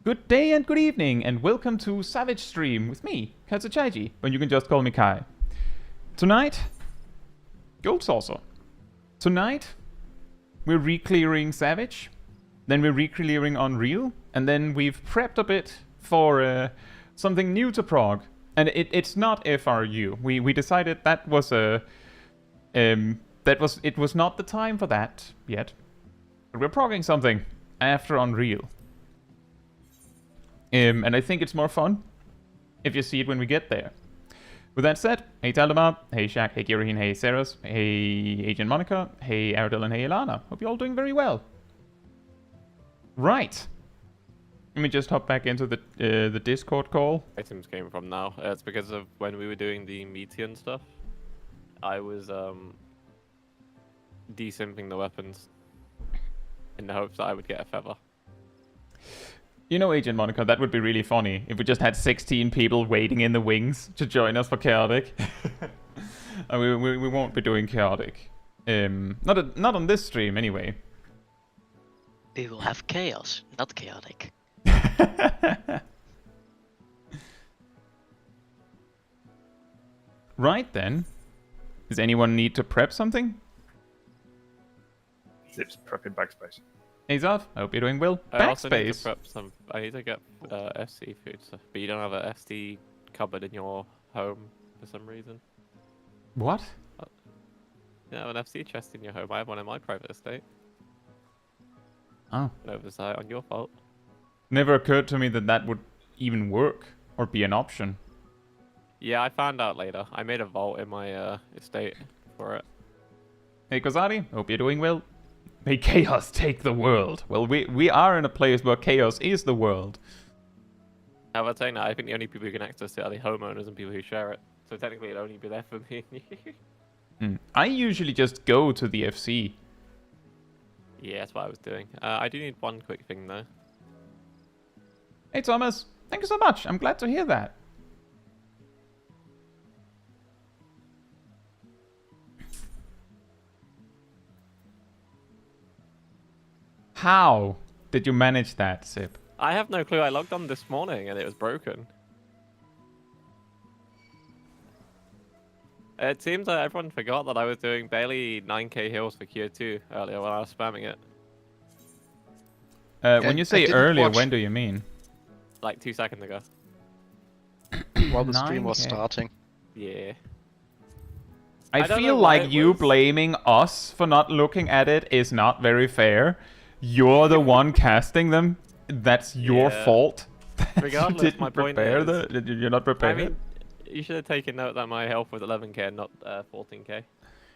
Good day and good evening, and welcome to Savage Stream with me, Caetsu Chaiji, but you can just call me Kai. Tonight, Gold Saucer. Tonight, we're re-clearing Savage, then we're re-clearing Unreal, and then we've prepped a bit for something new to prog. And it's not FRU. We decided that was it was not the time for that yet. But we're progging something after Unreal. And I think it's more fun if you see it when we get there. With that said, hey Taldemar, hey Shaq, hey Kirahin, hey Ceres, hey Agent Monica, hey Aradil, and hey Ilana. Hope you're all doing very well. Right. Let me just hop back into the Discord call. Items came from now. It's because of when we were doing the Meteor stuff. I was desimping the weapons in the hopes that I would get a feather. You know, Agent Monica, that would be really funny if we just had 16 people waiting in the wings to join us for Chaotic. we won't be doing Chaotic. Not on this stream, anyway. We will have chaos, not chaotic. Right then. Does anyone need to prep something? Zip's prepping backspace. Hey Zav, I hope you're doing well. I also need to Backspace. prep some. I need to get FC food stuff, but you don't have a SD cupboard in your home for some reason. What? You have an FC chest in your home. I have one in my private estate. Oh. An oversight on your fault. Never occurred to me that that would even work or be an option. Yeah, I found out later. I made a vault in my estate for it. Hey Kozari, hope you're doing well. May chaos take the world. Well, we are in a place where chaos is the world. Now, about saying that, I think the only people who can access it are the homeowners and people who share it. So technically, it'll only be there for me and you. I usually just go to the FC. Yeah, that's what I was doing. I do need one quick thing though. Hey Thomas, thank you so much. I'm glad to hear that. How did you manage that, Sip? I have no clue. I logged on this morning and it was broken. It seems that everyone forgot that I was doing barely 9k heals for Caetsu earlier when I was spamming it. When you say earlier, when do you mean? Like 2 seconds ago. While the stream was 9K. starting. Yeah. I don't feel know why like it you was. blaming us for not looking at it is not very fair. You're the one casting them. That's your Yeah. fault. Regardless, you didn't my point prepare is- You're not I prepared. mean, you should have taken note that my health was 11k and not 14k.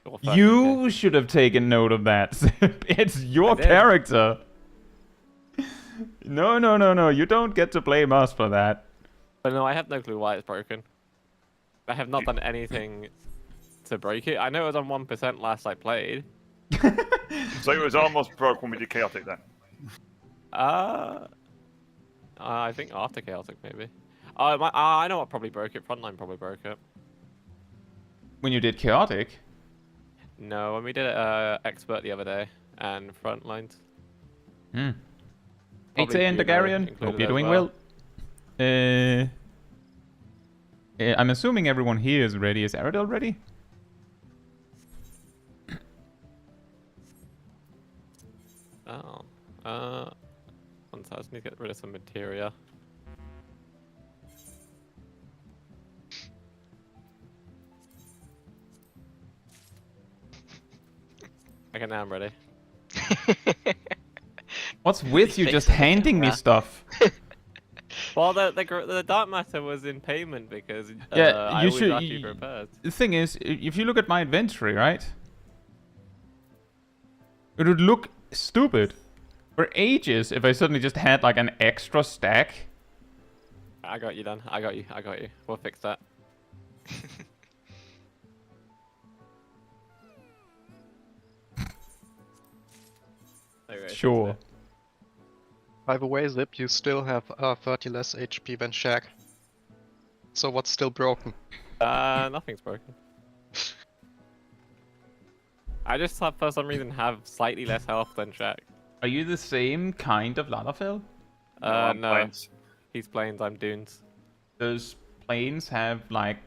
Or 13K. You should have taken note of that. Sip. It's your did. character. No. You don't get to blame us for that. But no, I have no clue why it's broken. I have not done anything to break it. I know it was on 1% last I played. So it was almost broke when we did Chaotic then. I think after Chaotic maybe. I know what probably broke it. Frontline probably broke it. When you did Chaotic. No, when we did Expert the other day and Frontlines. Hmm. Probably 8 and Juno Dagarian, included hope you're as doing well. I'm assuming everyone here is ready. Is Aradil ready? Oh. One second, I just need to get rid of some materia. Okay, now I'm ready. What's with you Fix just the handing me camera. stuff? Well, the dark matter was in payment because Yeah, I you was should- actually prepared. The thing is, if you look at my inventory, right? It would look stupid. For ages, if I suddenly just had like an extra stack. I got you, Dan. I got you. We'll fix that. There we go, Sure. fixed By the way, Zip, you still have 30 less HP than Shaq. So what's still broken? it. Nothing's broken. I just have, for some reason, have slightly less health than Shaq. Are you the same kind of Lalafell? I'm No. planes. He's planes, I'm dunes. Does planes have like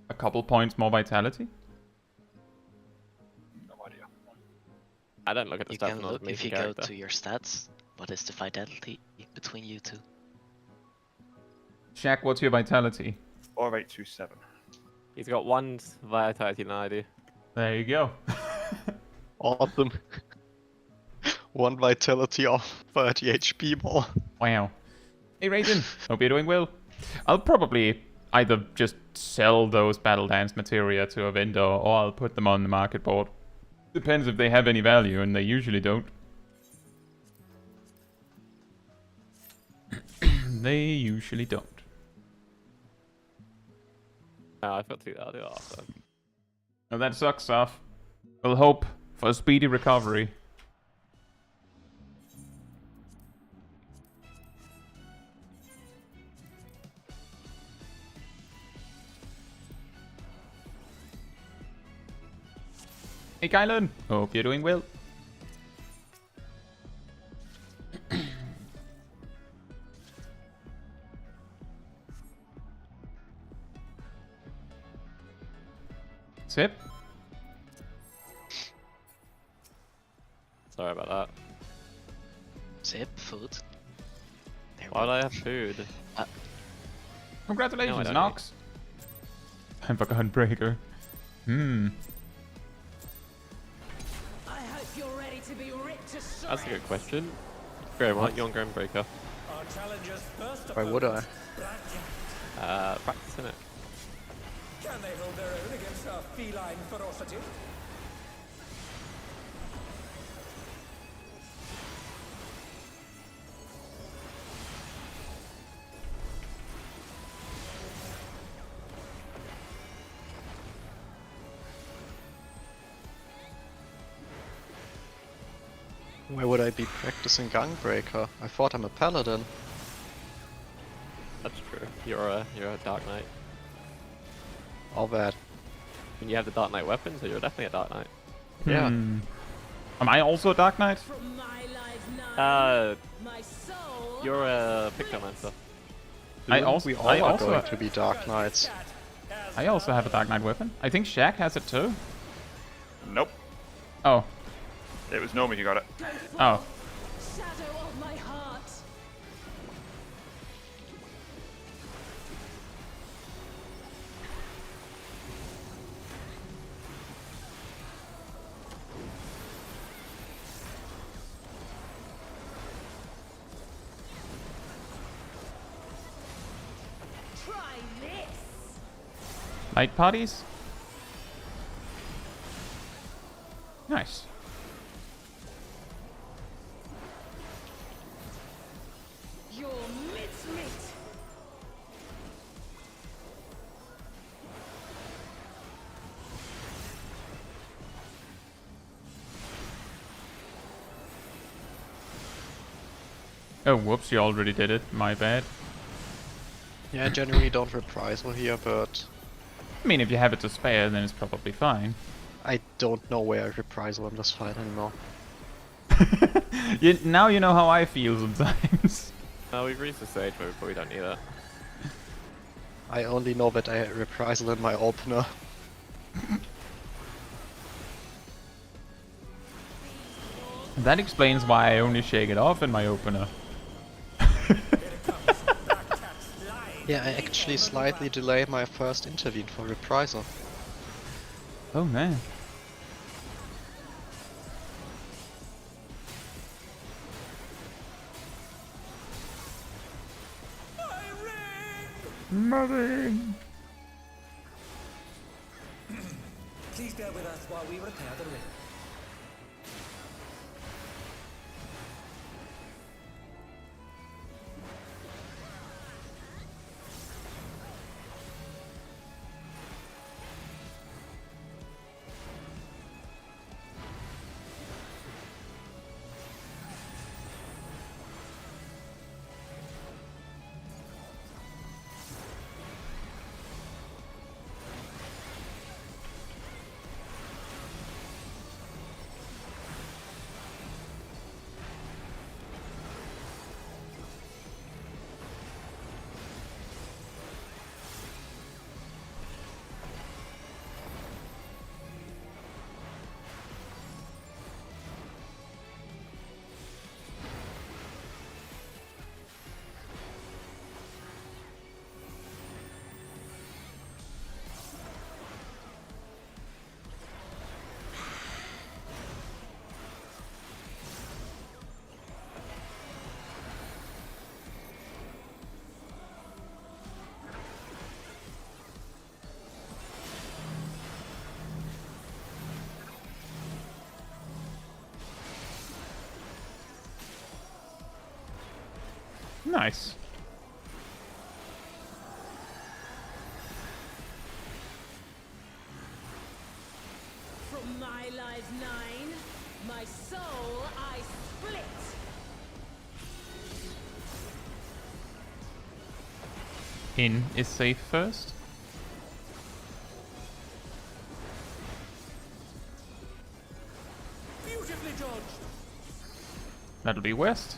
a couple points more vitality? No idea. I don't look at the You stuff can not look the if you character. go to your stats. What is the fidelity between you two? Shaq, what's your vitality? 4827. He's got one vitality than I do. There you go. Awesome. 1 vitality of 30 HP more. Wow. Hey Raiden, hope you're doing well. I'll probably either just sell those battle dance materia to a vendor or I'll put them on the market board. Depends if they have any value, and they usually don't. They usually don't. No, I've got 2 that I'll do after. Oh, that sucks, Saf. We'll hope for a speedy recovery. Hey Kylan, hope you're doing well. Sip? Sorry about that. Zip, food. There Why we do I have food? Congratulations, don't Nox. I'm fucking Gunbreaker. Hmm. I hope you're ready to be ripped to shreds. That's a good question. Graham, aren't you on Groundbreaker? Our challenger's first Why would I? opponent, Blackjack. Practicing it. Can they hold their own against our feline ferocity? Why would I be practicing Gunbreaker? I thought I'm a paladin. That's true. You're a Dark Knight. All that. And you have the Dark Knight weapon, so you're definitely a Dark Knight. Yeah. Hmm. Am I also a Dark Knight? From my life now, my soul. You're a Pictomancer. I also, We all I are also, going to be Dark Knights. I also have a Dark Knight weapon. I think Shaq has it too. Nope. Oh, It was Nomi who got it. oh. Shadow of my heart. Try this. Light parties? Nice. Your mincemeat. Oh, whoops, you already did it. My bad. Yeah, I generally don't reprisal here, but I mean, if you have it to spare, then it's probably fine. I don't know where I reprisal in this fight anymore. Now you know how I feel sometimes. No, we've reached the stage where we probably don't need it. I only know that I reprisal in my opener. That explains why I only shake it off in my opener. Yeah, I actually slightly delay my first intervene for reprisal. Oh man. Mother. Please bear with us while we repair the ring. Nice. From my life 9, my soul I split. In is safe first. Beautifully dodged. That'll be west.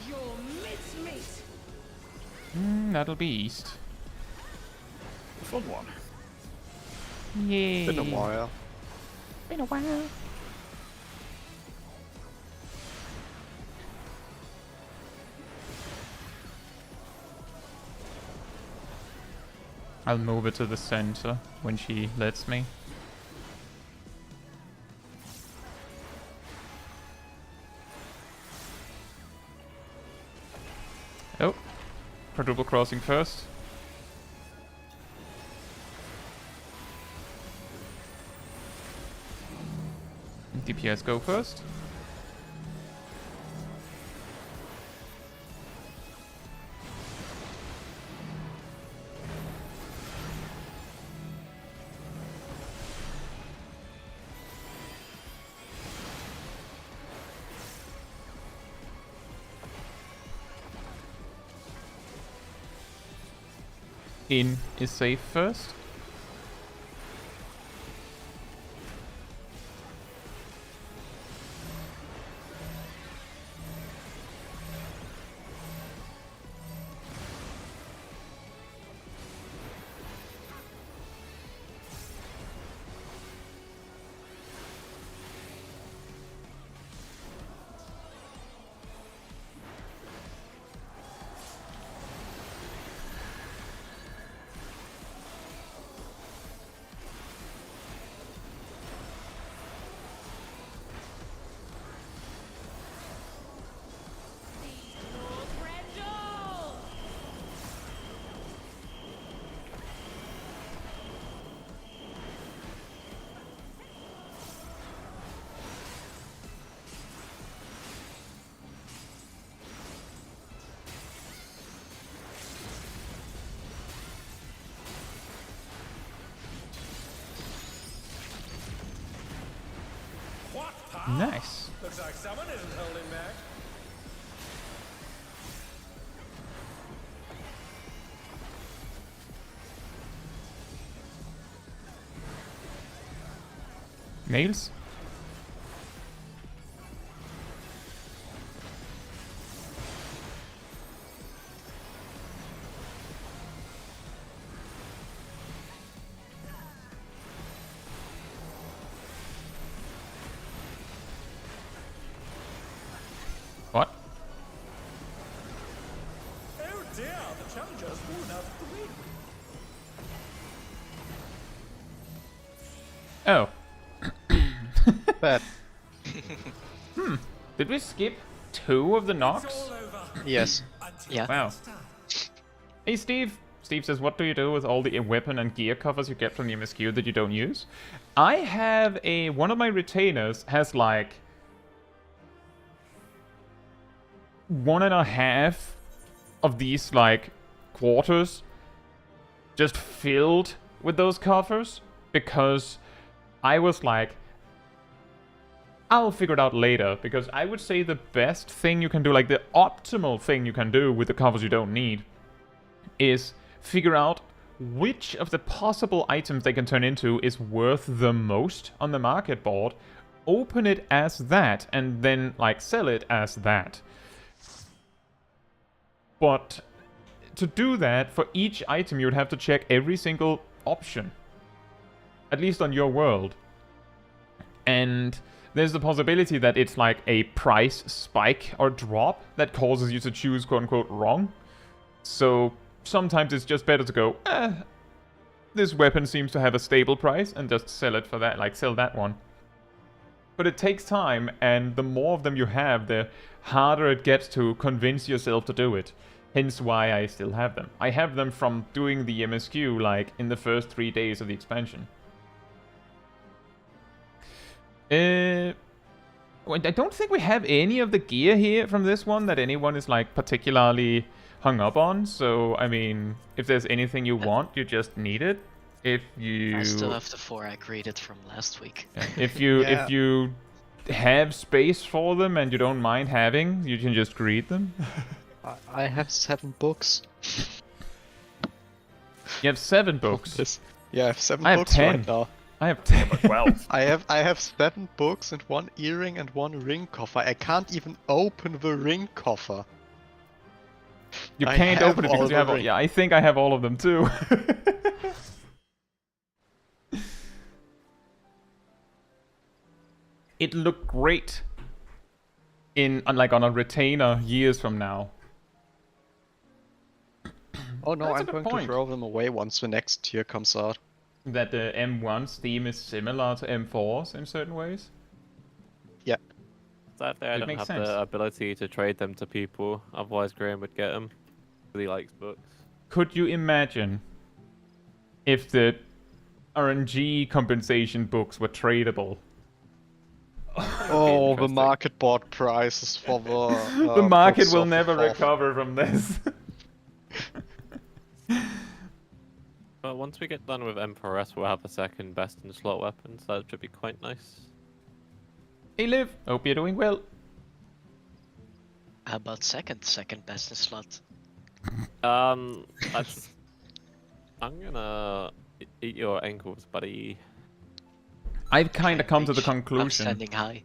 Your mincemeat. That'll be east. The fun one. Yay. Been a while. Been a while. I'll move it to the center when she lets me. Oh, quadruple crossing first. DPS go first. In is safe first. What power? Nice. Looks like someone isn't holding back. Nails. What? Oh dear, the challengers will enough to win. Oh. Bad. Did we skip 2 of the knocks? It's all over. Yes. Until Yeah. Wow. next time. Hey Steve. Steve says, what do you do with all the weapon and gear covers you get from the MSQ that you don't use? I have one of my retainers has like 1.5 of these like quarters just filled with those covers because I was like, I'll figure it out later, because I would say the best thing you can do, like the optimal thing you can do with the covers you don't need, is figure out which of the possible items they can turn into is worth the most on the market board, open it as that, and then like sell it as that. But to do that, for each item you would have to check every single option, at least on your world. And there's the possibility that it's like a price spike or drop that causes you to choose quote-unquote wrong. So sometimes it's just better to go, this weapon seems to have a stable price, and just sell it for that, like sell that one. But it takes time, and the more of them you have, the harder it gets to convince yourself to do it. Hence why I still have them. I have them from doing the MSQ like in the first 3 days of the expansion. I don't think we have any of the gear here from this one that anyone is like particularly hung up on. So I mean, if there's anything you want, you just need it. If you I still have the 4 I graded from last week. if you Yeah. if you have space for them and you don't mind having, you can just greet them. I have 7 books. You have 7 books. Yeah, I have 7 I have books 10. right now. I have 10. 12. I have 7 books and 1 earring and 1 ring coffer. I can't even open the ring coffer. You I can't have open it all because you the have. rings. Yeah, I think I have all of them too. It looked great on a retainer years from now. Oh no, That's a I'm good going point. to throw them away once the next tier comes out. That the M1's theme is similar to M4's in certain ways. Sadly, I It don't makes have sense. the ability to trade them to people. Otherwise, Graham would get them. He likes books. Could you imagine if the RNG compensation books were tradable? Oh, the Interesting. market board prices for the The market books will of the never fourth. recover from this. But once we get done with Empress, we'll have the second best in slot weapons. That should be quite nice. Hey Liv, hope you're doing well. How about second best in slot? That's... I'm gonna eat your ankles, buddy. I've kind of come to the I'm conclusion standing high.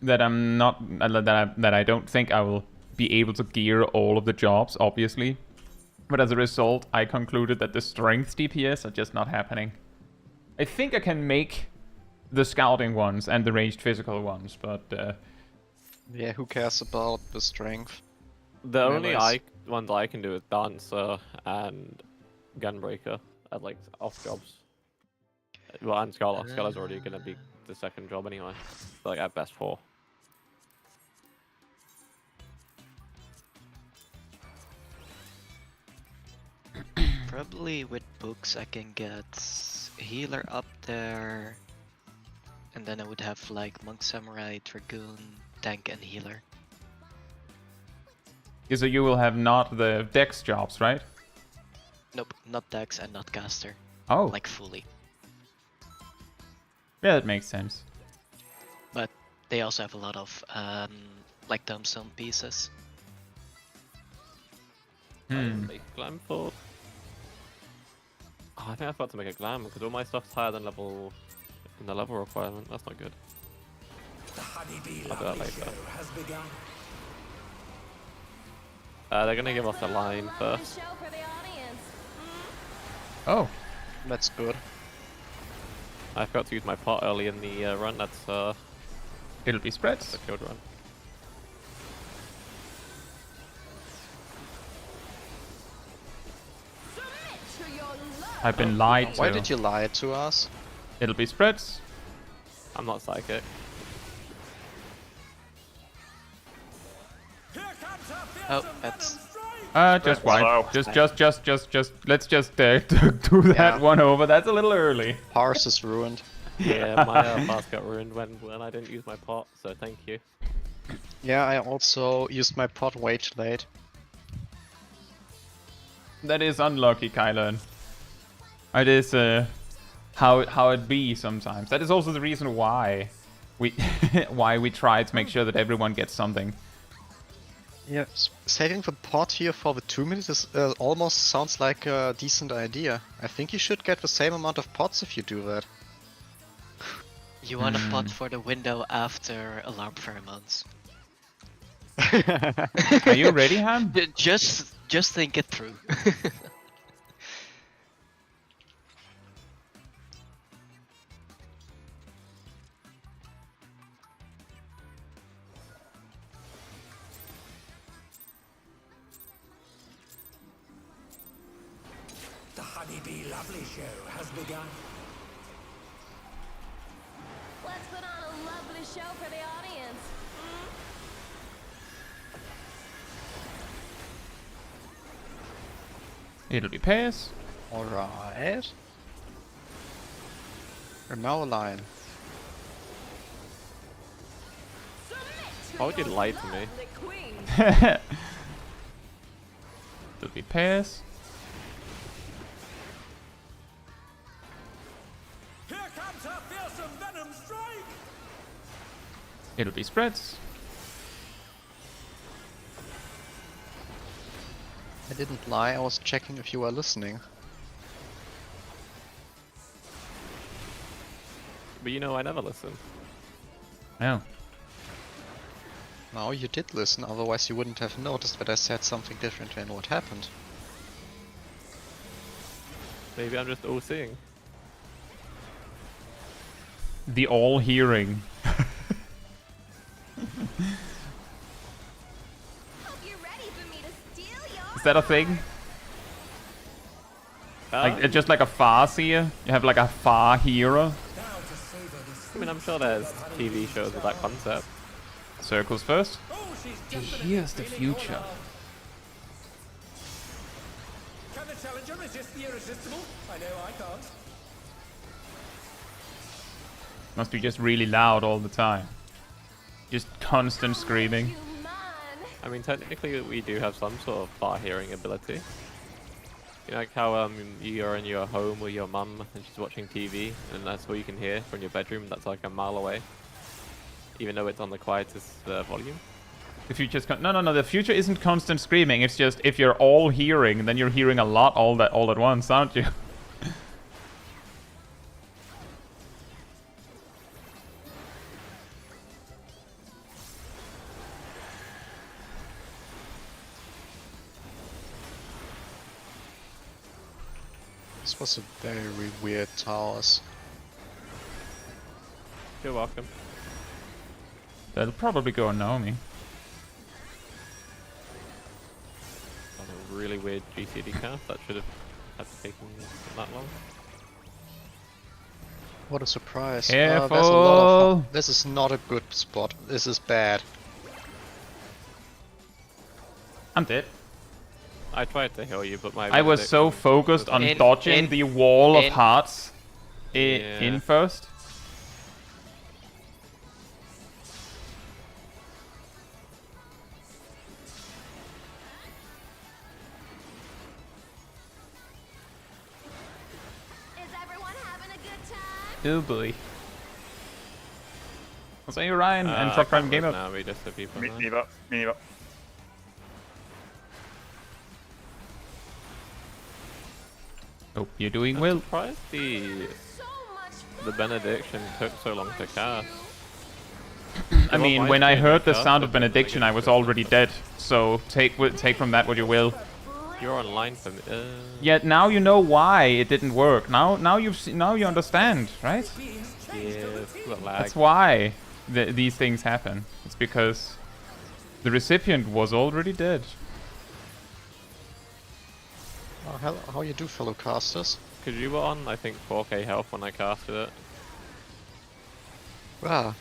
that I'm not that I don't think I will be able to gear all of the jobs, obviously. But as a result, I concluded that the strength DPS are just not happening. I think I can make the scouting ones and the ranged physical ones, but Yeah, who cares about the strength? The only Melee. ones I can do is Dancer and Gunbreaker as like off jobs. Well, and Scholar. Scholar's already gonna be the second job anyway. Like at best 4. Probably with books I can get healer up there. And then I would have like Monk Samurai, Dragoon, Tank and Healer. so you will have not the dex jobs, right? Nope, not Dex and not Caster. Oh, Like fully. yeah, that makes sense. But they also have a lot of like tombstone pieces. Make glam for. Oh, I think I forgot to make a glam because all my stuff's higher than level in the level requirement. That's not good. The Honeybee I'll do that Lovely later. Show has begun. They're gonna give us a line first. Oh, That's good. I forgot to use my pot early in the run. That's it'll be spreads. a killed run. I've been lied to. Why did you lie to us? It'll be spreads. I'm not psychic. Here comes our Oh, fearsome that's- venom strike! Just Hello. white. Just. Let's just do that Yeah. one over. That's a little early. Parse is ruined. Yeah, my pass got ruined when I didn't use my pot. So thank you. Yeah, I also used my pot way too late. That is unlucky, Kylan. It is how it be sometimes. That is also the reason why we why we try to make sure that everyone gets something. Yeah, saving the pot here for the 2 minutes is, almost sounds like a decent idea. I think you should get the same amount of pots if you do that. You want a pot for the window after alarm pheromones. Are you ready, Ham? Just think it through. The Honeybee Lovely Show has begun. Let's put on a lovely show for the audience. It'll be pass. Alright. We're now aligned. Why would you lie to me? The queen. It'll be pairs. Here comes her fearsome venom strike! It'll be spreads. I didn't lie, I was checking if you were listening. But you know I never listen. No. No, you did listen, otherwise you wouldn't have noticed that I said something different than what happened. Maybe I'm just all-seeing. The all-hearing. Hope you're ready for me to steal your Is that a thing? Like, it's just like a far seer? You have like a far hearer? I mean, I'm sure there's TV shows with that concept. Circles first. Oh, she's just Here's the future. Can the challenger resist the irresistible? I know I can't. Must be just really loud all the time. Just constant screaming. you man. I mean, technically we do have some sort of far hearing ability. You know, like how you're in your home with your mum and she's watching TV and that's all you can hear from your bedroom. That's like a mile away, even though it's on the quietest volume. The future's no. The future isn't constant screaming. It's just if you're all hearing, then you're hearing a lot all at once, aren't you? This was a very weird towers. You're welcome. That'll probably go on Naomi. That was a really weird GCD cast. That should have had taken that long. What a surprise. Careful! There's a lot of this is not a good spot. This is bad. I'm dead. I tried to heal you, but my I was so benediction focused was on In- dodging in- the wall of in- hearts Yeah. in first. Is everyone having a good time? Oh boy. I'll say you Ryan and I Top Prime can't Game move Up. now, we just have people Me now. neither. Me neither. Hope you're doing I'm well. surprised the So much fun. the benediction took so long to cast. I mean, when I heard the sound of benediction, I was already dead. So take from that what you will. You're online for me. Yet now you know why it didn't work. Now you understand, right? Yeah, the lag. That's why these things happen. It's because the recipient was already dead. Oh, how you do, fellow casters? Because you were on, I think, 4k health when I casted it. Ah.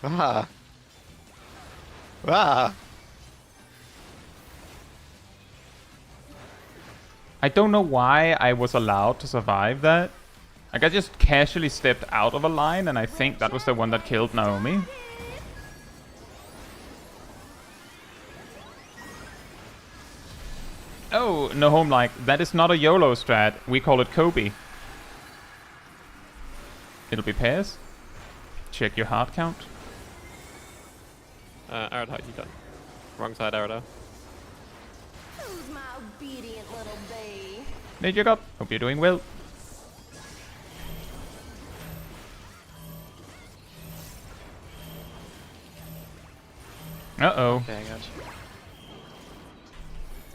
Ah. Ah. I don't know why I was allowed to survive that. Like, I just casually stepped out of a line, and I think that was the one that killed Naomi. Oh, no home like, that is not a YOLO strat. We call it Kobe. It'll be pairs. Check your heart count. Arrow, how you done? Wrong side, Arrow. Who's my obedient little bee? There you go. Hope you're doing well. Uh-oh. Dang it.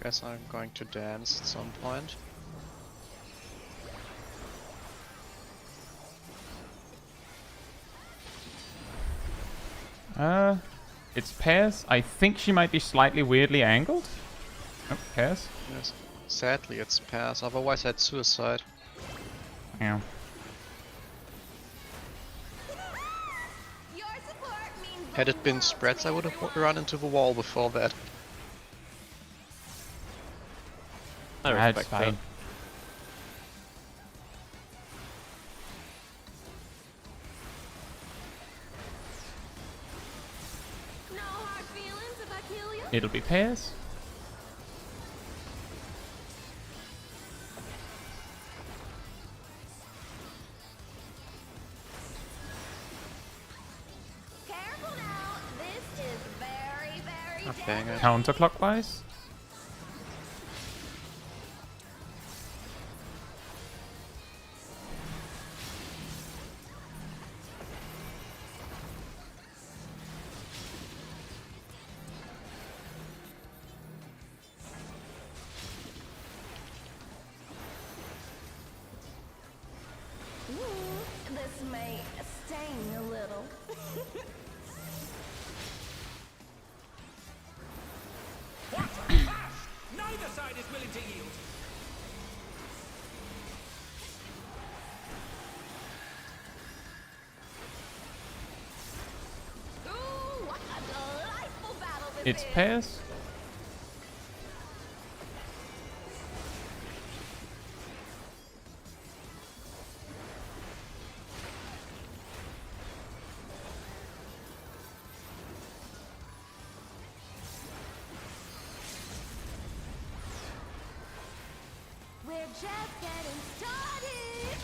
Guess I'm going to dance at some point. It's pairs. I think she might be slightly weirdly angled. Oh, pairs. Yes. Sadly, it's pass. Otherwise, I'd suicide. Yeah. Your support means Had it been spreads, I would have run into the wall before that. I That's respect fine. that. heal you? It'll be pairs. Careful now. This is very, very Oh, dang it. Counterclockwise. Ooh, this may sting a little. Neither side is willing to yield. Ooh, what a delightful battle this It's is. pairs. We're just getting started.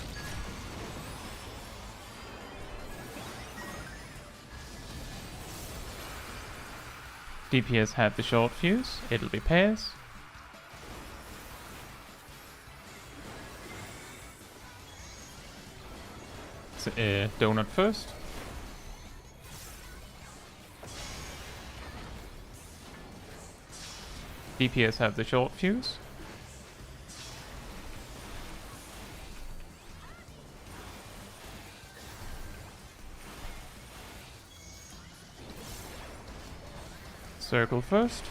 DPS have the short fuse. It'll be pairs. So, donut first. DPS have the short fuse. Circle first.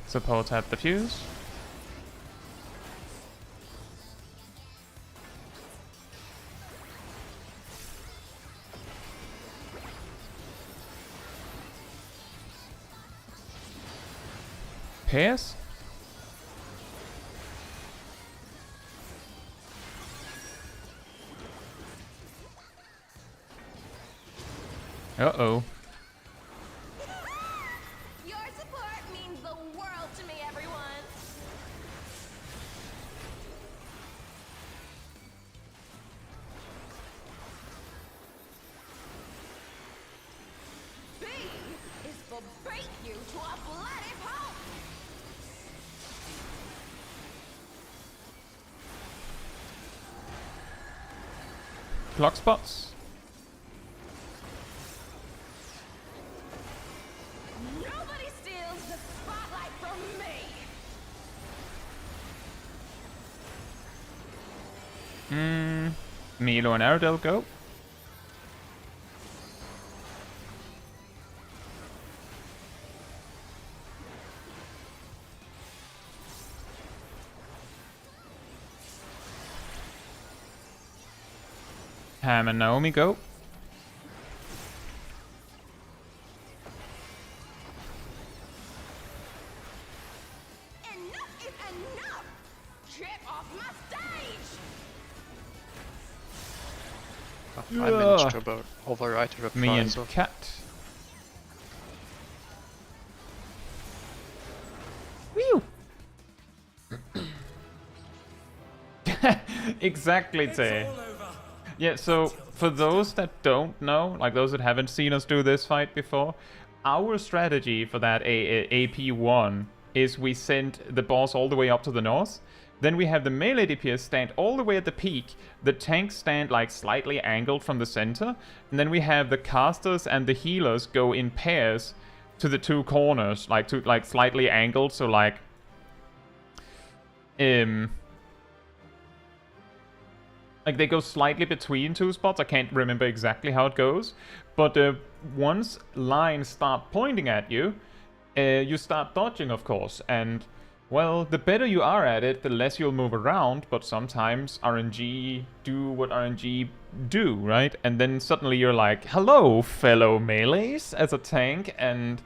Support have the fuse. Pairs. Uh-oh. Your support means the world to me, everyone. B is for break you to a bloody pulp. Clock spots. Nobody steals the spotlight from me. Milo and Aradel go. Ham and Naomi go. Enough is enough. Get off my stage. I managed to override the Me and reprisal. Cat. Whew. Exactly, Tay. All over. Yeah, so for those that don't know, like those that haven't seen us do this fight before, our strategy for that AP1 is we send the boss all the way up to the north. Then we have the melee DPS stand all the way at the peak. The tanks stand like slightly angled from the center. And then we have the casters and the healers go in pairs to the two corners, like slightly angled, so like they go slightly between two spots. I can't remember exactly how it goes. But once lines start pointing at you, you start dodging, of course. And, well, the better you are at it, the less you'll move around. But sometimes RNG do what RNG do, right? And then suddenly you're like, hello, fellow melees, as a tank. And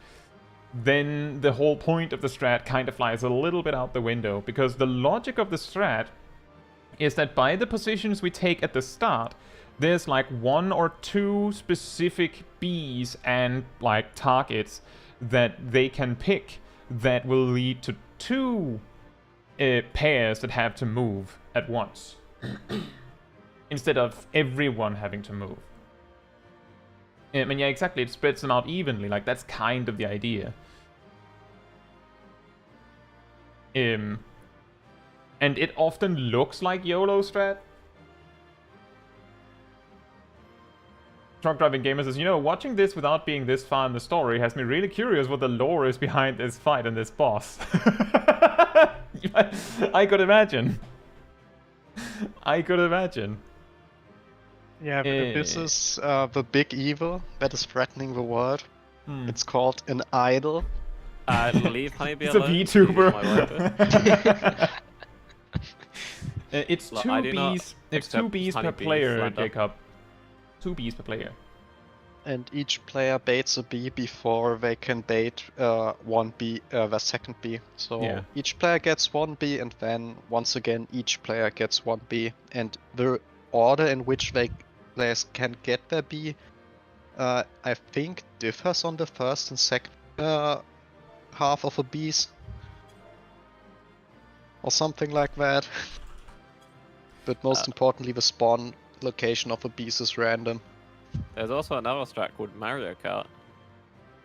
then the whole point of the strat kind of flies a little bit out the window. Because the logic of the strat is that by the positions we take at the start, there's like 1 or 2 specific bees and like targets that they can pick that will lead to 2 pairs that have to move at once. Instead of everyone having to move. And yeah, exactly, it spreads them out evenly, like that's kind of the idea. And it often looks like YOLO strat. Truck Driving Gamer says, you know, watching this without being this far in the story has me really curious what the lore is behind this fight and this boss. I could imagine. I could imagine. Yeah, this is the big evil that is threatening the world. It's called an idol. Leave Honeybee It's a alone. VTuber. It's Look, 2 I do not bees. It's 2 accept bees per Honeybee's player, slander. Jacob. 2 bees per player. And each player baits a bee before they can bait one bee, the second bee. So Yeah. each player gets 1 bee, and then once again each player gets 1 bee. And the order in which players can get their bee, I think, differs on the first and second half of a bees, or something like that. But most importantly, the spawn location of a bees is random. There's also another strat called Mario Kart.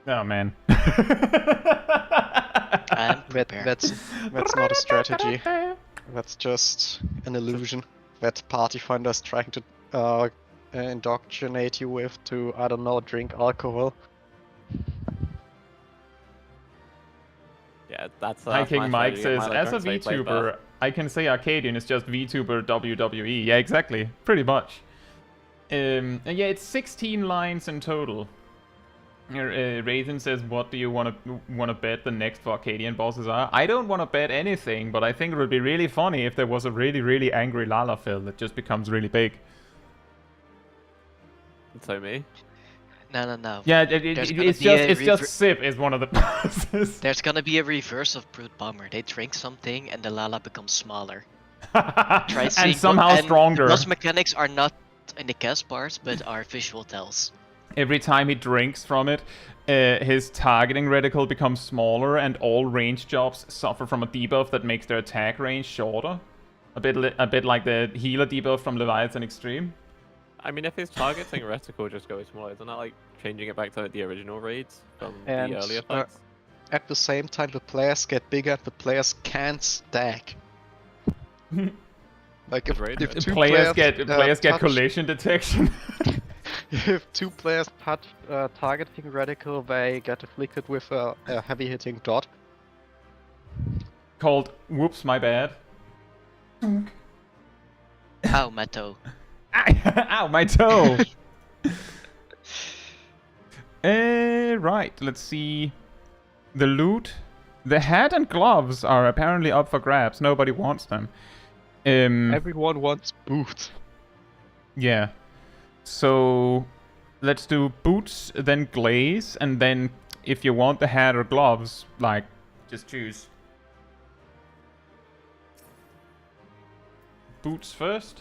Oh man. I'm prepared. That's not a strategy. That's just an illusion that Partyfinder is trying to indoctrinate you with to, I don't know, drink alcohol. Yeah, that's Hi King my Mike strategy, says, Milo as a Drunk, so he played VTuber, I can say Arcadion is just VTuber WWE. Yeah, exactly. Pretty much. And yeah, it's 16 lines in total. Raisin says, what do you want to bet the next Arcadian bosses are? I don't want to bet anything, but I think it would be really funny if there was a really, really angry Lalafell that just becomes really big. So me. No. Yeah, There's gonna it's be just Sip is one of the bosses. There's gonna be a reverse of Brute Bomber. They drink something and the Lala becomes smaller. And somehow and stronger. Those mechanics are not in the cast bars, but are visual tells. Every time he drinks from it, his targeting reticle becomes smaller, and all range jobs suffer from a debuff that makes their attack range shorter. A bit like the healer debuff from Leviathan Extreme. I mean, if his targeting reticle just goes smaller, isn't that like changing it back to the original raids from And, the earlier fights? At the same time, the players get bigger, the players can't stack. Like if Right. 2 Players get touch- collision detection. If 2 players touch targeting reticle, they get afflicted with a heavy hitting dot. Called whoops, my bad. Ow, my toe. Ow, my toe! Right, let's see. The loot. The hat and gloves are apparently up for grabs. Nobody wants them. Everyone wants boots. Yeah. So, let's do boots, then glaze, and then if you want the hat or gloves, like, just choose. Boots first.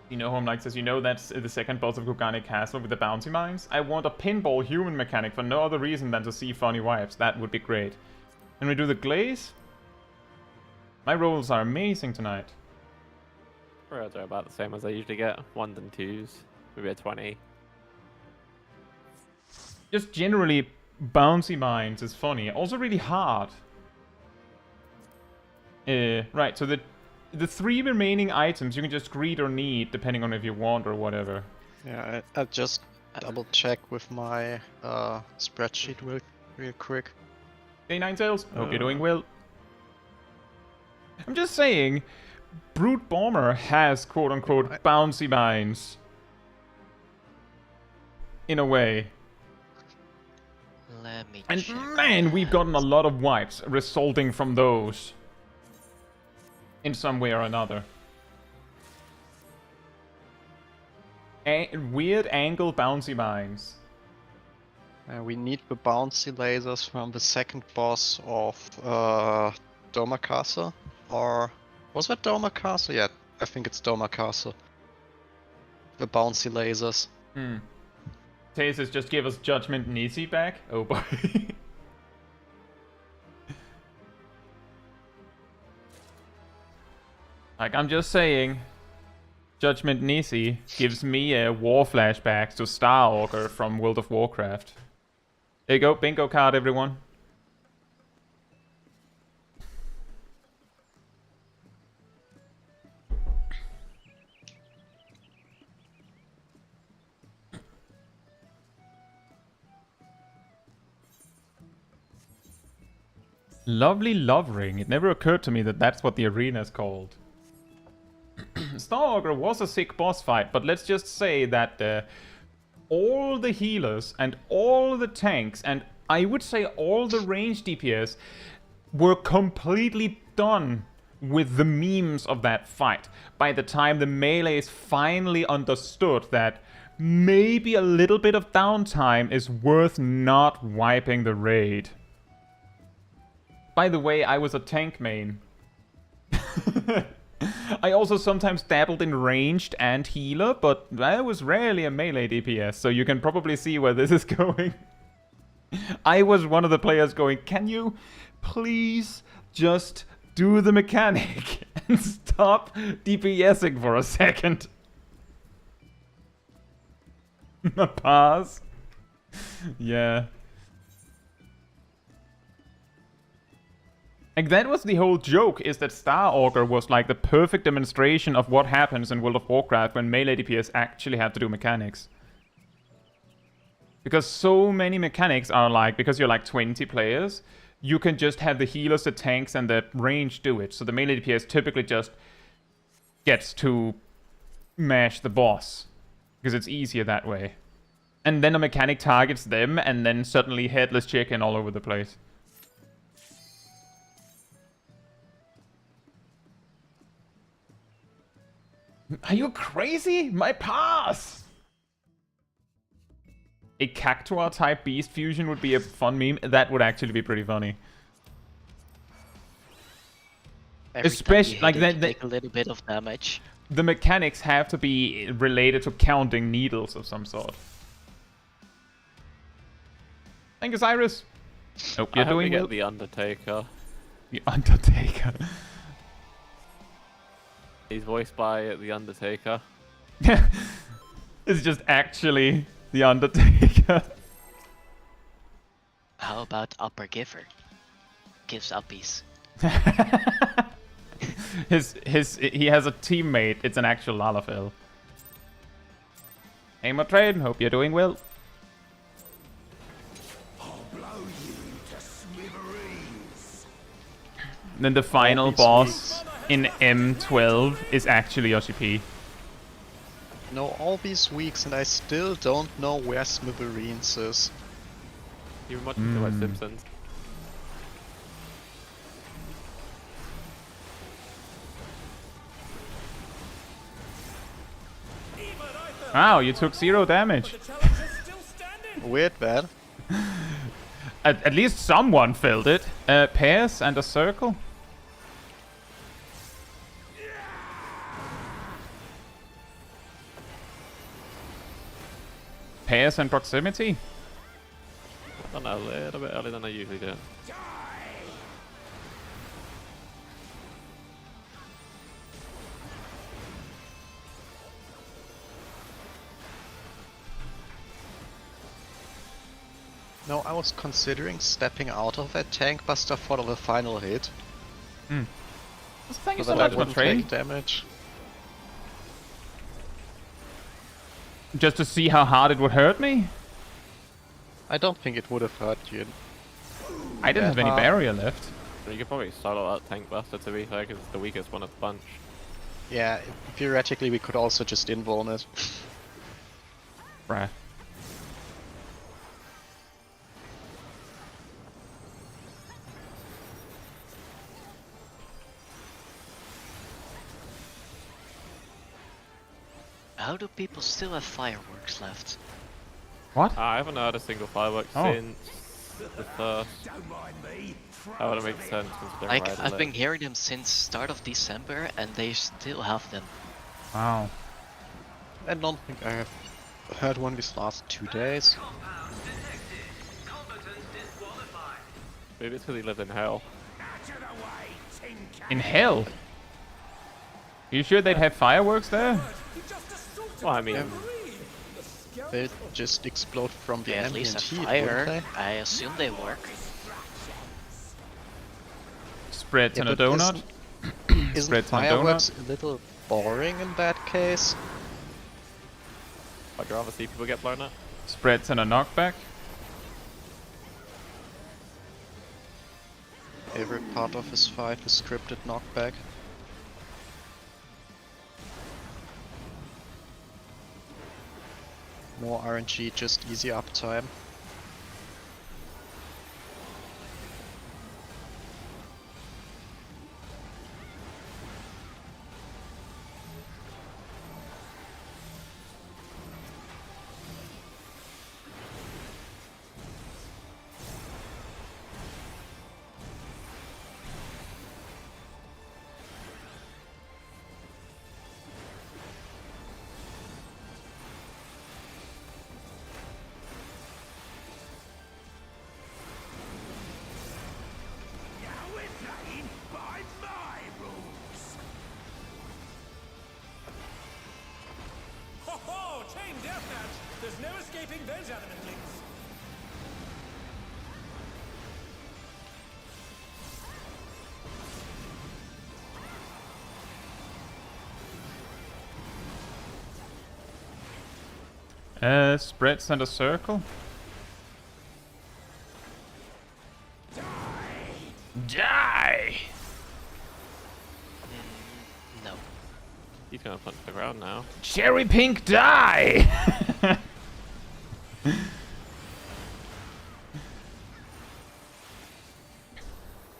You know, Homelike says, you know that's the second boss of Kugane Castle with the bouncy mines? I want a pinball human mechanic for no other reason than to see funny vibes. That would be great. And we do the glaze? My rolls are amazing tonight. Rolls are about the same as I usually get. 1s and 2s. Maybe a 20. Just generally, bouncy mines is funny. Also really hard. Right, so the 3 remaining items you can just greed or need, depending on if you want or whatever. Yeah, I'll just double check with my spreadsheet real quick. Hey, Ninetales, hope you're doing well. I'm just saying, Brute Bomber has quote-unquote bouncy mines. In a way. Let me And check. man, we've gotten a lot of wipes resulting from those. In some way or another. weird angle bouncy mines. We need the bouncy lasers from the second boss of Domakasa. Or was that Domakasa? Yeah, I think it's Domakasa. The bouncy lasers. Tases, just give us Judgment Nisi back. Oh boy. Like, I'm just saying, Judgment Nisi gives me a war flashback to Star Augur from World of Warcraft. There you go, bingo card, everyone. Lovely love ring. It never occurred to me that that's what the arena is called. Star Augur was a sick boss fight, but let's just say that all the healers and all the tanks and I would say all the range DPS were completely done with the memes of that fight by the time the melees finally understood that maybe a little bit of downtime is worth not wiping the raid. By the way, I was a tank main. I also sometimes dabbled in ranged and healer, but I was rarely a melee DPS, so you can probably see where this is going. I was one of the players going, can you please just do the mechanic and stop DPSing for a second? Pass. Yeah. Like, that was the whole joke, is that Star Augur was like the perfect demonstration of what happens in World of Warcraft when melee DPS actually have to do mechanics. Because so many mechanics are like, because you're like 20 players, you can just have the healers, the tanks, and the range do it. So the melee DPS typically just gets to mash the boss, because it's easier that way. And then a mechanic targets them, and then suddenly headless chicken all over the place. Are you crazy? My pass! A Cactuar type beast fusion would be a fun meme. That would actually be pretty funny. Especially like that, take a little bit of damage. The mechanics have to be related to counting needles of some sort. Thank you, Cyrus. Hope you're doing well. The Undertaker. The Undertaker. He's voiced by The Undertaker. It's just actually The Undertaker. How about Upper Giver? Gives uppies. He has a teammate. It's an actual Lalafell. Hey, Motrain, hope you're doing well. I'll blow you to smithereens. Then the final boss in M12 is actually Yoshi P. No, all these weeks and I still don't know where Smithereens is. You've been watching too much Simpsons. Wow, you took 0 damage. Weird, man. At least someone filled it. Pairs and a circle. Pairs and proximity. Done that a little bit earlier than I usually do. No, I was considering stepping out of that tank buster for the final hit. Thank you So so that I much, wouldn't Motrain. take damage. Just to see how hard it would hurt me? I don't think it would have hurt you. I didn't have any barrier left. You could probably solo that tank buster to be fair, because it's the weakest one of the bunch. Yeah, theoretically we could also just invuln it. Bruh. How do people still have fireworks left? What? I haven't heard a single firework Oh. since the first. That would make sense considering Like, where I I've been live. hearing them since start of December, and they still have them. Wow. I don't think I have heard one these last 2 days. Maybe it's because he lived in hell. In hell? You sure they'd have fireworks there? Well, I mean, They just explode from the They at least ambient have heat, wouldn't fire. they? I assume they work. Spreads Yeah, and a but donut? Isn't Spreads and a fireworks a little boring in that case? I'd rather see people get blown up. Spreads and a knockback? Every part of his fight is scripted knockback. More RNG, just easy uptime. Ho ho! Chain deathmatch! There's no escaping those animate links. Spreads and a circle? Die! No. He's gonna punch the ground now. Cherry pink die!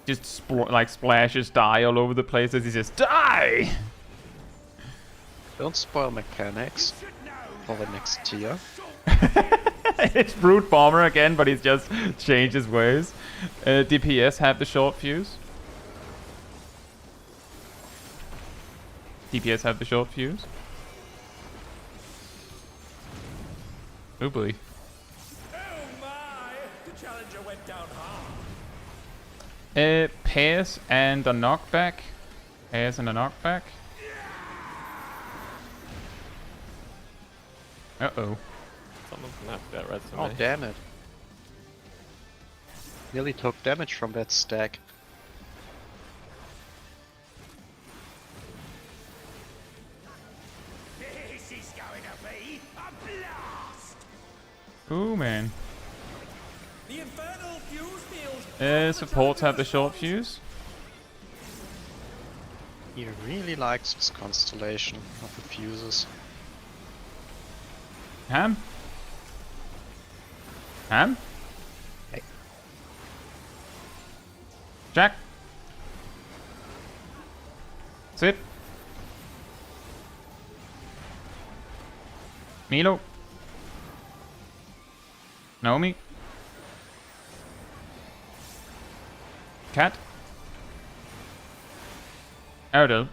Just like splashes die all over the place as he says, die! Don't spoil mechanics for the next tier. It's Brute Bomber again, but he's just changed his ways. DPS have the short fuse. DPS have the short fuse. Oh boy. Oh my! The challenger went down hard. Pairs and a knockback. Pairs and a knockback. Uh-oh. Someone's gonna have to get red to Oh me. damn it. Nearly took damage from that stack. This is going to be a blast! Ooh, man. The infernal fuse field! Supports have the short fuse. He really likes this constellation of the fuses. Ham? Ham? Hey. Jack? Sit. Milo? Naomi? Cat? Erdel?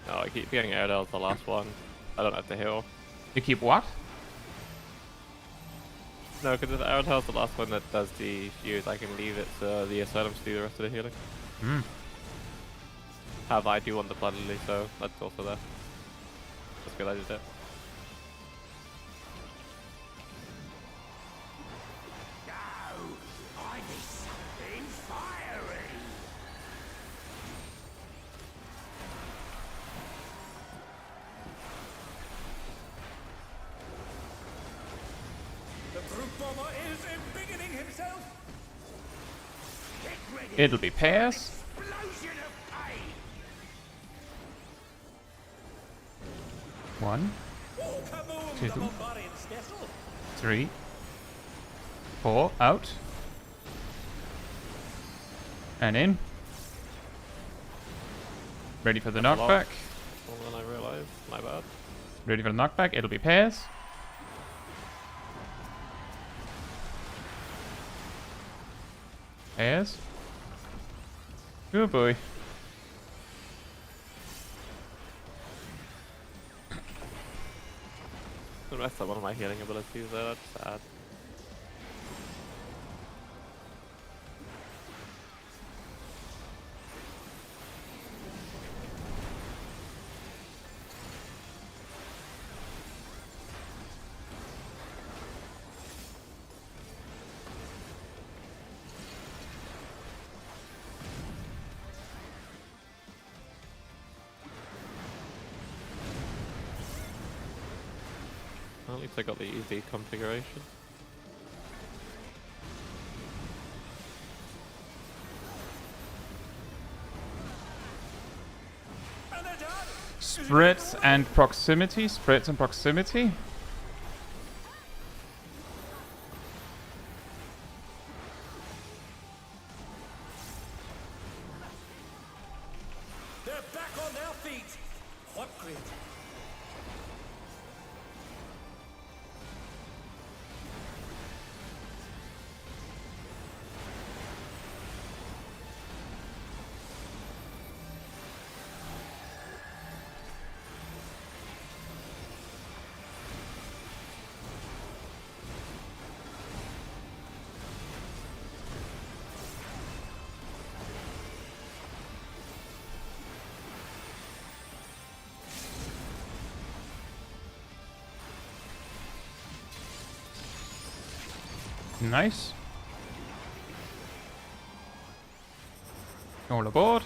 No, I keep getting Airedale as the last one. I don't have to heal. You keep what? No, because if Airedale's the last one that does the fuse, I can leave it to the Asylums to do the rest of the healing. Hmm. Have I do want the Blood Lily, so that's also there. That's good, I did it. I need something fiery! The brute bomber is embiggening himself! Get ready! It'll be pairs. Explosion of pain! 1, Oh, kaboom! Two. The Bombardier's Skessel! 3, 4, out. And in. Ready for the That's a lot. knockback. More than I realized. My bad. Ready for the knockback. It'll be pairs. Pairs. Good boy. I messed up one of my healing abilities there. That's sad. Well, at least I got the easy configuration. And they're done. Spreads and proximity. Spreads and proximity. They're back on their feet. What grid? Nice. All aboard.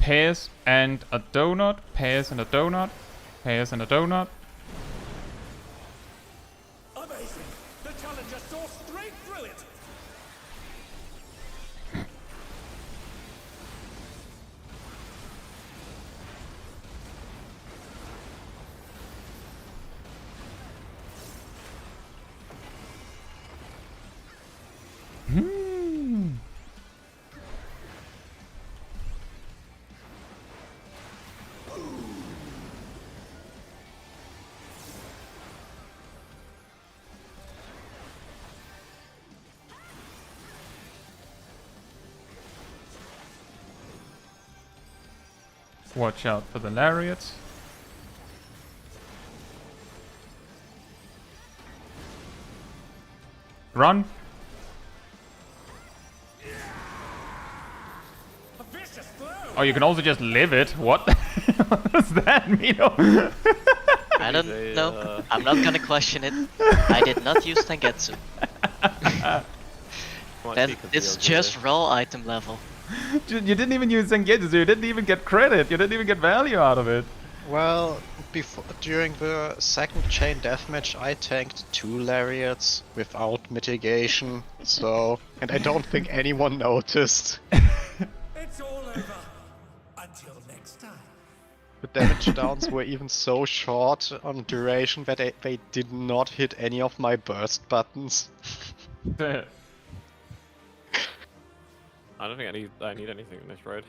Pears and a donut. Pears and a donut. Pears and a donut. Amazing. The challenger saw straight through it. Hmm. Watch out for the lariats. Run. A vicious blow. Oh, you can also just live it. What? What does that mean? I don't They, know. I'm not gonna question it. I did not use Tengetsu. Then it's just raw item level. You didn't even use Zangetsu, so you didn't even get credit. You didn't even get value out of it. Well, before during the second chain deathmatch, I tanked 2 lariats without mitigation. So, and I don't think anyone noticed. It's all over. Until next time. The damage downs were even so short on duration that they did not hit any of my burst buttons. I don't think I need anything in this raid.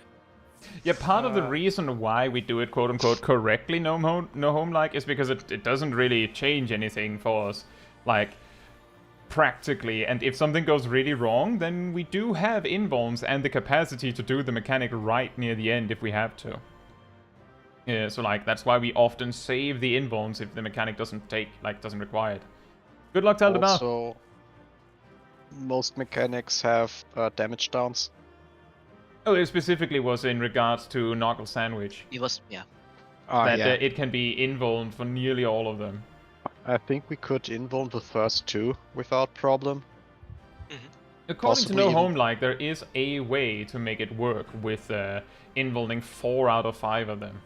Yeah, part of the reason why we do it quote-unquote correctly, no home like, is because it doesn't really change anything for us, like, practically. And if something goes really wrong, then we do have invulns and the capacity to do the mechanic right near the end if we have to. Yeah, so like, that's why we often save the invulns if the mechanic doesn't require it. Good luck, Taldabar. Also, most mechanics have damage downs. Oh, it specifically was in regards to Knuckle Sandwich. It was, yeah. That Yeah. it can be invuln for nearly all of them. I think we could invuln the first 2 without problem. According to Possibly No even- Home Like, there is a way to make it work with invulning 4 out of 5 of them.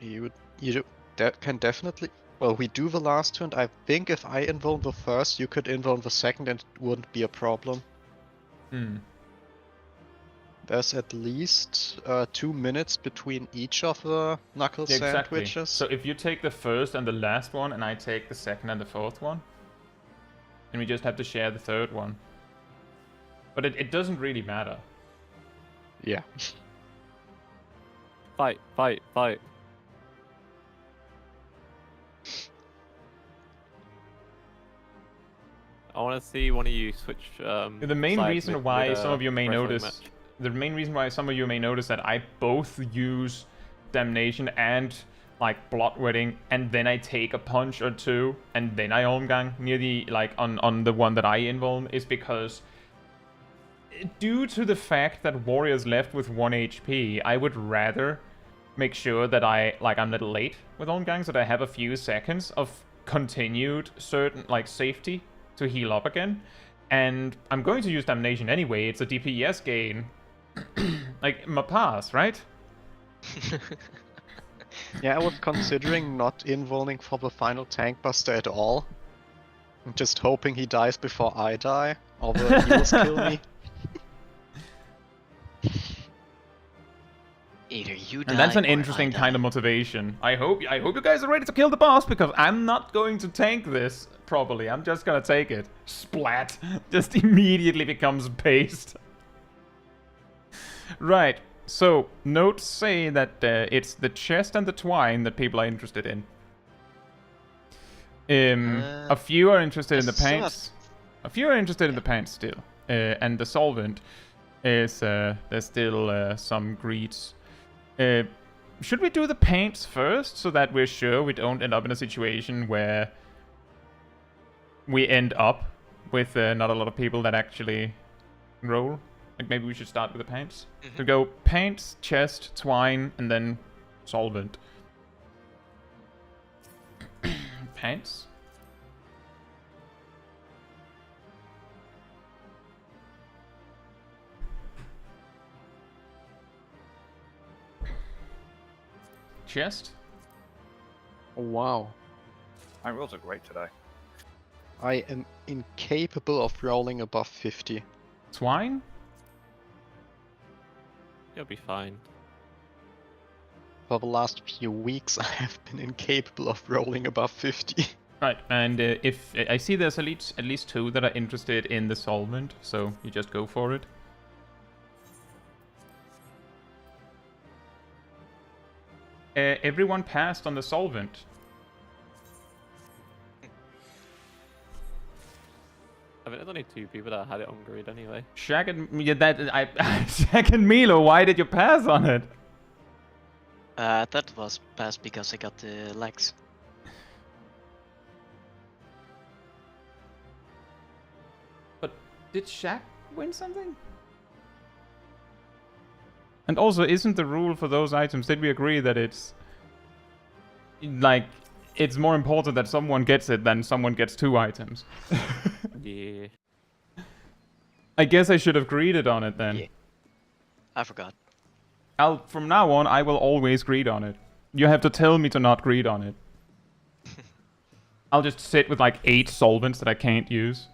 You can definitely Well, we do the last two, and I think if I invuln the first, you could invuln the second, and it wouldn't be a problem. Hmm. There's at least 2 minutes between each of the knuckle Yeah, exactly. sandwiches. So if you take the first and the last one, and I take the second and the fourth one, and we just have to share the third one. But it doesn't really matter. Yeah. Fight, fight, fight. I want to see one of you switch. The main sides reason mid- why mid, some of you may wrestling notice, match. the main reason why some of you may notice that I both use damnation and like bloodwetting, and then I take a punch or two, and then I omgang near the like on the one that I invuln, is because due to the fact that warriors left with 1 HP, I would rather make sure that I'm a little late with omgang, so that I have a few seconds of continued certain like safety to heal up again. And I'm going to use damnation anyway. It's a DPS gain. Like my pass, right? Yeah, I was considering not invulning for the final tank buster at all. I'm just hoping he dies before I die, or the heals kill me. Either you die And that's an or interesting I kind of die. motivation. I hope you guys are ready to kill the boss, because I'm not going to tank this properly. I'm just gonna take it. Splat. Just immediately becomes paste. Right. So, notes say that it's the chest and the twine that people are interested in. A few are interested in the still have- paints. A few are interested in the paints still. And the solvent is there's still some greeds. Should we do the paints first, so that we're sure we don't end up in a situation where we end up with not a lot of people that actually roll? Like maybe we should start with the paints. So go paints, chest, twine, and then solvent. Paints. Chest. Oh, wow. My rolls are great today. I am incapable of rolling above 50. Twine. You'll be fine. For the last few weeks, I have been incapable of rolling above 50. Right, and if I see there's at least two that are interested in the solvent, so you just go for it. Everyone passed on the solvent. I mean, there's only 2 people that had it on grid anyway. Shaq and Shaq and Milo, why did you pass on it? That was passed because I got the legs. But did Shaq win something? And also, isn't the rule for those items, did we agree that it's like it's more important that someone gets it than someone gets 2 items? Yeah. I guess I should have greeted on it then. Yeah. I forgot. From now on, I will always greed on it. You have to tell me to not greed on it. I'll just sit with like 8 solvents that I can't use.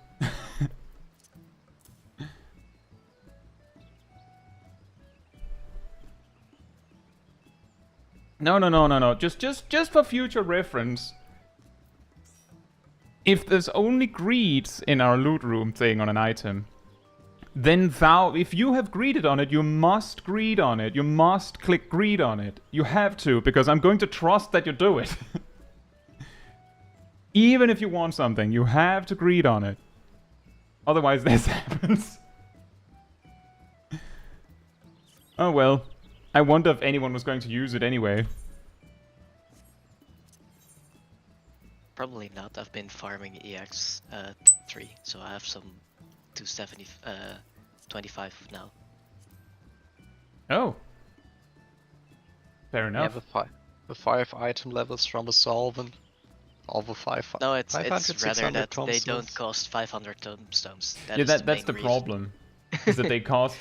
No. Just for future reference. If there's only greeds in our loot room thing on an item, then if you have greeded on it, you must greed on it. You must click greed on it. You have to, because I'm going to trust that you do it. Even if you want something, you have to greed on it. Otherwise, this happens. Oh well. I wonder if anyone was going to use it anyway. Probably not. I've been farming EX 3, so I have some 270, 25 now. Oh. Fair Yeah, enough. the 5 item levels from the solvent. All the 5. No, it's 500, rather 600 that they tombstones. don't cost 500 tombstones. Yeah, is that's main the reason. problem. Is that they cost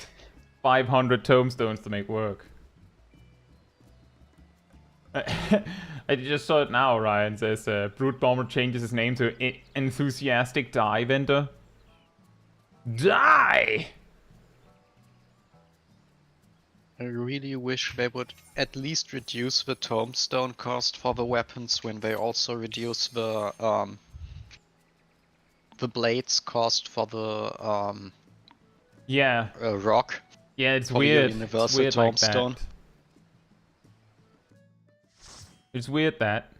500 tombstones to make work. I just saw it now, Ryan. It says Brute Bomber changes his name to Enthusiastic Die Vendor. Die! I really wish they would at least reduce the tombstone cost for the weapons when they also reduce the blades cost for the Yeah. rock. Yeah, it's For the weird. universal It's weird like tombstone. that. It's weird that.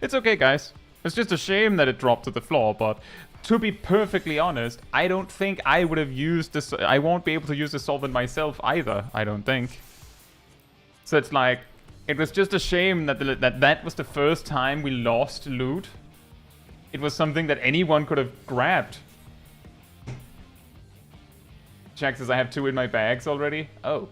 It's okay, guys. It's just a shame that it dropped to the floor, but to be perfectly honest, I don't think I would have used this. I won't be able to use the solvent myself either, I don't think. So it's like, it was just a shame that that was the first time we lost loot. It was something that anyone could have grabbed. Jack says I have 2 in my bags already. Oh.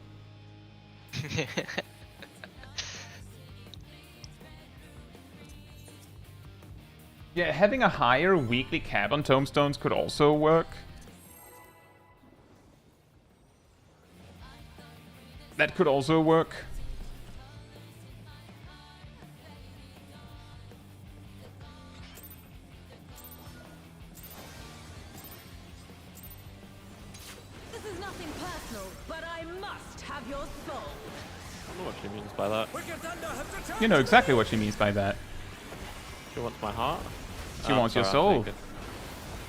Yeah, having a higher weekly cap on tombstones could also work. That could also work. This is nothing personal, but I must have your soul. I don't know what she means by that. Wicked Thunder has returned. You know exactly what she means by that. She wants my heart? She wants your sorry, soul. I'm thinking.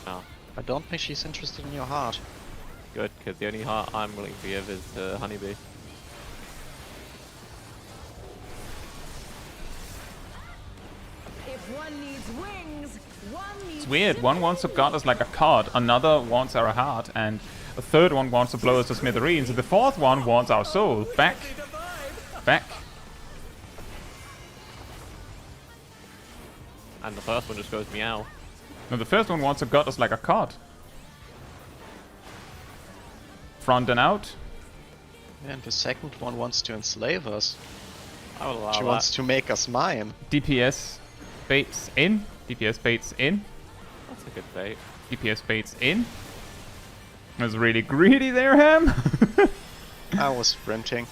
Oh, I don't think she's interested in your heart. good, because the only heart I'm willing to give is to Honeybee. If one needs wings, one needs It's weird. One wants to guard us like a card, another wants our heart, and a third one wants to blow us to smithereens, and the fourth one wants our soul. Back. Back. And the first one just goes meow. No, the first one wants to guard us like a card. Front and out. And the second one wants to enslave us. I will allow She that. wants to make us mine. DPS baits in. DPS baits in. That's a good bait. DPS baits in. I was really greedy there, Ham. I was sprinting.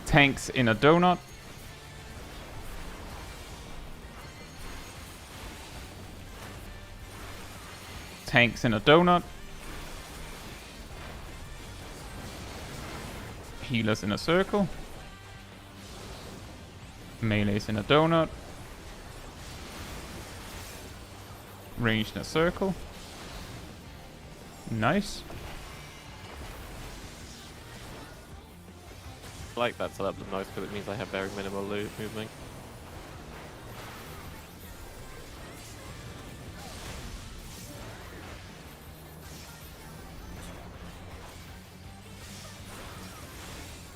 Tanks in a donut. Tanks in a donut. Healers in a circle. Melees in a donut. Ranged in a circle. Nice. I like that setup the most because it means I have very minimal loot movement.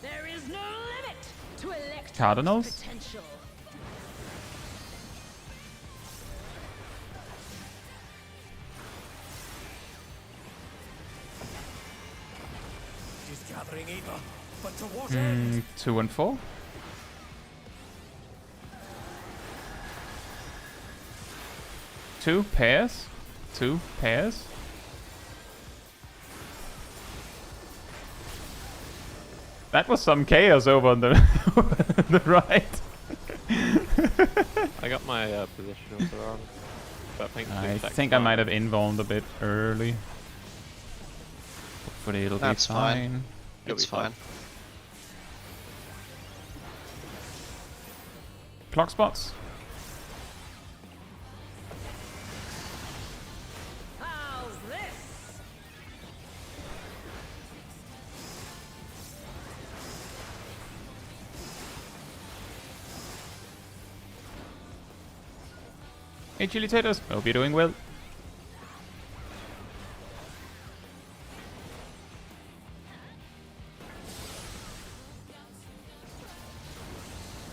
There is no limit to Electro's Cardinals? potential. She's gathering ether, but to what end? 2 and 4. Two pairs. 2 pairs. That was some chaos over on the, on the right. I got my positionals wrong. But I think I might have invulned a bit early. Hopefully it'll That's be fine. fine. It'll It's be fine. fine. Clock spots. How's this? Hey Chilitators, hope you're doing well.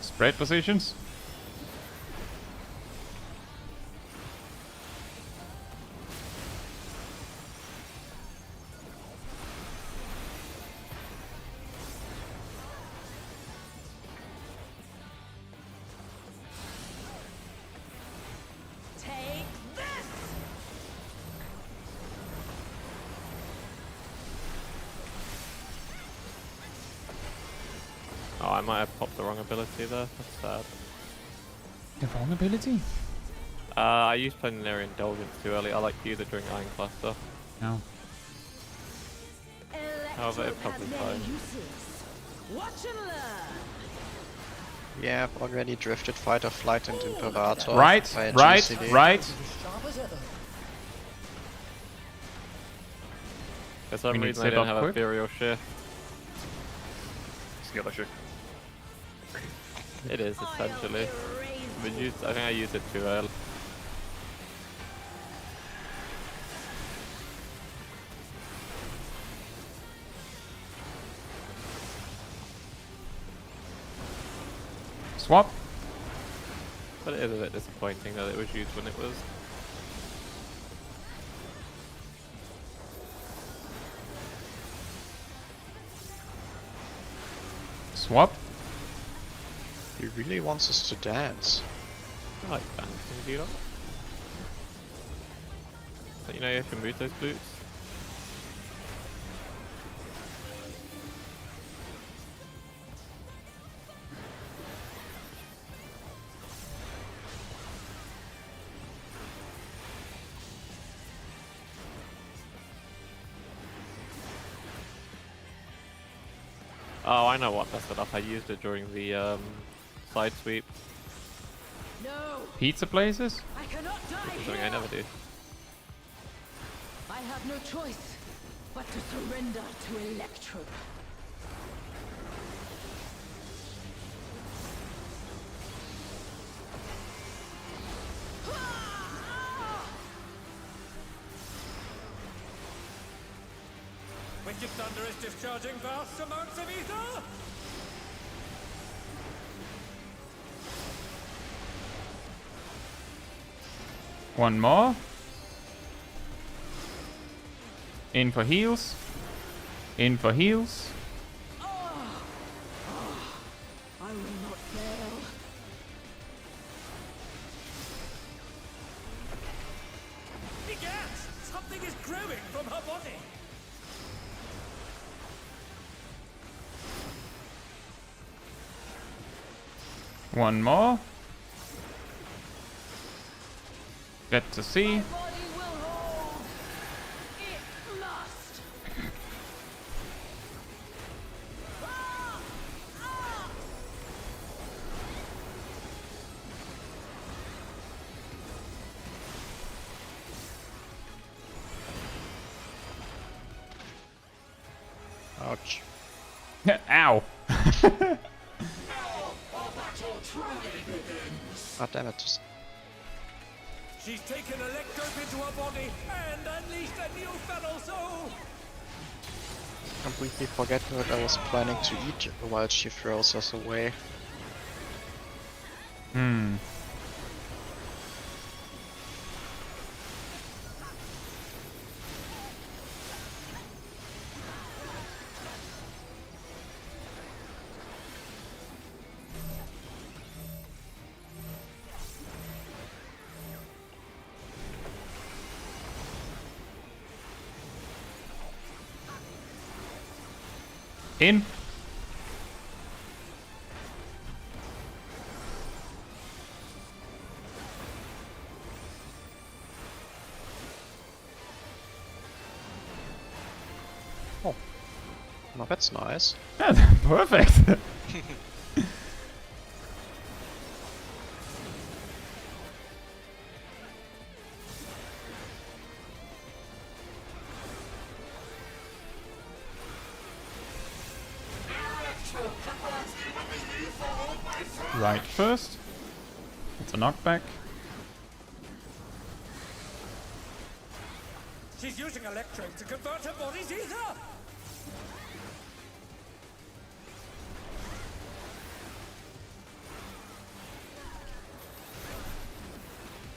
Spread positions. Take this! might have popped the wrong ability there. That's sad. The vulnerability? I used Planetary Indulgence too early. I like to use it during Iron Cluster. No. However, it probably fine. Watch and learn. Yeah, I've already drifted Fight or Flight and Imperator. Right, via right, GCD. right. For some We need reason I save didn't up have quick. Ethereal Shift. Skill issue. It is essentially. But I think I used it too early. Swap. But it is a bit disappointing that it was used when it was. Swap. He really wants us to dance. I like dancing, do you not? But you know you can move those boots. Oh, I know what messed it up. I used it during the side sweep. No, Pizza places? I cannot die Something here. I never do. I have no choice but to surrender to Electro. Wicked Thunder is discharging vast amounts of ether! One more. In for heals. In for heals. I will not fail. Begats! Something is growing from her body! One more. Get to see. My body will hold. It must. Ouch. Ow. God damn it. Just She's taken Electrope into her body and unleashed a new feral soul! completely forget what I was planning to eat while she throws us away. Hmm. In. Oh. Now that's nice. Yeah, perfect. Right first. It's a knockback. She's using Electrope to convert her body's ether!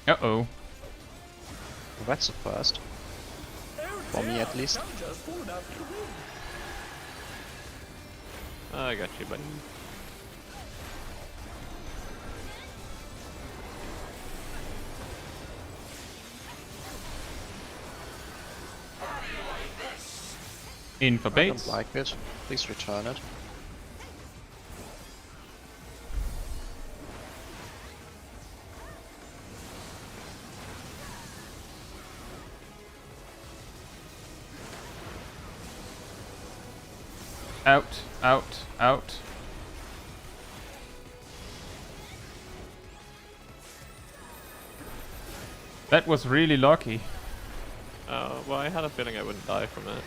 Uh-oh. Well, that's a first. Oh For me dear, at least. Soldier's fallen out of the wind. I got you, buddy. In for I baits. don't like it. Please return it. Out, out, out. That was really lucky. Well, I had a feeling I wouldn't die from it.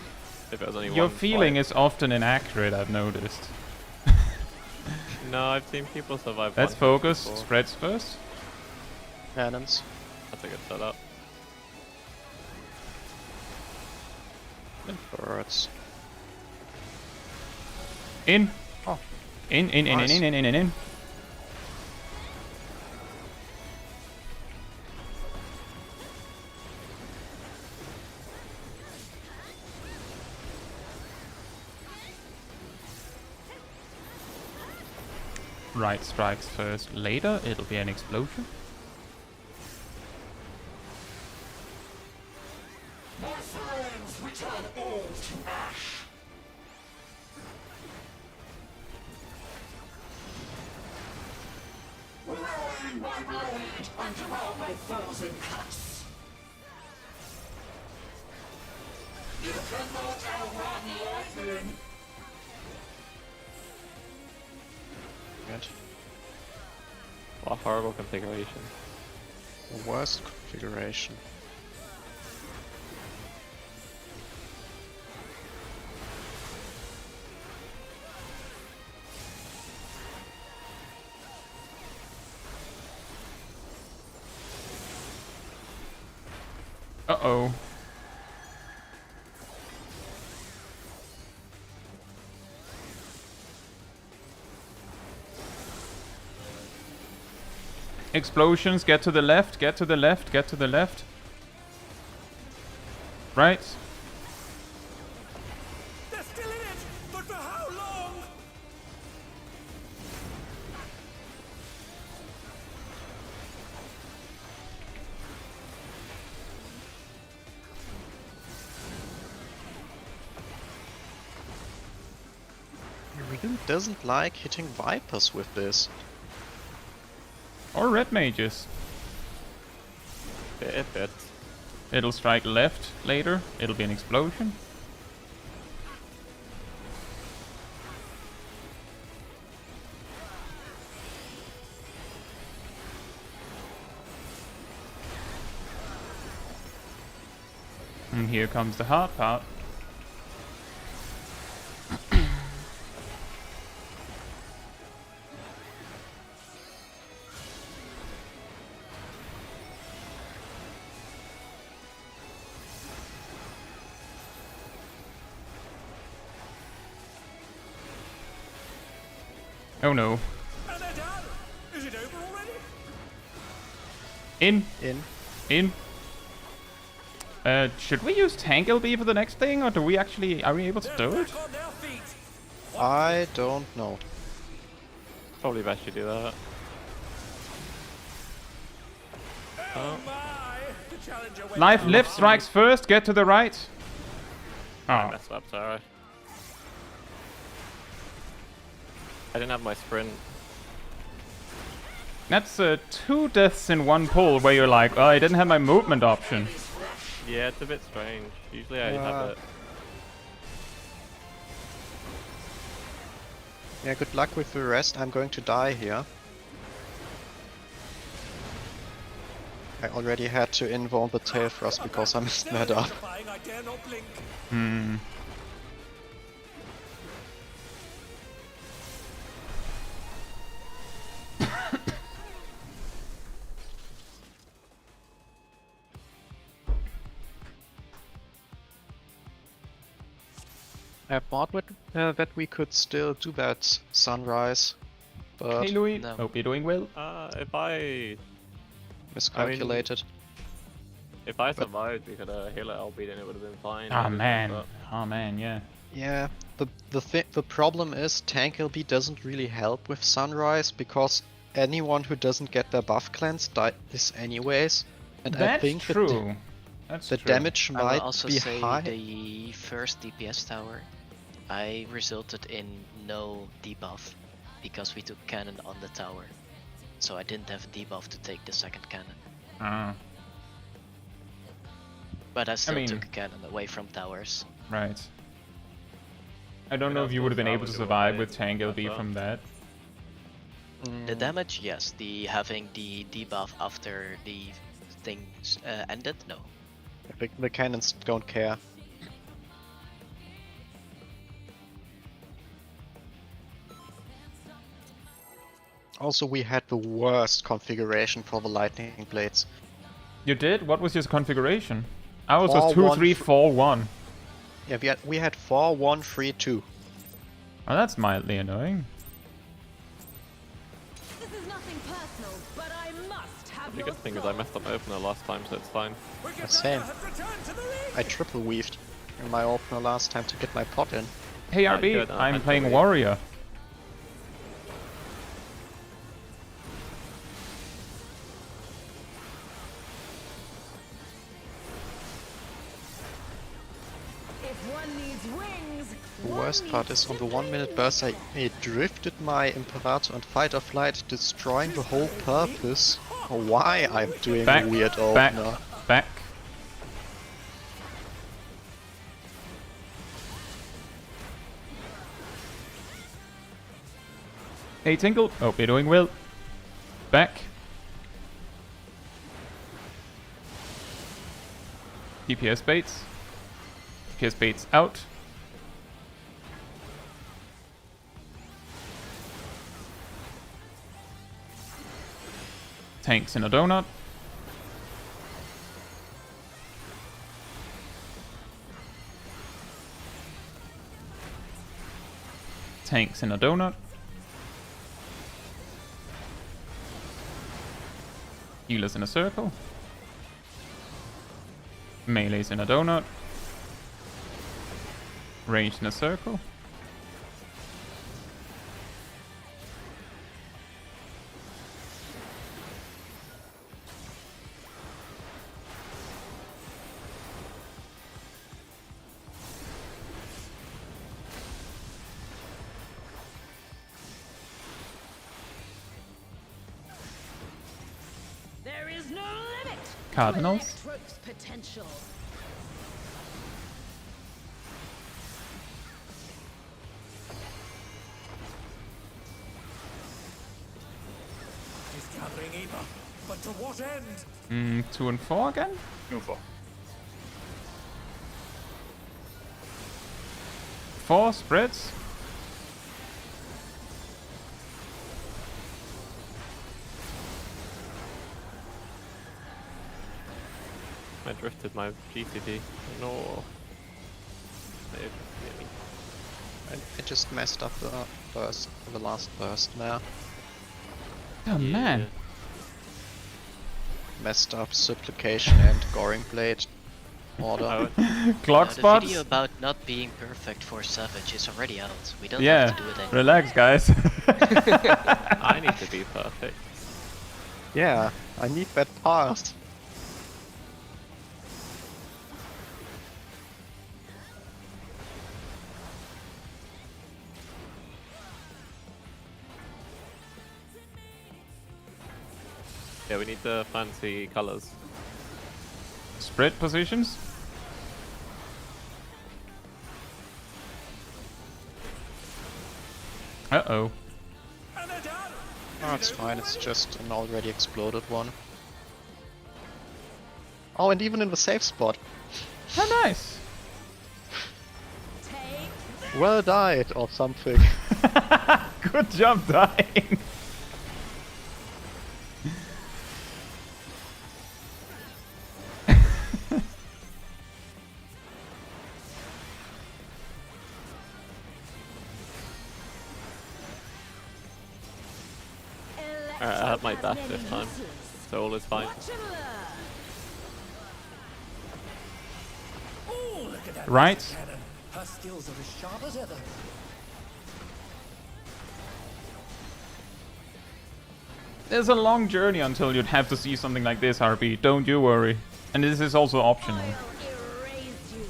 If it was only Your one feeling fight. is often inaccurate, I've noticed. No, I've seen people survive. Let's one hit focus. before. Spreads first. Cannons. That's a good setup. And birds. In. Oh. In. Nice. In. Right strikes first. Later, it'll be an explosion. My friends, return all to ash. Rowing my blade and devour my frozen cuts. You cannot outrun lightning. Good. What a horrible configuration. The worst configuration. Uh-oh. Explosions, get to the left, get to the left, get to the left. Right. They're still in it, but for how long? Regan doesn't like hitting Vipers with this. Or red mages. It fits. It'll strike left later. It'll be an explosion. And here comes the hard part. Oh no. And they're done. Is it over already? In. In. Should we use Tank LB for the next thing, or are we able to do They're it? back on their feet. I don't know. Probably best you do that. Oh my! The challenger went Life down. left strikes first, get to the right. I Oh, messed up, sorry. I didn't have my sprint. that's 2 deaths in one pull where you're like, oh, I didn't have my movement option. Yeah, it's a bit strange. Usually I Yeah. have it. Yeah, good luck with the rest. I'm going to die here. I already had to invuln the tail thrust because I messed that up. I dare not blink. Hmm. I thought that we could still do that sunrise, but Hey Louis, No. hope you're doing well. If I miscalculated. survived, we could heal it LB and it would have been fine. Ah I just man, messed up. oh man, yeah. Yeah, the problem is Tank LB doesn't really help with sunrise because anyone who doesn't get their buff cleanse dies anyways, and I That's think true. That's the true. damage I will might also be say high. the first DPS tower, I resulted in no debuff because we took cannon on the tower. So I didn't have a debuff to take the second cannon. Ah, But I still mean- took a cannon away from towers. right. I don't know if you would have been able to survive with Tank LB well. from that. The damage, yes. The having the debuff after the things ended, no. The cannons don't care. Also, we had the worst configuration for the lightning blades. You did? What was your configuration? Ours was 4-1 2-3-4-1. Yeah, we had 4-1-3-2. Oh, that's mildly annoying. This is nothing personal, but I must have The your good thing is I messed up my opener last time, so it's fine. Same. I triple weaved in my opener last time to get my pot in. Hey Yeah, RB, good, I'm I playing totally- Warrior. If one needs wings, The worst part is on the 1-minute burst I drifted my Imperator and Fight or Flight, destroying the whole purpose why I'm doing Back, a weird back, opener. back. Hey Tinkle, hope you're doing well. Back. DPS baits. DPS baits out. Tanks in a donut. Tanks in a donut. Healers in a circle. Melees in a donut. Ranged in a circle. there is no limit Cardinals. to Electro's potential. He's gathering Eva, but to what end? 2 and 4 again? Info. 4 spreads. I drifted my GCD. No. I just messed up the burst, the last burst there. Oh man. Messed up Supplication and Goring Blade order. Clock The spots. video about not being perfect for Savage is already out. We don't Yeah. have to do it anymore. Relax, guys. I need to be perfect. Yeah, I need that pass. Yeah, we need the fancy colors. Spread positions. Uh-oh. And they're done. Oh, it's fine, it's just an already exploded one. Oh, and even in the safe spot. How nice. Take Well died, or something. Good job dying. Alright, I had my dash this time, so all is fine. Watch and learn. Oh, look at that Right. laser cannon. Her skills are as sharp as ever. There's a long journey until you'd have to see something like this, RB. Don't you worry. And this is also optional. I'll erase you.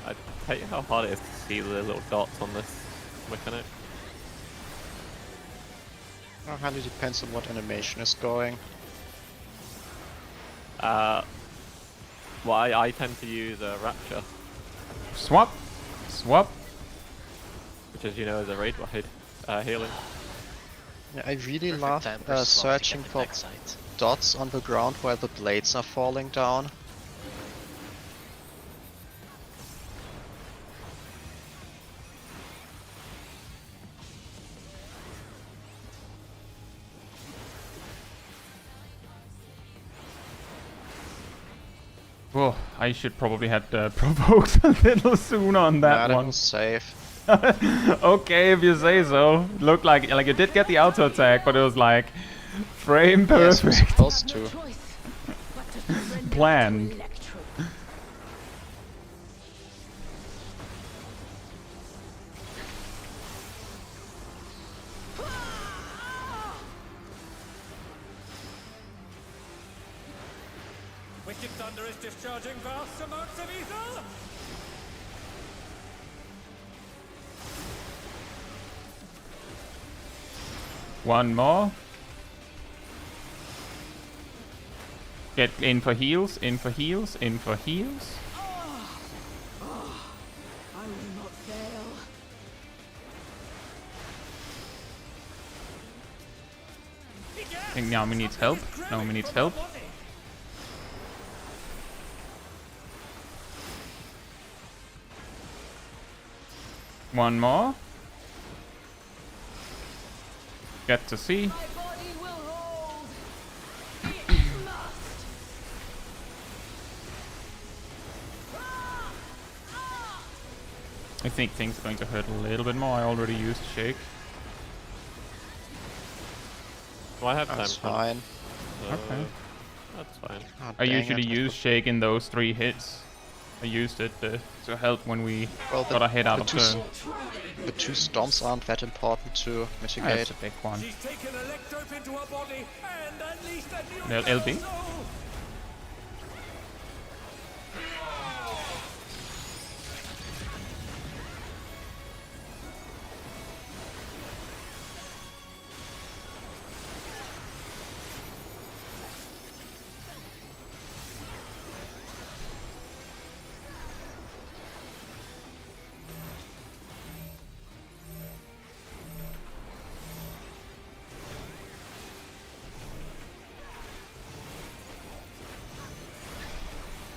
I hate how hard it is to see the little dots on this mechanic. It highly depends on what animation is going. Well, I tend to use Rapture, Swap. Swap. which as you know is a raid wide healing. Yeah, I really Perfect love time for Sloth to searching get the for backside. dots on the ground where the blades are falling down. Oh, I should probably have provoked a little sooner on that That one. was safe. Okay, if you say so. Looked like it did get the auto attack, but it was like frame Yes, we're perfect. supposed No to. choice but to surrender Planned. to electro. Wicked Thunder is discharging vast amounts of ether! One more. Get in for heals, in for heals, in for heals. I will not fail. I think Naomi needs help. Naomi needs help. One more. Get to see. My body will hold. It must. I think things are going to hurt a little bit more. I already used Shake. Well, I have time. That's fine. Okay. That's fine. Ah, I dang usually it. use Shake in those 3 hits. I used it to help when we Well, got a hit out the of two turn. The 2 storms aren't that important to That's mitigate. a big one. She's taken Electrope into her body and unleashed a new They'll battle LB? soul!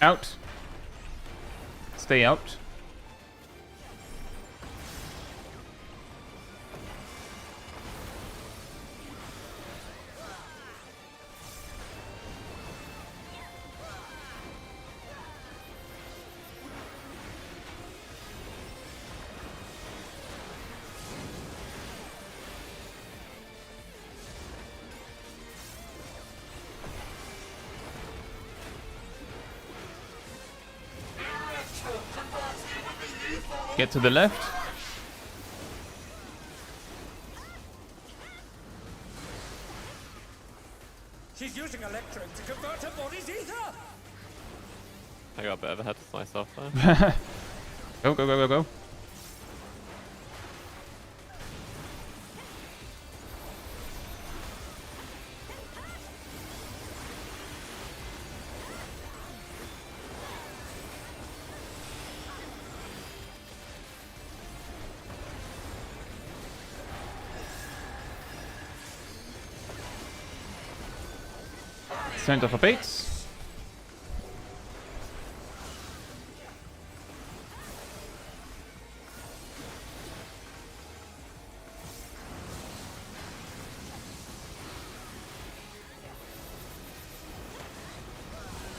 Out. Stay out. Get to the left. She's using Electrope to convert her body's ether! I got a bit of ahead of myself there. Go, go, go, go, go. Center for baits.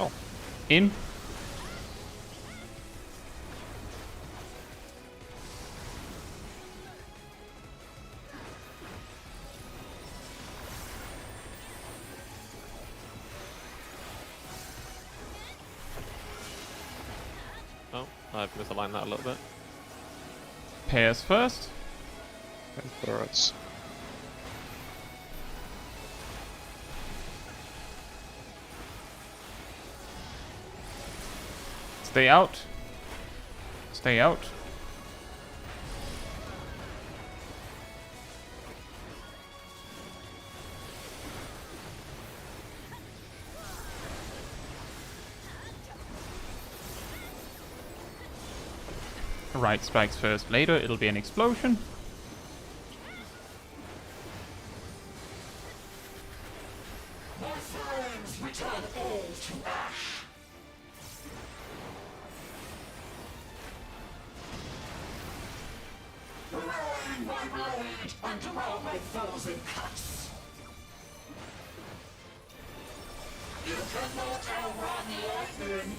Oh, in. Oh, I've misaligned that a little bit. Pairs first. And birds. Stay out. Stay out. Right strikes first. Later, it'll be an explosion. My friends, return all to ash. Blade by blade, until our blood falls in cuts. You cannot outrun lightning.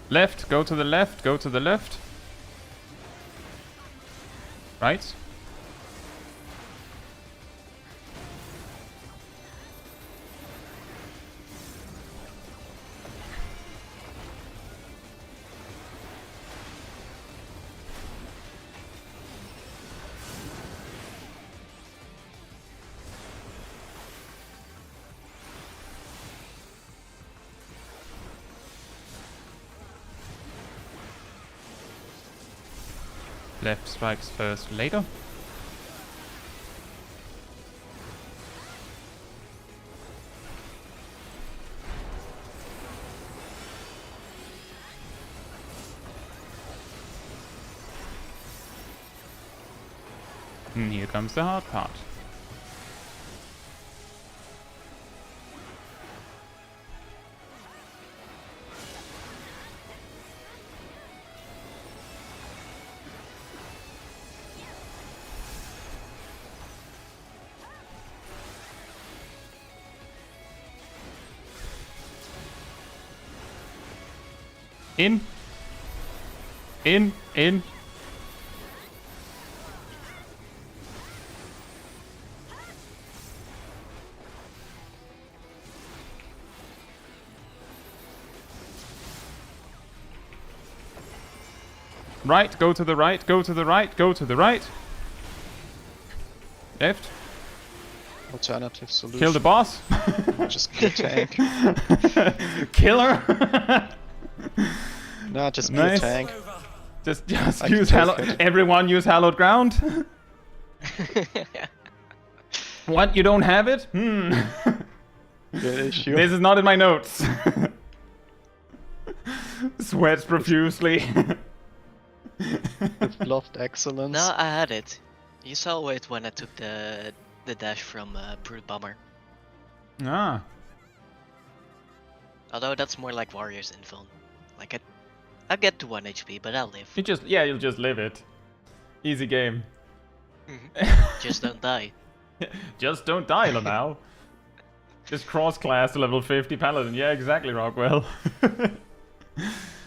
Left, go to the left, go to the left. Right. Left strikes first, later. And here comes the hard part. In. In. Right, go to the right, go to the right, go to the right. Left. Alternative solution. Kill the boss. Just kill tank. Killer. No, just Nice. be a tank. Just I use can hallowed. take it. Everyone use hallowed ground. What? You don't have it? Hmm. Good issue. This is not in my notes. Sweats profusely. It's lost excellence. No, I had it. You saw it when I took the dash from Brute Bomber. Ah. Although that's more like Warrior's Info. Like I'll get to 1 HP, but I'll live. You'll just live it. Easy game. Just don't die. Just don't die, Lamau. Just cross class to level 50 paladin. Yeah, exactly, Rockwell.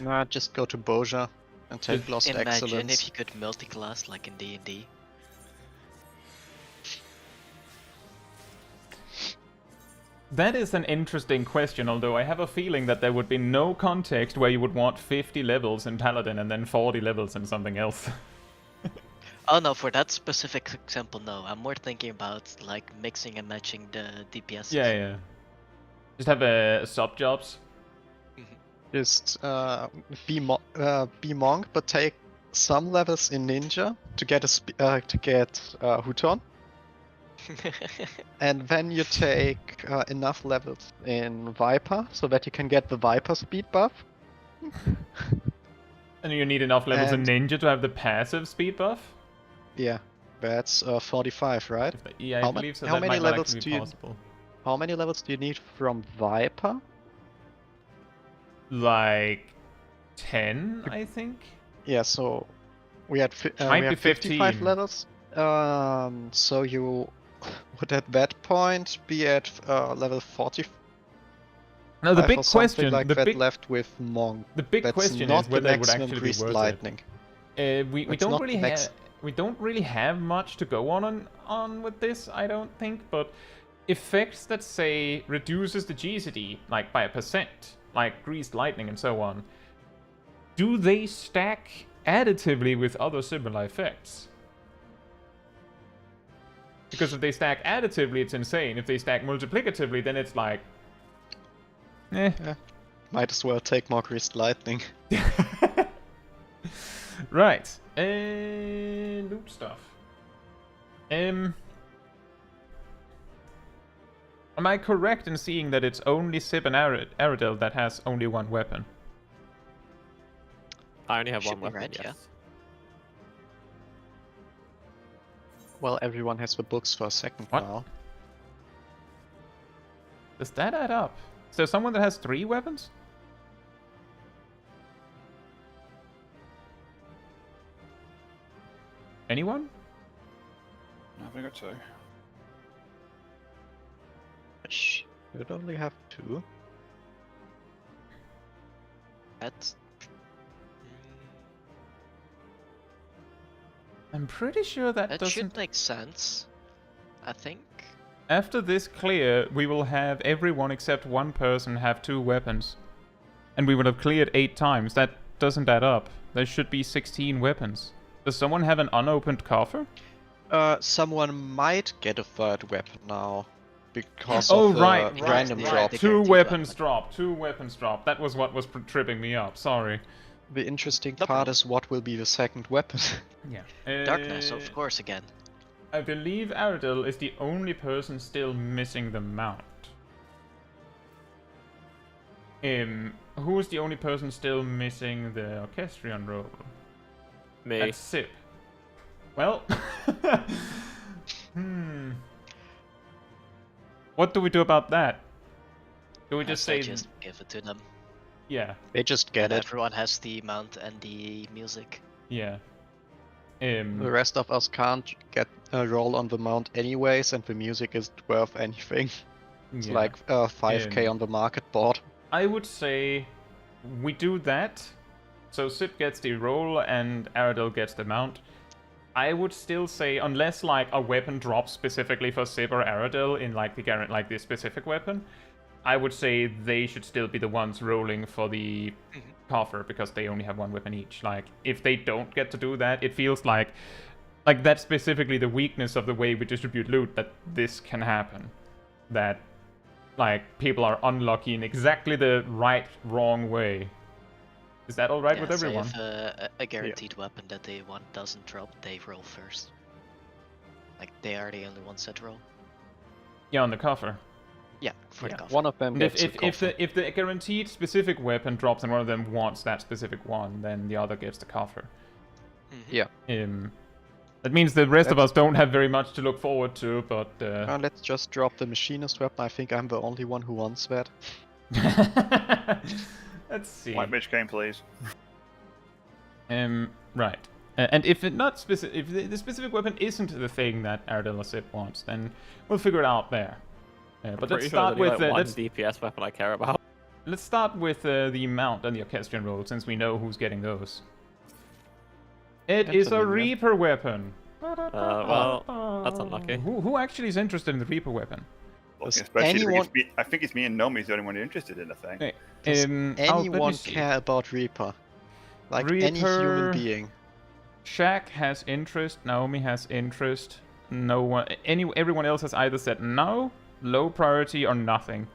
Nah, just go to Boja and take lost Imagine excellence. if you could multi-class like in D&D. That is an interesting question, although I have a feeling that there would be no context where you would want 50 levels in Paladin and then 40 levels in something else. Oh no, for that specific example, no. I'm more thinking about like mixing and matching the DPS. Yeah. Just have sub-jobs. Just be monk, but take some levels in ninja to get Huton, and then you take enough levels in Viper so that you can get the Viper speed buff. And you need enough levels And- in Ninja to have the passive speed buff? Yeah, that's 45, right? Yeah, I How believe so. how That many might not levels actually do be you- possible. How many levels do you need from Viper? Like 10, I think? Yeah, so we had Might we be have 55 15. levels. So you would at that point be at level 40. No, the or big something question, like the that big, left with Monk. the big That's question not is whether the it would maximum actually be priest worth lightning. it. We That's don't not really have much to go on with this, I don't think, but effects that say reduces the GCD, like by a percent, like greased lightning and so on, do they stack additively with other similar effects? Because if they stack additively, it's insane. If they stack multiplicatively, then it's like... eh. Yeah. Might as well take more greased lightning. Right. Loot stuff. Am I correct in seeing that it's only Sib and Aradel that has only one weapon? I only have Should one be weapon, right, yes. yeah. Well, everyone has the books for a second What? now. Does that add up? Is there someone that has 3 weapons? Anyone? No, I've only got 2. Should only have 2. That's I'm pretty sure that that doesn't... should make sense. I think. After this clear, we will have everyone except one person have 2 weapons. And we would have cleared 8 times. That doesn't add up. There should be 16 weapons. Does someone have an unopened coffer? Someone might get a 3rd weapon now. Because Oh, of the right, random right. drop. The 2 guaranteed weapons weapon. drop. 2 weapons drop. That was what was tripping me up. Sorry. The interesting No part problem. is what will be the 2nd weapon. Yeah. Darkness, of course, again. I believe Aradil is the only person still missing the mount. Who is the only person still missing the Orchestrion roll? Me. That's Sip. Well, what do we do about that? Do we just I say, just give it to them. yeah, They just get And it. everyone has the mount and the music. yeah. The rest of us can't get a roll on the mount anyways, and the music isn't worth anything. It's Yeah. like 5k on the market board. I would say we do that. So Sip gets the roll and Aradil gets the mount. I would still say, unless like a weapon drops specifically for Sip or Aradil in like the specific weapon, I would say they should still be the ones rolling for the coffer because they only have one weapon each. Like if they don't get to do that, it feels like that's specifically the weakness of the way we distribute loot, that this can happen. That like people are unlucky in exactly the wrong way. Is that alright with so everyone? if a guaranteed weapon that they want doesn't drop, they roll first. Like they are the only ones that roll. Yeah, on the coffer. Yeah, for the Yeah. coffer. One of them And gets if the guaranteed specific weapon drops and one of them wants that specific one, then the other gets the coffer. Yeah. That means the rest of us don't have very much to look forward to, but Let's just drop the machinist weapon. I think I'm the only one who wants that. let's see. White mage game, please. Right. And if it not specific, if the specific weapon isn't the thing that Aradil or Sip wants, then we'll figure it out there. But let's start with one DPS weapon I care about. let's start with the mount and the Orchestrion roll, since we know who's getting those. It That's is a a new one. Reaper weapon. Well, that's unlucky. Who actually is interested in the Reaper weapon? Does Especially anyone- I think it's me and Nomi's the only one interested in the thing. Hey, Does let me anyone see. care about Reaper? Like any Reaper- human being. Shaq has interest. Naomi has interest. No one. Everyone else has either said no, low priority, or nothing.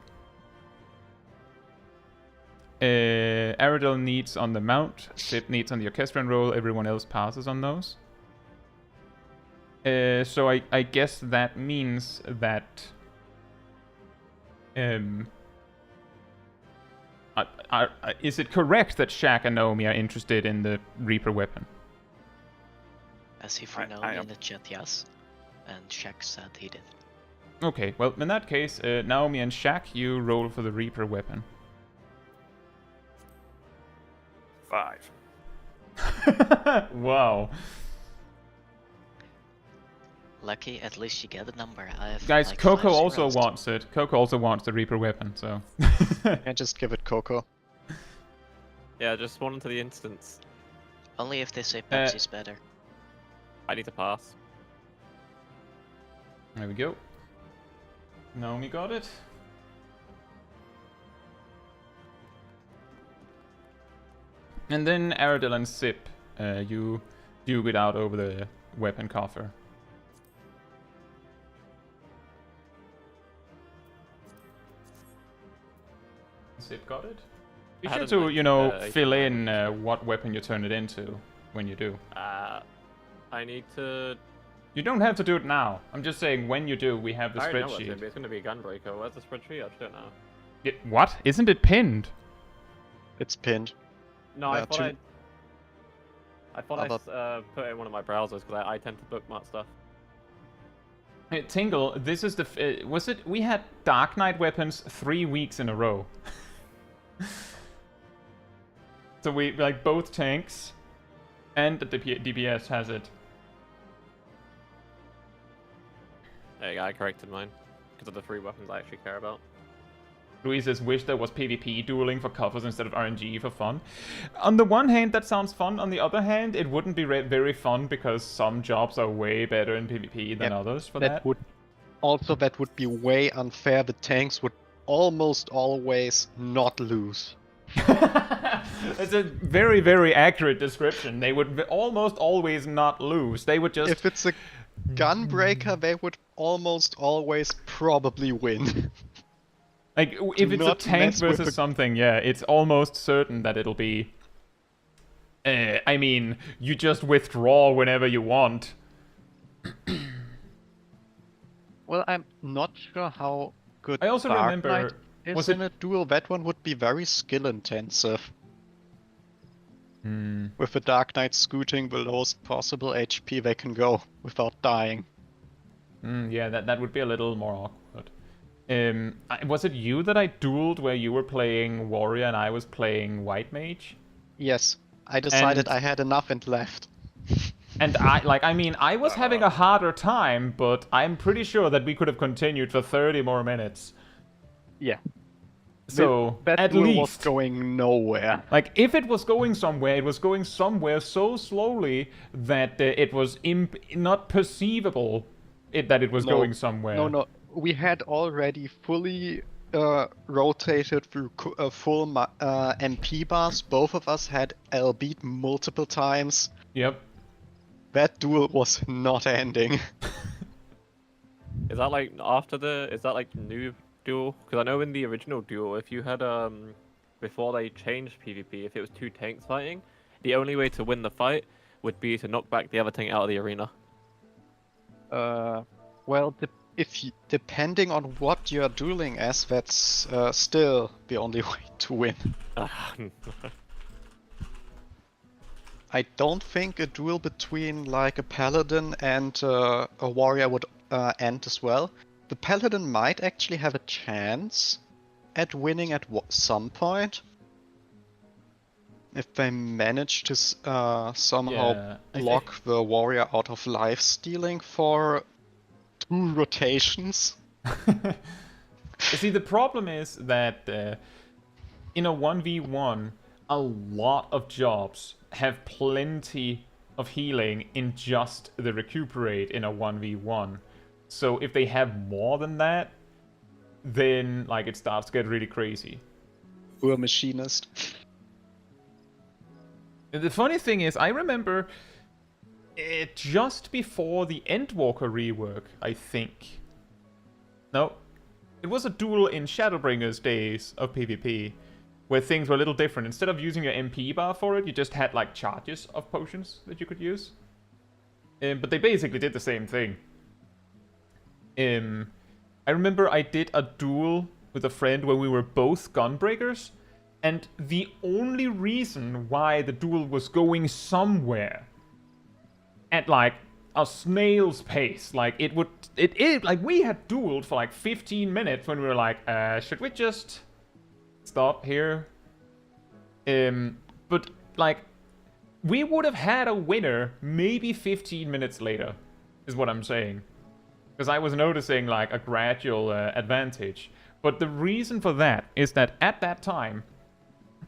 Aradil needs on the mount. Sip needs on the Orchestrion roll. Everyone else passes on those. So I guess that means that. Is it correct that Shaq and Naomi are interested in the Reaper weapon? I see for I Naomi am. in the chat, yes. And Shaq said he did. Okay, well, in that case, Naomi and Shaq, you roll for the Reaper weapon. 5. Wow. Lucky, at least you get a number. I have Guys, like Coco 5 also zeros. wants it. Coco also wants the Reaper weapon, so... I just give it Coco. Yeah, just one into the instance. Only if they say Pepsi's better. I need to pass. There we go. Naomi got it. And then Aradil and Sip, you duke it out over the weapon coffer. Sip got it. Be sure to, you know, fill in what weapon you turn it into when you do. I need to... You don't have to do it now. I'm just saying when you do, we have the I already know what's spreadsheet. gonna be. It's going to be a gunbreaker. Where's the spreadsheet? I just don't know. What? Isn't it pinned? It's pinned. No, I two- thought I put it in one of my browsers because I tend to bookmark stuff. Hey, Tingle, this is the... was it... We had Dark Knight weapons 3 weeks in a row. So we, like, both tanks and the DPS has it. There you go, I corrected mine. Because of the 3 weapons I actually care about. Louis says, wish there was PvP dueling for coffers instead of RNG for fun. On the one hand, that sounds fun. On the other hand, it wouldn't be very fun because some jobs are way better in PvP than others for that. That would be way unfair. The tanks would almost always not lose. It's a very, very accurate description. They would almost always not lose. They would just... If it's a gunbreaker, they would almost always probably win. Like, if it's a tank versus something, yeah, it's almost certain that it'll be... I mean, you just withdraw whenever you want. Well, I'm not sure how good I also Dark remember... Knight is was in a duel. That one would be very skill-intensive. With the Dark Knight scooting the lowest possible HP they can go without dying. Yeah, that would be a little more awkward. Was it you that I dueled where you were playing Warrior and I was playing White Mage? Yes, I decided I had enough and left. And I was having a harder time, but I'm pretty sure that we could have continued for 30 more minutes. Yeah. So, that at duel least... was going nowhere. Like, if it was going somewhere, it was going somewhere so slowly that it was not perceivable that it was going somewhere. No. We had already fully rotated through full MP bars. Both of us had LB'd multiple times. Yep. That duel was not ending. Is that like after the... Is that like new duel? Because I know in the original duel, if you had before they changed PvP, if it was 2 tanks fighting, the only way to win the fight would be to knock back the other tank out of the arena. Well, depending on what you're dueling as, that's still the only way to win. I don't think a duel between like a paladin and a warrior would end as well. The paladin might actually have a chance at winning at some point if they manage to somehow block the warrior out of life stealing for 2 rotations. See, the problem is that in a 1v1, a lot of jobs have plenty of healing in just the recuperate in a 1v1. So if they have more than that, then like it starts to get really crazy. Poor machinist. The funny thing is, I remember just before the Endwalker rework, I think. No, it was a duel in Shadowbringer's days of PvP, where things were a little different. Instead of using your MP bar for it, you just had like charges of potions that you could use. But they basically did the same thing. I remember I did a duel with a friend where we were both gunbreakers, and the only reason why the duel was going somewhere at like a snail's pace, like it like we had dueled for like 15 minutes when we were like, should we just stop here? But like we would have had a winner maybe 15 minutes later, is what I'm saying. Because I was noticing like a gradual advantage. But the reason for that is that at that time,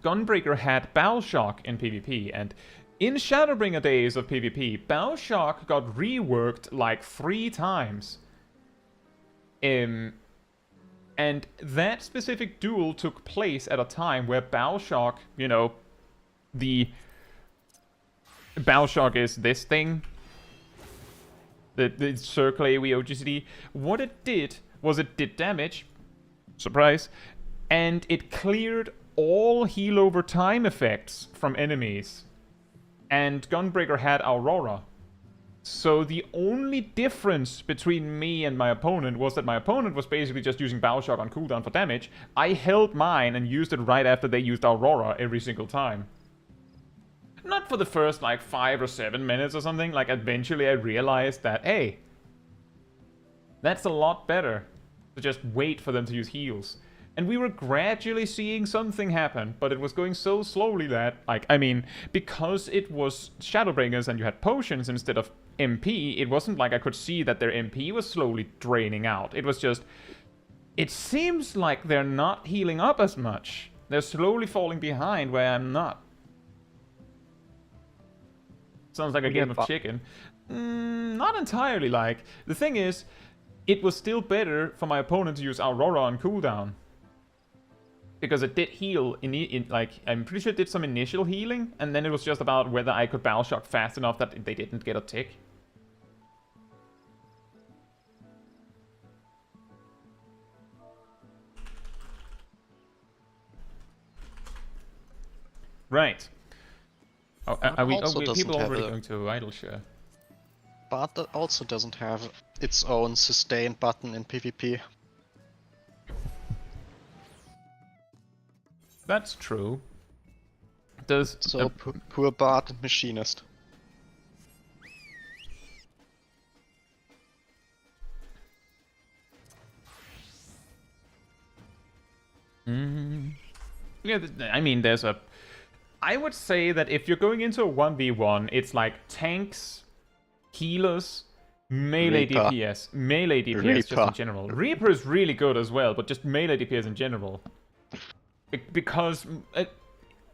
Gunbreaker had Bow Shock in PvP, and in Shadowbringer days of PvP, Bow Shock got reworked like 3 times. And that specific duel took place at a time where Bioshock, you know, the Bioshock is this thing, the Circle AoE OGCD. What it did was it did damage, surprise, and it cleared all heal over time effects from enemies. And Gunbreaker had Aurora. So the only difference between me and my opponent was that my opponent was basically just using Bioshock on cooldown for damage. I held mine and used it right after they used Aurora every single time. Not for the first like 5 or 7 minutes or something, like eventually I realized that, hey, that's a lot better to just wait for them to use heals. And we were gradually seeing something happen, but it was going so slowly that, like, I mean, because it was Shadowbringers and you had potions instead of MP, it wasn't like I could see that their MP was slowly draining out. It was just, it seems like they're not healing up as much. They're slowly falling behind where I'm not. Sounds like a game of chicken. Not entirely, like. The thing is, it was still better for my opponent to use Aurora on cooldown. Because it did heal, like, I'm pretty sure it did some initial healing, and then it was just about whether I could Bioshock fast enough that they didn't get a tick. Right. Oh, are we people already going to idle share? But that also doesn't have its own sustain button in PvP. That's true. Does so poor Bard and Machinist. Yeah, I mean, there's a. I would say that if you're going into a 1v1, it's like tanks, healers, melee Reaper. DPS, melee DPS just in general. Reaper is really good as well, but just melee DPS in general. Because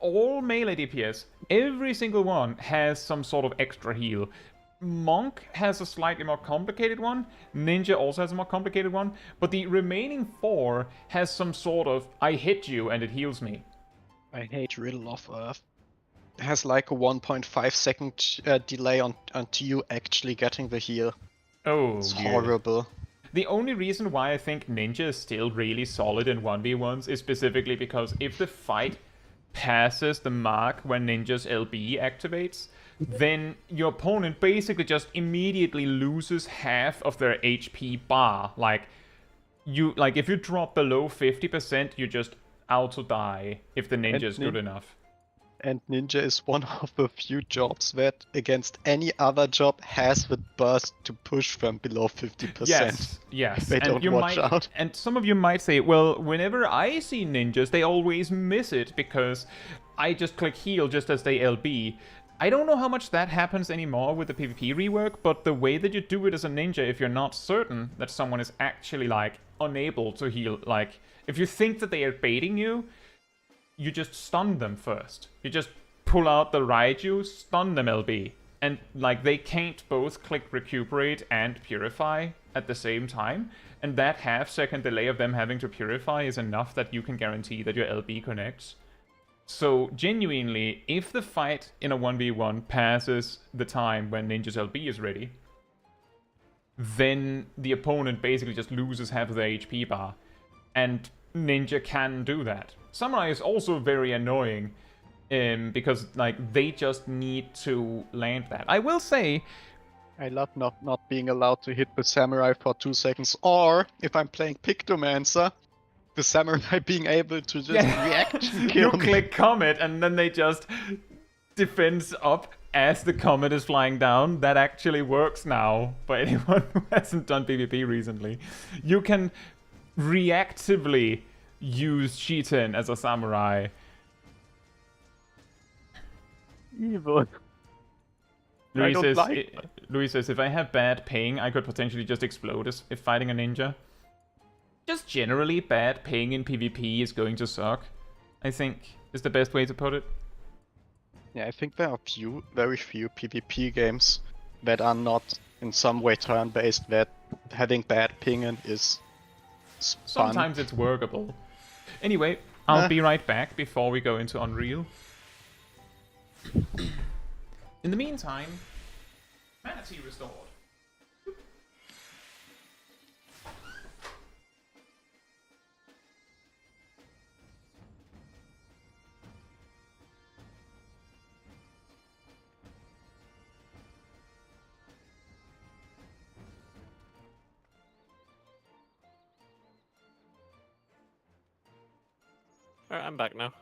all melee DPS, every single one has some sort of extra heal. Monk has a slightly more complicated one, Ninja also has a more complicated one, but the remaining 4 has some sort of, I hit you and it heals me. I hate Riddle of Earth. It has like a 1.5 second delay until you actually getting the heal. Oh, it's dear. horrible. The only reason why I think Ninja is still really solid in 1v1s is specifically because if the fight passes the mark when Ninja's LB activates, then your opponent basically just immediately loses half of their HP bar. Like if you drop below 50%, you just auto die if the Ninja is good enough. And Ninja is one of the few jobs that against any other job has the burst to push them below 50%. Yes. They don't watch out. And some of you might say, well, whenever I see ninjas, they always miss it because I just click heal just as they LB. I don't know how much that happens anymore with the PvP rework, but the way that you do it as a ninja, if you're not certain that someone is actually, like, unable to heal, like, if you think that they are baiting you, you just stun them first. You just pull out the Raiju, stun them LB. And, like, they can't both click Recuperate and Purify at the same time. And that half-second delay of them having to Purify is enough that you can guarantee that your LB connects. So, genuinely, if the fight in a 1v1 passes the time when Ninja's LB is ready, then the opponent basically just loses half of their HP bar. And Ninja can do that. Samurai is also very annoying, because, like, they just need to land that. I will say... I love not being allowed to hit the Samurai for 2 seconds, or, if I'm playing Pictomancer, the Samurai being able to just react and kill me. Click Comet, and then they just defense up as the Comet is flying down. That actually works now, for anyone who hasn't done PvP recently. You can reactively use Shiten as a Samurai. Evil. Louis says, if I have bad ping, I could potentially just explode if fighting a ninja. Just generally, bad ping in PvP is going to suck, I think, is the best way to put it. Yeah, I think there are very few PvP games that are not in some way turn-based that having bad ping is Sometimes it's workable. Anyway, I'll be right back before we go into Unreal. In the meantime, Manatee restored. Alright, I'm back now.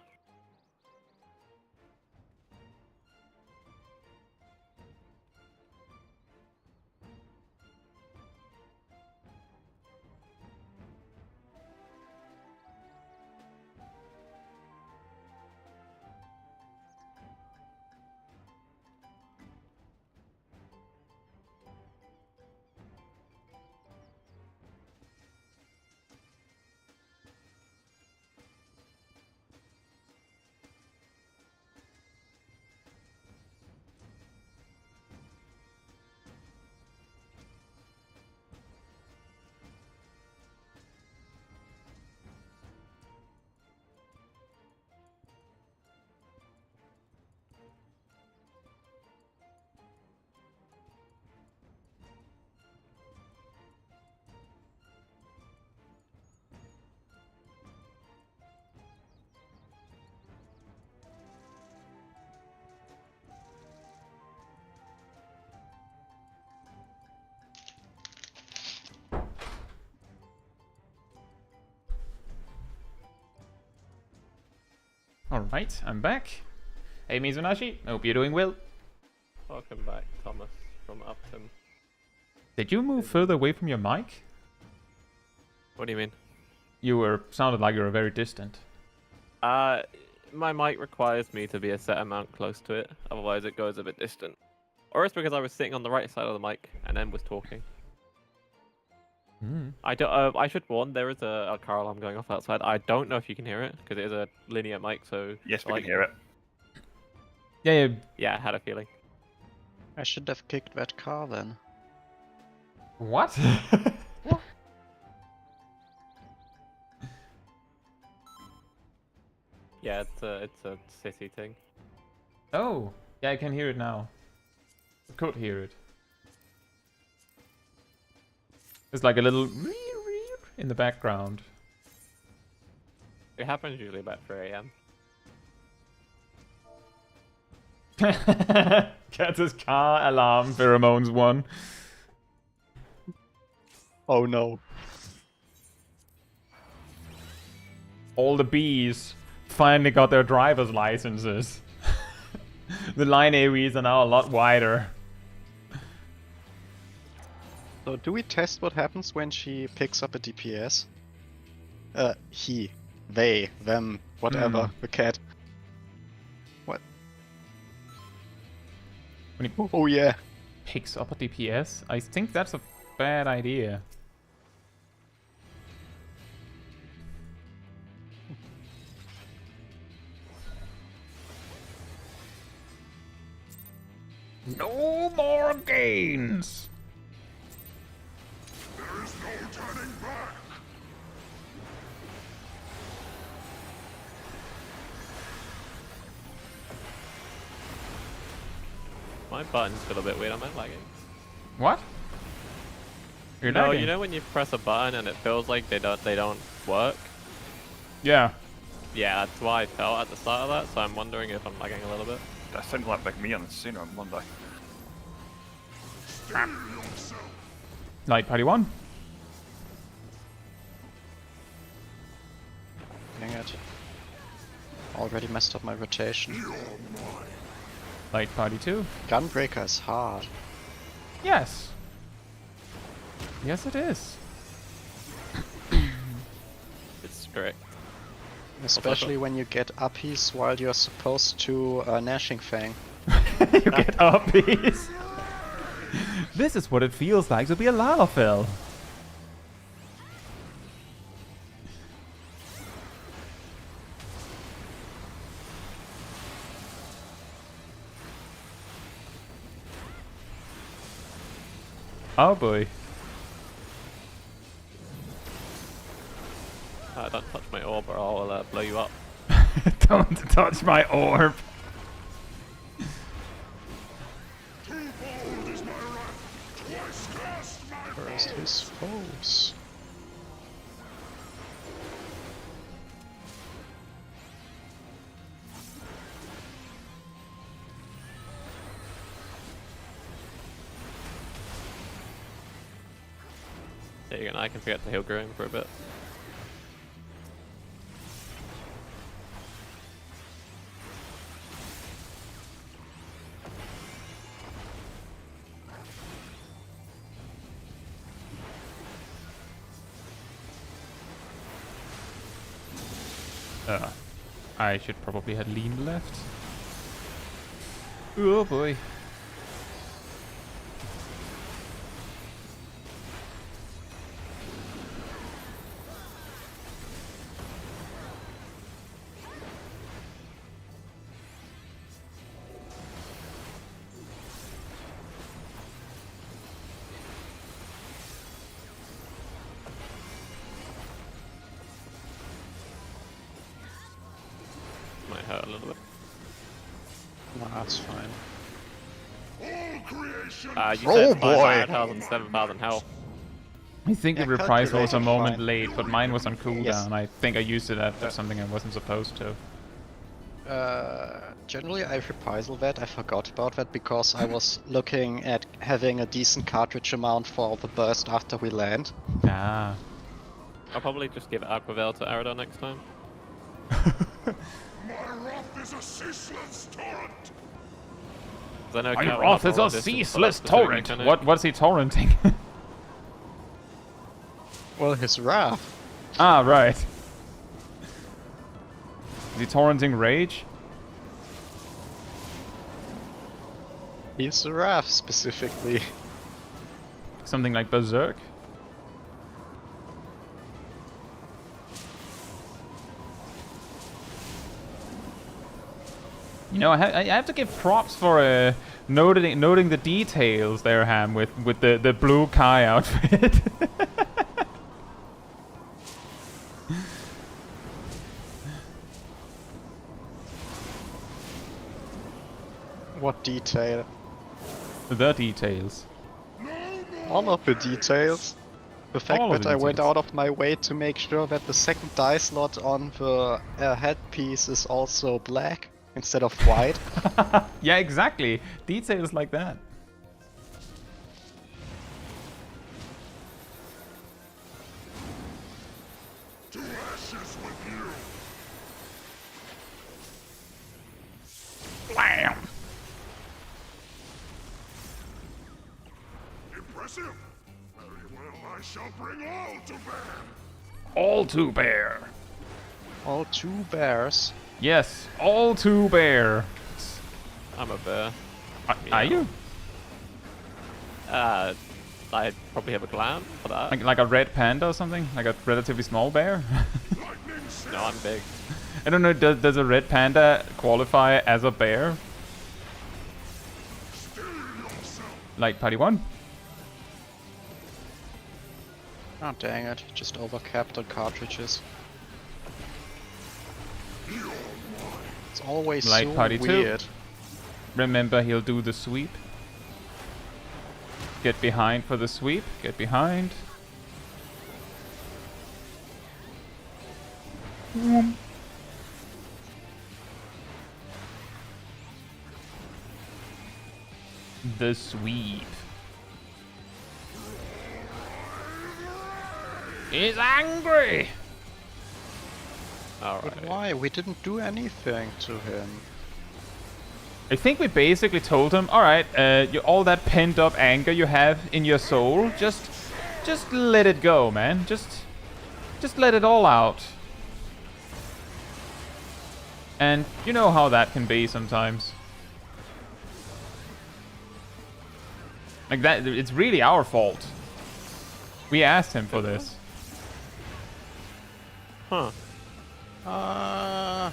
Alright, I'm back. Hey Mizunashi, hope you're doing well. Welcome back, Thomas, from Upton. Did you move further away from your mic? What do you mean? Sounded like you were very distant. My mic requires me to be a set amount close to it, otherwise it goes a bit distant. Or it's because I was sitting on the right side of the mic and then was talking. I should warn, there is a car alarm going off outside. I don't know if you can hear it, because it is a linear mic, so... Yes, we can hear it. Yeah, I had a feeling. I should have kicked that car then. What? Yeah, it's a city thing. Oh, yeah, I can hear it now. I could hear it. There's like a little in the background. It happens usually about 3 AM. Caetsu's car alarm pheromones 1. Oh no. All the bees finally got their driver's licenses. The line AoEs are now a lot wider. So do we test what happens when she picks up a DPS? He, they, them, whatever, the cat. What? When he Oh yeah. picks up a DPS, I think that's a bad idea. No more gains! There is no turning back. My buttons feel a bit weird, am I lagging? What? You're No, lagging. you know when you press a button and it feels like they don't work? Yeah. Yeah, that's why I felt at the start of that, so I'm wondering if I'm lagging a little bit. That sounded like me on the scene on Monday. Night Party 1. Dang it. Already messed up my rotation. Night Party 2. Gunbreaker is hard. Yes. Yes, it is. It's strict. Especially when you get uppies while you're supposed to Gnashing Fang. You get uppies. This is what it feels like to be a Lalafell. Oh boy. Don't touch my orb or I'll blow you up. Don't touch my orb. First his foes. There you go, I can forget to heal Groom for a bit. I should probably have lean left. Oh boy. Might hurt a little bit. Nah, that's fine. You Oh, said boy. 5,000, 7,000 health. I think Yeah, the reprisal was a calculated moment fine. late, but mine was on cooldown. Yes. I think I used it after something I wasn't supposed to. Generally I reprisal that, I forgot about that because I was looking at having a decent cartridge amount for the burst after we land. Ah. I'll probably just give Aquavale to Aradon next time. My wrath is a ceaseless torrent. 'Cause I know My Cat will wrath have is roll a distance for ceaseless that specific torrent. mechanic. What's he torrenting? Well, his wrath. Ah, right. Is he torrenting rage? He's a wrath specifically. Something like berserk? You know, I have to give props for noting the details there, Ham, with the blue Kai outfit. What detail? The details. All of the details. The fact All of that the I went details. out of my way to make sure that the second die slot on the headpiece is also black instead of white. Yeah, exactly. Details like that. To ashes with you. Blam! Impressive. Very well, I shall bring all to bear. All to bear. All two bears. Yes, all to bear. I'm a bear. Are you? I probably have a glam for that. Like a red panda or something? Like a relatively small bear? Lightning says No, I'm big. I don't know, does a red panda qualify as a bear? still yourself. Like Party 1? Oh dang it, just overcapped on cartridges. It's always Like so Party 2. weird. Remember, he'll do the sweep. Get behind for the sweep. Get behind. The sweep. He's angry! Alright. But why? We didn't do anything to him. I think we basically told him, alright, all that pent up anger you have in your soul, just let it go, man. Just let it all out. And you know how that can be sometimes. Like that, it's really our fault. We asked him for this. Huh. I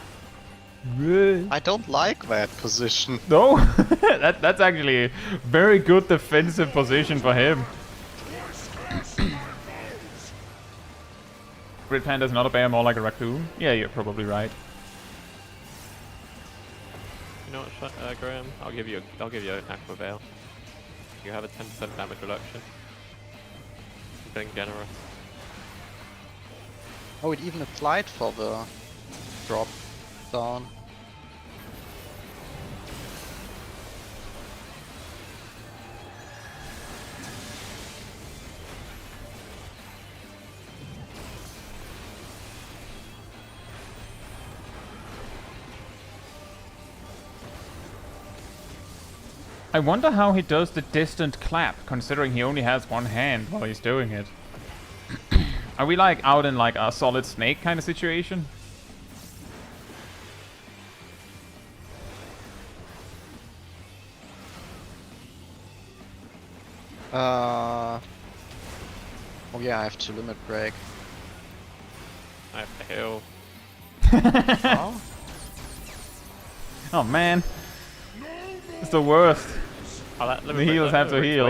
don't like that position. No, that's actually a very good defensive position for him. Grid Panda is not a bear, more like a raccoon? Yeah, you're probably right. You know what, Graham? I'll give you an Aqua Veil. You have a 10% damage reduction. I'm being generous. Oh, it even applied for the drop down. I wonder how he does the distant clap, considering he only has one hand while he's doing it. Are we like out in like a solid snake kind of situation? Oh yeah, I have to limit break. I have to heal. Oh? Oh man. It's the worst. The healers have to heal.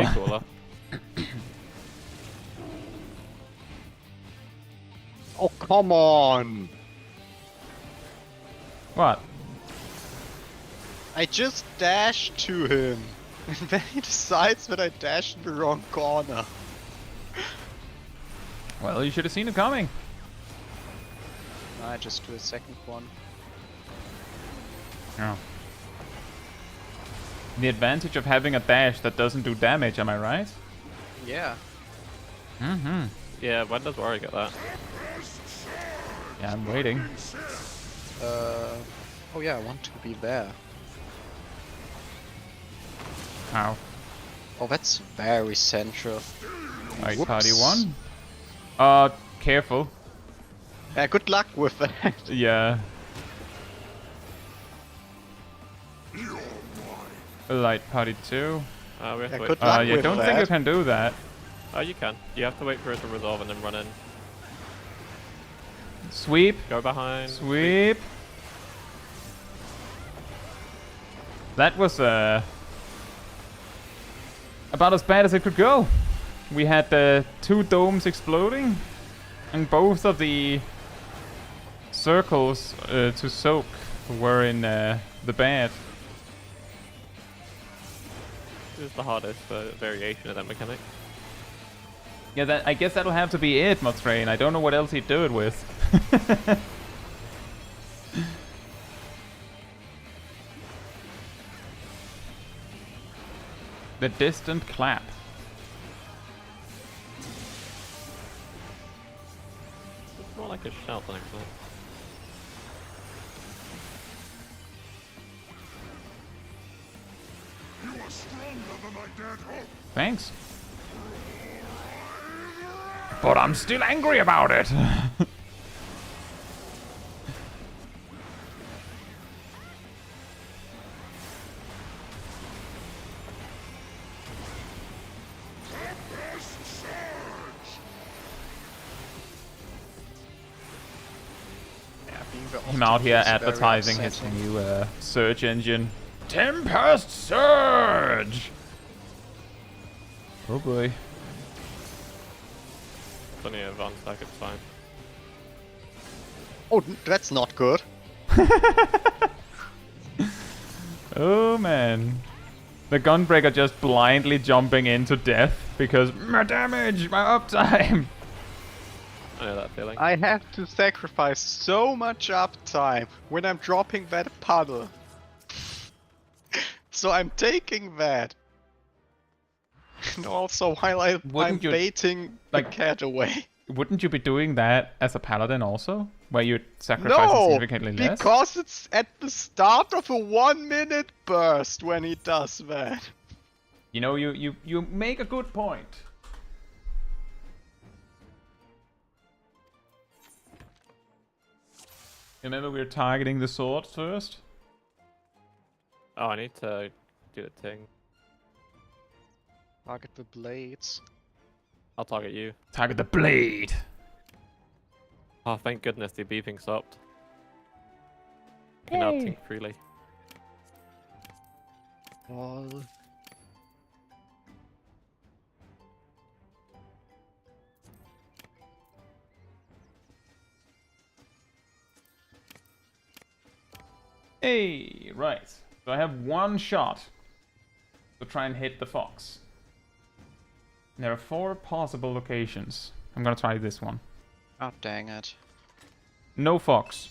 Oh, come on! What? I just dashed to him. And then he decides that I dashed in the wrong corner. Well, you should have seen it coming. I just do a second one. Oh. The advantage of having a dash that doesn't do damage, am I right? Yeah. Mm-hmm. Yeah, when does Warrior get that? Yeah, I'm waiting. Oh yeah, I want to be there. How? Oh, that's very central. Right, Whoops. party 1. Careful. Yeah, good luck with that. Yeah. Light party 2. We have Yeah, to wait. good luck Yeah, with don't that. think you can do that. Oh, you can. You have to wait for it to resolve and then run in. Sweep. Go behind. Sweep. That was about as bad as it could go. We had the 2 domes exploding, and both of the circles to soak were in the bed. This is the hardest variation of that mechanic. Yeah, I guess that'll have to be it, Mothrain. I don't know what else he'd do it with. The distant clap. It's more like a shout than a clap. You are stronger than I dared hope. Thanks. But I'm still angry about it. Him out here advertising his new search engine. Tempest Surge! Oh boy. Plenty of advanced stack, it's fine. Oh, that's not good. Oh man. The Gunbreaker just blindly jumping into death because my damage, my uptime. I know that feeling. I have to sacrifice so much uptime when I'm dropping that puddle. So I'm taking that. And also while I'm Wouldn't you, baiting like, the cat away. Wouldn't you be doing that as a paladin also? Where you'd sacrifice No! significantly less? Because it's at the start of a 1-minute burst when he does that. You know, you make a good point. Remember, we're targeting the sword first? Oh, I need to do the thing. Target the blades. I'll target you. Target the blade! Oh, thank goodness the beeping stopped. You can now think freely. All. Hey, right. So I have one shot to try and hit the fox. There are 4 possible locations. I'm gonna try this one. Oh, dang it. No fox.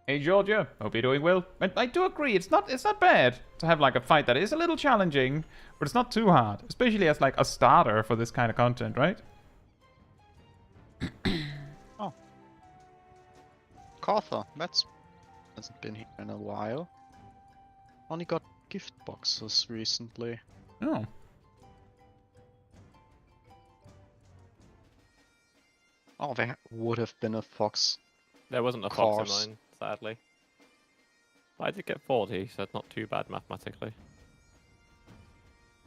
Hey Georgia, hope you're doing well. I do agree, it's not bad to have like a fight that is a little challenging, but it's not too hard, especially as like a starter for this kind of content, right? Oh. Cartha, hasn't been here in a while. Only got gift boxes recently. Oh. Oh, there would have been a fox. There wasn't a fox Course. in mine, sadly. But I did get 40, so it's not too bad mathematically.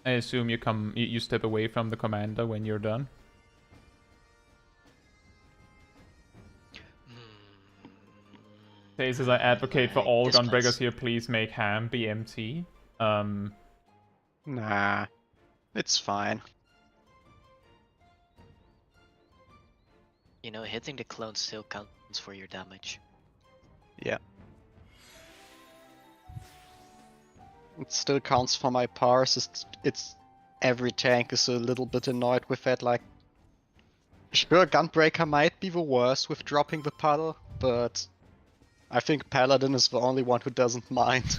I assume you step away from the commander when you're done. Tay says I advocate for all This gunbreakers place. here, please make ham BMT. Nah, it's fine. You know, hitting the clone still counts for your damage. Yeah. It still counts for my powers. It's every tank is a little bit annoyed with that. Like, sure, Gunbreaker might be the worst with dropping the puddle, but I think Paladin is the only one who doesn't mind.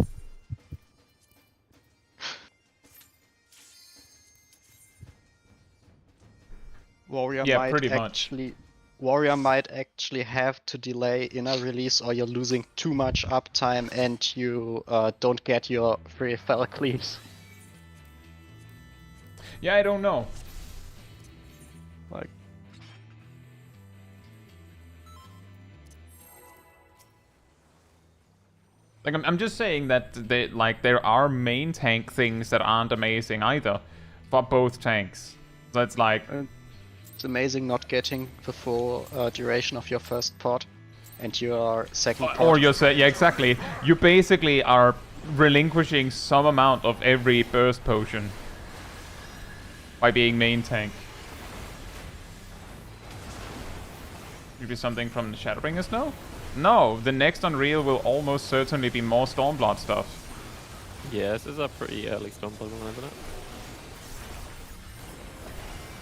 Warrior Yeah, might pretty much. actually Warrior might actually have to delay inner release, or you're losing too much uptime and you don't get your free fell cleaves. Yeah, I don't know. Like, Like I'm just saying that there are main tank things that aren't amazing either, for both tanks. So it's like it's amazing not getting the full duration of your first pot and your second pot. or you say yeah exactly. You basically are relinquishing some amount of every burst potion by being main tank. Maybe something from the Shadowbringers now? No, the next Unreal will almost certainly be more Stormblood stuff. Yeah, this is a pretty early Stormblood one, isn't it?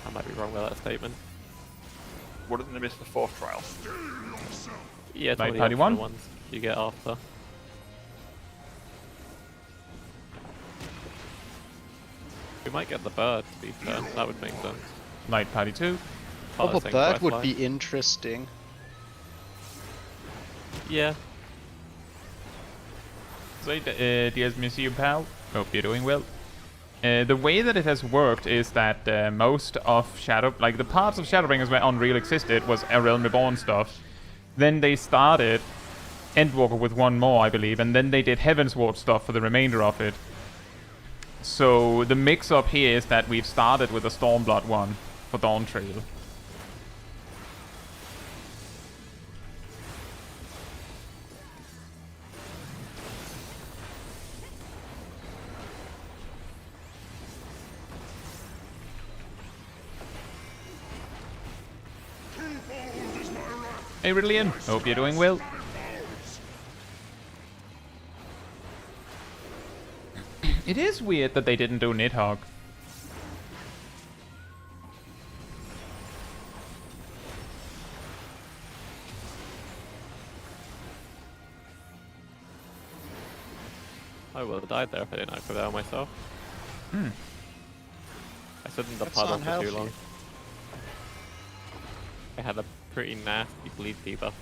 I might be wrong with that statement. Wouldn't they miss the 4th trial? Yeah, it's Night one of the Party optional 1? ones you get after. We might get the bird, to be fair. That would make sense. Night Party 2. Oh, Part the of the same bird quest would line. be interesting. Yeah. So, DS miss you, pal. Hope you're doing well. The way that it has worked is that most of the parts of Shadowbringers where Unreal existed was A Realm Reborn stuff. Then they started Endwalker with one more, I believe, and then they did Heavensward stuff for the remainder of it. So the mix-up here is that we've started with a Stormblood one for Dawntrail. Hey Ridlian, hope you're doing well. It is weird that they didn't do Nidhogg. I would have died there if I didn't activate that myself. Hmm. I stood in the That's puddle for unhealthy. too long. I had a pretty nasty bleed debuff.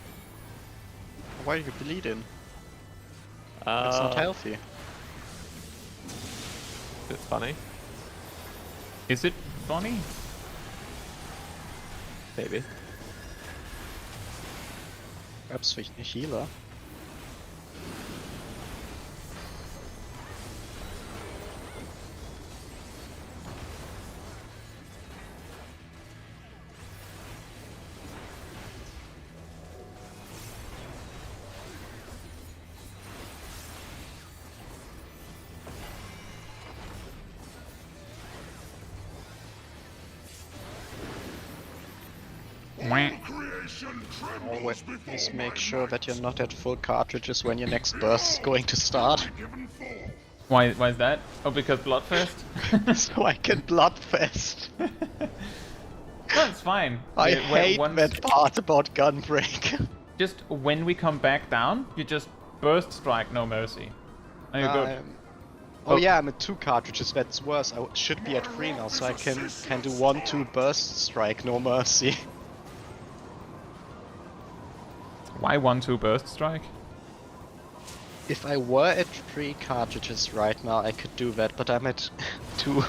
Why are you bleeding? Uh, That's not healthy. It's funny. Is it funny? Maybe. Perhaps the healer. Wah. Always make sure that you're not at full cartridges when your next burst is going to start. Why is that? Oh, because Bloodfest? So I can Bloodfest. No, it's fine. I When- hate once- that part about Gunbreak. Just when we come back down, you just burst strike, no mercy. And you're good. Oh yeah, I'm at 2 cartridges, that's worse. I should be at 3 now, so I can do 1-2 burst strike, no mercy. Why 1-2 burst strike? If I were at 3 cartridges right now, I could do that, but I'm at 2.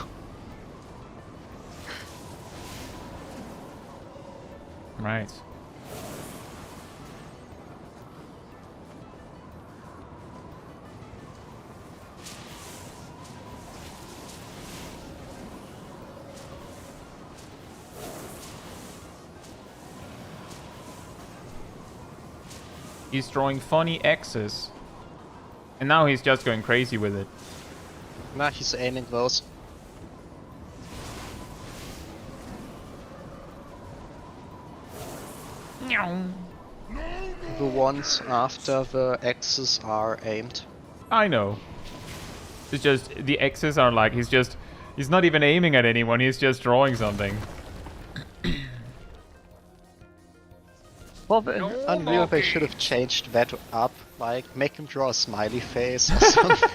Right. He's drawing funny X's. And now he's just going crazy with it. Nah, he's aiming those. The ones after the X's are aimed. I know. It's just, the X's are like, he's not even aiming at anyone, he's just drawing something. Well, Unreal, they should have changed that up, like, make him draw a smiley face or something.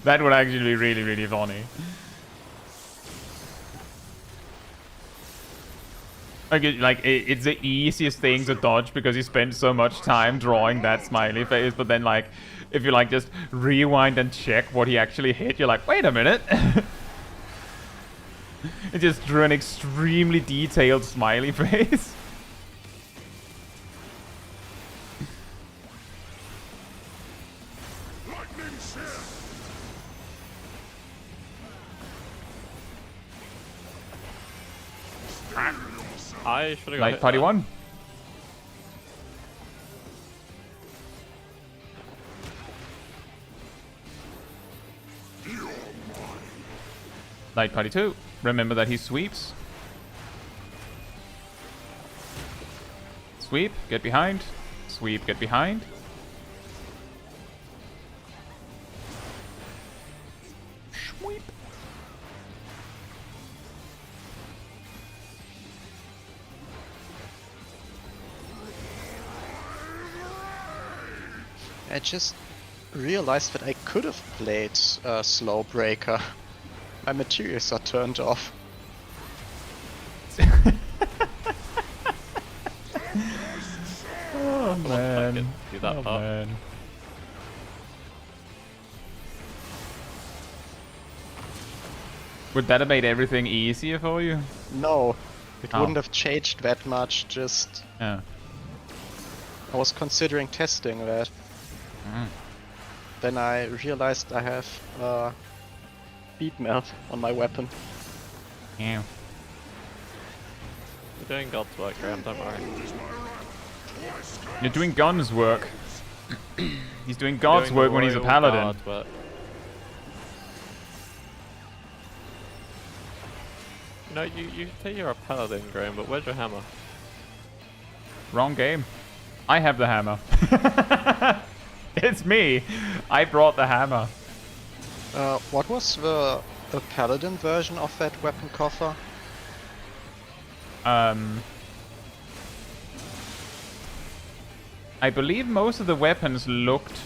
That would actually be really, really funny. It's the easiest thing to dodge because you spend so much time drawing that smiley face, but then like, if you like just rewind and check what he actually hit, you're like, wait a minute. It just drew an extremely detailed smiley face. I should have got Light hit party there. 1. Light party 2. Remember that he sweeps. Sweep, get behind. Sweep, get behind. Sweep. I just realized that I could have played Slow Breaker. My materials are turned off. Oh man. Do that Oh part. man. Would that have made everything easier for you? No, it Oh. wouldn't have changed that much, just... Yeah. I was considering testing that. Mm. Then I realized I have beat melt on my weapon. Yeah. You're doing God's work, Graham, don't worry. You're doing God's work. He's doing God's Doing work the when he's a royal paladin. guard work. No, you say you're a paladin, Graham, but where's your hammer? Wrong game. I have the hammer. It's me. I brought the hammer. What was the paladin version of that weapon coffer? I believe most of the weapons looked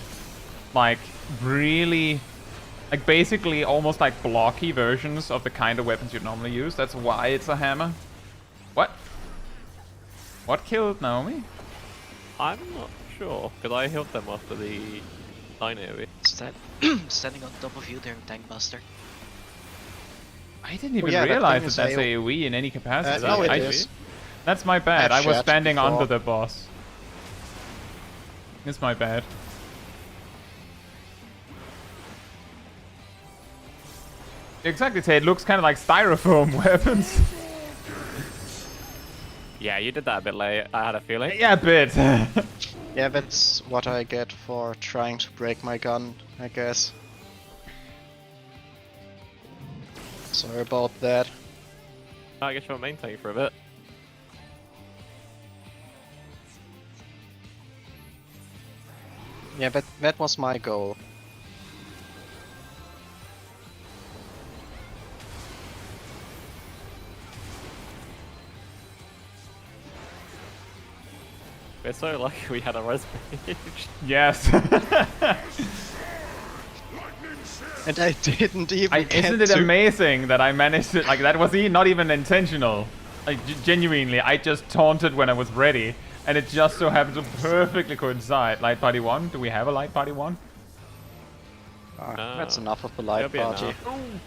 like really, like basically almost like blocky versions of the kind of weapons you'd normally use. That's why it's a hammer. What? What killed Naomi? I'm not sure, because I healed them after the 9 AoE. Standing on top of you there, Tank Buster. I didn't even yeah, that realize thing that is that's AoE in any capacity. no, it I- is. That's my bad. I I've was shared standing before. under the boss. It's my bad. Exactly, Tate. It looks kind of like styrofoam weapons. Yeah, you did that a bit late, I had a feeling. Yeah, a bit. Yeah, that's what I get for trying to break my gun, I guess. Sorry about that. I guess you're main tank for a bit. Yeah, that was my goal. We're so lucky we had a res page. Yes. And I didn't even get Isn't it to... amazing that I managed to, like, that was not even intentional. Like, genuinely, I just taunted when I was ready, and it just so happened to perfectly coincide. Light Party 1? Do we have a Light Party 1? That's enough of the light There'll be party. enough.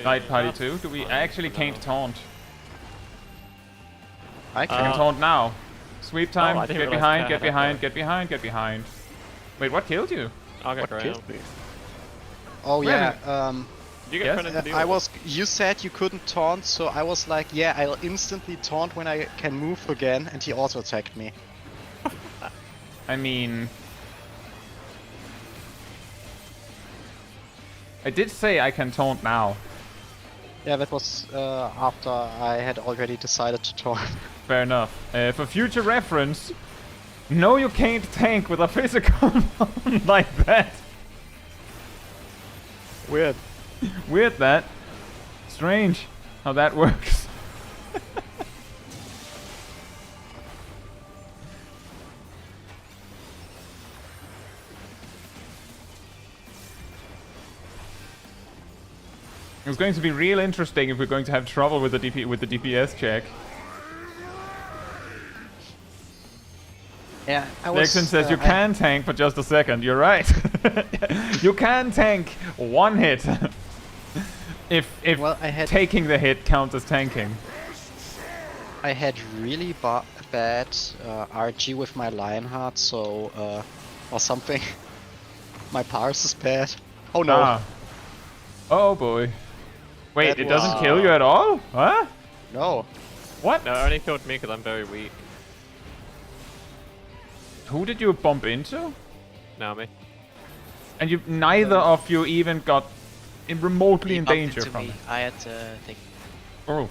Light Party 2? Do we actually can't taunt? I I can. can taunt now. Sweep time, I didn't get realize behind, I get had behind, that. get behind, get behind. Wait, what killed you? I'll get What ground. killed me? Oh Really? yeah, Did you get Yes? thrown into the I orb? was. You said you couldn't taunt, so I was like, yeah, I'll instantly taunt when I can move again, and he auto attacked me. I mean... I did say I can taunt now. Yeah, that was after I had already decided to taunt. Fair enough. For future reference, no, you can't tank with a physical mount like that. Weird. Weird that. Strange how that works. It's going to be real interesting if we're going to have trouble with the DPS check. Yeah, I was. Nixon says you can tank for just a second. You're right. You can tank one hit. if Well, I had- taking the hit counts as tanking. I had really bad RG with my Lionheart, so or something. My parse is bad. Oh no! Ah. Oh boy. Wait, That it doesn't was- kill you at all? Huh? No. What? No, it only killed me because I'm very weak. Who did you bump into? Naomi. And you neither of you even got remotely He in bumped danger into from me. it. I had think Oh.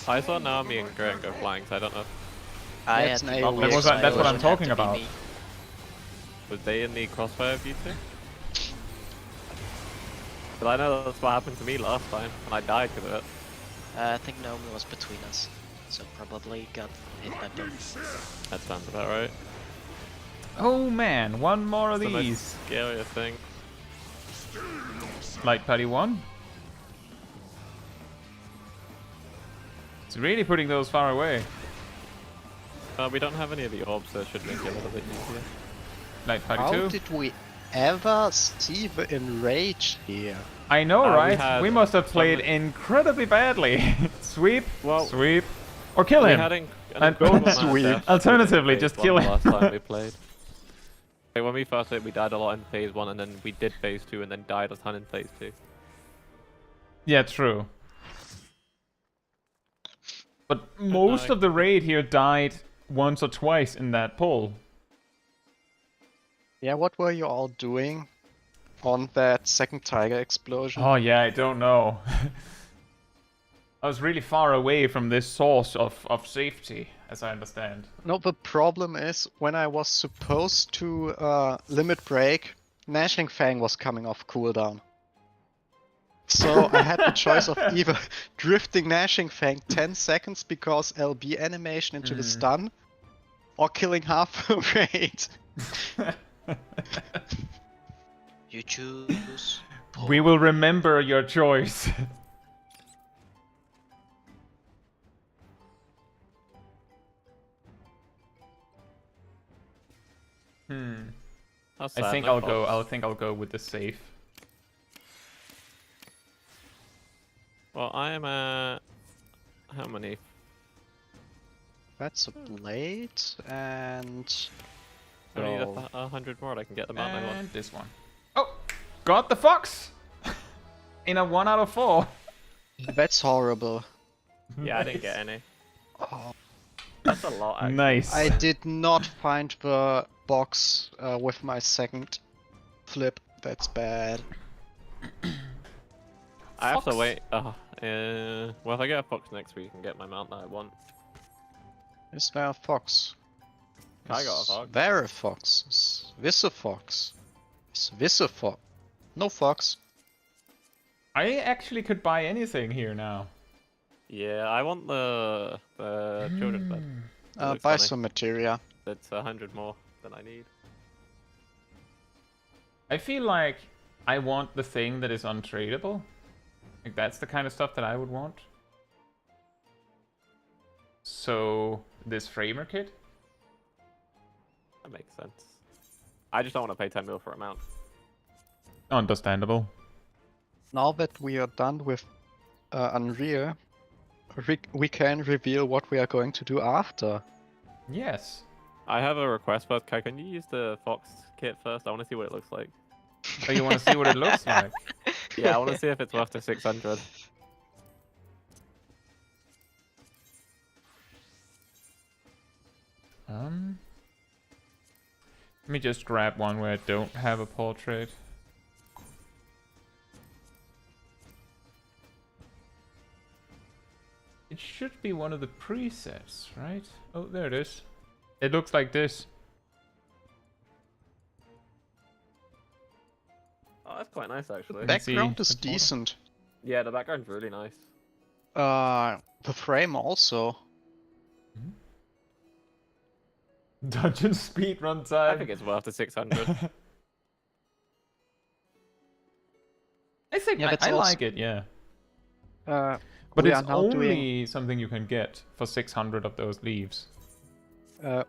I saw Naomi and Graham go flying, so I don't know. I That's had an the AoE. bubbles, That's so what it I'm would have talking to be about. me. Was they in the crossfire of you two? But I know that's what happened to me last time, and I died because of it. I think Naomi was between us, so probably got hit by both. That sounds about right. Oh man, one more of It's the most these. scariest thing. Light Party 1. It's really putting those far away. We don't have any of the orbs, so it should make it a little bit easier. Light Party How 2. did we ever see the enrage here? I know, we right? had We must have played some- incredibly badly. Sweep, Well, sweep, or kill we him. had And- incredible amount of Sweet. deaths Alternatively, in just phase kill one him. Last time we played. Like, when we first played, we died a lot in phase 1, and then we did phase 2, and then died a ton in phase 2. Yeah, true. But most of the raid here died once or twice in that pull. Yeah, what were you all doing on that second tiger explosion? Oh yeah, I don't know. I was really far away from this source of safety, as I understand. No, the problem is when I was supposed to limit break, Gnashing Fang was coming off cooldown. So I had the choice of either drifting Gnashing Fang 10 seconds because LB animation into the stun, or killing half the raid. You choose. We will remember your choice. That's I sad, think no I'll go. pops. I think I'll go with the safe. Well, I am at... How many? That's a blade, and... I need Oh. 100 more, and I can get the mount I want. And this one. Oh, got the fox. In a 1 out of 4. That's horrible. Yeah, I didn't get any. Oh, That's a lot, actually. Nice. I did not find the box with my second flip. That's bad. I have to Fox. wait. Well, if I get a fox next week and get my mount that I want. Is there a fox? I got a fox. There a fox. Is this a fox? Is this a fox? No fox. I actually could buy anything here now. Yeah, I want the children's bed. It looks Buy funny. some materia. It's 100 more than I need. I feel like I want the thing that is untradeable. Like, that's the kind of stuff that I would want. So, this framer kit? That makes sense. I just don't want to pay 10 mil for a mount. Understandable. Now that we are done with Unreal, we can reveal what we are going to do after. Yes. I have a request, but Kai, can you use the Fox kit first? I want to see what it looks like. Oh, you want to see what it looks like? Yeah, I want to see if it's worth the 600. Let me just grab one where I don't have a portrait. It should be one of the presets, right? Oh, there it is. It looks like this. Oh, that's quite nice, actually. Background see is the border. decent. Yeah, the background's really nice. The frame also. Dungeon speedrun I time. think it's worth the 600. I think Yeah, that's I also- like it, yeah. But But we it's are now only something you can get for 600 of those leaves.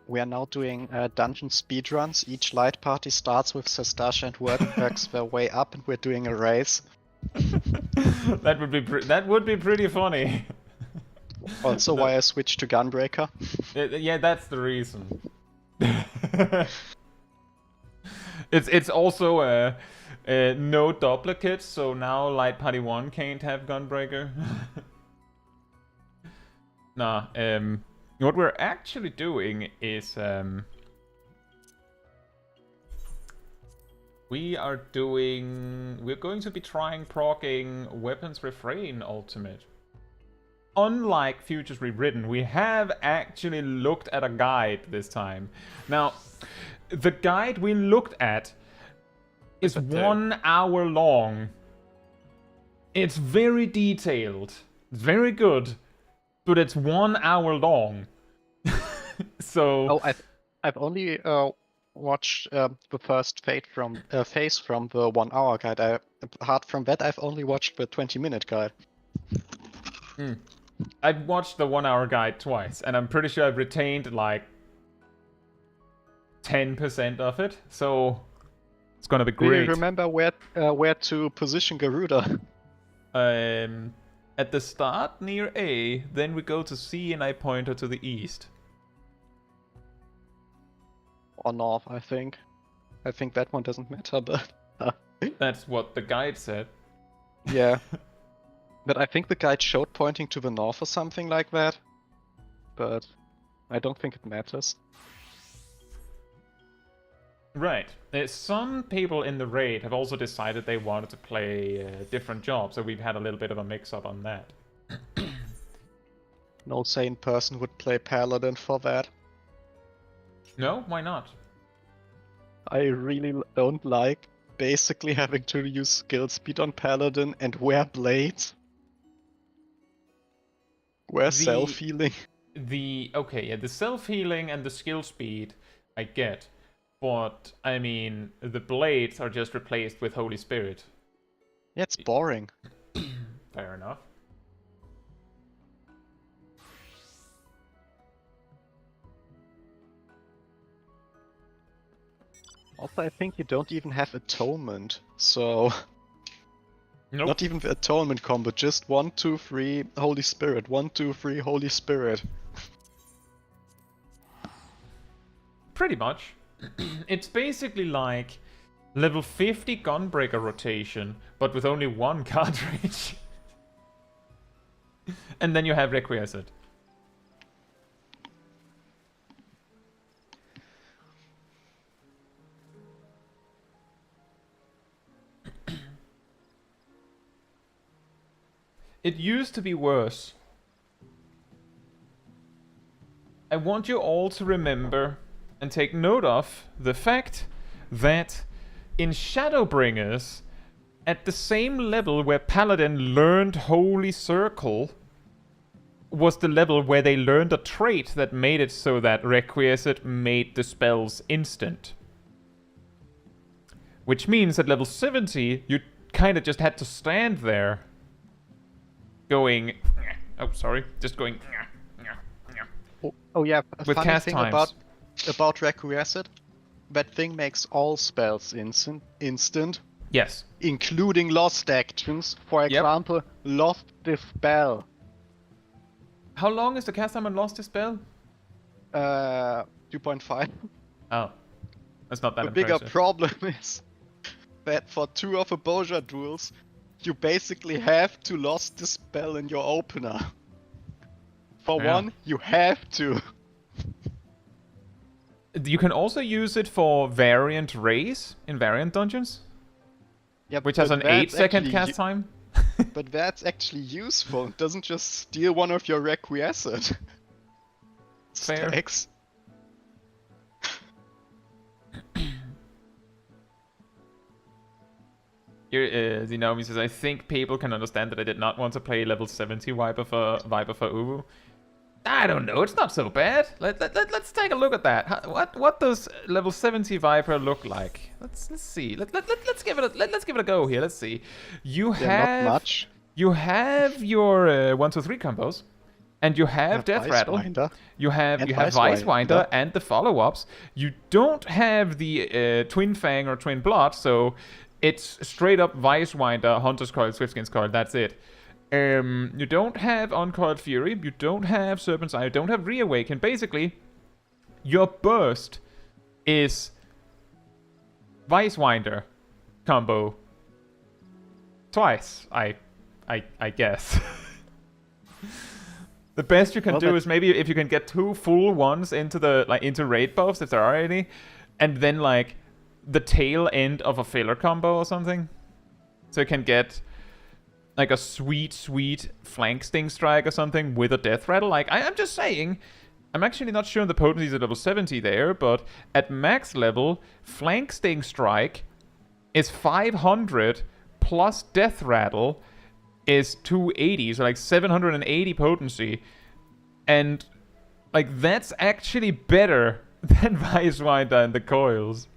we are now doing dungeon speedruns. Each light party starts with Sestash and works their way up, and we're doing a race. That would be pretty funny. Also, why I switched to Gunbreaker. Yeah, that's the reason. It's also no duplicates, so now Light Party 1 can't have Gunbreaker. Nah, what we're actually doing is we're going to be trying proccing Weapons Refrain Ultimate. Unlike Futures Rewritten, we have actually looked at a guide this time. Now, the guide we looked at is 1 hour long. It's very detailed. It's very good. But it's 1 hour long. So... Oh, I've only watched the first phase from the 1 hour guide. Apart from that, I've only watched the 20-minute guide. I've watched the 1 hour guide twice, and I'm pretty sure I've retained like 10% of it, so it's gonna be Do you great. remember where to position Garuda? At the start near A, then we go to C and I point her to the east. Or north, I think. I think that one doesn't matter, but That's what the guide said. yeah. But I think the guide showed pointing to the north or something like that. But I don't think it matters. Right. Some people in the raid have also decided they wanted to play different jobs, so we've had a little bit of a mix-up on that. No sane person would play Paladin for that. No? Why not? I really don't like basically having to use skill speed on Paladin and wear blades. Wear self-healing. The self-healing and the skill speed I get. But, I mean, the blades are just replaced with Holy Spirit. Yeah, it's boring. Fair enough. Also, I think you don't even have Atonement, so... Nope. Not even the Atonement combo, just 1, 2, 3, Holy Spirit, 1, 2, 3, Holy Spirit. Pretty much. It's basically like level 50 Gunbreaker rotation, but with only one cartridge. And then you have Requiescent. It used to be worse. I want you all to remember and take note of the fact that in Shadowbringers, at the same level where Paladin learned Holy Circle, was the level where they learned a trait that made it so that Requiescat made the spells instant. Which means at level 70, you kind of just had to stand there going... Oh, sorry. Just going... Oh yeah, a With funny cast thing times. about Requiescat, that thing makes all spells instant, Yes. including lost actions. For Yep. example, Lost Dispel. How long is the cast time on Lost Dispel? 2.5. Oh. That's not that The bigger impressive. problem is that for 2 of the Boja duels, you basically have to Lost Dispel in your opener. For Yeah. one, you have to. You can also use it for variant raise in variant dungeons, Yeah, which has but an 8-second actually cast time. But that's actually useful. It doesn't just steal one of your Requiescat Fair. stacks. Here, Zenomi says, I think people can understand that I did not want to play level 70 Viper for Uwu. I don't know, it's not so bad. Let's take a look at that. What does level 70 Viper look like? Let's see. Let's give it a go here. Let's see. You They're not much. You have your 1, 2, 3 combos, and you have Death Rattle. Vicewinder. You have And Vicewinder Vicewinder. and the follow-ups. You don't have the Twin Fang or Twin Blood, so it's straight up Vicewinder, Hunter's Coil, Swiftskin's Coil. That's it. You don't have Uncoiled Fury. You don't have Serpent's Eye. You don't have Reawaken. Basically, your burst is Vicewinder combo twice. I guess. The best you can do is maybe if you can get 2 full ones into the into raid buffs if there are any, and then like the tail end of a filler combo or something, so you can get like a sweet flank sting strike or something with a death rattle. Like I'm just saying, I'm actually not sure the potencies at level 70 there, but at max level, flank sting strike is 500 plus death rattle is 280, so like 780 potency, and like that's actually better than Vicewinder and the coils.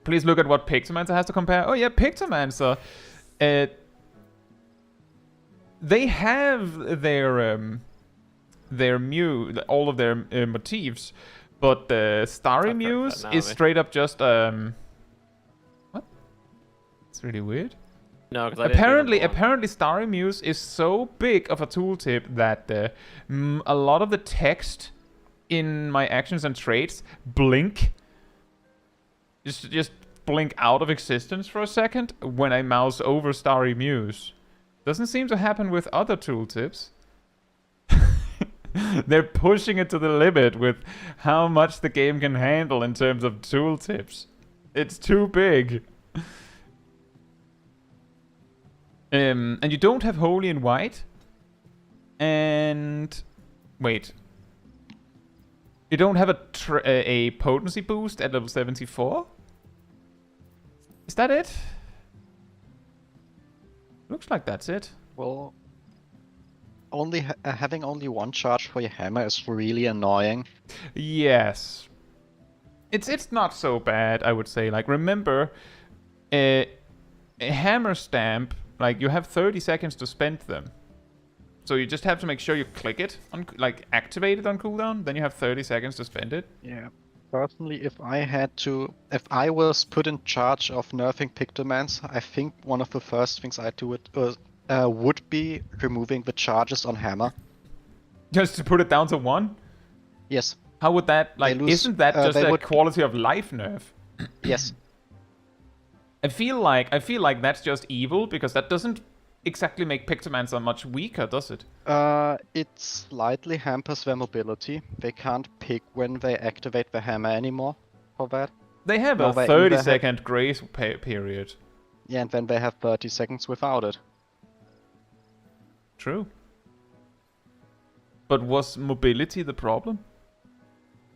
Please look at what Pictomancer has to compare. Oh yeah, Pictomancer. They have their all of their motifs, but the Starry Muse is straight up just what? It's really weird. No, because Apparently Starry Muse is so big of a tooltip that a lot of the text in my actions and traits blink. Just blink out of existence for a second when I mouse over Starry Muse. Doesn't seem to happen with other tooltips. They're pushing it to the limit with how much the game can handle in terms of tooltips. It's too big. And you don't have Holy and White. And... wait. You don't have a potency boost at level 74? Is that it? Looks like that's it. Well, only having only one charge for your hammer is really annoying. Yes. It's not so bad, I would say. Like, remember, a hammer stamp, like, you have 30 seconds to spend them. So you just have to make sure you click it, activate it on cooldown, then you have 30 seconds to spend it. Yeah. Personally, if I was put in charge of nerfing Pictomancer, I think one of the first things I'd do would be removing the charges on hammer. Just to put it down to 1? Yes. How would that, isn't that just a quality of life nerf? Yes. I feel like that's just evil, because that doesn't exactly make Pictomancer much weaker, does it? It slightly hampers their mobility. They can't pick when they activate the hammer anymore for that. They have a 30-second grace period. Yeah, and then they have 30 seconds without it. True. But was mobility the problem?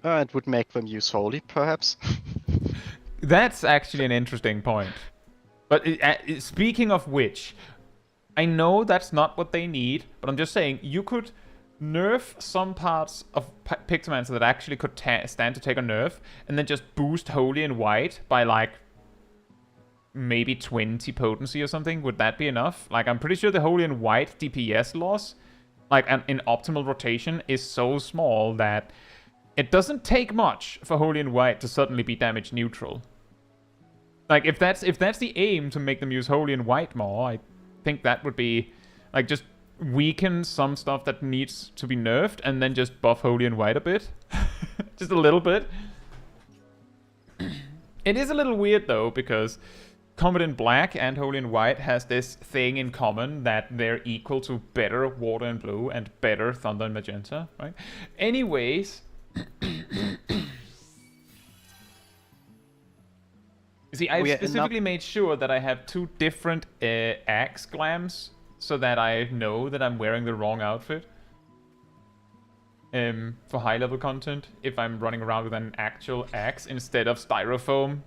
It would make them use Holy, perhaps. That's actually an interesting point. But speaking of which, I know that's not what they need, but I'm just saying you could nerf some parts of Pictomancer that actually could stand to take a nerf, and then just boost Holy and White by like maybe 20 potency or something. Would that be enough? Like, I'm pretty sure the Holy and White DPS loss, like in optimal rotation, is so small that it doesn't take much for Holy and White to suddenly be damage neutral. Like, if that's the aim, to make them use Holy and White more, I think that would be like just weaken some stuff that needs to be nerfed and then just buff Holy and White a bit. Just a little bit. It is a little weird though, because Comet in Black and Holy and White has this thing in common, that they're equal to better Water and Blue and better Thunder and Magenta, right? Anyways, see, I've specifically made sure that I have 2 different axe glams so that I know that I'm wearing the wrong outfit for high level content if I'm running around with an actual axe instead of styrofoam.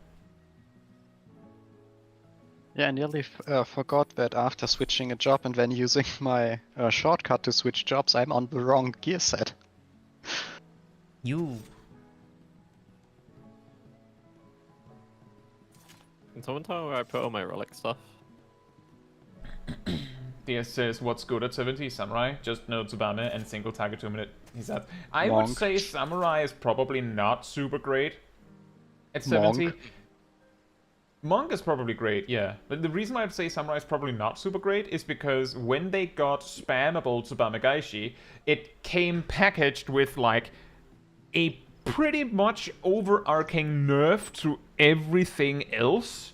Yeah, I nearly forgot that after switching a job and then using my shortcut to switch jobs, I'm on the wrong gear set. You. Can someone tell me where I put all my relic stuff? DS says, what's good at 70? Samurai? Just no Tsubame and single target 2 minute. He said, I would say Samurai is probably not super great at 70. Monk is probably great, yeah. But the reason why I'd say Samurai is probably not super great is because when they got spammable Tsubame Gaishi, it came packaged with like a pretty much overarching nerf to everything else.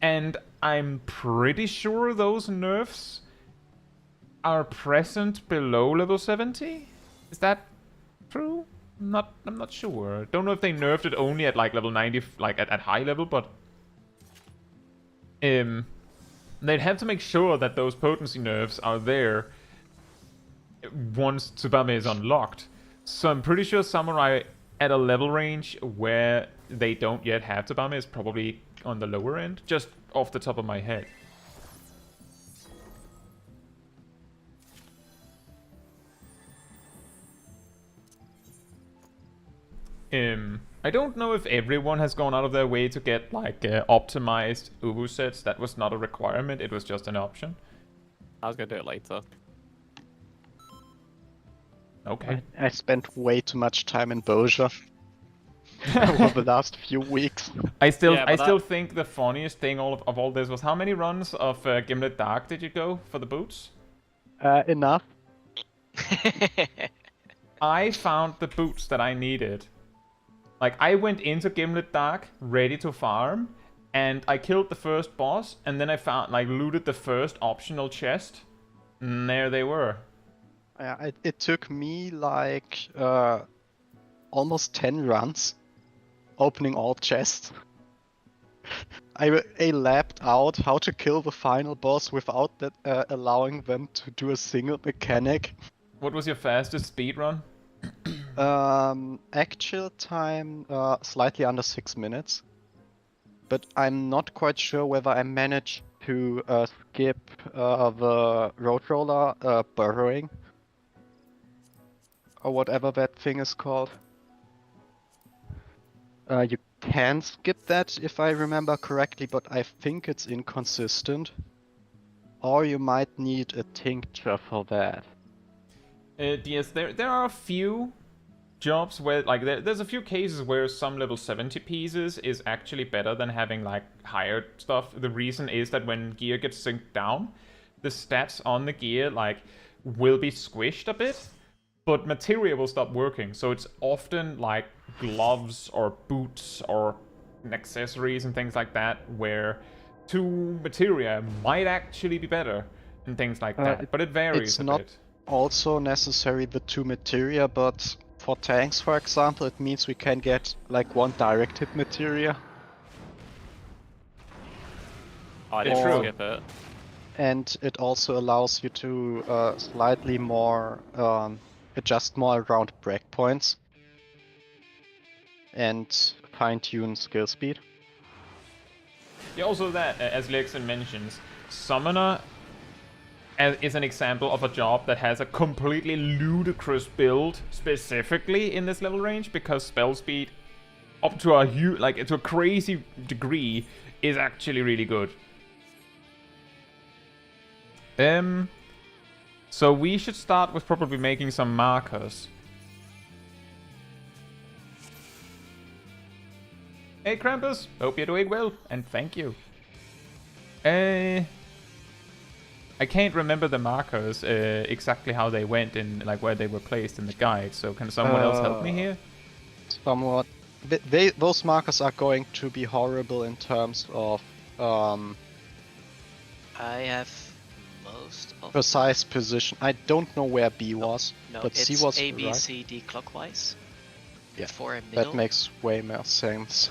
And I'm pretty sure those nerfs are present below level 70? Is that true? I'm not sure. Don't know if they nerfed it only at like level 90, like at high level, but they'd have to make sure that those potency nerfs are there once Tsubame is unlocked. So I'm pretty sure Samurai at a level range where they don't yet have Tsubame is probably on the lower end, just off the top of my head. I don't know if everyone has gone out of their way to get like optimized Ubu sets. That was not a requirement, it was just an option. I was gonna do it later. Okay. I spent way too much time in Boja over the last few weeks. I still think the funniest thing of all this was how many runs of Gimlet Dark did you go for the boots? Enough. I found the boots that I needed. Like, I went into Gimlet Dark ready to farm, and I killed the first boss, and then I found, like, looted the first optional chest, and there they were. Yeah, it took me like almost 10 runs, opening all chests. I lapped out how to kill the final boss without that allowing them to do a single mechanic. What was your fastest speed run? Actual time slightly under 6 minutes, but I'm not quite sure whether I managed to skip the road roller burrowing or whatever that thing is called. You can skip that if I remember correctly, but I think it's inconsistent. Or you might need a tincture for that. Yes, there are a few jobs where, like, there's a few cases where some level 70 pieces is actually better than having, like, higher stuff. The reason is that when gear gets synced down, the stats on the gear, like, will be squished a bit, but materia will stop working. So it's often, like, gloves or boots or accessories and things like that, where 2 materia might actually be better and things like that. But it varies a bit. Also necessary the 2 materia, but for tanks, for example, it means we can get like 1 direct hit materia. I didn't skip it. And it also allows you to slightly more adjust more around breakpoints. and fine-tune skill speed. Yeah, also that, as Lexon mentions, Summoner is an example of a job that has a completely ludicrous build specifically in this level range, because spell speed up to a to a crazy degree is actually really good. So we should start with probably making some markers. Hey Krampus, hope you're doing well, and thank you. I can't remember the markers exactly how they went in, like where they were placed in the guide. So can someone else help me here? Somewhat. Those markers are going to be horrible in terms of I have most of precise position. I don't know where B was, No, but it's C was A, B, right. C, D clockwise. Yeah, 4 in middle. that makes way more sense.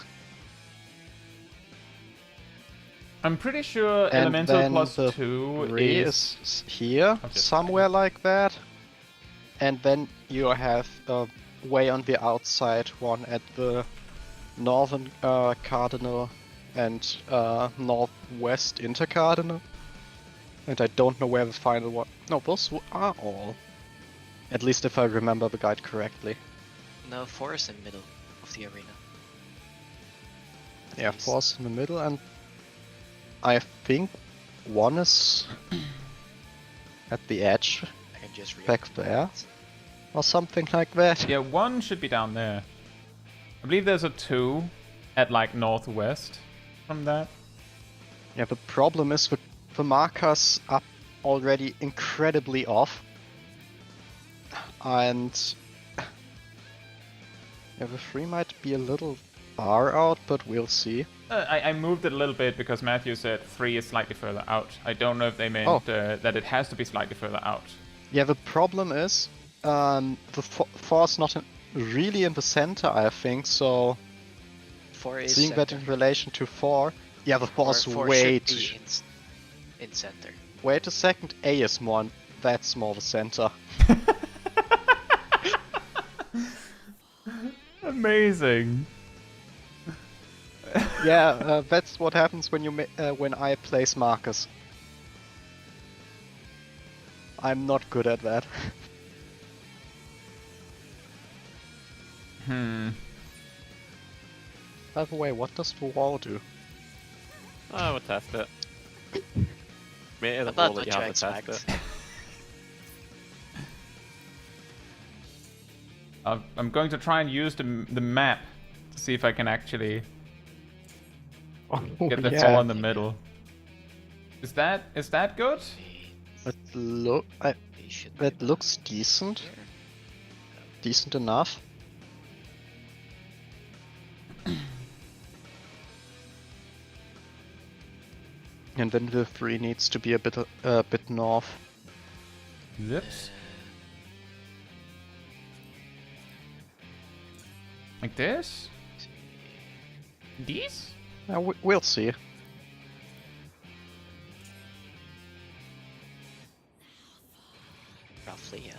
I'm pretty sure And elemental then plus the 2 3 is... is here, just somewhere like that. And then you have way on the outside one at the northern cardinal and northwest intercardinal. And I don't know where the final one... No, those are all. At least if I remember the guide correctly. No, 4 is in middle of the arena. Yeah, Nice. 4's in the middle, and I think 1 is at the edge, I can just back there, or something like that. Yeah, 1 should be down there. I believe there's a 2 at like northwest from that. Yeah, the problem is the markers are already incredibly off. And yeah, the 3 might be a little far out, but we'll see. I moved it a little bit because Matthew said 3 is slightly further out. I don't know if they meant that it has to be slightly further out. Yeah, the problem is the 4 is not really in the center, I think, so 4 is seeing that in relation to 4, yeah, the 4 is way should too... be in center. Wait a second, A is more, that's more the center. Amazing. Yeah, that's what happens when you when I place markers. I'm not good at that. By the way, what does the wall do? Oh, we'll test it. It is a About wall that the you have to tracks test back. it. I'm going to try and use the map to see if I can actually get the yeah. 4 in the middle. Is that good? That looks decent. Decent enough. And then the 3 needs to be a bit north. Zips. Like this? These? We'll see. Roughly, yeah.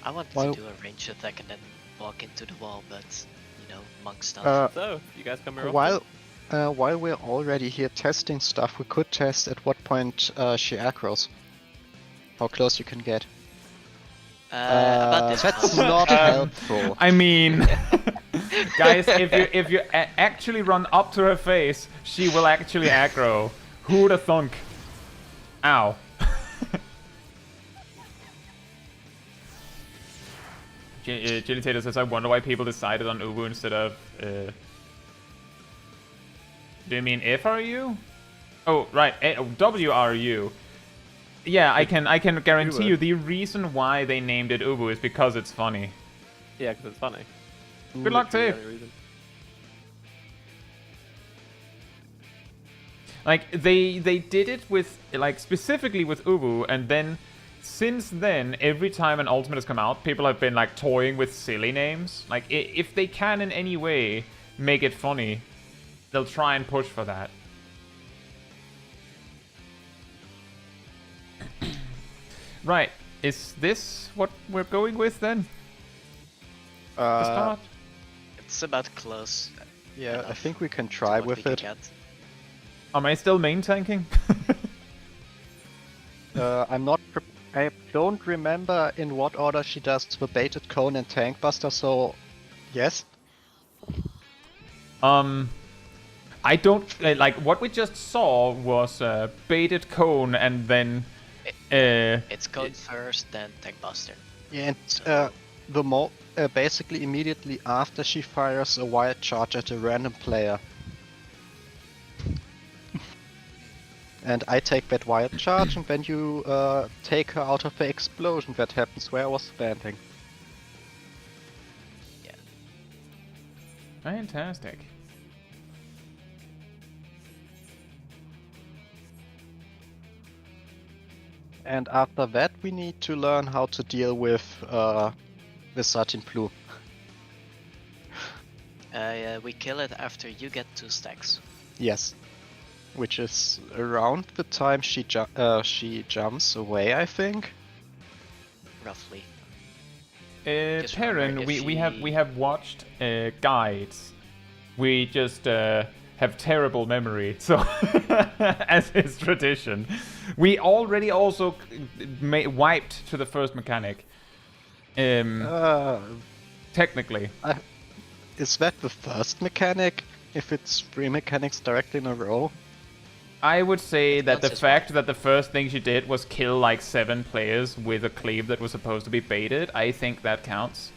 I wanted While- to do a range attack and then walk into the wall, but you know, monk stuff. So, you guys come here While we're already here testing stuff, we could test at what point she aggros. How close you can get. About this That's much. not helpful. I mean, guys, if you actually run up to her face, she will actually aggro. Who'da thunk? Ow. Chili Tater says, I wonder why people decided on Ubu instead of... Do you mean FRU? Oh, right, WRU. Yeah, I can guarantee you the reason why they named it Ubu is because it's funny. Yeah, because it's funny. Good luck, That's Tave. the only reason. Like, they did it with, like, specifically with Ubu, and then since then, every time an ultimate has come out, people have been like toying with silly names. Like, if they can in any way make it funny, they'll try and push for that. Right, is this what we're going with then? To start? It's about close. Yeah, I enough think we can to try what with we can it. get. Am I still main tanking? I'm not. I don't remember in what order she does the baited cone and tank buster. So, yes. I don't like what we just saw was baited cone and then It's cone first, then tank buster. Yeah, and the more basically immediately after she fires a wild charge at a random player. And I take that wild charge, and then you take her out of the explosion that happens where I was standing. Yeah. fantastic. And after that, we need to learn how to deal with certain blue. We kill it after you get 2 stacks. Yes, which is around the time she jumps away, I think. Roughly. Perrin, remember, if we have watched guides. We just have terrible memory, so as is tradition. We already also wiped to the first mechanic. Technically. Is that the first mechanic? If it's 3 mechanics directly in a row? I would say that the counts as fact that the first thing she did was kill like 7 players with a cleave that was supposed to be baited, I think that counts.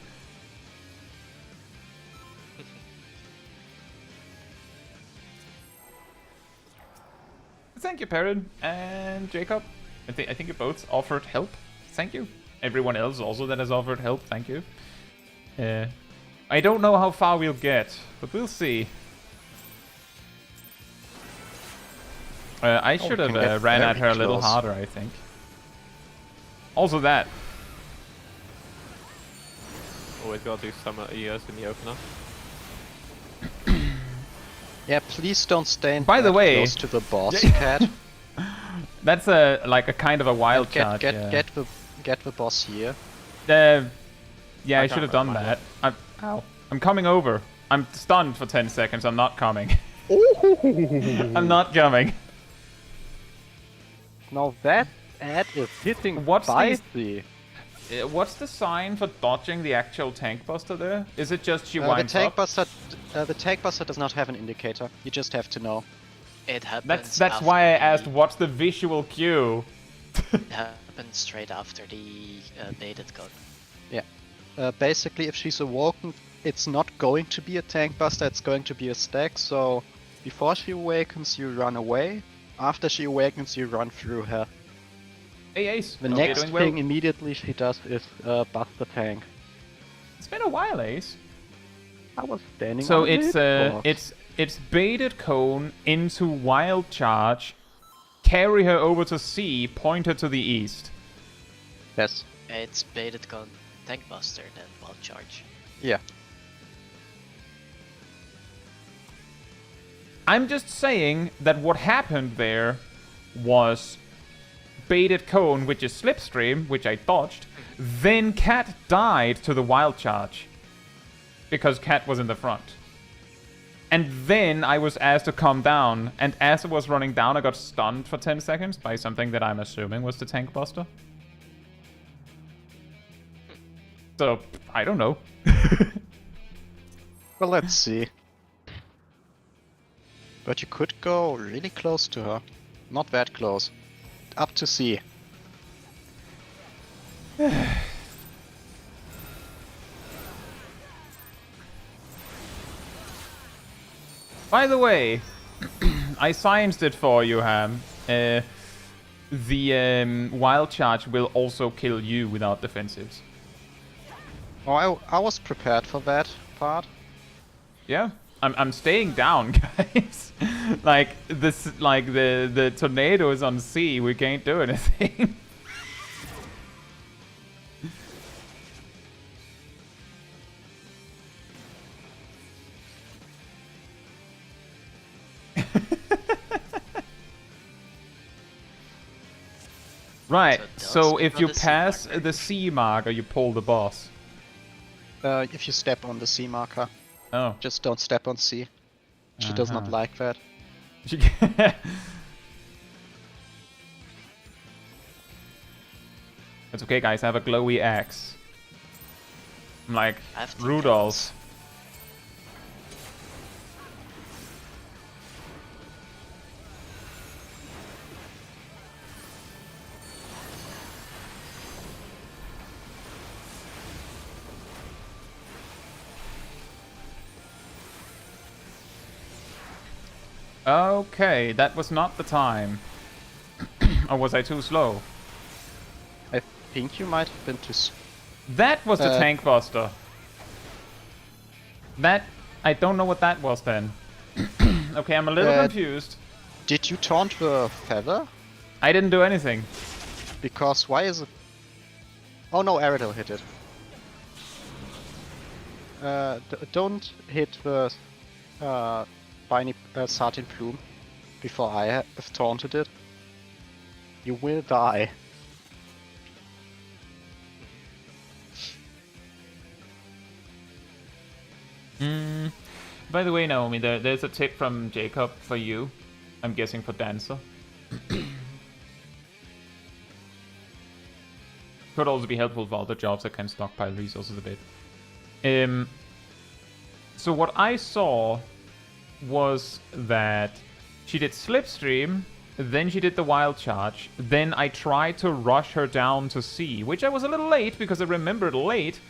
Thank you, Perrin and Jacob. I think you both offered help. Thank you. Everyone else also that has offered help, thank you. I don't know how far we'll get, but we'll see. I should can have get ran at very her a little close. harder, I think. Also that. Always gotta do some EOS in the opener. Yeah, please don't stand By the that way- close to the boss, Cat. That's like a kind of a wild charge. Get yeah. get the boss here. Yeah, I can't should have done remember that. I'm coming over. I'm stunned for 10 seconds. I'm not coming. I'm not coming. Now that ad is hitting What's these- spicy. What's the sign for dodging the actual tank buster there? Is it just she The winds tank up? buster, the tank buster does not have an indicator. You just have to know. It happens. That's after why I the- asked what's the visual cue. It happens straight after the baited code. Basically, if she's awoken, it's not going to be a tank buster. It's going to be a stack. So before she awakens, you run away. After she awakens, you run through her. Hey Ace, The okay, next doing well. thing immediately she does is bust the tank. It's been a while, Ace. I was standing. So on it's the hitbox. it's baited cone into wild charge, carry her over to C, point her to the east. Yes. It's baited code, tank buster, then wild charge. Yeah. I'm just saying that what happened there was baited cone, which is slipstream, which I dodged. Then Cat died to the wild charge because Cat was in the front. And then I was asked to calm down, and as I was running down, I got stunned for 10 seconds by something that I'm assuming was the tank buster. So, I don't know. Well, let's see. But you could go really close to her. Not that close. Up to C. By the way, I scienced it for you, Ham. The wild charge will also kill you without defensives. Oh, I was prepared for that part. Yeah, I'm staying down, guys. Like this, like the tornado is on C. We can't do anything. Right, So so don't if step you on the C pass marker. the C marker, you pull the boss. If you step on the C marker, Oh. just don't step on C. She does not Uh-huh. like that. It's okay, guys. I have a glowy axe. I'm like I have two Rudolph. Okay, that was not the time. Or was I too slow? I think you might have been too. That was the Uh, tank buster. That... I don't know what that was then. Okay, I'm a little confused. Did you taunt the feather? I didn't do anything. Because why is it? Oh no, Aerodel hit it. Don't hit the spiny satin plume before I have taunted it. You will die. By the way, Naomi, there's a tip from Jacob for you. I'm guessing for Dancer. Could also be helpful for other jobs that can stockpile resources a bit. So what I saw was that she did Slipstream, then she did the Wild Charge, then I tried to rush her down to C, which I was a little late because I remembered late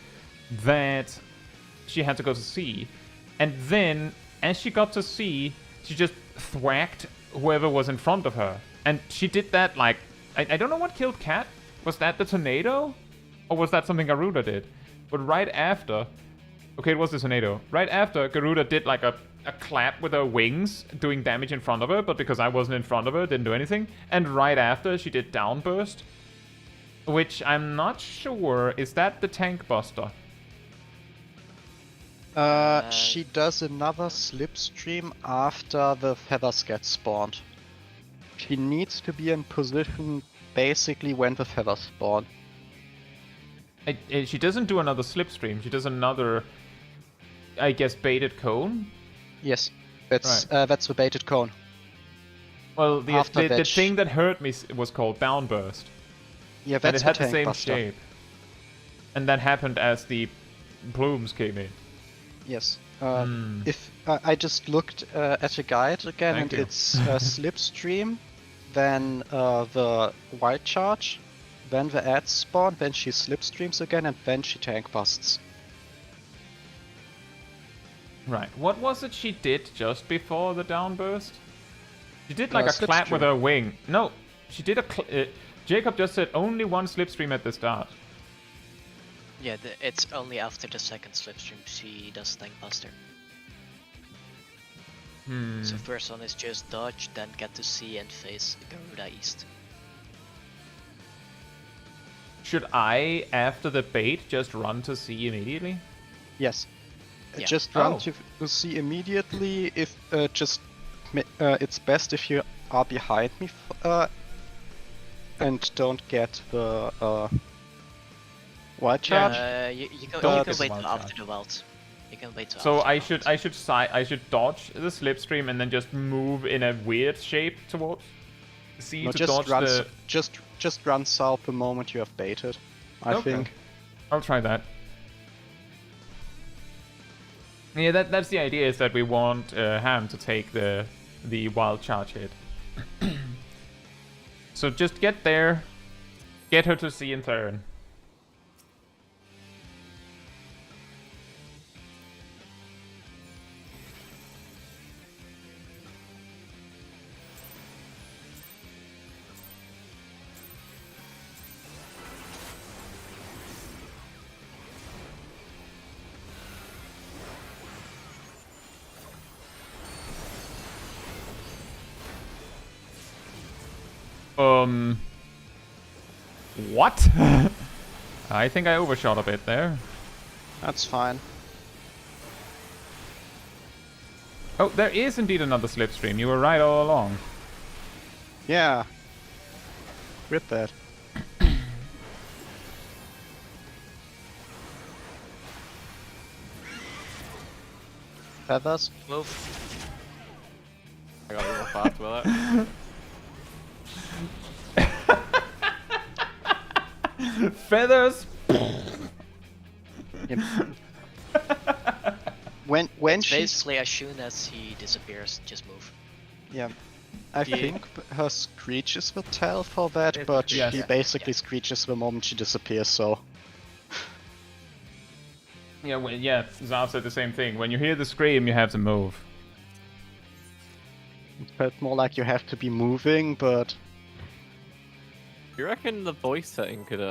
that she had to go to C. And then, as she got to C, she just thwacked whoever was in front of her. And she did that like... I don't know what killed Cat. Was that the tornado? Or was that something Garuda did? But right after... Okay, it was the tornado. Right after, Garuda did like a clap with her wings, doing damage in front of her, but because I wasn't in front of her, didn't do anything. And right after, she did Downburst. Which I'm not sure... Is that the Tank Buster? She does another slipstream after the feathers get spawned. She needs to be in position basically when the feathers spawn. She doesn't do another Slipstream. She does another, I guess, baited cone. Yes, that's Right. that's the baited cone. Well, the After that thing that hurt me was called Downburst. Yeah, And that's it had the tank same buster. shape. And that happened as the plumes came in. Yes. If I just looked at the guide again, Thank and you. it's slipstream, then the wild charge, then the ads spawn, then she slipstreams again, and then she tank busts. Right. What was it she did just before the Downburst? She did like a clap Slipstream. with her wing. No, she did a... Jacob just said only one Slipstream at the start. Yeah, it's only after the second slipstream she does Tank Buster. So first one is just dodge, then get to C and face Garuda East. Should I, after the bait, just run to C immediately? Yes. Yeah. Just run Oh. to see immediately. If it's best if you are behind me and don't get the wild charge. You can Don't wait get the till wild after charge. the wild. You can wait till So after the wild. I should dodge the Slipstream and then just move in a weird shape towards C No, to just dodge run. the... Just run south the moment you have baited. I Okay. think. I'll try that. Yeah, that's the idea, is that we want Ham to take the wild charge hit. So just get there, get her to C in turn. What? I think I overshot a bit there. That's fine. Oh, there is indeed another slipstream. You were right all along. Yeah. With that. Feathers? Move. I got a little fast with it. Feathers. Yep. when It's she's basically as soon as he disappears, just move. yeah, I Yeah. think her screeches will tell for that, Yes, but yes. she basically screeches the moment she disappears. So Yeah, yeah. Zav said the same thing. When you hear the scream, you have to move. it felt more like you have to be moving, but Do you reckon the voice setting could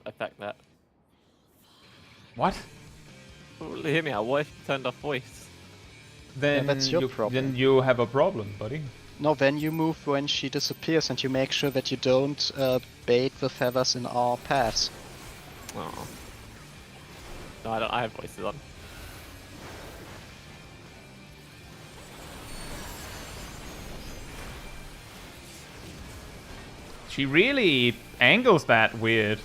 affect that? What? Well, hear me out. What if you turned off voice? Then that's your you, problem. Then you have a problem, buddy. no, then you move when she disappears, and you make sure that you don't bait the feathers in our paths. Oh. No, I don't. I have voices on. She really angles that weird.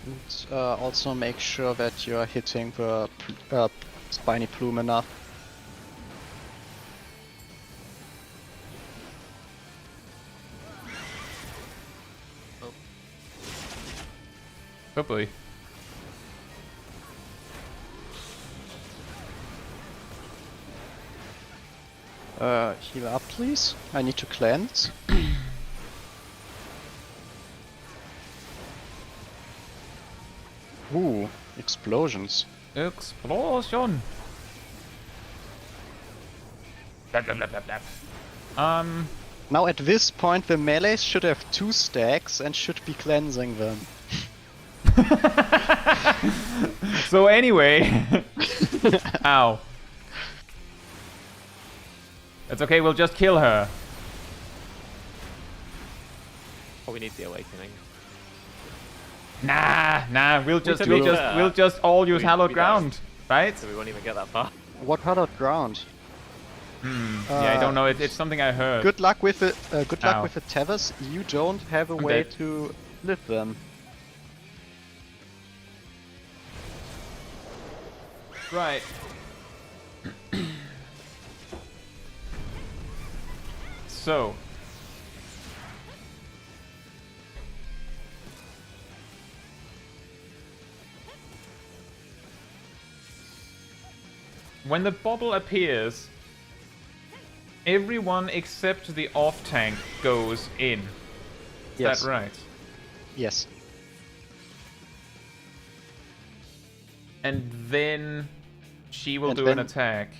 And also make sure that you are hitting the spiny plume enough. Oh boy. Heal up, please. I need to cleanse. Ooh, explosions. Explosion. Blap, blap, blap, blap, blap. Now at this point the melees should have 2 stacks and should be cleansing them. So anyway. Ow. It's okay, we'll just kill her. Oh, we need the awakening. Nah, we'll just to be fair, we'll just all use we hallowed don't. ground, right? So we won't even get that far. What hallowed ground? Yeah, I don't know. It's something I heard. Good luck with the Ow. with the tethers. You don't have a way dead. to lift them. Right. So. When the bubble appears, everyone except the off tank goes in. Is Yes. that right? Yes. And then she will And do an then- attack.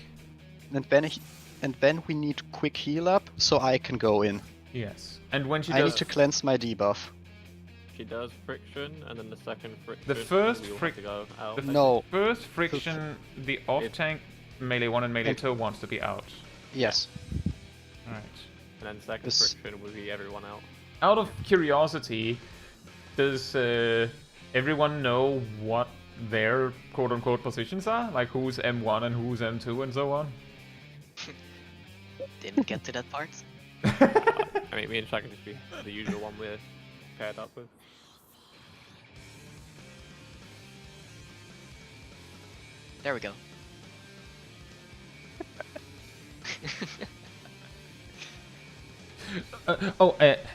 And then we need quick heal up so I can go in. Yes. And when she I does need to cleanse my debuff. She does friction, and then the second friction. The first we all have fric- to go out. the No. first friction, the off It- tank melee 1 and melee it- 2 wants to be out. Yes. Right. And then second This- friction will be everyone out. Out of curiosity, does everyone know what their quote-unquote positions are? Like who's M1 and who's M2 and so on? Didn't get to that part. I mean, me and Shaq can just be the usual one we're paired up with. There we go.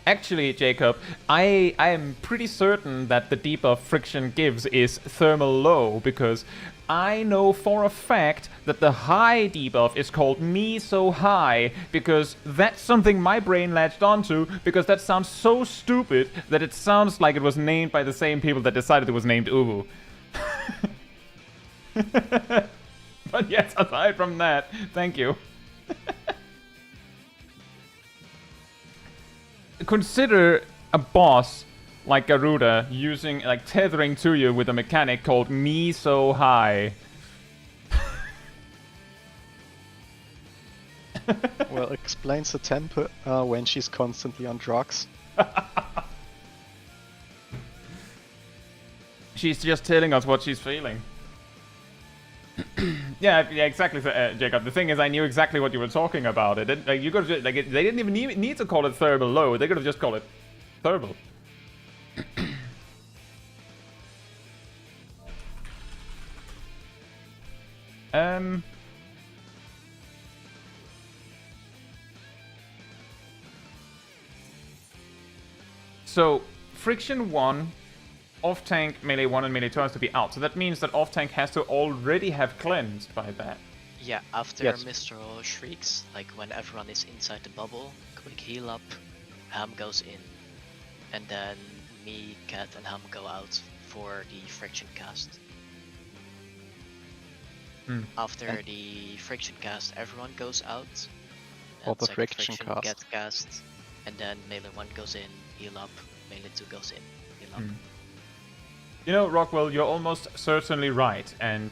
Actually, Jacob, I am pretty certain that the debuff friction gives is thermal low, because I know for a fact that the high debuff is called me so high, because that's something my brain latched onto, because that sounds so stupid that it sounds like it was named by the same people that decided it was named Ubu. But yes, aside from that, thank you. Consider a boss like Garuda using, like, tethering to you with a mechanic called me so high. Well, explains the temper when she's constantly on drugs. She's just telling us what she's feeling. yeah, exactly, Jacob. The thing is, I knew exactly what you were talking about. You could just, they didn't even need to call it thermal low. They could have just called it thermal. So friction 1. Off-tank, melee 1 and melee 2 has to be out. So that means that off-tank has to already have cleansed by that. Yeah, after Yes. Mr. Shrieks, like when everyone is inside the bubble, quick heal up, Ham goes in. And then me, Cat, and Ham go out for the friction cast. After the friction cast, everyone goes out. For and the second friction cast. gets cast. And then melee 1 goes in, heal up, melee 2 goes in, heal up. You know, Rockwell, you're almost certainly right. And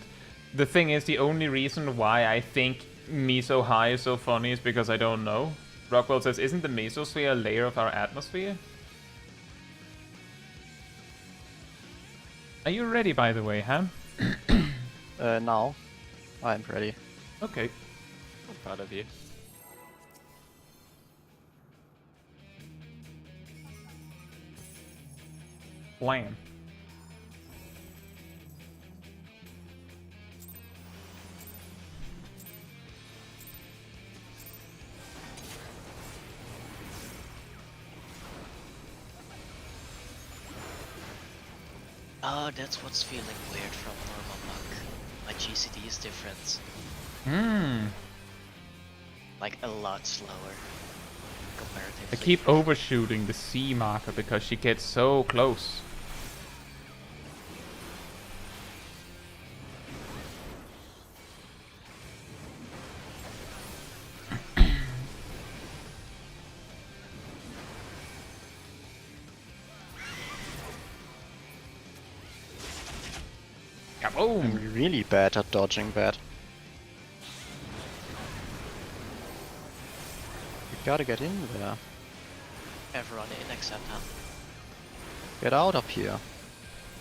the thing is, the only reason why I think Meso High is so funny is because I don't know. Rockwell says, isn't the mesosphere a layer of our atmosphere? Are you ready, by the way, Ham? Now, I'm ready. Okay. I'm proud of you. Blam. Oh, that's what's feeling weird from normal luck. My GCD is different. Like a lot slower. Comparatively. I keep overshooting the C marker because she gets so close. Kaboom! I'm really bad at dodging that. We gotta get in there. Everyone in except Ham. Get out of here.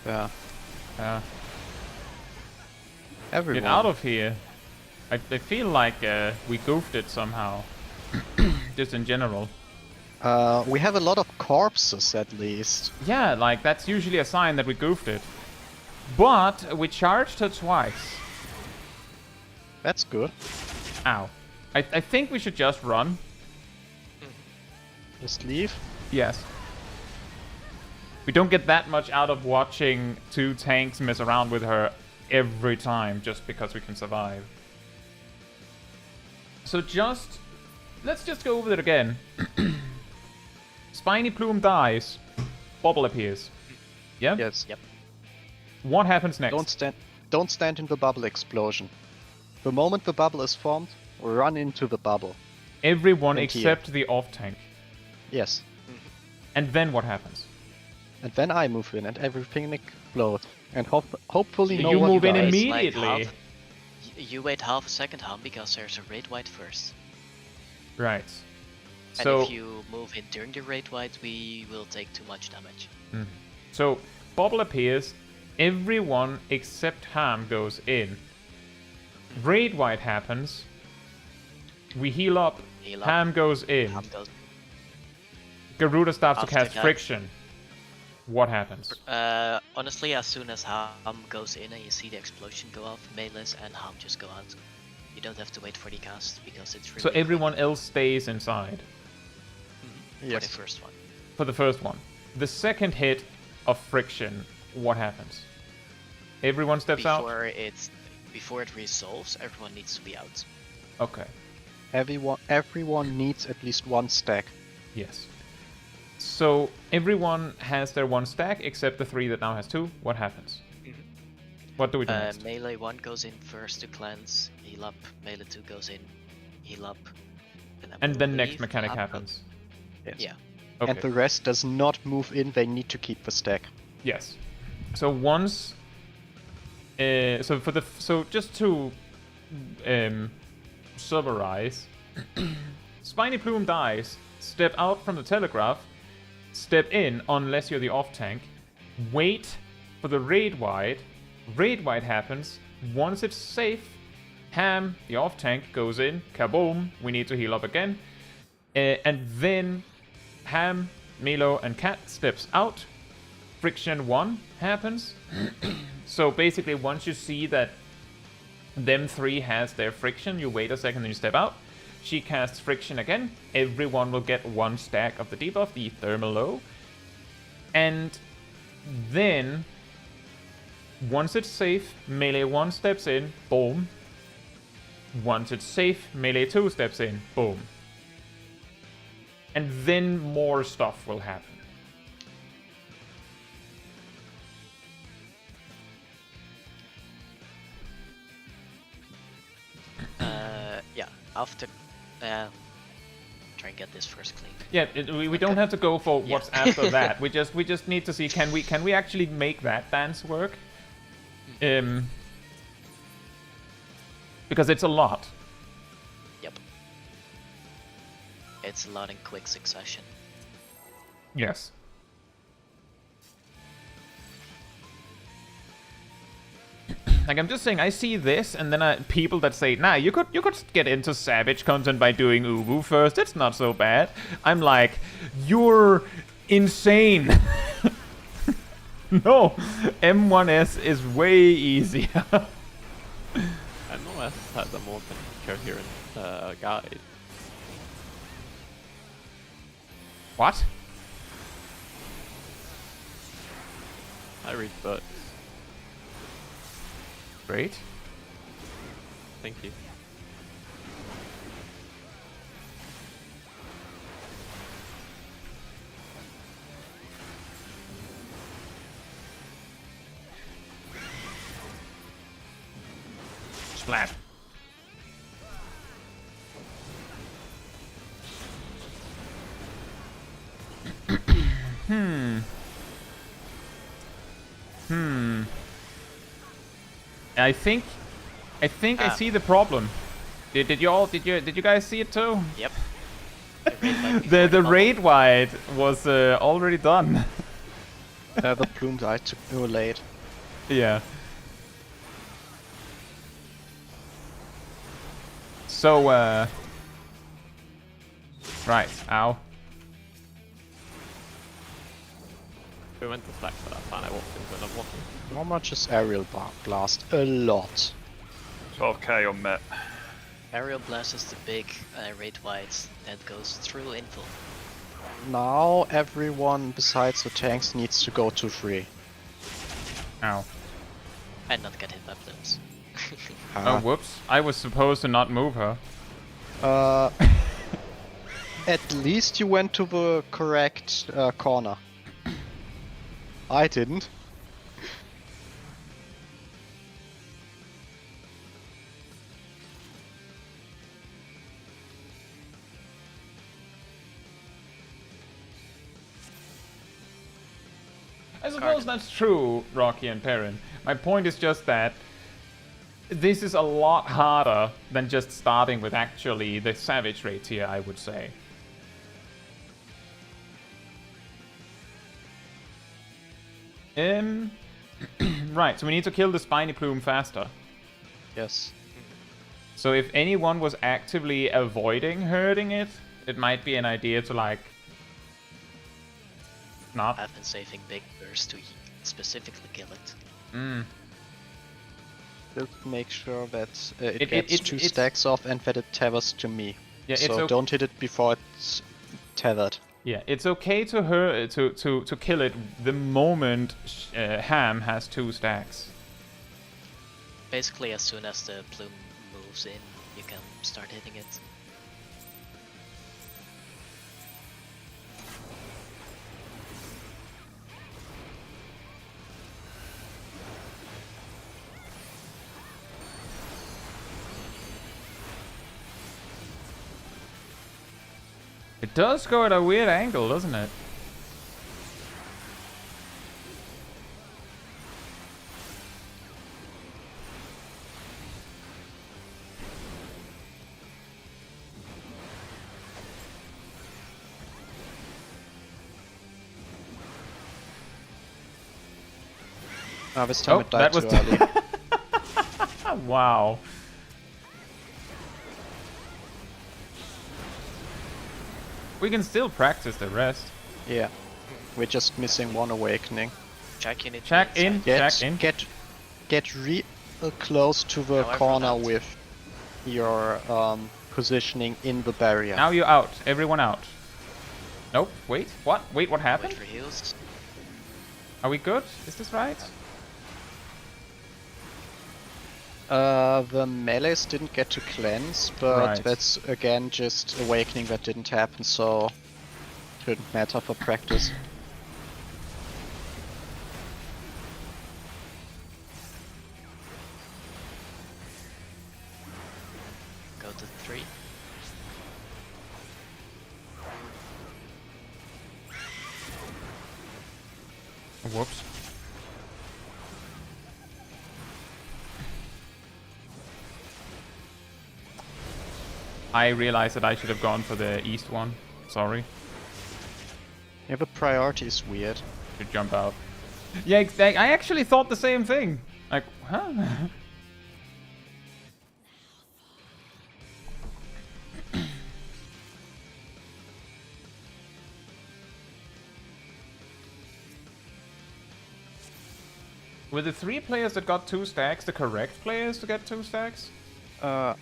Yeah. Everyone. Get out of here. I feel like we goofed it somehow. Just in general. We have a lot of corpses at least. Yeah, like that's usually a sign that we goofed it. But we charged her twice. That's good. Ow. I think we should just run. Just leave. Yes. We don't get that much out of watching two tanks mess around with her every time just because we can survive. So let's just go over it again. Spiny Plume dies. Bubble appears. Yeah? Yes. Yep. What happens next? Don't stand in the bubble explosion. The moment the bubble is formed, run into the bubble. Everyone And except the off-tank. Yes. And then what happens? And then I move in and everything explodes. And hopefully no You one move in dies. immediately. You wait half a second, Ham, because there's a raid white first. Right. And So, if you move in during the raid white, we will take too much damage. so bubble appears. Everyone except Ham goes in. Raid white happens. We heal up. Heal up. Ham goes in. Ham goes. Garuda starts to After cast that- friction. What happens? Honestly, as soon as Ham goes in and you see the explosion go off, Melees and Ham just go out. You don't have to wait for the cast because it's really So everyone else stays inside for the Yes. first one. for the first one. The second hit of friction, what happens? Everyone steps out? Before it resolves, everyone needs to be out. Okay, Everyone needs at least one stack. yes. So everyone has their one stack except the three that now has two. What happens? What do we do next? Melee 1 goes in first to cleanse, heal up. Melee 2 goes in, heal up. I And then next believe mechanic Ham happens. Yes. Yeah. Okay. And the rest does not move in, they need to keep the stack. Yes. So once, so just to summarize, Spiny Plume dies. Step out from the telegraph. Step in unless you're the off tank. Wait for for the raid wide happens. Once it's safe, Ham, the off tank, goes in. Kaboom! We need to heal up again. And then Ham, Milo, and Cat steps out. Friction 1 happens. So basically, once you see that them 3 has their friction, you wait a second and you step out. She casts friction again. Everyone will get 1 stack of the debuff, the thermal low. And then, once it's safe, melee 1 steps in, boom. Once it's safe, melee 2 steps in, boom. And then more stuff will happen. Yeah, after... try and get this first clean. Yeah, we don't have to go for what's after that. We just need to see, can we actually make that dance work? Because it's a lot. Yep. It's a lot in quick succession. Yes. Like, I'm just saying, I see this, and then people that say, nah, you could get into Savage content by doing Ubu first, it's not so bad. I'm like, you're insane. No, M1S is way easier. MOS has a more coherent guide. What? I read books. Great. Thank you. Splat. I think I see the problem. Did you guys see it too? Yep. The raid wide was already done. The plume died too late. Yeah. So right, ow. We went to stack for that plan, I walked into another one. How much is aerial blast? A lot. 12k on Met. Aerial Blast is the big raid white that goes through info. Now everyone besides the tanks needs to go to 3. Ow. And not get hit by plumes. Oh, whoops. I was supposed to not move her. At least you went to the correct corner. I didn't. I suppose that's true, Rocky and Perrin. My point is just that this is a lot harder than just starting with actually the Savage raids here, I would say. Right, so we need to kill the Spiny Plume faster. Yes. So if anyone was actively avoiding hurting it, it might be an idea to, like, not... I've been saving big bursts to specifically kill it. Just make sure that it gets 2 stacks off and that it tethers to me. Yeah, so don't hit it before it's tethered. Yeah, it's okay to to kill it the moment Ham has 2 stacks. Basically, as soon as the plume moves in, you can start hitting it. It does go at a weird angle, doesn't it? This time Oh, it died that was too early. Wow. We can still practice the rest. Yeah. We're just missing one awakening. Jack, you need to Check be in. inside. Check in. Get real close to the Now everyone corner out. with your positioning in the barrier. Now you're out. Everyone out. Nope. Wait. What? Wait, what Wait happened? for heals. Are we good? Is this right? The melees didn't get to cleanse, but Right. that's again just awakening that didn't happen, so shouldn't matter for practice. Go to 3. Whoops. I realized that I should have gone for the east one. Sorry. Yeah, but priority is weird. Should jump out. Yeah, I actually thought the same thing. Like, huh? Were the 3 players that got 2 stacks the correct players to get 2 stacks? I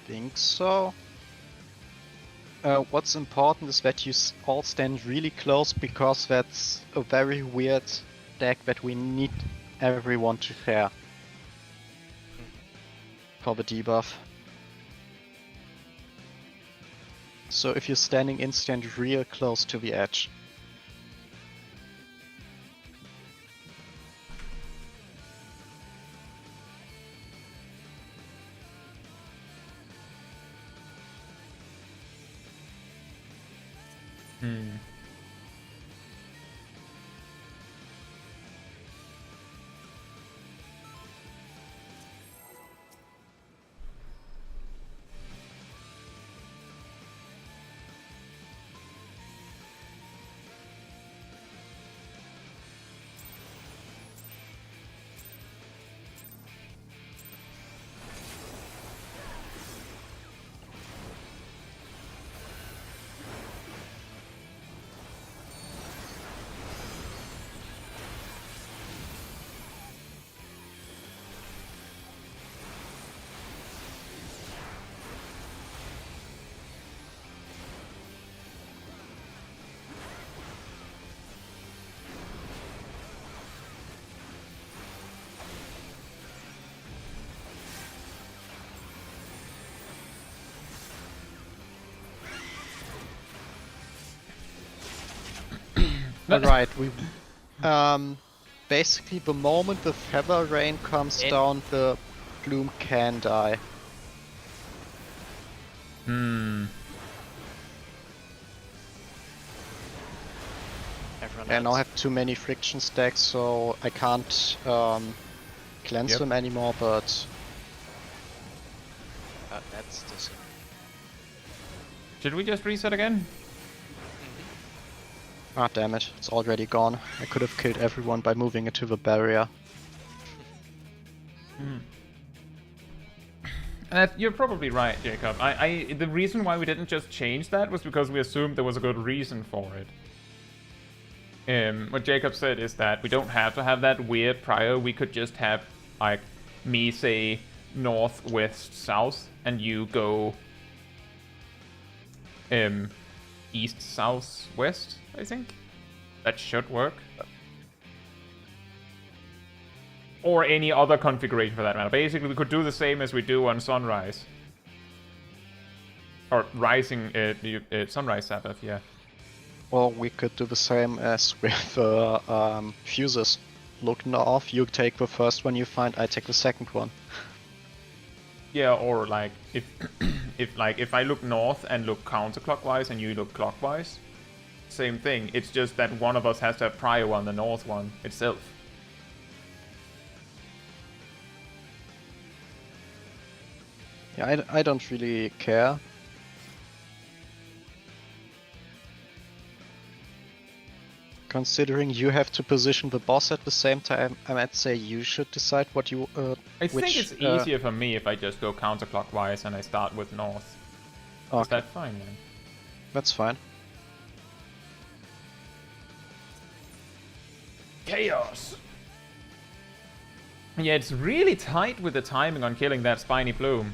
think so. What's important is that you all stand really close, because that's a very weird deck that we need everyone to share for the debuff. So if you're standing in, stand real close to the edge. Alright, we basically the moment the feather rain comes In. down, the bloom can die. Hmm. Everyone I now out. have too many friction stacks, so I can't cleanse Yep. them anymore, but That's the same. Should we just reset again? ah damn it, it's already gone. I could have killed everyone by moving it to the barrier. You're probably right, Jacob. The reason why we didn't just change that was because we assumed there was a good reason for it. What Jacob said is that we don't have to have that weird prior. We could just have, like, me say north, west, south, and you go east, south, west, I think. That should work. Or any other configuration for that matter. Basically, we could do the same as we do on Sunrise. Or Rising, Sunrise Sabbath, yeah. Or we could do the same as with fuses. Look north, you take the first one you find, I take the second one. Yeah, or like, if if I look north and look counterclockwise and you look clockwise, same thing. It's just that one of us has to have prior on the north one itself. Yeah, I don't really care. Considering you have to position the boss at the same time, I might say you should decide what you. I think it's easier for me if I just go counterclockwise and I start with north. Is Okay, that fine then? that's fine. Chaos! Yeah, it's really tight with the timing on killing that spiny plume.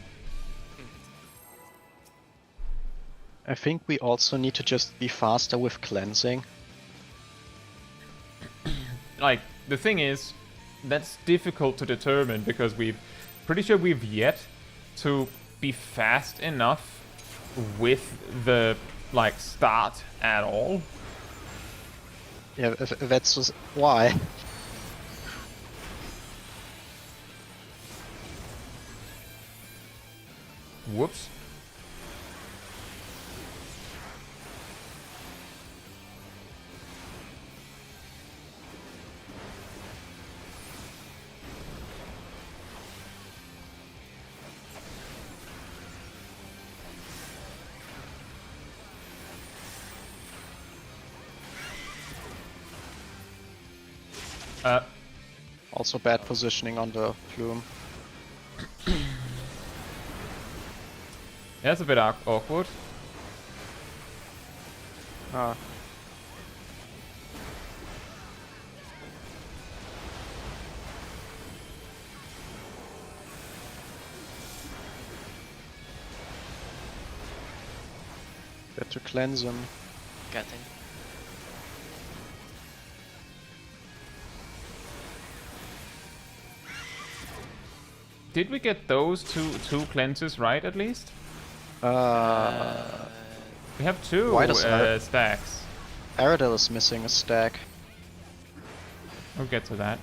I think we also need to just be faster with cleansing. Like, the thing is, that's difficult to determine because pretty sure we've yet to be fast enough with the, like, start at all. Yeah, that's just why. Whoops. Also bad positioning on the plume. That's a bit awkward. Ah. Get to cleanse him. Getting. Did we get those two cleanses right at least? We have two Why does stacks. Aradel is missing a stack. We'll get to that.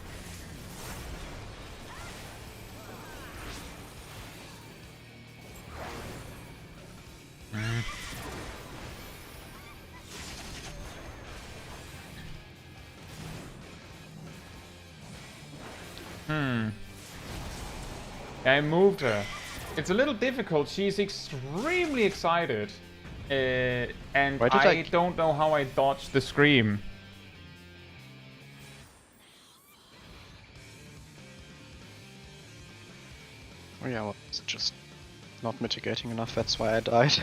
I moved her. It's a little difficult. She's extremely excited. And I don't know how I dodged the scream. Oh yeah, well, it's just not mitigating enough, that's why I died.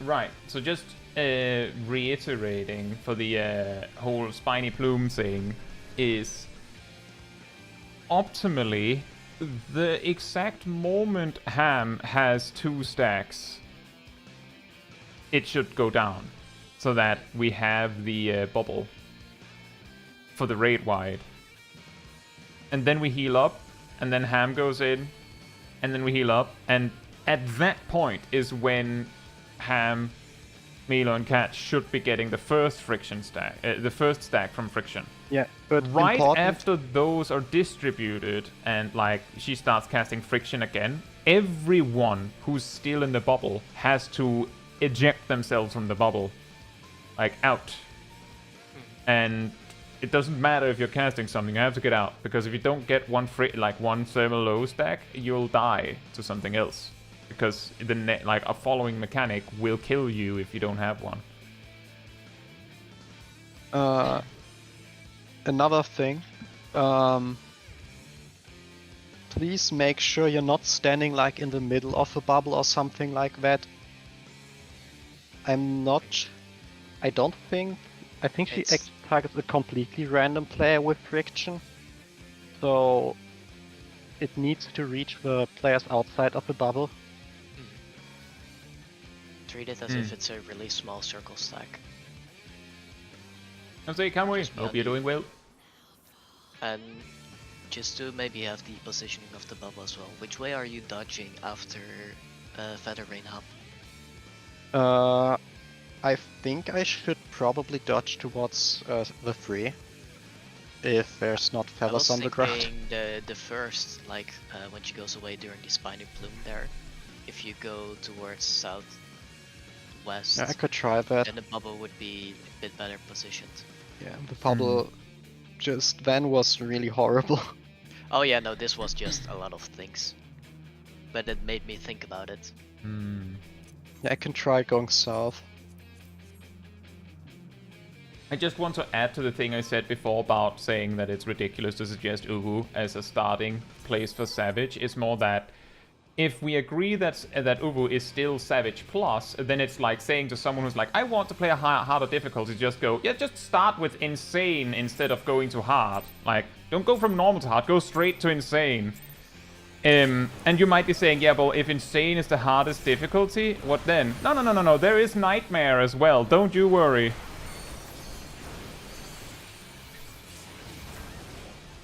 Right, so just reiterating for the whole spiny plume thing is optimally the exact moment Ham has two stacks, it should go down so that we have the bubble for the raid wide. And then we heal up, and then Ham goes in, and then we heal up, and at that point is when Ham, Milo, and Cat should be getting the first friction stack, the first stack from friction. Yeah, but right after those are distributed and like she starts casting friction again, everyone who's still in the bubble has to eject themselves from the bubble, like out. And it doesn't matter if you're casting something, you have to get out, because if you don't get one thermal low stack, you'll die to something else. Because a following mechanic will kill you if you don't have one. Another thing, please make sure you're not standing like in the middle of a bubble or something like that. I think she targets a completely random player with friction, so it needs to reach the players outside of the bubble. Treat it as if it's a really small circle stack. I'm saying, can we? Hope you're doing well. And just to maybe have the positioning of the bubble as well. Which way are you dodging after Feather Rain Hub? I think I should probably dodge towards the free. If there's not feathers on the ground. The first, like when she goes away during the spiny plume there, if you go towards southwest, yeah, I could try that. then the bubble would be a bit better positioned. Yeah, the bubble just then was really horrible. Oh yeah, no, this was just a lot of things. But it made me think about it. Yeah, I can try going south. I just want to add to the thing I said before about saying that it's ridiculous to suggest Uwu as a starting place for Savage. It's more that if we agree that Uwu is still Savage Plus, then it's like saying to someone who's like, I want to play a harder difficulty, just go, yeah, just start with Insane instead of going to hard. Like, don't go from normal to hard, go straight to Insane. And you might be saying, yeah, well, if Insane is the hardest difficulty, what then? No, there is Nightmare as well, don't you worry.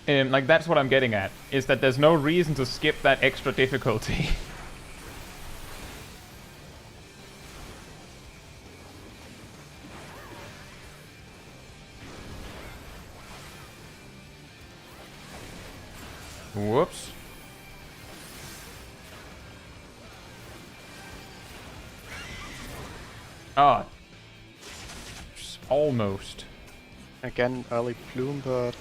Like, that's what I'm getting at, is that there's no reason to skip that extra difficulty. Whoops. Ah. Almost. Again, early plume, but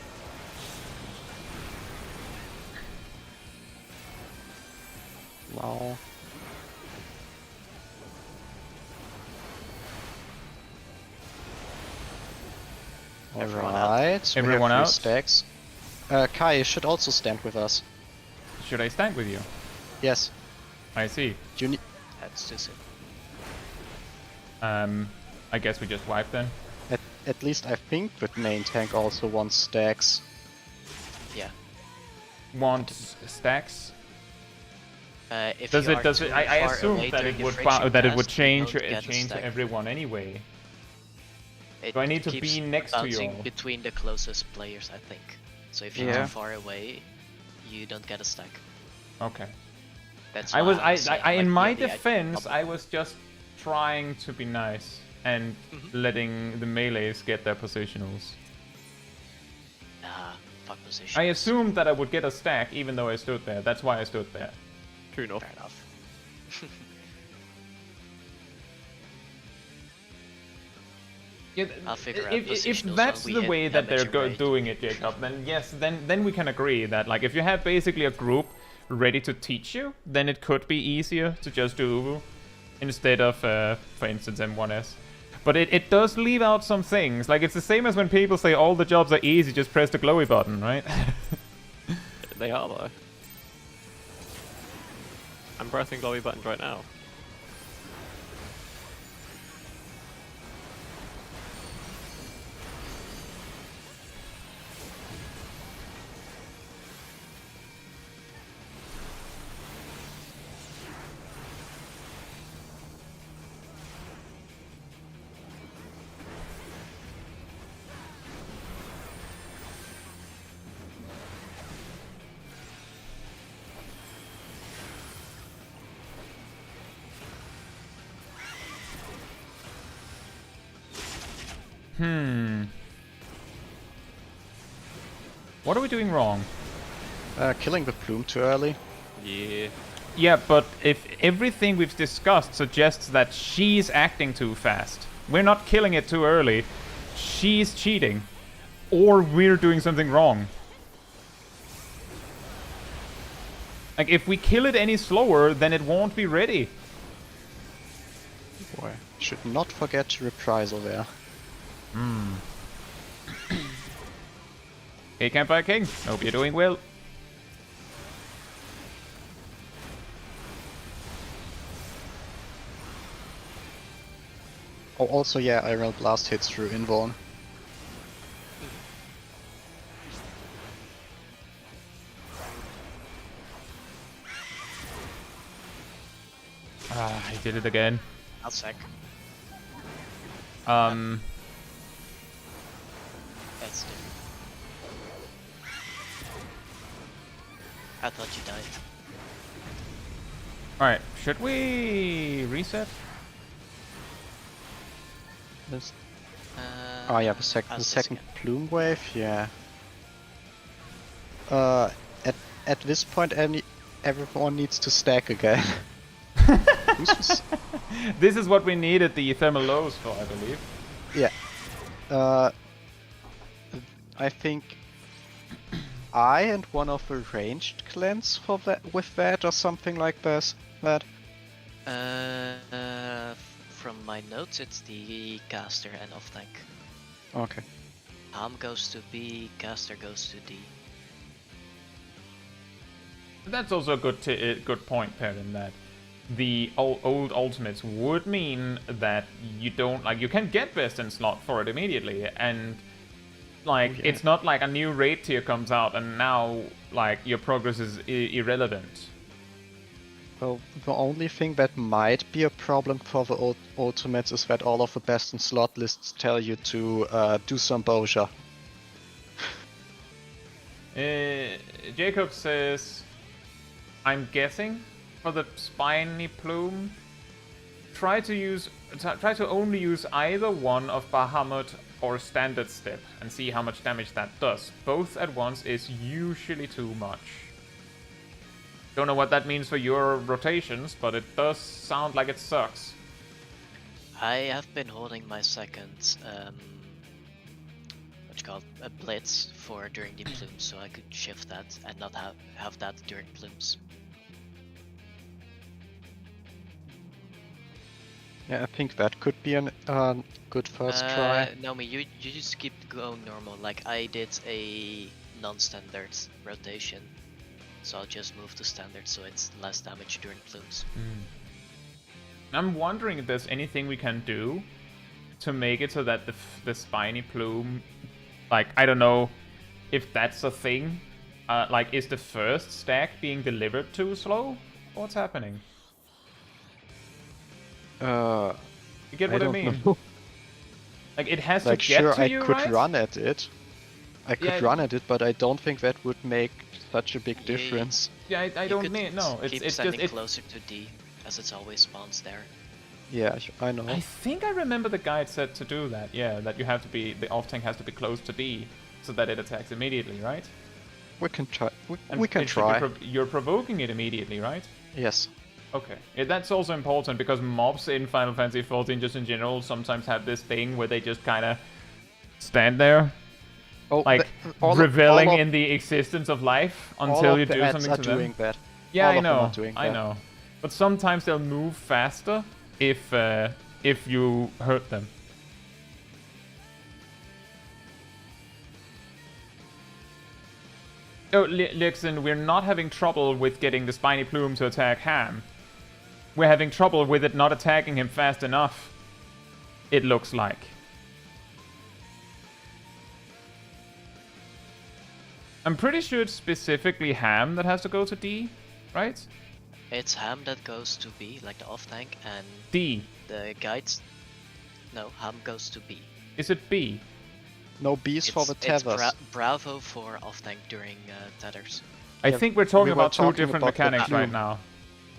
wow. Alright, Everyone out? Stacks. Kai should also stand with us. Should I stand with you? Yes. I see. You need. That's too soon. I guess we just wipe then. At least I think with main tank also wants stacks. Yeah. Want stacks? If Does you it? are Does too it? I far assume away that during it your would friction that it would cast, change you don't get a change stack. everyone anyway. It Do I need to keeps be next to you bouncing all? between the closest players, I think. So if you're Yeah. too far away, you don't get a stack. Okay. That's I why was. I'm saying, I in like, my yeah, the defense, I was just trying to be nice and letting the melees get their positionals. Nah, fuck position. I assumed that I would get a stack even though I stood there. That's why I stood there. True enough. Fair enough. Yeah, I'll figure out if positionals that's when the we way hit that they're damage rate. doing it, Jacob, then yes, then we can agree that like if you have basically a group ready to teach you, then it could be easier to just do Uwu instead of, for instance, M1S. But it does leave out some things. Like it's the same as when people say all the jobs are easy, just press the glowy button, right? They are though. I'm pressing glowy buttons right now. What are we doing wrong? Killing the plume too early. Yeah. Yeah, but if everything we've discussed suggests that she's acting too fast, we're not killing it too early, she's cheating, or we're doing something wrong. Like, if we kill it any slower, then it won't be ready. Boy, should not forget reprisal there. Hey, Campfire King, hope you're doing well. Oh, also, yeah, Iron Blast hits through Invuln. Ah, he did it again. I'll sec. Um, That's different. I thought you died. alright, should we reset? This... Oh yeah, the I'll second sec plume wave, yeah. At this point, everyone needs to stack again. This is what we needed the thermal lows for, I believe. Yeah. I think eye and one of the ranged clans for that with that or something like this? That From my notes, it's the caster and off tank. okay. Ham goes to B, caster goes to D. That's also a good point, Perrin, that the old ultimates would mean that you don't, like, you can get best in slot for it immediately, and like, it's not like a new raid tier comes out and now, like, your progress is irrelevant. Well, the only thing that might be a problem for the ultimates is that all of the best in slot lists tell you to do some Bozja. Jacob says, I'm guessing for the spiny plume, try to only use either one of Bahamut or standard step and see how much damage that does. Both at once is usually too much. Don't know what that means for your rotations, but it does sound like it sucks. I have been holding my second, what's called a blitz for during the plumes, so I could shift that and not have that during plumes. Yeah, I think that could be a good first try. Naomi, you just keep going normal. Like, I did a non-standard rotation, so I'll just move to standard so it's less damage during plumes. I'm wondering if there's anything we can do to make it so that the spiny plume, like, I don't know if that's a thing. Like, is the first stack being delivered too slow? What's happening? You get what I mean? Know. Like, it has Like, to get sure, to you, I could right? run at it. I could run at it, but I don't think that would make such a big Yeah, difference. Yeah, I You don't could need. No, keep it's standing just. closer to D, as it always spawns there. Yeah, I know. I think I remember the guide said to do that. Yeah, that you have to be, the off tank has to be close to D, so that it attacks immediately, right? We can try. And We can it should be try. you're provoking it immediately, right? Yes. Okay. Yeah, that's also important because mobs in Final Fantasy XIV just in general sometimes have this thing where they just kind of stand there, Oh, like reveling in the existence of life until you do something to them. doing that. Yeah, all I of them know. are doing I that. know. But sometimes they'll move faster if you hurt them. Oh, Lixen, we're not having trouble with getting the spiny plume to attack Ham. We're having trouble with it not attacking him fast enough. It looks like. I'm pretty sure it's specifically Ham that has to go to D, right? It's Ham that goes to B, like the off tank, and D. the guides. No, Ham goes to B. Is it B? No Bs for the It's tethers. Bravo for off tank during tethers. I Yeah, think we're talking we were about two talking different about the mechanics right plume. now.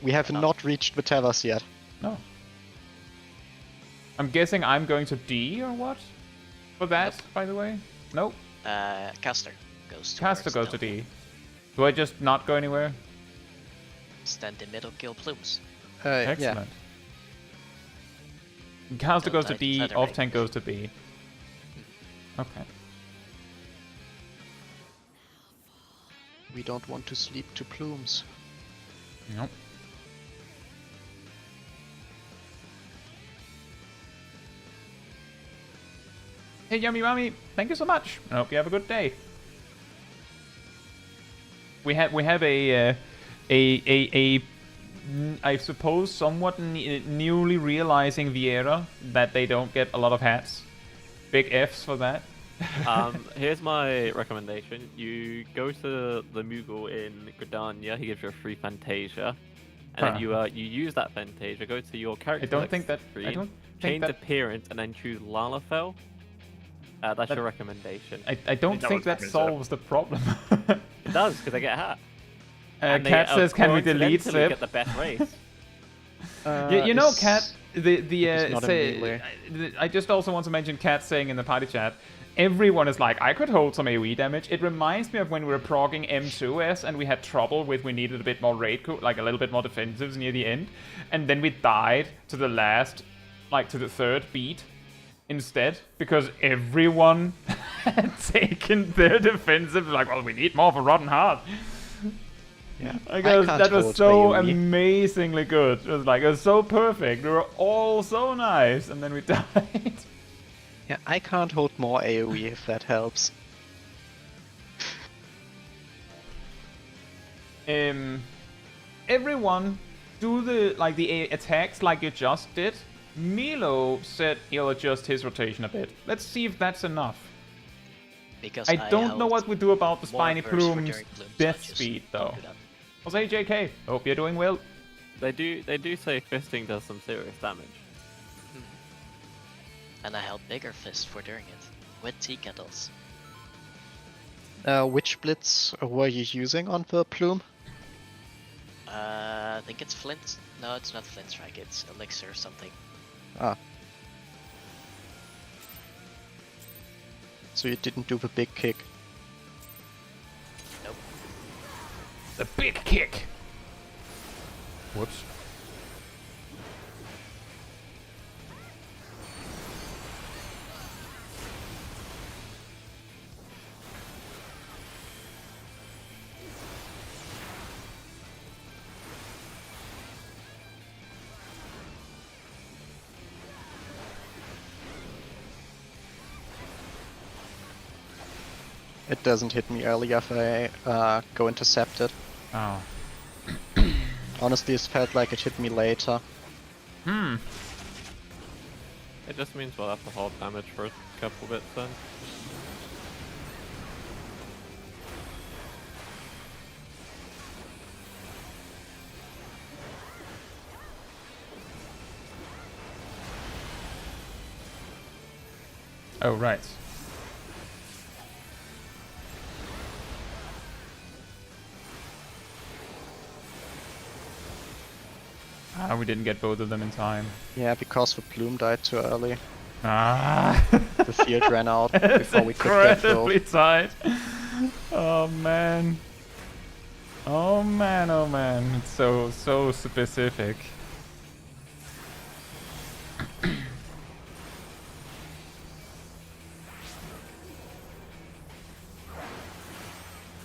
We have No. not reached the tethers yet. No. I'm guessing I'm going to D or what? For that, Nope. by the way? Nope. Caster goes to Caster goes to D. Do I just not go anywhere? Stand in middle, kill plumes. Yeah. Excellent. Caster Don't goes to die to D, feather off raid. tank goes to B. Okay. We don't want to sleep to plumes. Nope. Hey, Yummy Mommy, thank you so much. I hope you have a good day. We have I suppose somewhat newly realizing Viera that they don't get a lot of hats. Big Fs for that. Here's my recommendation. You go to the Moogle in Gridania, he gives you a free Fantasia. And then you use that Fantasia, go to your character screen, I don't think change that appearance, and then choose Lalafell. That's your recommendation. I don't that think was that pretty solves the problem. It does, because I get a hat. And Cat says, "Can we delete coincidentally Sip?" get the best race. You know, Is- Cat. it's not immediately. I just also want to mention Cat saying in the party chat, everyone is like, I could hold some AoE damage. It reminds me of when we were progging M2S and we had trouble with we needed a bit more raid, like a little bit more defensives near the end, and then we died to the last, like to the third beat instead, because everyone had taken their defensive, like, well, we need more for Rotten Heart. Yeah, I guess can't that was hold so AoE. amazingly good. It was so perfect. We were all so nice, and then we died. Yeah, I can't hold more AoE if that helps. Everyone do the attacks like you just did. Milo said he'll adjust his rotation a bit. Let's see if that's enough. Because I don't know held what we do about the more Spiny burst for Plume's during Bloom, so I death just speed, don't though. do that. Jose JK, hope you're doing well. They do say fisting does some serious damage. And I held bigger fist for doing it with tea kettles. Which blitz were you using on the plume? I think it's Flint. No, it's not Flint Strike. It's Elixir or something. Ah. So you didn't do the big kick. Nope. The big kick. Whoops. It doesn't hit me early if I go intercepted. Oh. Honestly, it felt like it hit me later. It just means we'll have to hold damage for a couple bits then. Oh, right. Ah, we didn't get both of them in time. Yeah, because the plume died too early. Ah. The field ran out It's before we could get incredibly both. tight. Oh man. Oh man, oh man. It's so specific.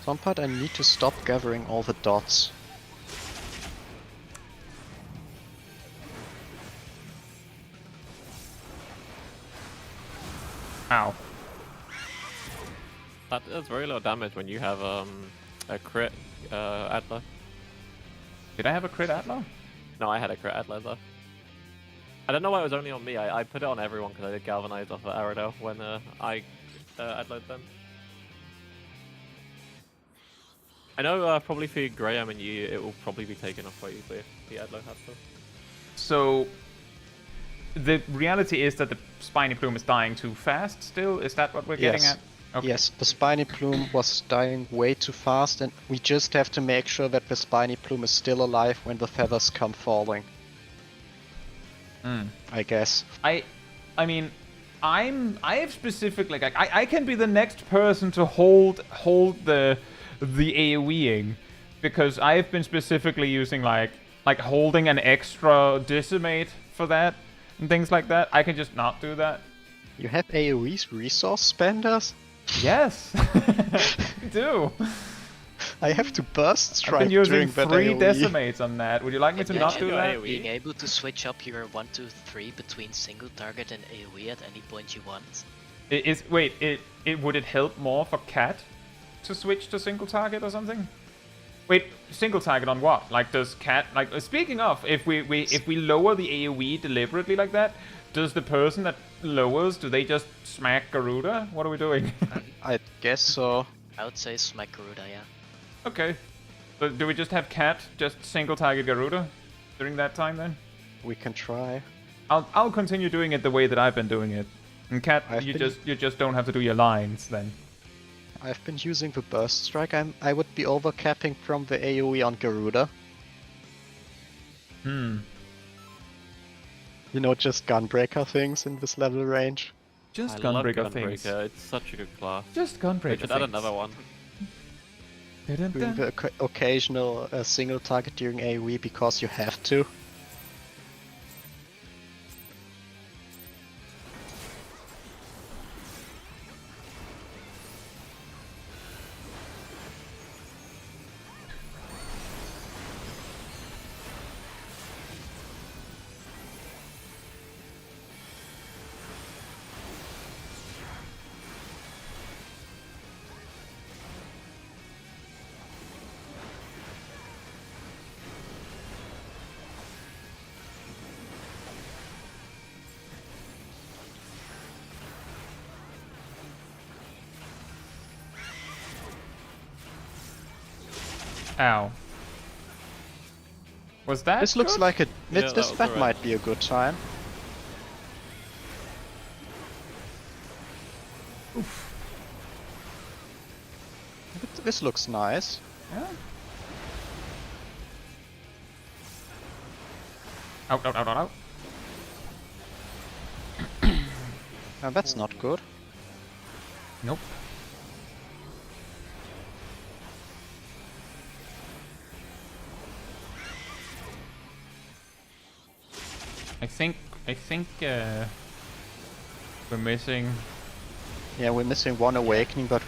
Some part I need to stop gathering all the dots. Ow. That does very low damage when you have a crit Adler. Did I have a crit Atla? No, I had a crit Adler though. I don't know why it was only on me. I put it on everyone because I did galvanize off of Aradel when I Adlered them. I know probably for Graham and you, it will probably be taken off quite easily if the Adler has to. So the reality is that the Spiny Plume is dying too fast still? Is that what we're getting Yes. at? Okay. Yes, the Spiny Plume was dying way too fast, and we just have to make sure that the Spiny Plume is still alive when the feathers come falling. I guess. I mean, I have specifically like I can be the next person to hold the AoEing because I've been specifically using like holding an extra decimate for that and things like that. I can just not do that. You have AoE's resource spenders? Yes, I do. I have to burst I've strike been using during that 3 AoE. decimates on that. Would you like me to not do your that? AoE. Being able to switch up your 1, 2, 3 between single target and AoE at any point you want. Would it help more for Cat to switch to single target or something? Wait, single target on what? Like, does Cat like? Speaking of, if we lower the AoE deliberately like that, does the person that lowers, do they just smack Garuda? What are we doing? I guess so. I would say smack Garuda, yeah. Okay, but do we just have Cat just single target Garuda during that time then? We can try. I'll continue doing it the way that I've been doing it. And Cat, you just don't have to do your lines then. I've been using the burst strike. I would be overcapping from the AoE on Garuda. You know, just Gunbreaker things in this level range. Just I love Gunbreaker things. Gunbreaker. It's such a good class. Just We Gunbreaker should things. add another one. Doing the occasional single target during AoE because you have to. Ow. Was that This looks good? like a. Yeah, This, that this was that alright. might be a good time. This looks nice. Yeah. Out, out, out, out, out. That's not good. Nope. I think we're missing. Yeah, we're missing one awakening, but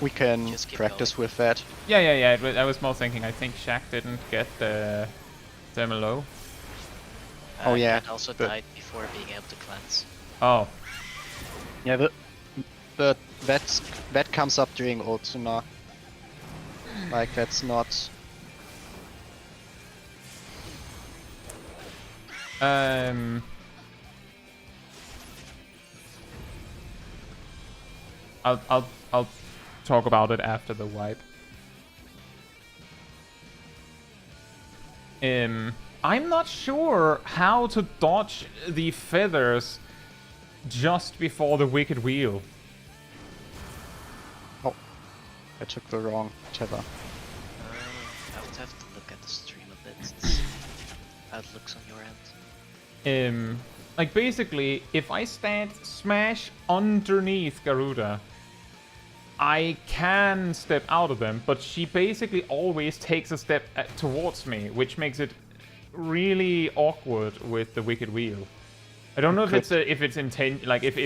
we can Just keep practice with that. Yeah. I was more thinking. I think Shaq didn't get the thermal low. Oh, yeah, Cat also but- died before being able to cleanse. Oh, Yeah, but that comes up during Ultima. Like that's not. I'll talk about it after the wipe. I'm not sure how to dodge the feathers just before the wicked wheel. Oh, I took the wrong tether. I would have to look at the stream a bit to see how it looks on your end. Like basically, if I stand smash underneath Garuda, I can step out of them, but she basically always takes a step towards me, which makes it really awkward with the wicked wheel. I don't know if it's if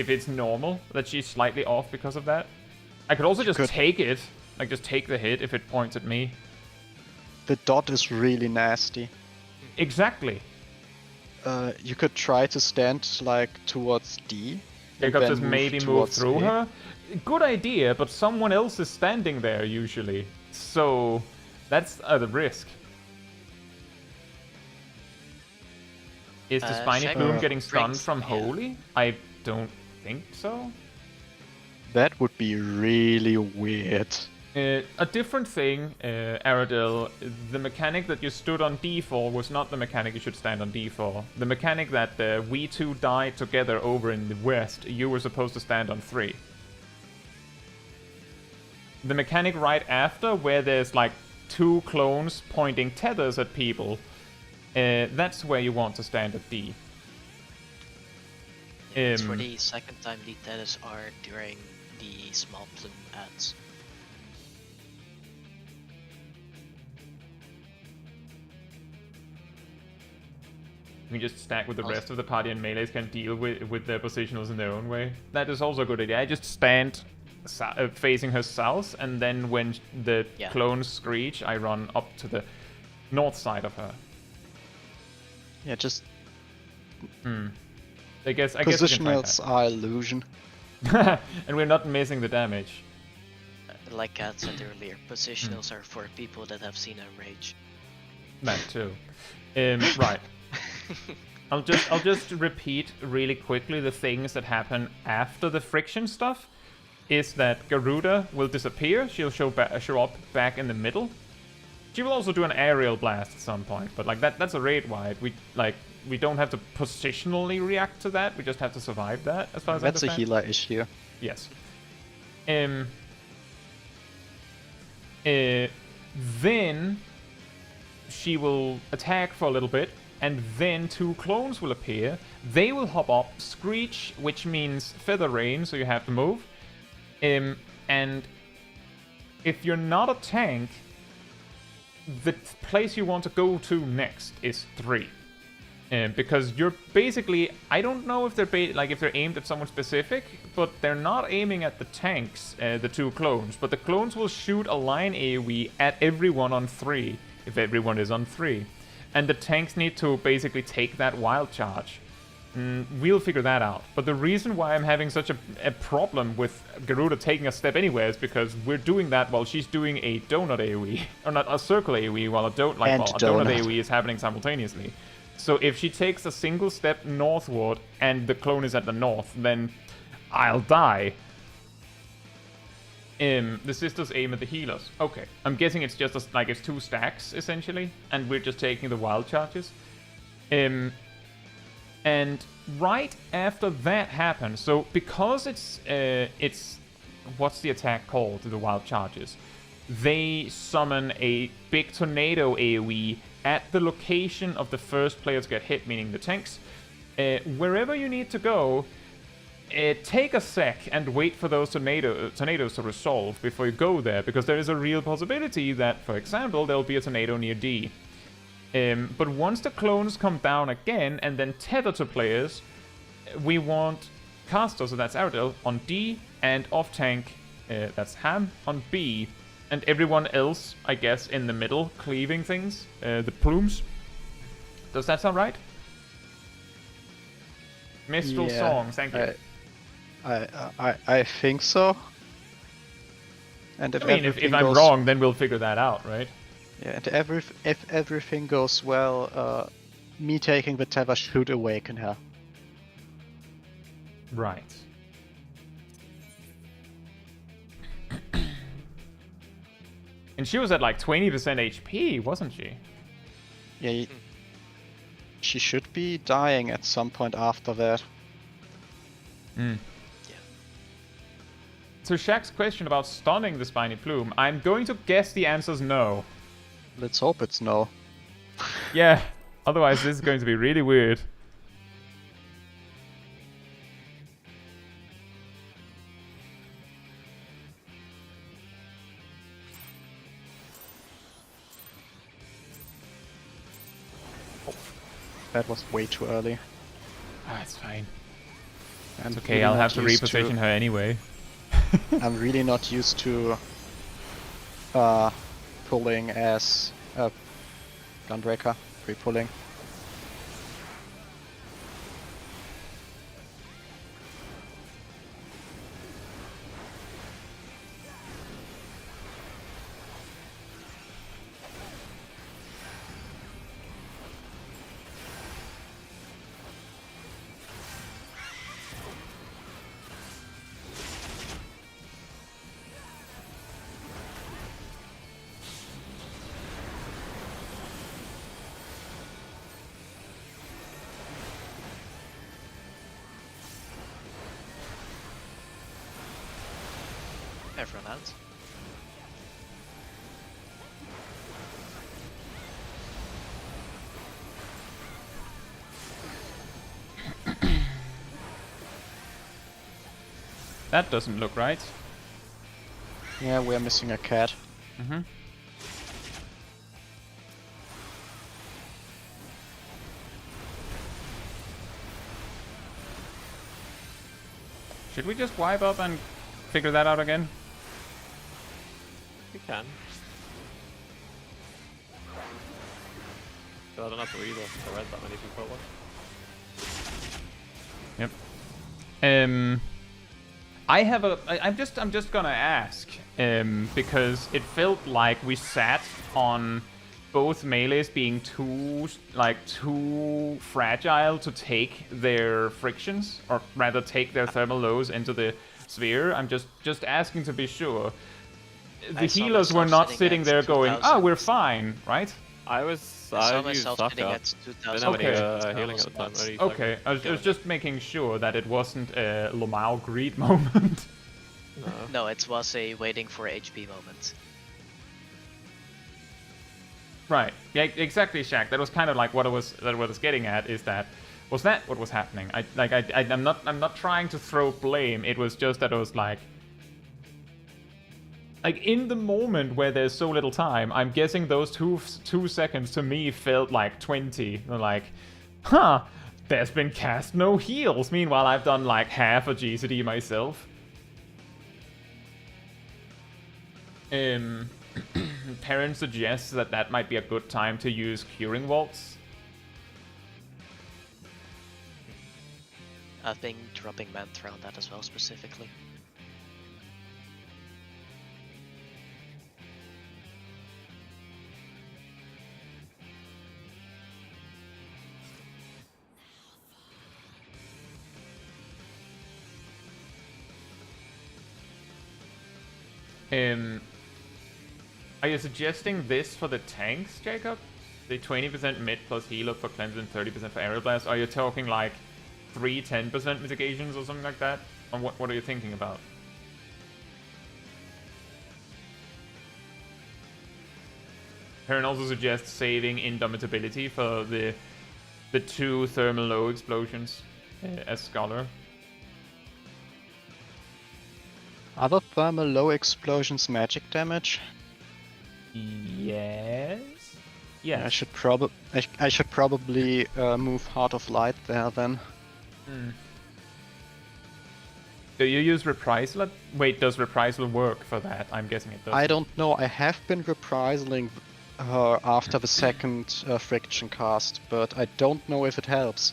it's normal that she's slightly off because of that. I could also just take it, like just take the hit if it points at me. The dot is really nasty. Exactly. You could try to stand like towards D. You and could then just maybe move towards through A. her. Good idea, but someone else is standing there usually, so that's the risk. Is the Spiny Shaq Plume getting stunned brings- from yeah. Holy? I don't think so. That would be really weird. A different thing, Aradil, the mechanic that you stood on D for was not the mechanic you should stand on D for. The mechanic that we two died together over in the west, you were supposed to stand on 3. The mechanic right after, where there's like 2 clones pointing tethers at people, that's where you want to stand at D. It's for the second time the tethers are during the small plume ads. We just stack with the Also- rest of the party and melees can deal with their positionals in their own way. That is also a good idea. I just stand facing her south, and then when the Yeah. clones screech, I run up to the north side of her. Yeah, just I guess we can try positionals are illusion. that. And we're not missing the damage. Like Kat said earlier, positionals are for people that have seen a rage. That too. Right. I'll just repeat really quickly the things that happen after the friction stuff. Is that Garuda will disappear. She'll show up back in the middle. She will also do an aerial blast at some point, but like that's a raid wide. We don't have to positionally react to that. We just have to survive that, as far as I That's a understand. healer issue. Yes. Then she will attack for a little bit, and then 2 clones will appear. They will hop up, screech, which means feather rain, so you have to move. And if you're not a tank, the place you want to go to next is 3. Because you're basically, I don't know if they're aimed at someone specific, but they're not aiming at the tanks, the 2 clones. But the clones will shoot a line AoE at everyone on 3, if everyone is on 3. And the tanks need to basically take that wild charge. We'll figure that out. But the reason why I'm having such a problem with Garuda taking a step anywhere is because we're doing that while she's doing a donut AoE. Or not, a circle AoE, while a donut AoE is happening simultaneously. So if she takes a single step northward and the clone is at the north, then I'll die. The sisters aim at the healers. Okay, I'm guessing it's just like it's 2 stacks essentially, and we're just taking the wild charges. And right after that happens, so because it's what's the attack called? The wild charges. They summon a big tornado AoE at the location of the first player to get hit, meaning the tanks. Wherever you need to go, take a sec and wait for those tornadoes to resolve before you go there, because there is a real possibility that, for example, there'll be a tornado near D. But once the clones come down again and then tether to players, we want caster, so that's Aradel, on D, and off-tank, that's Ham, on B, and everyone else, I guess, in the middle, cleaving things, the plumes. Does that sound right? Mistral Song, thank you. I think so. And if if I'm wrong, then we'll figure that out, right? Yeah, and if everything goes well, me taking the tether should awaken her. Right. And she was at like 20% HP, wasn't she? Yeah, she should be dying at some point after that. Yeah. So Shaq's question about stunning the Spiny Plume, I'm going to guess the answer's no. Let's hope it's no. Yeah, otherwise this is going to be really weird. That was way too early. Ah, it's fine. I'm Okay, really I'll have not to used reposition her anyway. I'm really not used to pulling as a gunbreaker, pre-pulling. Everyone out. That doesn't look right. Yeah, we're missing a cat. Mm-hmm. Should we just wipe up and figure that out again? You can. So I don't have to either. I read that many people at once. Yep. I'm just gonna ask, because it felt like we sat on both melees being too fragile to take their frictions, or rather take their thermal lows into the sphere. I'm just asking to be sure. The healers were not sitting there going, "Oh, we're fine," right? I saw used myself sitting Saka. at Didn't 2000. have Okay. any healing at the time. Only Okay, I was just making sure that it wasn't a Lamau greed moment. No. No, it was a waiting for HP moment. Right. Yeah, exactly, Shaq. That was kind of like what I was getting at. Is that what was happening? I'm not trying to throw blame. It was just that I was like in the moment where there's so little time. I'm guessing those two seconds to me felt like 20. Like, huh? There's been cast no heals. Meanwhile, I've done like half a GCD myself. Parents suggest that might be a good time to use Curing Vaults. I've been dropping Mantra on that as well, specifically. Are you suggesting this for the tanks, Jacob? The 20% mid plus heal up for cleanse and 30% for aerial blast? Are you talking like 3 10% mitigations or something like that? Or what are you thinking about? Heron also suggests saving Indomitability for the 2 thermal low explosions as Scholar. Other thermal low explosions magic damage? Yes. I should probably move Heart of Light there then. Do you use Reprisal? Wait, does Reprisal work for that? I'm guessing it does. I don't know. I have been reprisaling her after the second friction cast, but I don't know if it helps.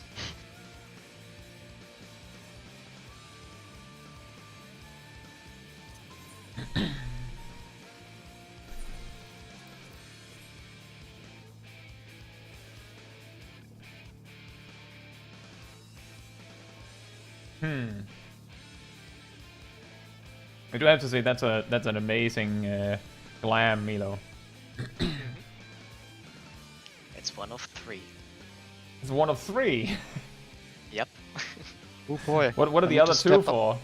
I do have to say that's an amazing glam, Milo. It's one of 3. It's one of 3. Yep. Oh boy. What are the other 2 for?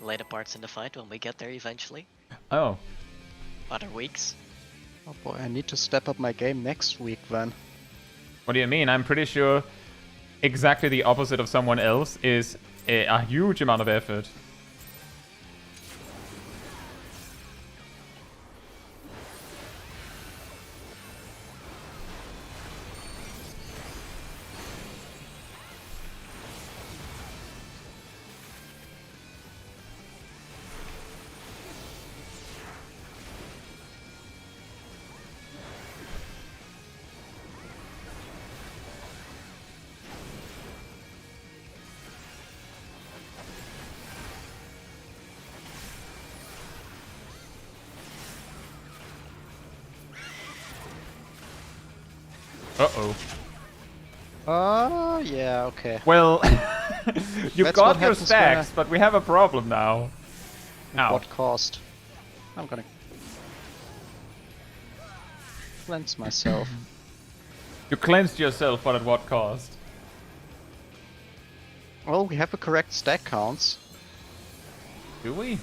Later parts in the fight when we get there eventually. Oh. Other weeks. Oh boy, I need to step up my game next week then. What do you mean? I'm pretty sure exactly the opposite of someone else is a huge amount of effort. Uh-oh. Yeah, okay. Well, you That's got what your happens stacks, but we have a problem now. Ow. What cost? I'm gonna cleanse myself. You cleansed yourself, but at what cost? Well, we have the correct stack counts. Do we?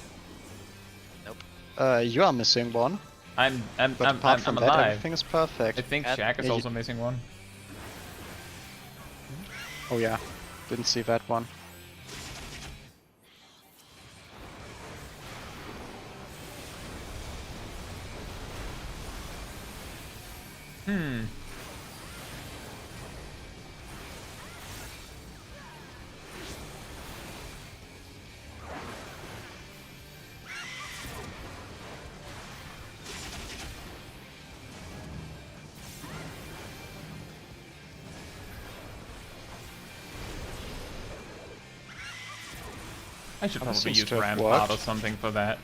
You are missing one, I'm but apart from that, alive. everything is perfect. I think Shaq is also missing one. Oh yeah, didn't see that one. I should probably seems use to have Rampart or worked. something for that.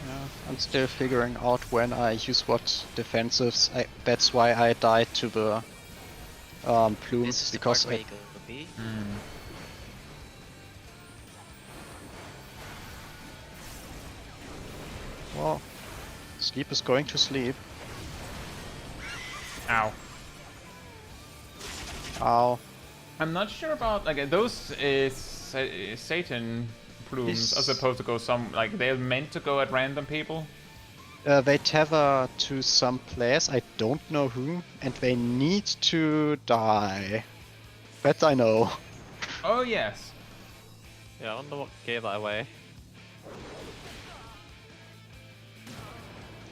Yeah, I'm still figuring out when I use what defensives. That's why I died to the plume, This is the because part where you go B. well, sleep is going to sleep. Ow. Ow. I'm not sure about like those Satan plumes are supposed to go like they're meant to go at random people. They tether to some place, I don't know who, and they need to die. That I know. Oh yes. Yeah, I wonder what gave that away.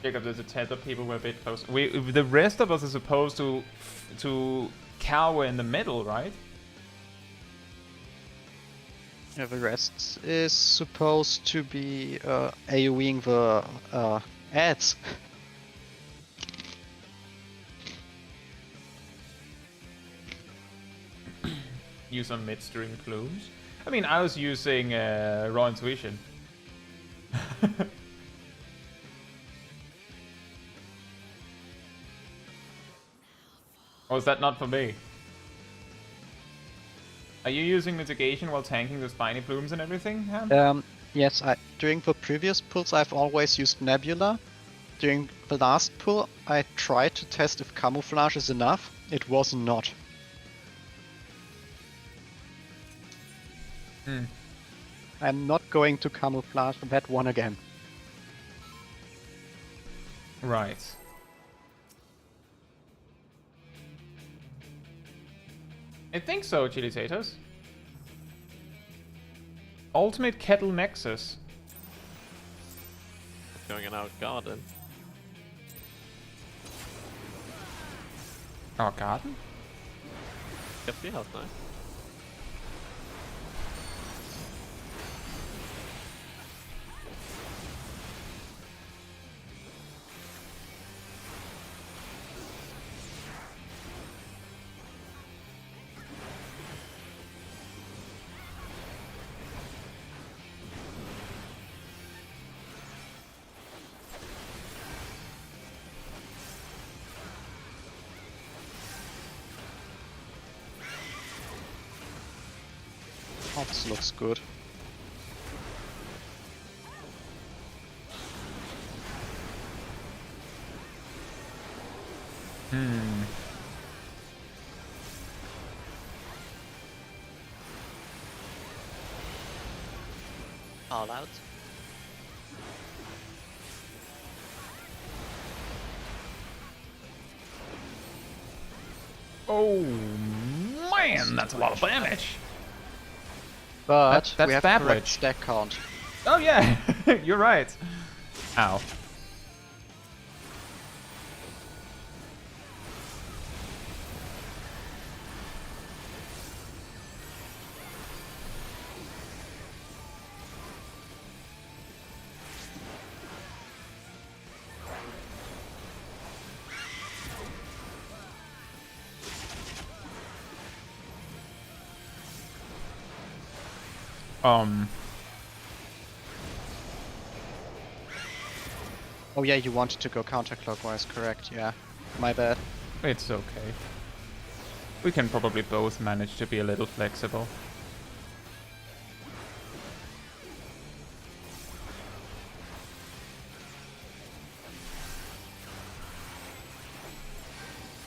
Jacob, there's a tether. People were a bit close. The rest of us are supposed to cower in the middle, right? Yeah, the rest is supposed to be AoEing the ads. Use some midstream plumes. I mean, I was using raw intuition. Or is that not for me? Are you using mitigation while tanking the spiny plumes and everything, Ham? Yes, during the previous pulls I've always used Nebula. During the last pull I tried to test if camouflage is enough. It was not. I'm not going to camouflage that one again. Right. I think so, Chili Taters. Ultimate Kettle Nexus. Going in our garden. Our garden? Yes, yeah, that's nice. Oh, this looks good. All out. Oh man, that's a lot of damage. But That's we have bad correct witch. stack count. Oh yeah, you're right. Ow. Oh yeah, you wanted to go counterclockwise, correct, yeah. My bad. It's okay. We can probably both manage to be a little flexible.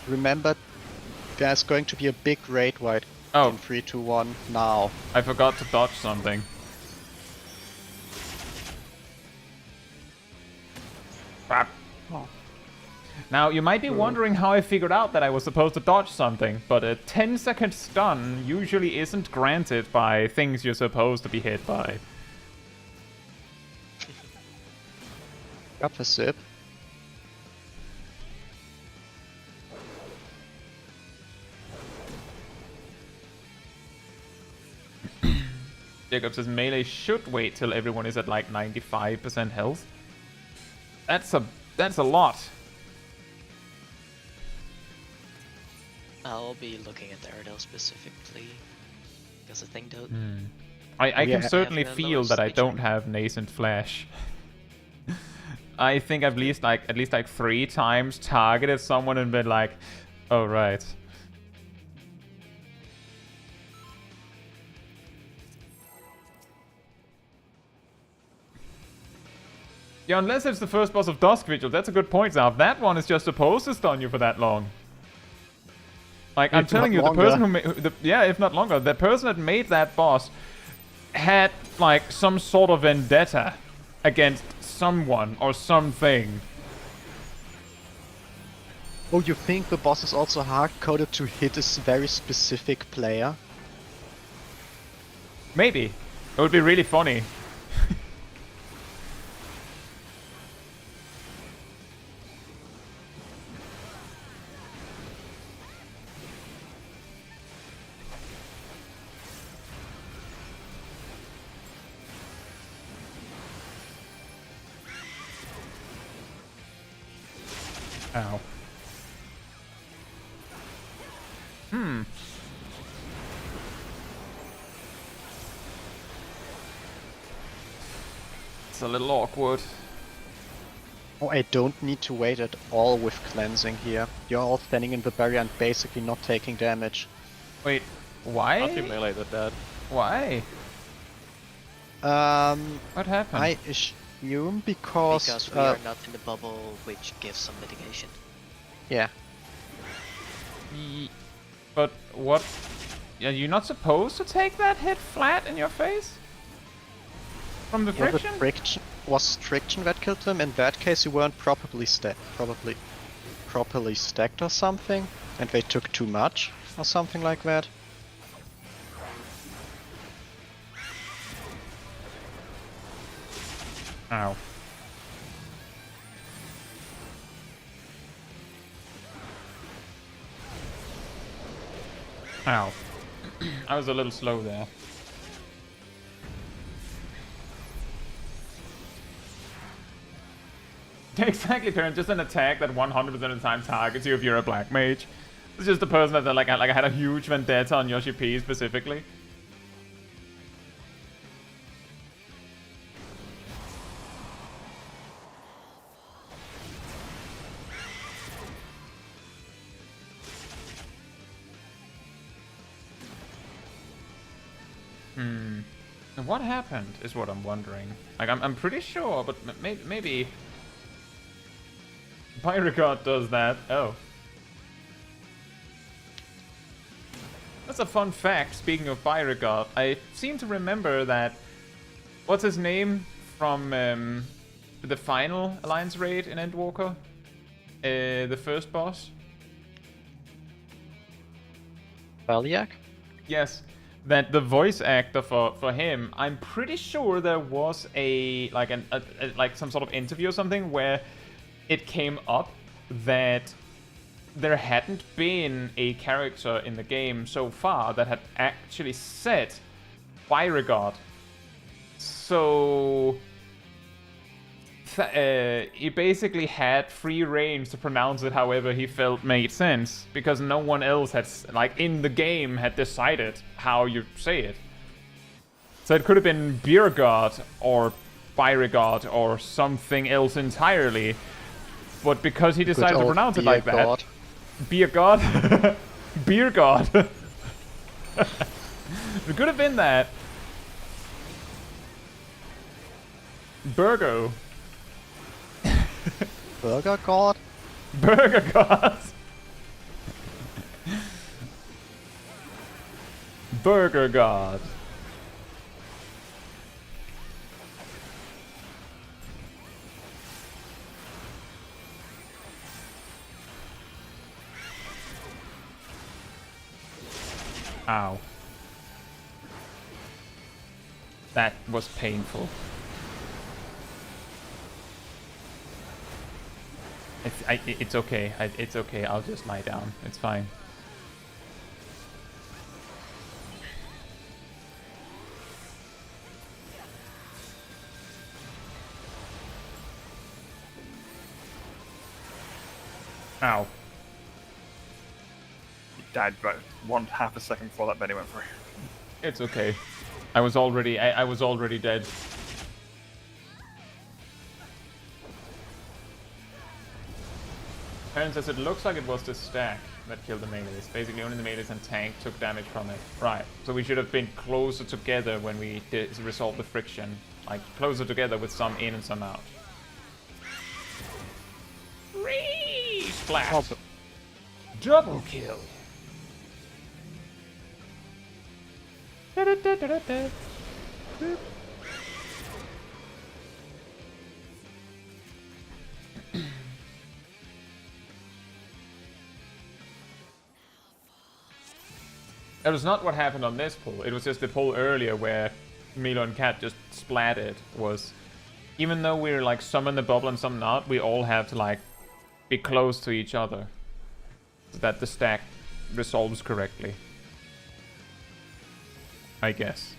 Remember, there's going to be a big raid wide Oh. in 3, 2, 1 now. I forgot to dodge something. Crap. Now, you might be wondering how I figured out that I was supposed to dodge something, but a 10-second stun usually isn't granted by things you're supposed to be hit by. Up a sip. Jacob says melee should wait till everyone is at like 95% health. That's a lot. I'll be looking at the Erdell specifically, because I think that I Yeah. can certainly Have the feel lowest that I nature. don't have nascent flesh. I think I've at least 3 times targeted someone and been like, oh right. Yeah, unless it's the first boss of Dusk Vigil, that's a good point, Zalf. That one is just supposed to stun you for that long. Like, I'm If telling not you, the person longer. who made... Yeah, if not longer. The person that made that boss had, like, some sort of vendetta against someone or something. Oh, you think the boss is also hard-coded to hit a very specific player? Maybe. It would be really funny. Ow. It's a little awkward. Oh, I don't need to wait at all with cleansing here. You're all standing in the barrier and basically not taking damage. Wait, Why? Not too melee, they're dead. Why? What happened? I assume because we are not in the bubble, which gives some mitigation. yeah. But what? Are you not supposed to take that hit flat in your face? From the Was it friction? friction that killed them? In that case, you weren't properly stacked or something, and they took too much or something like that. Ow. Ow. I was a little slow there. Exactly, Parent. Just an attack that 100% of the time targets you if you're a black mage. It's just the person that like I had a huge vendetta on Yoshi P specifically. And what happened is what I'm wondering. Like, I'm pretty sure, but maybe Pyrocard does that. Oh. That's a fun fact, speaking of Pyrocard. I seem to remember that... What's his name from the final Alliance raid in Endwalker? The first boss? Valiak? Yes. That the voice actor for him, I'm pretty sure there was like some sort of interview or something where it came up that there hadn't been a character in the game so far that had actually said Beauregard. So he basically had free range to pronounce it however he felt made sense, because no one else had, like, in the game had decided how you say it. So it could have been Beauregard or Beauregard or something else entirely, but because he decided to pronounce it like that, Beauregard, Beauregard, it could have been that. Burgo. Burger God? Burger God. Burger God. Ow. That was painful. It's okay. It's okay. I'll just lie down. It's fine. Ow. He died about half a second before that Benny went through. It's okay. I was already dead. Parent says it looks like it was the stack that killed the melees. Basically, only the melees and tank took damage from it. Right. So we should have been closer together when we did resolve the friction. Like, closer together with some in and some out. Splat! Double kill! That was not what happened on this pull. It was just the pull earlier where Milo and Cat just splatted. Was, even though we're like some in the bubble and some not, we all have to like be close to each other so that the stack resolves correctly, I guess.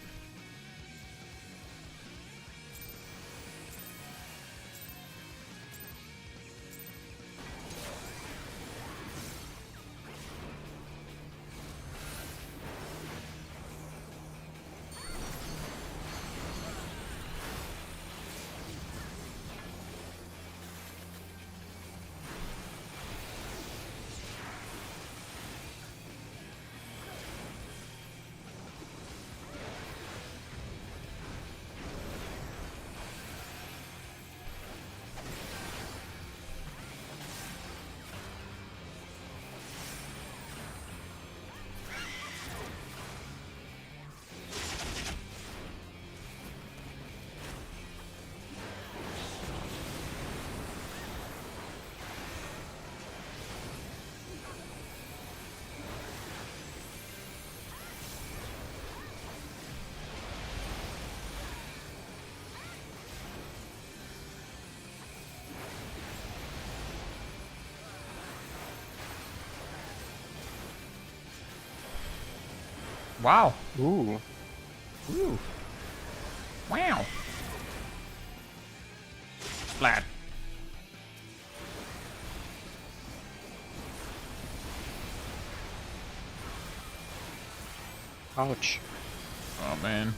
Wow. Ooh. Ooh. Wow. Splat. Ouch. Oh man.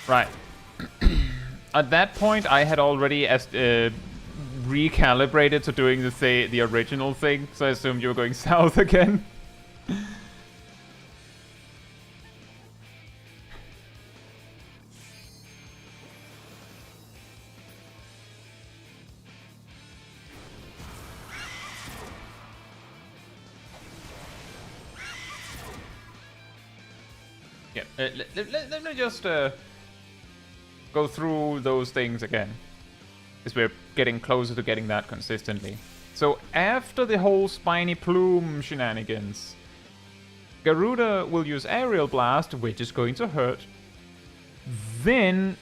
Right. At that point, I had already recalibrated to doing the original thing, so I assumed you were going south again. Yeah, let me just go through those things again, as we're getting closer to getting that consistently. So after the whole spiny plume shenanigans, Garuda will use Aerial Blast, which is going to hurt. Then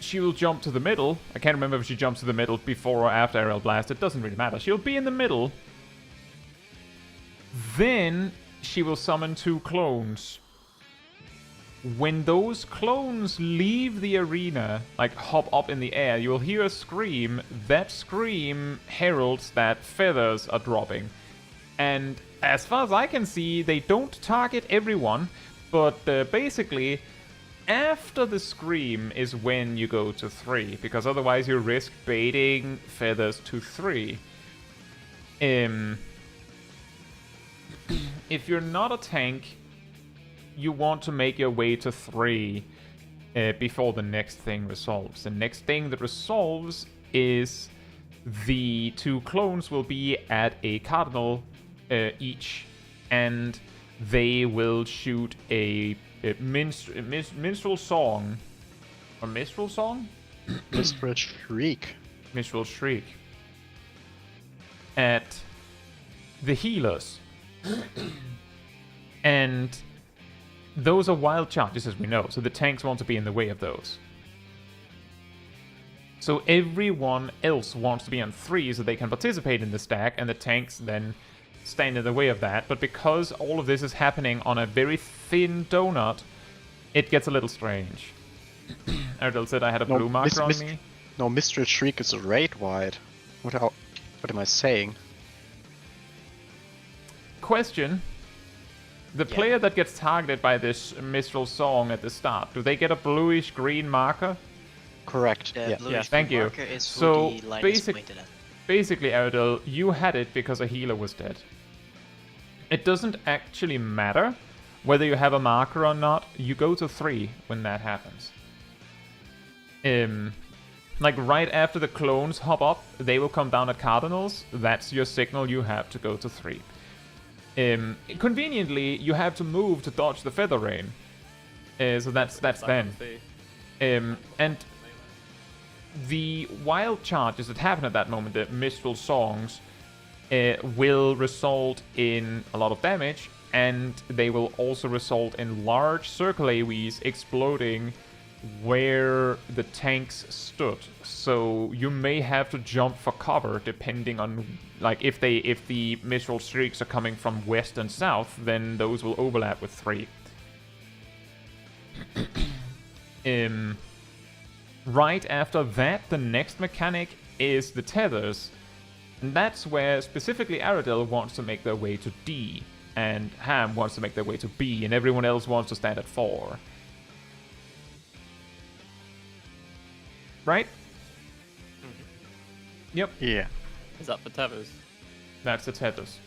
she will jump to the middle. I can't remember if she jumps to the middle before or after Aerial Blast. It doesn't really matter. She'll be in the middle. Then she will summon 2 clones. When those clones leave the arena, like hop up in the air, you will hear a scream. That scream heralds that feathers are dropping. And as far as I can see, they don't target everyone, but basically, after the scream is when you go to 3, because otherwise you risk baiting feathers to 3. If you're not a tank, you want to make your way to 3 before the next thing resolves. The next thing that resolves is the 2 clones will be at a cardinal each, and they will shoot a minstrel song. Or minstrel song? Minstrel Shriek. Minstrel Shriek. At the healers. And those are wild charges, as we know, so the tanks want to be in the way of those. So everyone else wants to be on 3 so they can participate in the stack, and the tanks then stand in the way of that. But because all of this is happening on a very thin donut, it gets a little strange. Erdal said I had a blue marker on me. No, Minstrel Shriek is raid wide. What am I saying? Question. The player that gets targeted by this minstrel song at the start, do they get a bluish-green marker? Correct. The Yeah. bluish Thank you. marker is who So, the line is pointed at. Basically, Erdal, you had it because a healer was dead. It doesn't actually matter whether you have a marker or not. You go to 3 when that happens. Like right after the clones hop up, they will come down at cardinals. That's your signal you have to go to 3. Conveniently, you have to move to dodge the feather rain. So that's then. And the wild charges that happen at that moment, the Mistral songs, will result in a lot of damage, and they will also result in large circle AoEs exploding where the tanks stood. So you may have to jump for cover depending on, like, if the Mistral streaks are coming from west and south, then those will overlap with 3. Right after that, the next mechanic is the tethers. And that's where specifically Aradil wants to make their way to D, and Ham wants to make their way to B, and everyone else wants to stand at 4. Right? Yep, Yeah. Is that for tethers? that's the tethers.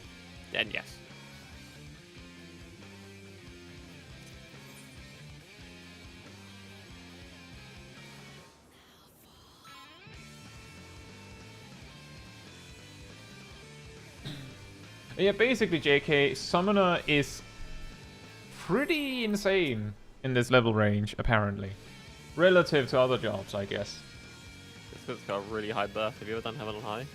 Then yes. Yeah, basically, JK, Summoner is pretty insane in this level range, apparently. Relative to other jobs, I guess. It's because it's got a really high burst. Have you ever done Heaven on High?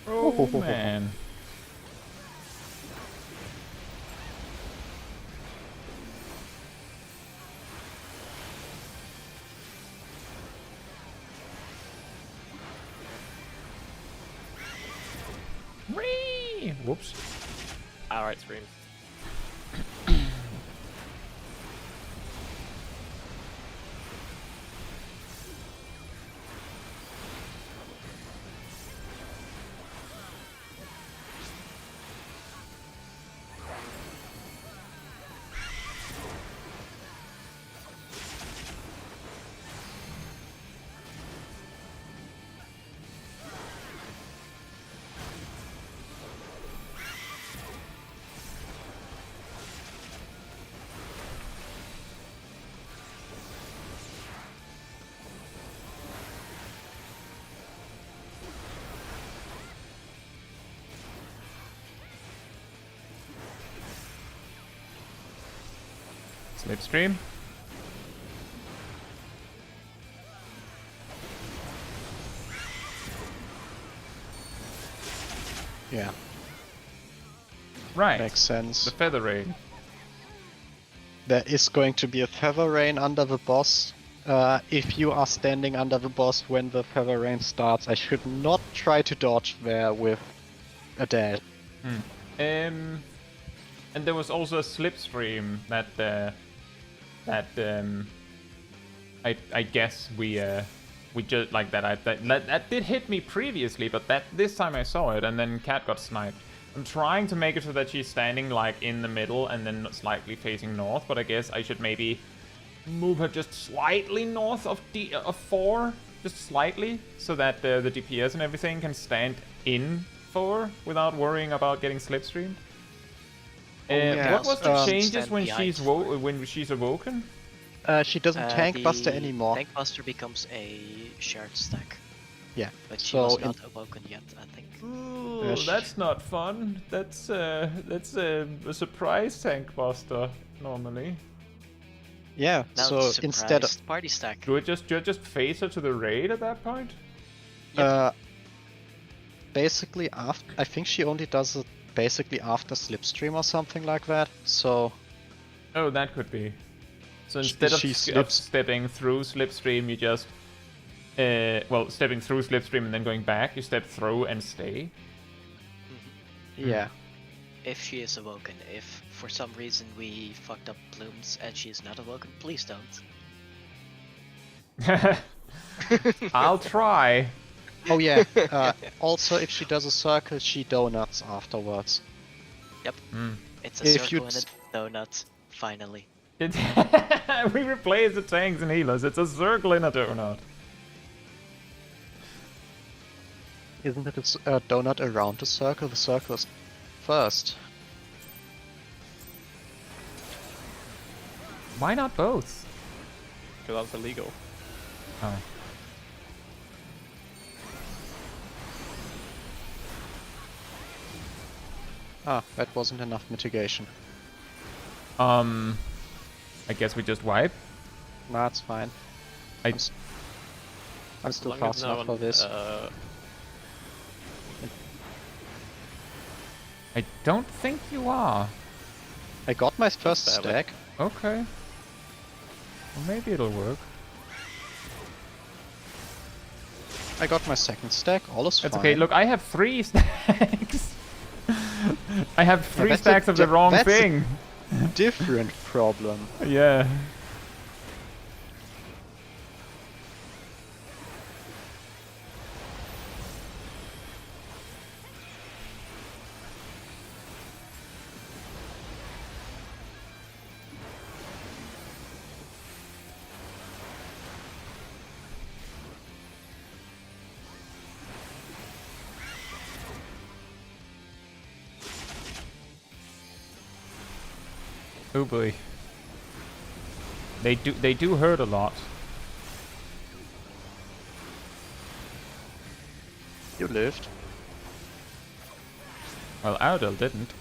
Oh man. Whee! Whoops. Alright, Scream. Slipstream. Yeah, Right. makes sense. The feather rain. There is going to be a feather rain under the boss. If you are standing under the boss when the feather rain starts, I should not try to dodge there with a dash. And there was also a slipstream that I guess we just like that did hit me previously, but this time I saw it and then Cat got sniped. I'm trying to make it so that she's standing like in the middle and then slightly facing north, but I guess I should maybe move her just slightly north of 4, just slightly, so that the DPS and everything can stand in 4 without worrying about getting slipstreamed. yeah. What was the Also, changes stand when behind. when she's awoken? She doesn't tank buster anymore. Tank Buster becomes a shared stack, Yeah, but she so was in- not awoken yet, I think. Ooh, that's not fun. That's a surprise tank buster normally. yeah. Now So it's instead of surprised party stack. Do I just face her to the raid at that point? basically after, I think she only does it basically after slipstream or something like that. So Oh, that could be. So She- instead she of slips- stepping through slipstream, you just stepping through slipstream and then going back, you step through and stay. yeah, If she is awoken, if for some reason we fucked up Blooms and she is not awoken, please don't. I'll try. oh yeah. Also, if she does a circle, she donuts afterwards. It's a If circle you and a donut, finally. We replace the tanks and healers. It's a circle in a donut. Isn't it a donut around the circle? The circle is first. Why not both? Because that's illegal. Oh. Ah, that wasn't enough mitigation. I guess we just wipe. Nah, it's fine. I- I'm still As long as fast no enough for one, this. I don't think you are. I got my first barely. stack. Okay. Well, maybe it'll work. I got my second stack. All is It's fine. okay. Look, I have 3 stacks. I have 3 that's a stacks of the di- wrong that's a- thing. Different problem. Yeah. Oh boy. They do hurt a lot. You lived. Well, Ardell didn't.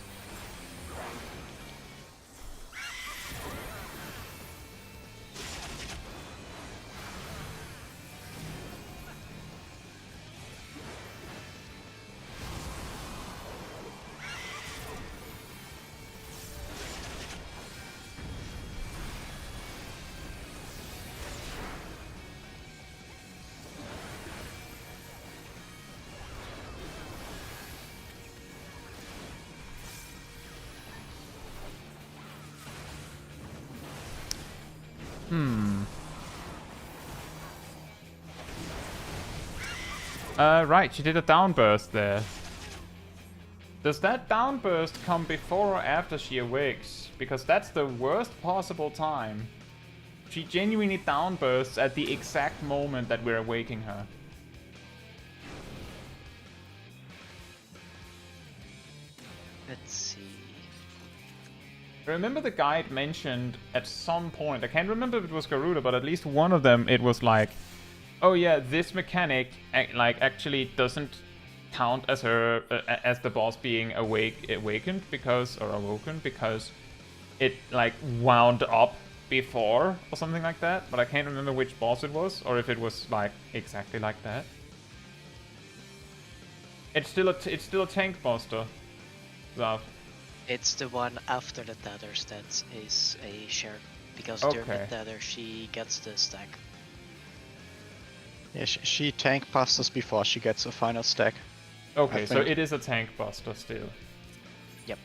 Right, she did a downburst there. Does that downburst come before or after she awakes? Because that's the worst possible time. She genuinely downbursts at the exact moment that we're awaking her. Let's see. Remember the guide mentioned at some point, I can't remember if it was Garuda, but at least one of them, it was like, oh yeah, this mechanic like actually doesn't count as her as the boss being awoken because it like wound up before or something like that, but I can't remember which boss it was or if it was like exactly like that. It's still a tank buster. So. It's the one after the Tethers that is a share, because Okay. during the Tether she gets the stack. Yeah, she tank busters before she gets a final stack. Okay, I so think. it is a tank buster still. Yep.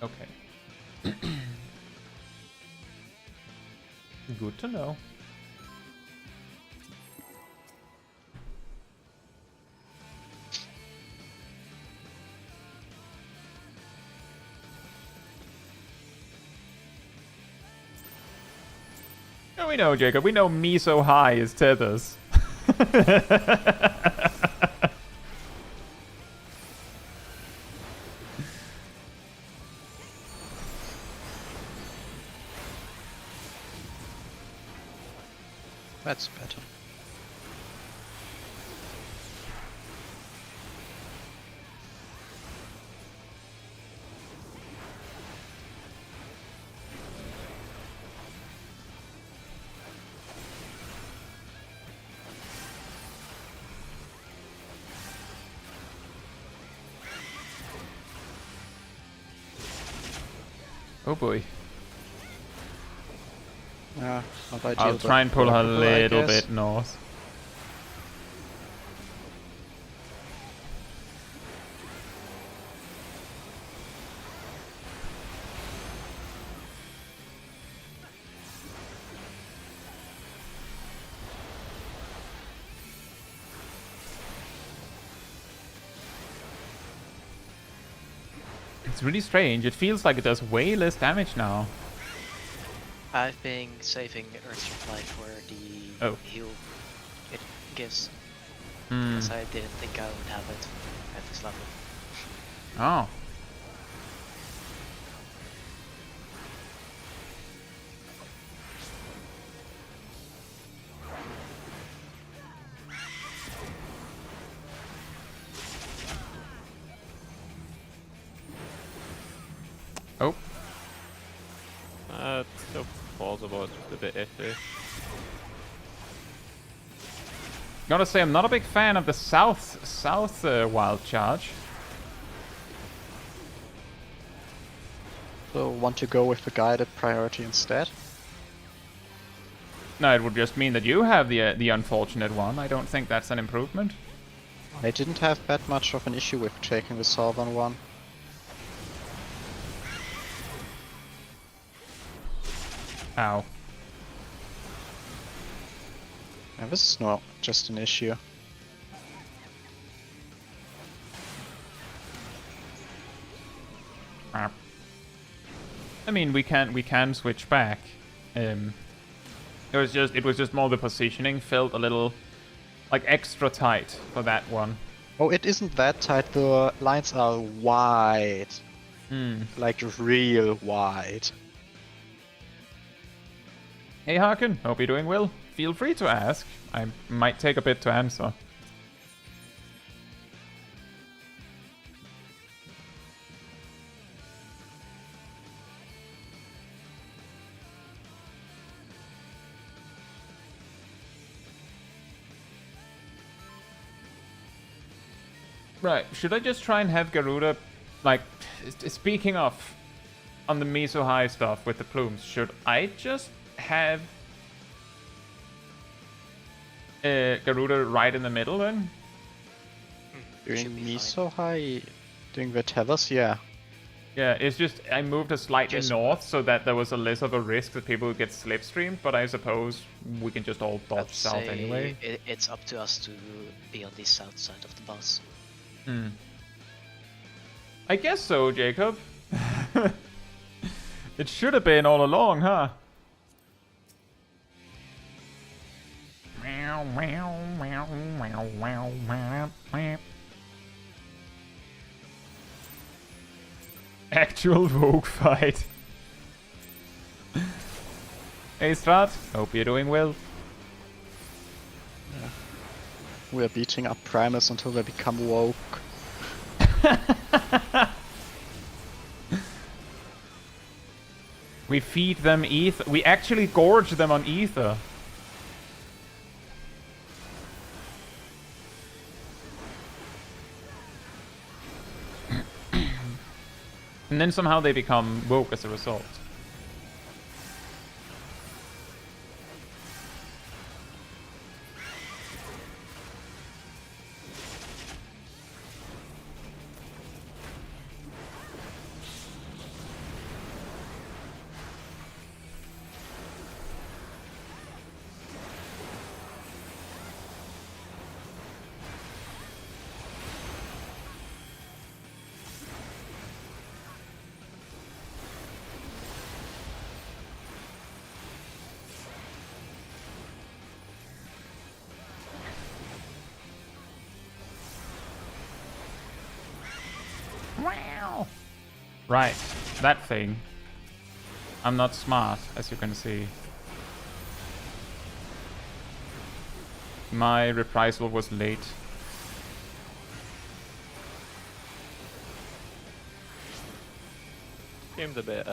Okay. Good to know. Oh, we know, Jacob. We know me so high is tethers. That's better. Oh boy. Yeah, not ideal, I'll but try and pull her a workable, I little guess. bit north. It's really strange. It feels like it does way less damage now. I've been saving Earth Supply for the Oh. heal it gives, Hmm. because I didn't think I would have it at this level. Oh. Oh. It's still plausible, it's just a bit iffy. Gotta say, I'm not a big fan of the south wild charge. So want to go with the guided priority instead? No, it would just mean that you have the unfortunate one. I don't think that's an improvement. I didn't have that much of an issue with taking the southern one. Ow. And this is not just an issue. Ah. I mean, we can switch back. It was just more the positioning felt a little like extra tight for that one. Oh, it isn't that tight, the lines are wide. Like real wide. Hey Harkin, hope you're doing well. Feel free to ask. I might take a bit to answer. Right, should I just try and have Garuda, like, speaking of, on the Miso High stuff with the plumes, should I just have Garuda right in the middle then? Doing Should be me fine. so high, doing the tethers, yeah. Yeah, it's just I moved a slightly Just- north so that there was a less of a risk that people would get slipstreamed, but I suppose we can just all dodge I'd south say anyway. it's up to us to be on the south side of the bus. Hmm. I guess so, Jacob. It should have been all along, huh? Meow, meow, meow, meow, meow, meow, meow. Actual Vogue fight. Hey Strat, hope you're doing well. We're beating up Primus until they become woke. We feed them ether. We actually gorge them on ether. And then somehow they become woke as a result. Right, that thing. I'm not smart, as you can see. My reprisal was late. Seems a bit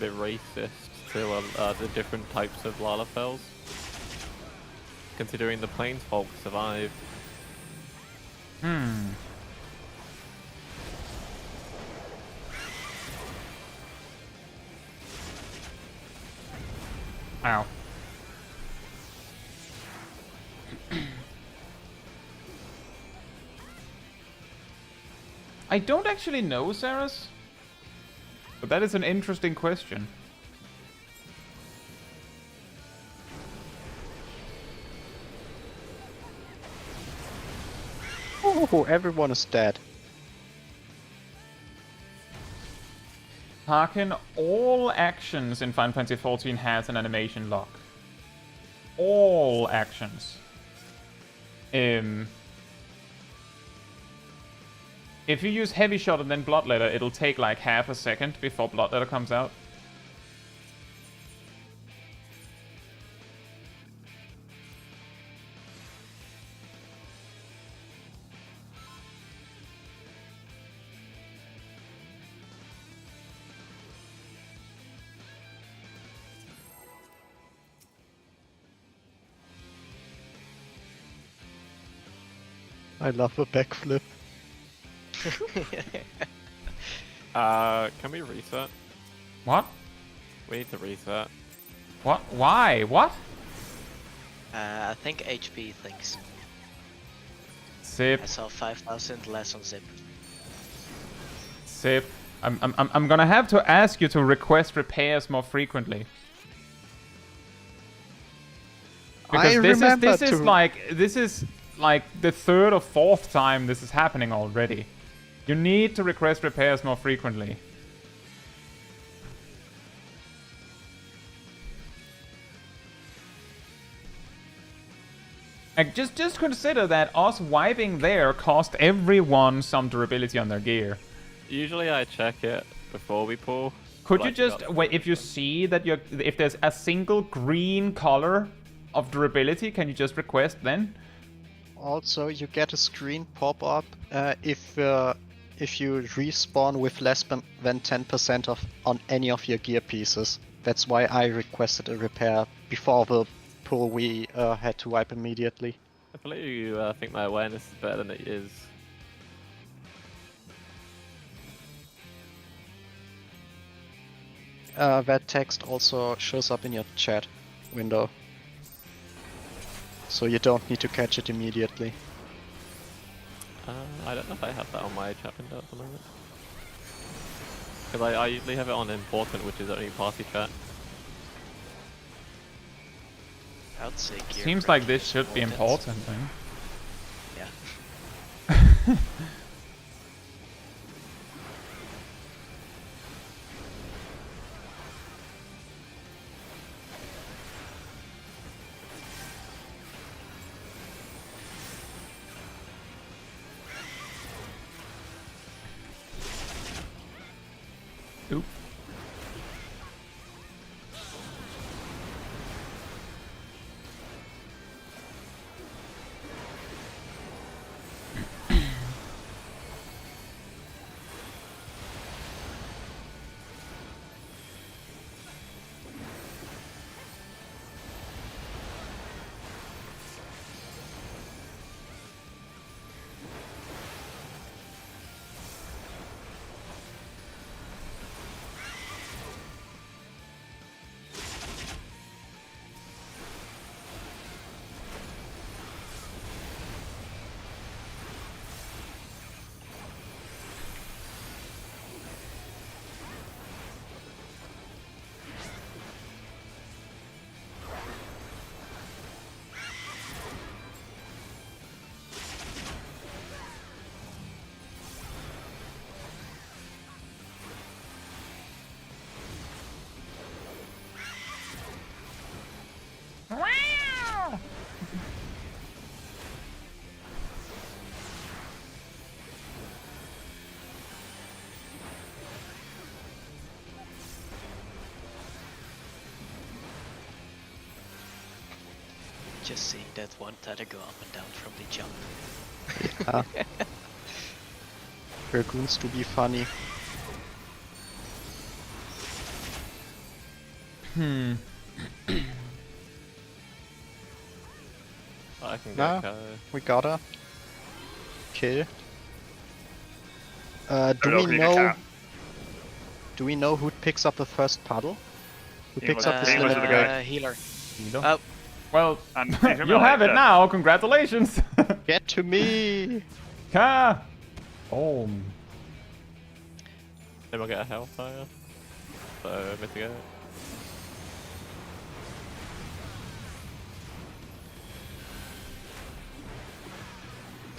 racist to the different types of Lalafels. Considering the Planesfolk survived. Hmm. Ow. I don't actually know, Saras. But that is an interesting question. Oh, everyone is dead. Harken, all actions in Final Fantasy XIV has an animation lock. All actions. If you use Heavy Shot and then Bloodletter, it'll take like half a second before Bloodletter comes out. I love a backflip. Can we reset? What? We need to reset. What? Why? What? I think HP thinks. Sip. I saw 5,000 less on Zip. Sip. I'm gonna have to ask you to request repairs more frequently. Because this is like the third or fourth time this is happening already. You need to request repairs more frequently. Like, just consider that us wiping there cost everyone some durability on their gear. Usually I check it before we pull. Could but you I just forgot wait if you see that if there's a single green color of durability, can you just request then? Also, you get a screen pop up if you respawn with less than 10% on any of your gear pieces. That's why I requested a repair before the pull. We had to wipe immediately. I believe you think my awareness is better than it is. That text also shows up in your chat window, so you don't need to catch it immediately. I don't know if I have that on my chat window at the moment. Because I usually have it on important, which is only party chat. I would say gear Seems break like this is should be important, then. Yeah. Oop. Just seeing that one tether go up and down from the jump. Dragoons to be funny. I can Nah. get We gotta kill. Do Hello, we can you know? get Do we know who picks up the first puddle? Who He picks was- up the he was limit the break? guy. Healer. Needle. Oh, Well, And you have it now. Congratulations. Get to me! Ka. Oh. Then we'll get a Hellfire. So, mitigate.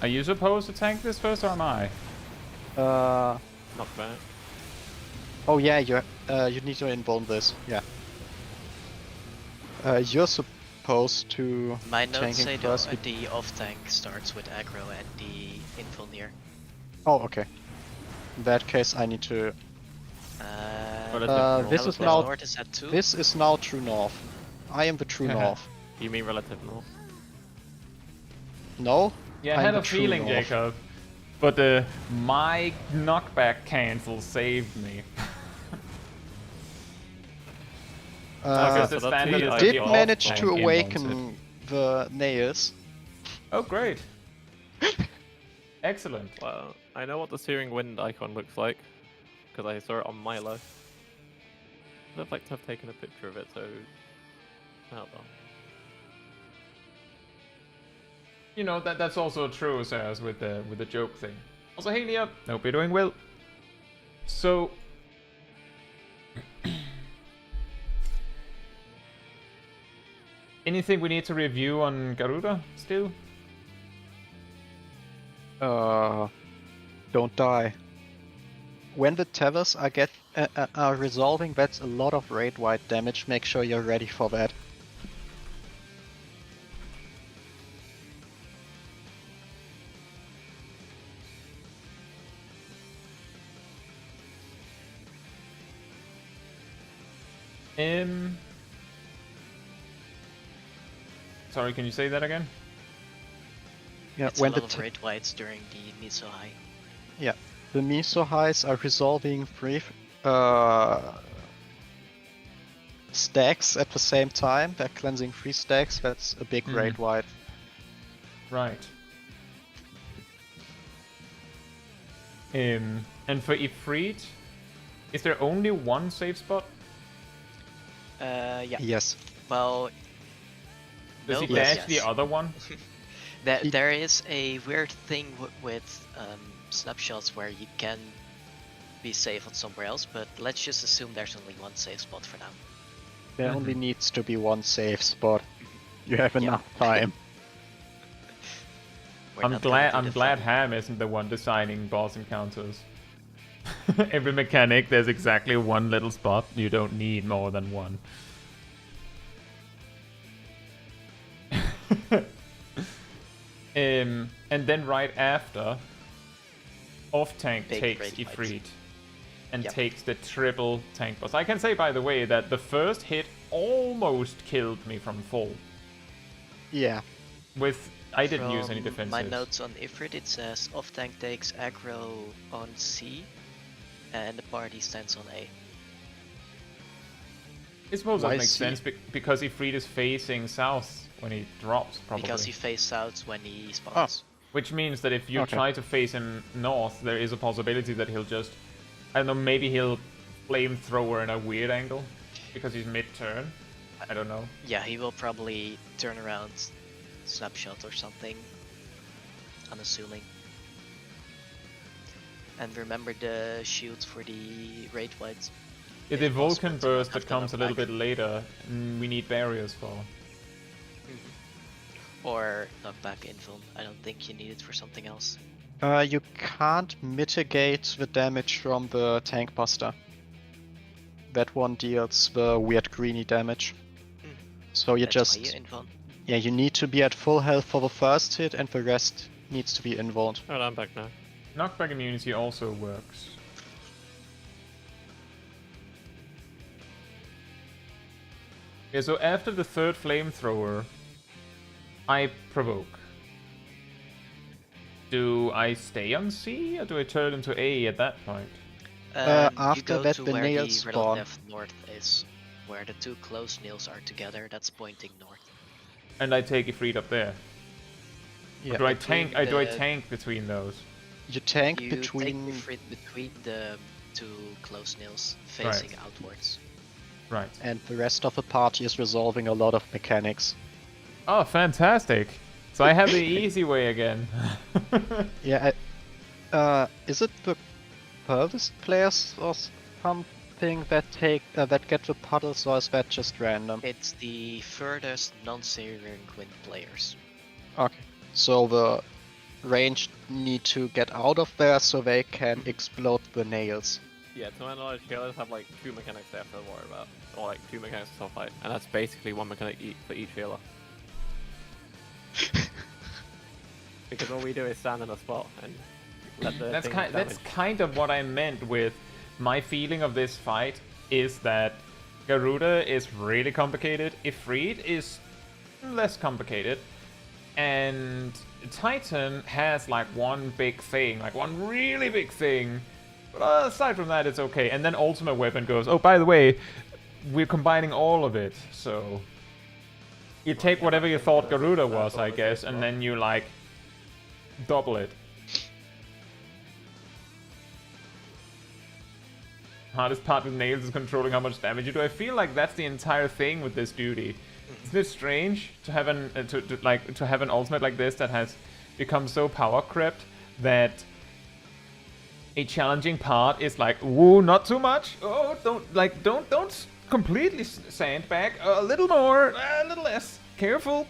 Are you supposed to tank this first, or am I? Knock back. Oh yeah, you need to invuln this. Yeah. You're supposed to my notes tanking say first. the off tank starts with aggro and the info near. Oh, okay. In that case, I need to. Relative this north. is now- North is at 2. This is now true north. I am the true north. You mean relative north? No? Yeah, I I'm had the a true feeling, north. Jacob. But my knockback cancel saved me. Uh, the so that's standard the is we that did the off manage tank to involves awaken the nails. Oh, great. Excellent. Well, I know what the Searing Wind icon looks like, because I saw it on Milo. I'd like to have taken a picture of it, so... Hold on. You know, that's also true, Saras, with the joke thing. Also, Helia, hope you're doing well. So... Anything we need to review on Garuda still? Don't die. When the tethers are resolving, that's a lot of raid-wide damage. Make sure you're ready for that. Sorry, can you say that again? Yeah, It's when a the lot of red whites during the Miso High. yeah, the Miso highs are resolving 3 stacks at the same time. They're cleansing 3 stacks. That's a big raid wide. Right. And for Ifrit, is there only one safe spot? Yeah. Yes. Well, Does no, he but dash yes. the other one? There is a weird thing with snapshots where you can be safe on somewhere else, but let's just assume there's only one safe spot for now. There only needs to be one safe spot. You have enough time. We're I'm not going to glad defend. Ham isn't the one designing boss encounters. Every mechanic, there's exactly one little spot. You don't need more than one. And then right after, off tank Big takes raid Ifrit fight. and Yep. takes the triple tank boss. I can say, by the way, that the first hit almost killed me from full. Yeah. I didn't use any From defenses. My notes on Ifrit, it says off tank takes aggro on C, and the party stands on A. I suppose that Why makes C? sense because Ifrit is facing south when he drops, probably. Because he face south when he spawns. Which means that if you Okay. try to face him north, there is a possibility that he'll just, I don't know, maybe he'll flamethrower in a weird angle because he's mid-turn. I don't know. Yeah, he will probably turn around, snapshot or something. Unassuming. And remember the shields for the raid whites. Yeah, If the possible, Vulcan to burst have that them comes a up little back. bit later, we need barriers for. Or knockback invuln. I don't think you need it for something else. You can't mitigate the damage from the tank buster. That one deals the weird greeny damage. So you That's just why you invuln. yeah, you need to be at full health for the first hit, and the rest needs to be invulned. Oh, I'm back now. Knockback immunity also works. Yeah, so after the third flamethrower, I provoke. Do I stay on C or do I turn into A at that point? You After go that, to the where nails the spawn. relative north is, where the two close nails are together. That's pointing north. And I take Ifrit up there. Yeah. Or do I tank? Between Do I the- tank between those? You tank You between. take Ifrit between the two close nails, facing outwards. Right. And the rest of the party is resolving a lot of mechanics. Oh, fantastic! So I have the easy way again. Yeah. Is it the furthest players or something that that get the puddles, or is that just random? It's the furthest non-Syrian Quint players. Okay. So the ranged need to get out of there so they can explode the nails. Yeah, to my knowledge, healers have like 2 mechanics they have to worry about. Or like 2 mechanics to fight. And that's basically 1 mechanic for each healer. Because all we do is stand in a spot and let the That's thing that's damage. kind of what I meant with my feeling of this fight is that Garuda is really complicated, Ifrit is less complicated, and Titan has like one big thing, like one really big thing. But aside from that, it's okay. And then Ultimate Weapon goes, oh, by the way, we're combining all of it, so... You take whatever you thought Garuda was, I guess, and then you, like, double it. Hardest part with nails is controlling how much damage you do. I feel like that's the entire thing with this duty. Isn't it strange to have an to have an ultimate like this that has become so power crept that a challenging part is like, ooh, not too much. Oh, don't completely sandbag. A little more, a little less. Careful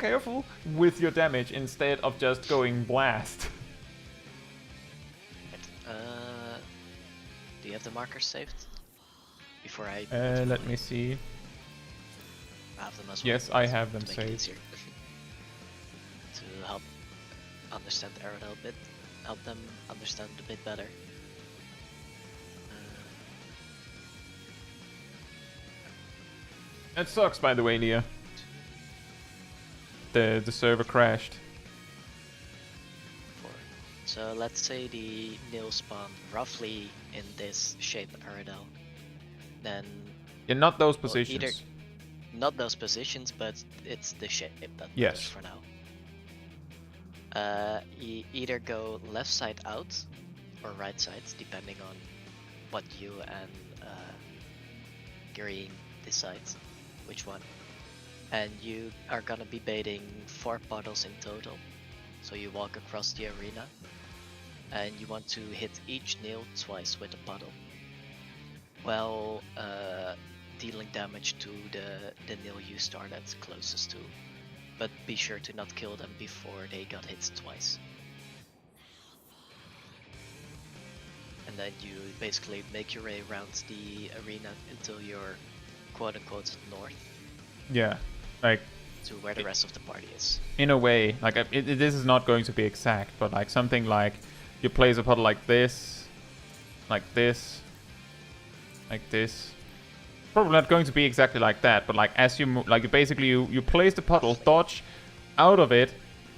with your damage instead of just going blast. Do you have the markers saved? Before I Let me see. have them as well. Yes, I have them to make it saved. easier. To help understand Aerodel a bit, help them understand a bit better. That sucks, by the way, Nia. The server crashed. So let's say the nil spawn roughly in this shape Aerodel. Then Yeah, not those well, positions. not those positions, but it's the shape that Yes. matters for now. Either go left side out or right side, depending on what you and Green decides which one. And you are gonna be baiting 4 puddles in total. So you walk across the arena, and you want to hit each nail twice with a puddle. Well, dealing damage to the nil you started closest to, but be sure to not kill them before they got hit twice. And then you basically make your way around the arena until you're quote-unquote north. Yeah, like to where the rest of the party is. in a way, like this is not going to be exact, but like something like you place a puddle like this, like this, like this. Probably not going to be exactly like that, but like as you move, like basically you place the puddle, dodge out of it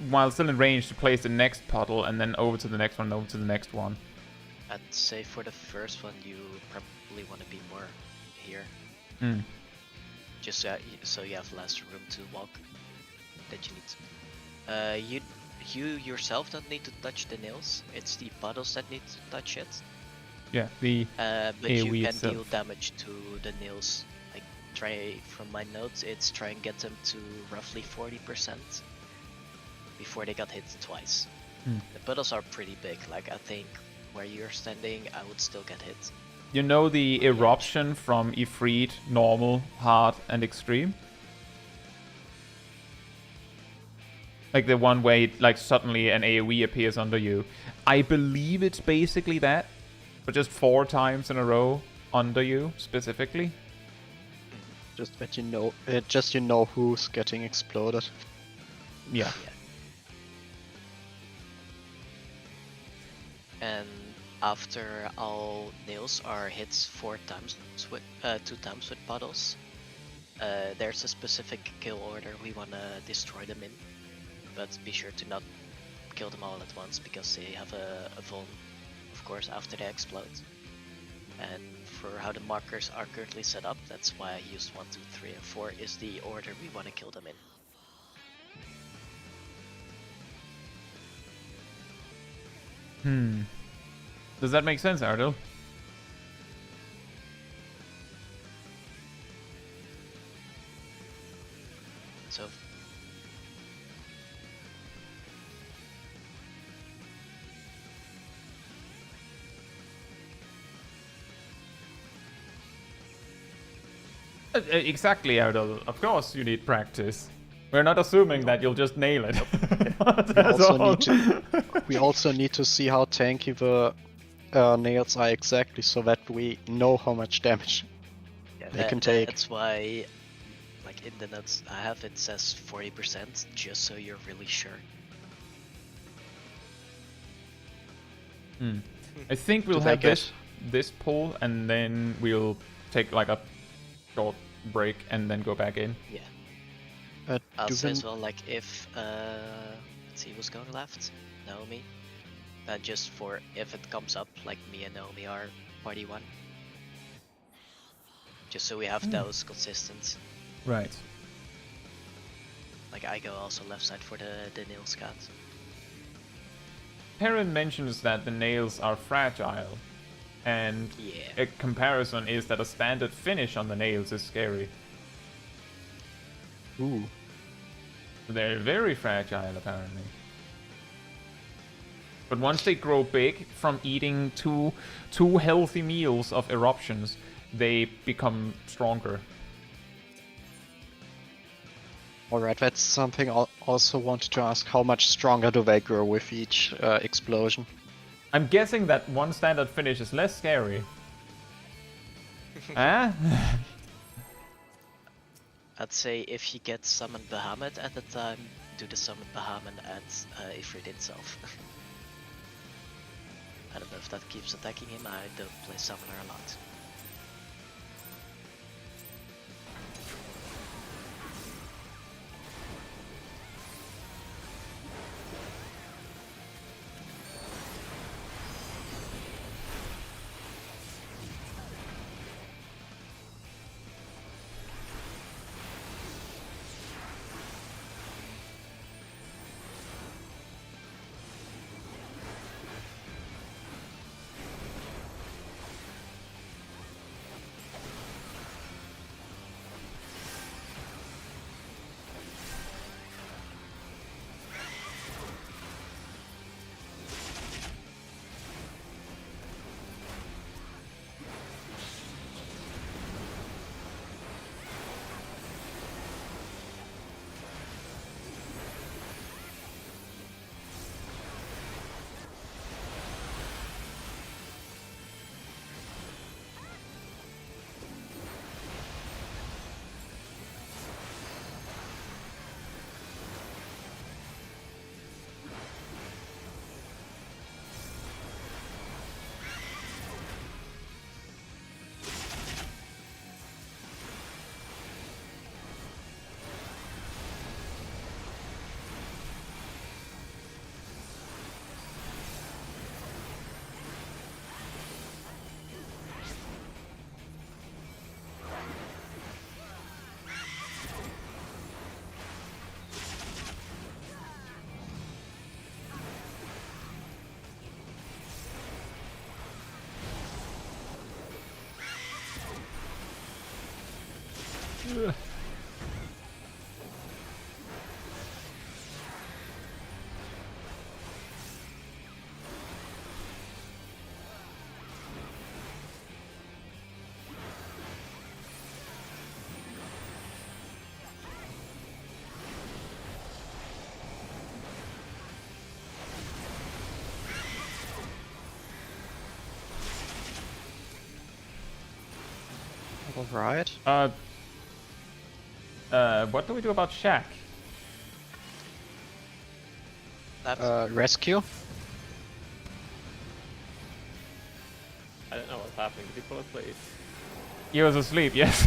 while still in range to place the next puddle, and then over to the next one, over to the next one. I'd say for the first one you probably want to be more here. Hmm. Just so you have less room to walk that you need. You yourself don't need to touch the nails. It's the puddles that need to touch it. Yeah, the But AoE you can itself. deal damage to the nails. Like try from my notes, it's try and get them to roughly 40% before they got hit twice. Hmm. The puddles are pretty big. Like I think where you're standing, I would still get hit. You know the eruption from Ifrit, normal, hard, and extreme? Like the one way, like suddenly an AoE appears under you. I believe it's basically that, but just 4 times in a row under you specifically. Just that you know who's getting exploded. Yeah. And after all nails are hit 2 times with puddles, there's a specific kill order we wanna destroy them in, but be sure to not kill them all at once because they have a vuln, of course, after they explode. And for how the markers are currently set up, that's why I used 1, 2, 3, and 4 is the order we wanna kill them in. Does that make sense, Ardil? So Exactly, Ardil. Of course you need practice. We're not assuming that you'll just nail it. We also need to see how tanky the nails are exactly, so that we know how much damage they can take. That's why, like in the notes I have, it says 40%, just so you're really sure. I think we'll Did I have get- this pull, and then we'll take like a short break and then go back in. Yeah. Uh, I'll do say we- as well, like if let's see who's going left, Naomi. Just for if it comes up, like me and Naomi are party 1. Just so we have those consistent. Right. Like I go also left side for the nail scat. Perrin mentions that the nails are fragile, and Yeah. a comparison is that a standard finish on the nails is scary. Ooh. They're very fragile, apparently. But once they grow big from eating two healthy meals of eruptions, they become stronger. Alright, that's something I also wanted to ask. How much stronger do they grow with each explosion? I'm guessing that one standard finish is less scary. Huh? I'd say if you get summoned Bahamut at the time, do the summon Bahamut at Ifrit itself. I don't know if that keeps attacking him, I don't play Summoner a lot. Alright. What do we do about Shaq? That's Rescue? I don't know what's happening. Did he fall asleep? He was asleep, yes.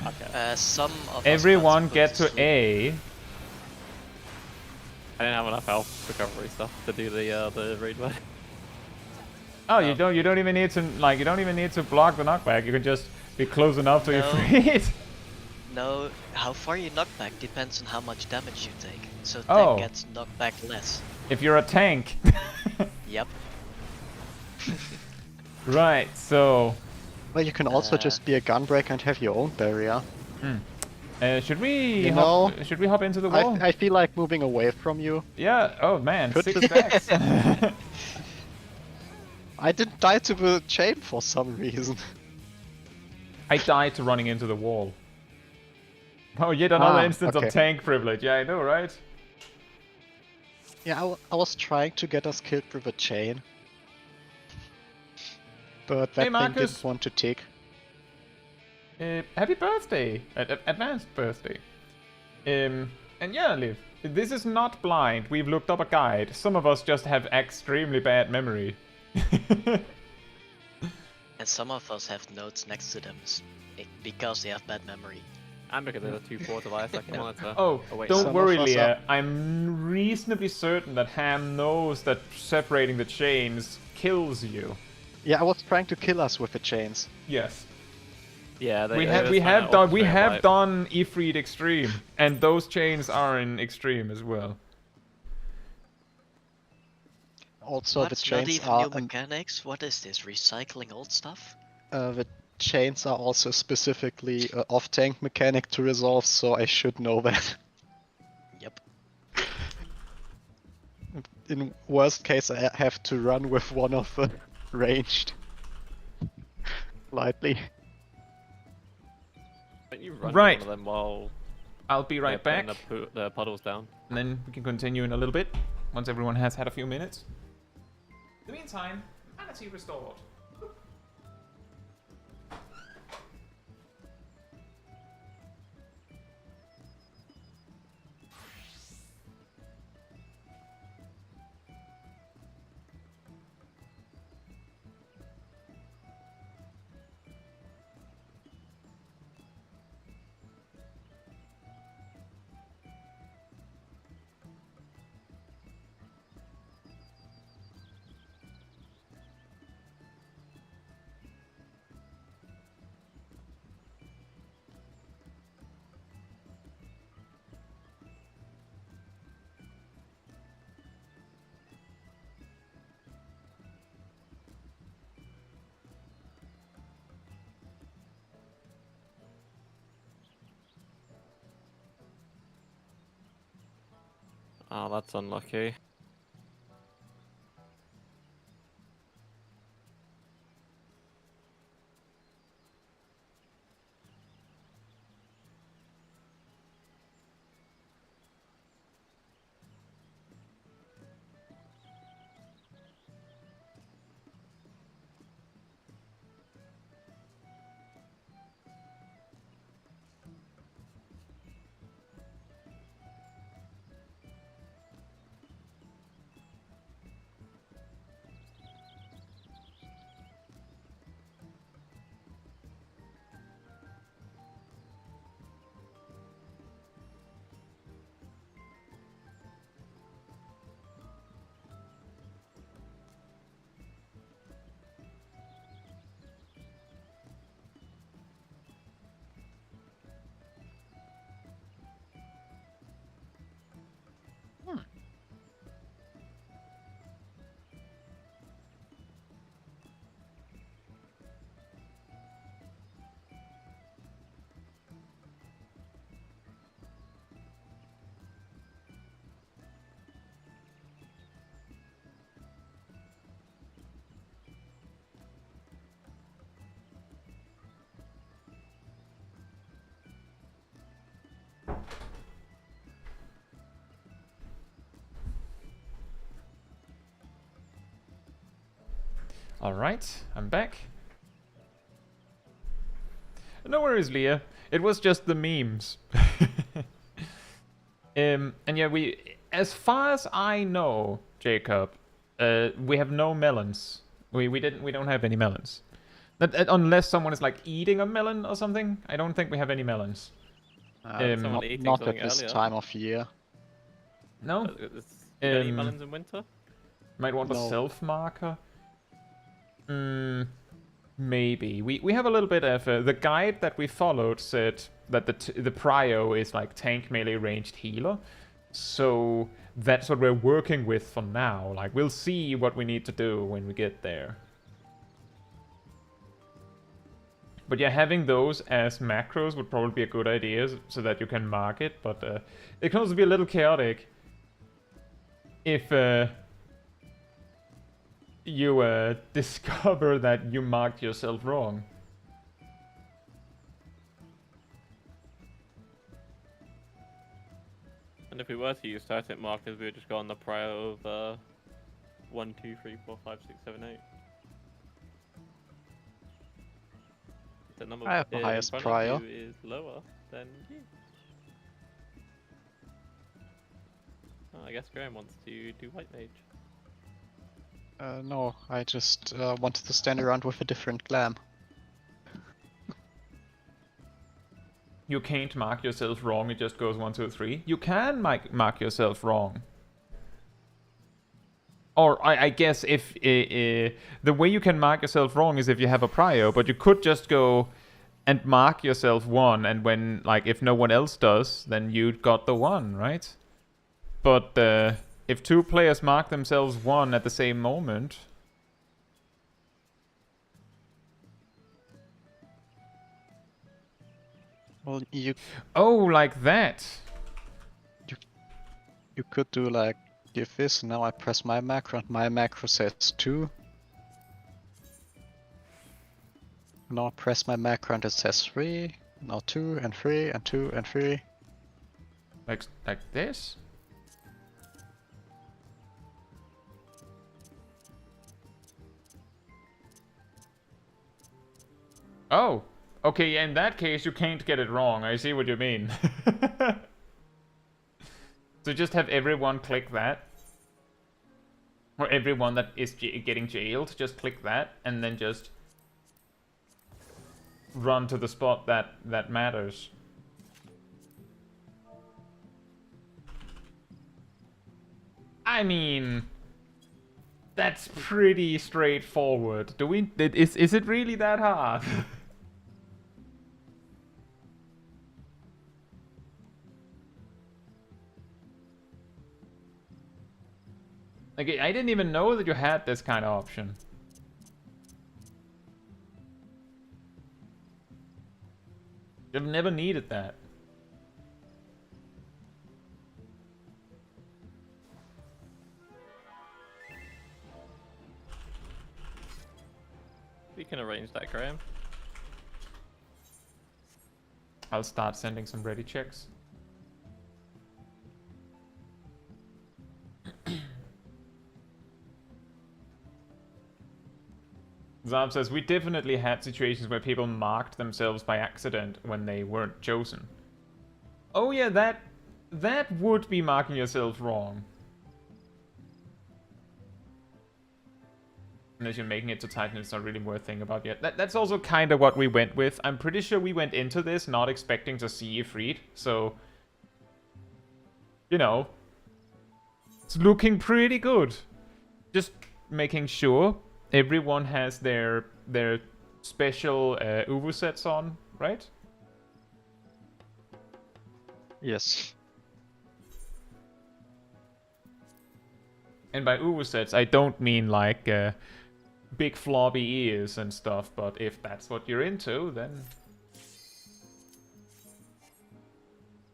Okay. some of us Everyone got get to sleep. A. I didn't have enough health recovery stuff to do the raid one. Oh, you don't even need to block the knockback. You can just be close enough to No. you free it. No, how far you knock back depends on how much damage you take. So tank Oh. gets knocked back less. If you're a tank. Yep. Right, so Well, you can also just be a gunbreaker and have your own barrier. should we You should we hop into the wall? I feel like moving away from you. Yeah, oh man, Could 6 be. stacks. I didn't die to the chain for some reason. I died to running into the wall. Oh, yet another instance okay. of tank privilege. Yeah, I know, right? Yeah, I was trying to get us killed with a chain. But that thing Marcus. didn't want to tick. Happy birthday! Advanced birthday. And yeah, Liv, this is not blind. We've looked up a guide. Some of us just have extremely bad memory. And some of us have notes next to them because they have bad memory. And because there's a 2-4 device I can monitor. Oh, wait. don't Some worry, of us Leah. I'm reasonably certain that Ham knows that separating the chains kills you. Yeah, I was trying to kill us with the chains. Yes. Yeah, We have done Ifrit Extreme, and those chains are in Extreme as well. Also, the What's not chains even are new mechanics? What is this? Recycling old stuff? the chains are also specifically off-tank mechanic to resolve, so I should know that. Yep. In worst case, I have to run with one of the ranged. Lightly. Don't you run Right. one of them while I'll be right they're back, putting the puddles down? and then we can continue in a little bit, once everyone has had a few minutes. In the meantime, manatee restored. Oh, that's unlucky. Alright, I'm back. No worries, Leah. It was just the memes. And yeah, as far as I know, Jacob, we have no melons. We don't have any melons. Unless someone is like eating a melon or something. I don't think we have any melons. Someone eating Not something at this earlier. time of year. No? You don't eat Um, melons in winter? Might want a No. self marker. Maybe. We have a little bit of the guide that we followed said that the prio is like tank melee ranged healer. So that's what we're working with for now. Like we'll see what we need to do when we get there. But yeah, having those as macros would probably be a good idea so that you can mark it. But it can also be a little chaotic if you discover that you marked yourself wrong. And if we were to use static markers, we would just go on the prio of 1, 2, 3, 4, 5, 6, 7, 8. The number I have the in highest front prio. of you is lower, then yeah. Oh, I guess Graham wants to do white mage. No, I just wanted to stand around with a different glam. You can't mark yourself wrong, it just goes 1, 2, 3. You can mark yourself wrong. Or I guess if the way you can mark yourself wrong is if you have a prio, but you could just go and mark yourself 1, and when, like, if no one else does, then you got the 1, right? But if 2 players mark themselves 1 at the same moment... Well, you Oh, like that! could do like give this. Now I press my macro, and my macro says 2. Now I press my macro and it says 3. Now 2 and 3 and 2 and 3. Like this? Oh! Okay, in that case you can't get it wrong. I see what you mean. So just have everyone click that. Or everyone that is getting jailed, just click that, and then just run to the spot that matters. I mean, that's pretty straightforward. Is it really that hard? Like, I didn't even know that you had this kind of option. You've never needed that. We can arrange that, Graham. I'll start sending some ready checks. Zab says, we definitely had situations where people marked themselves by accident when they weren't chosen. Oh yeah, that would be marking yourself wrong. Unless you're making it to Titan, it's not really worth thinking about yet. That's also kind of what we went with. I'm pretty sure we went into this not expecting to see Ifrit, so... You know... It's looking pretty good. Just making sure everyone has their special Uwu sets on, right? Yes. And by Uwu sets, I don't mean like big floppy ears and stuff, but if that's what you're into, then...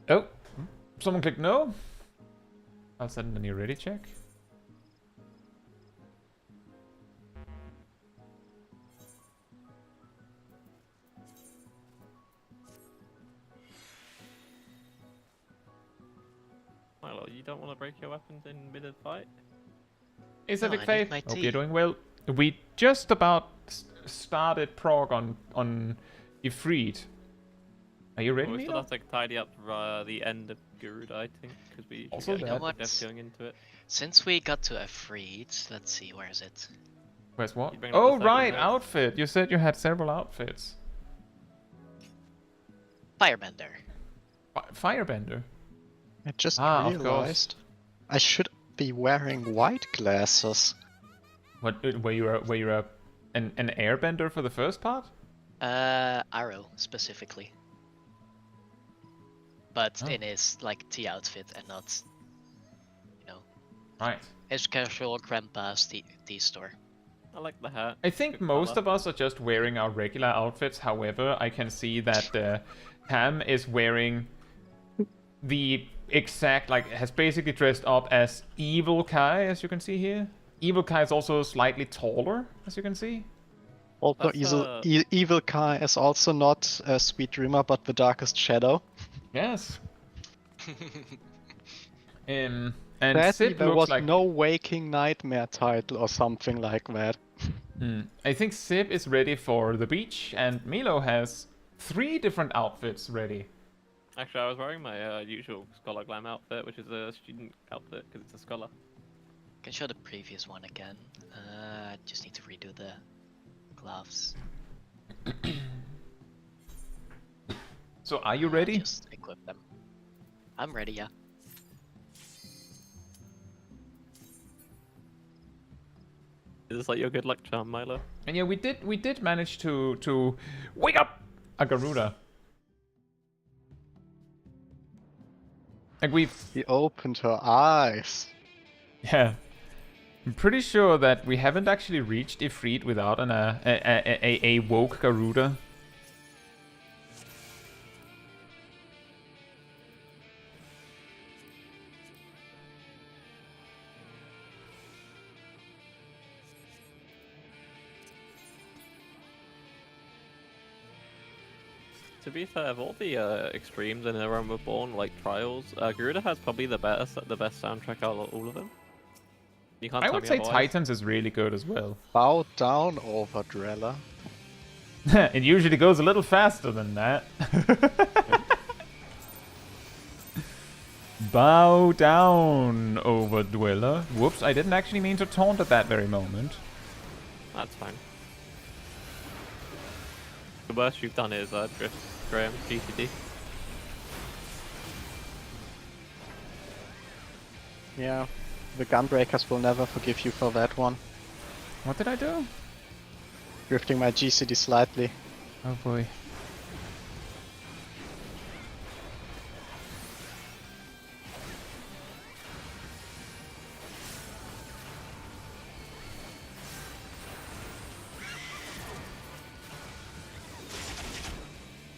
Oh, someone clicked no. I'll send a new ready check. Milo, you don't want to break your weapons in mid of fight? Hey, No, Savage I need Faith. my Hope tea. you're doing well. we just about started prog on Ifrit. Are you ready, Well, we still Milo? have to tidy up the end of Garuda, I think, because we Also should get that. a couple What? deaths going into it. Since we got to Afreed, let's see, where is it? Where's what? You bring up the Oh, second right, note. outfit. You said you had several outfits. Firebender. Firebender. I just Ah, of course. realized I should be wearing white glasses. What? Were you an airbender for the first part? Arrow, specifically. But Oh. in his, like, T outfit and not, you know, Right. his casual grandpa's T store. I like the hat. I think Good most colour. of us are just wearing our regular outfits. However, I can see that Ham is wearing the exact, like, has basically dressed up as Evil Kai, as you can see here. Evil Kai is also slightly taller, as you can see. Also, That's, Evil Kai is also not a Sweet Dreamer, but the Darkest Shadow. Yes. And Sadly, Sid there looks was like no Waking Nightmare title or something like that. I think Sib is ready for the beach, and Milo has 3 different outfits ready. Actually, I was wearing my usual Scholar Glam outfit, which is a student outfit, because it's a scholar. Can show the previous one again. I just need to redo the gloves. So are you ready? Just equip them. I'm ready, yeah. Is this like your good luck charm, Milo? And yeah, we did manage to wake up a Garuda. Like She opened her eyes. yeah. I'm pretty sure that we haven't actually reached Ifrit without a woke Garuda. To be fair, of all the extremes in A Realm Reborn, like Trials, Garuda has probably the best soundtrack out of all of them. You can't I tell would me say otherwise. Titans is really good as well. Bow down, Overdweller. It usually goes a little faster than that. Bow down, Overdweller. Whoops, I didn't actually mean to taunt at that very moment. That's fine. The worst you've done is Drift Graham GTD. Yeah, the Gunbreakers will never forgive you for that one. What did I do? Drifting my GCD slightly. Oh boy.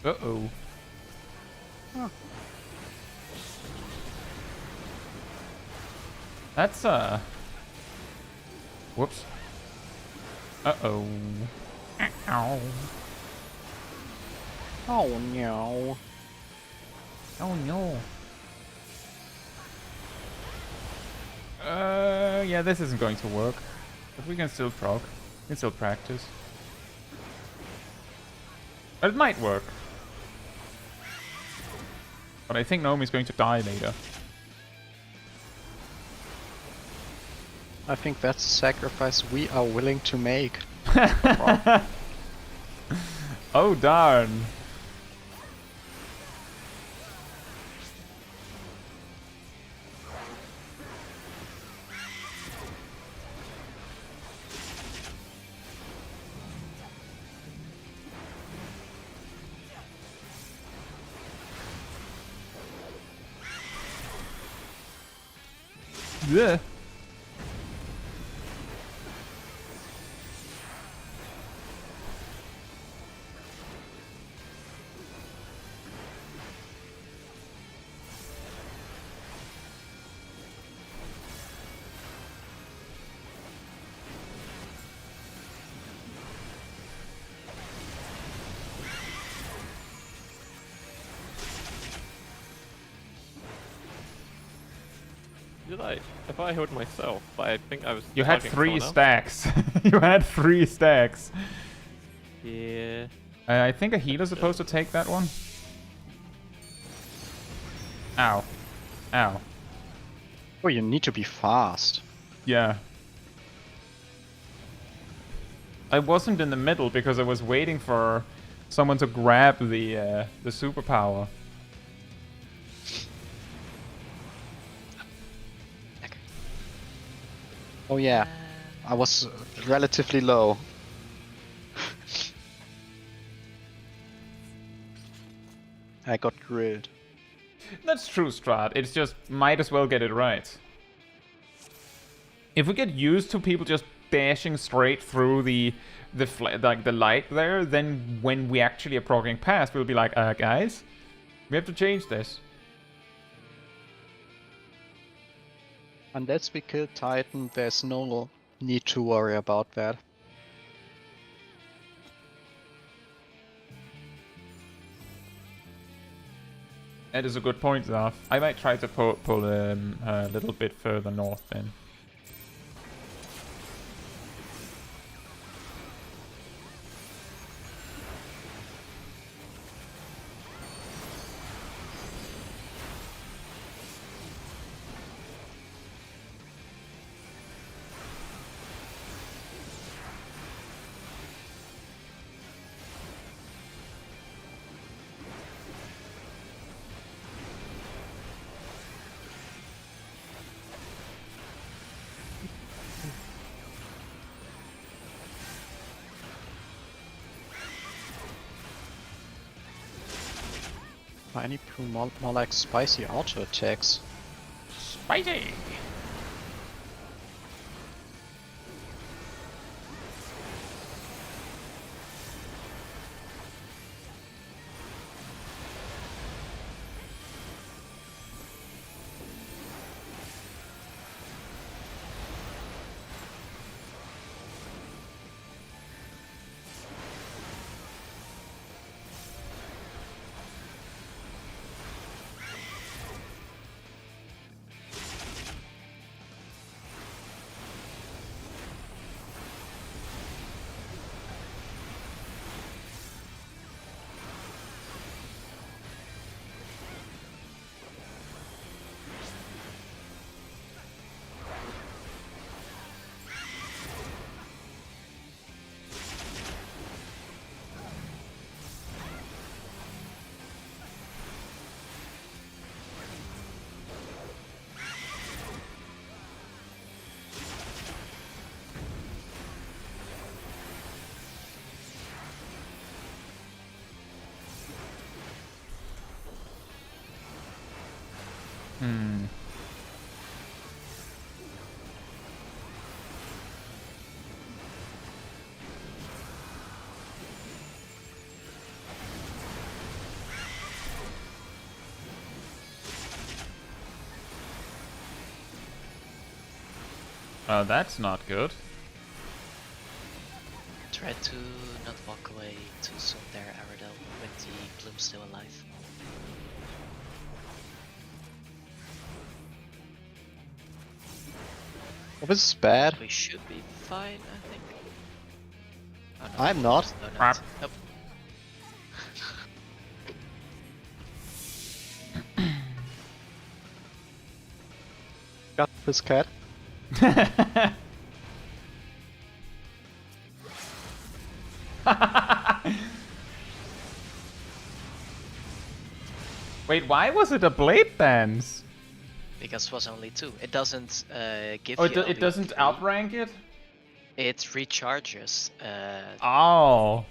Uh-oh. Huh. That's, whoops. Uh-oh. Ow. Oh no. Oh no. Yeah, this isn't going to work. But we can still proc. We can still practice. But it might work. But I think Naomi's going to die later. I think that's a sacrifice we are willing to make. Oh darn. Yeah. Did I? If I healed myself, but I think I was. You had targeting 3 someone else. stacks. You had 3 stacks. Yeah. I think a healer's supposed to take that one. Ow. Ow. Oh, you need to be fast. Yeah. I wasn't in the middle because I was waiting for someone to grab the superpower. Oh yeah, I was relatively low. I got grilled. That's true, Strat. It's just might as well get it right. If we get used to people just dashing straight through the light there, then when we actually are progressing past, we'll be like, guys, we have to change this. Unless we kill Titan, there's no need to worry about that. That is a good point, Zaf. I might try to pull a little bit further north then. I need more like spicy auto attacks. Spicy! That's not good. Try to not walk away too soon there, Aradel, with the bloom still alive. Oh, this is bad. We should be fine, I think. Oh, no. I'm not. No, Crap. Nope. Got this cat. Wait, why was it a blade dance? Because it was only 2. It doesn't give Oh, you it doesn't LB3. outrank it? It recharges Oh.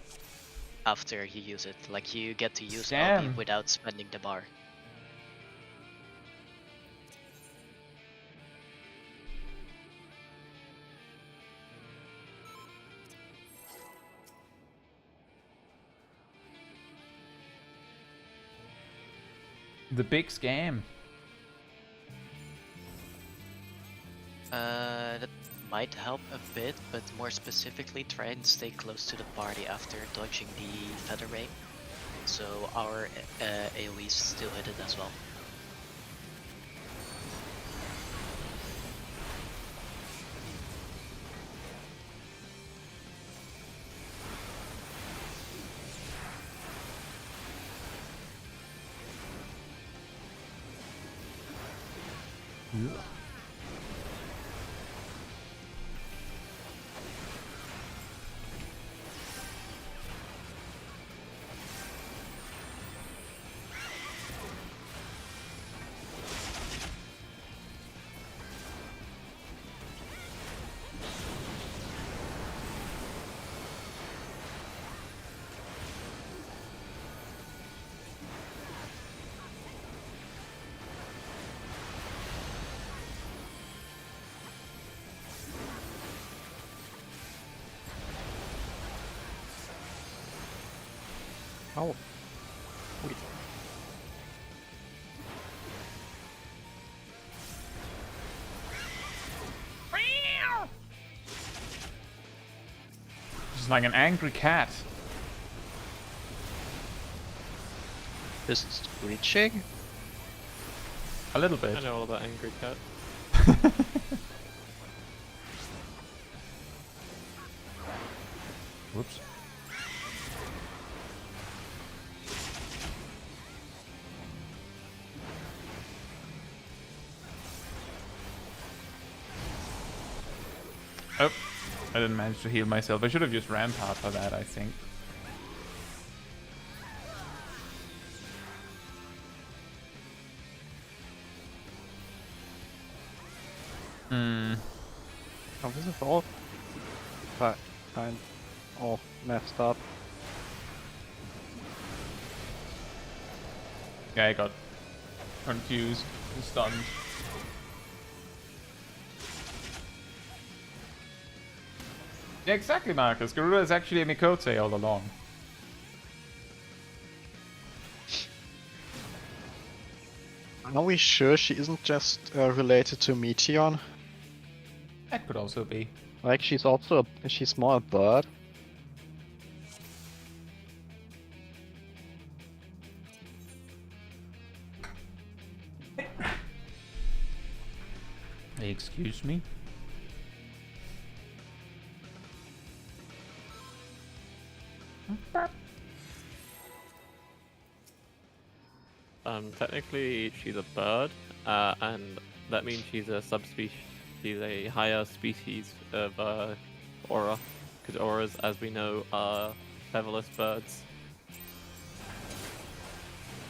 after you use it. Like you get to use Damn. LB without spending the bar. The big scam. That might help a bit, but more specifically try and stay close to the party after dodging the feather rain. So our AoEs still hit it as well. Oh. Wait. She's like an angry cat. This is screeching? A little bit. I know all about Angry Cat. Whoops. Oh, I didn't manage to heal myself. I should have used Rampart for that, I think. Oh, this is all kind of messed up. Yeah, I got confused and stunned. Yeah, exactly, Marcus. Garuda is actually a Mikote all along. Are we sure she isn't just related to Meteon? That could also be. Like she's she's more a bird. Excuse me? Technically, she's a bird, and that means she's a subspecies. She's a higher species of aura, because auras, as we know, are featherless birds.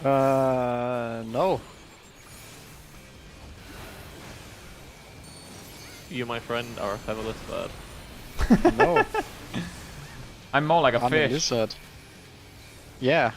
No. You, my friend, are a featherless bird. No. I'm more like a I'm a fish. lizard. Yeah.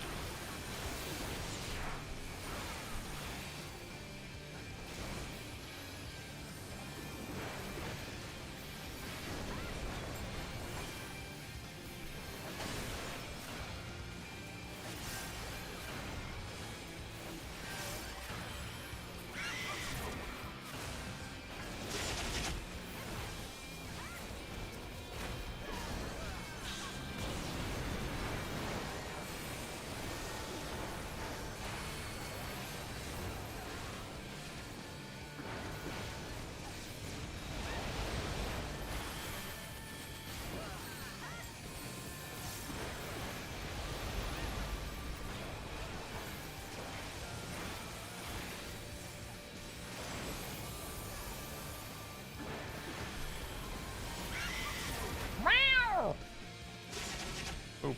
Oh.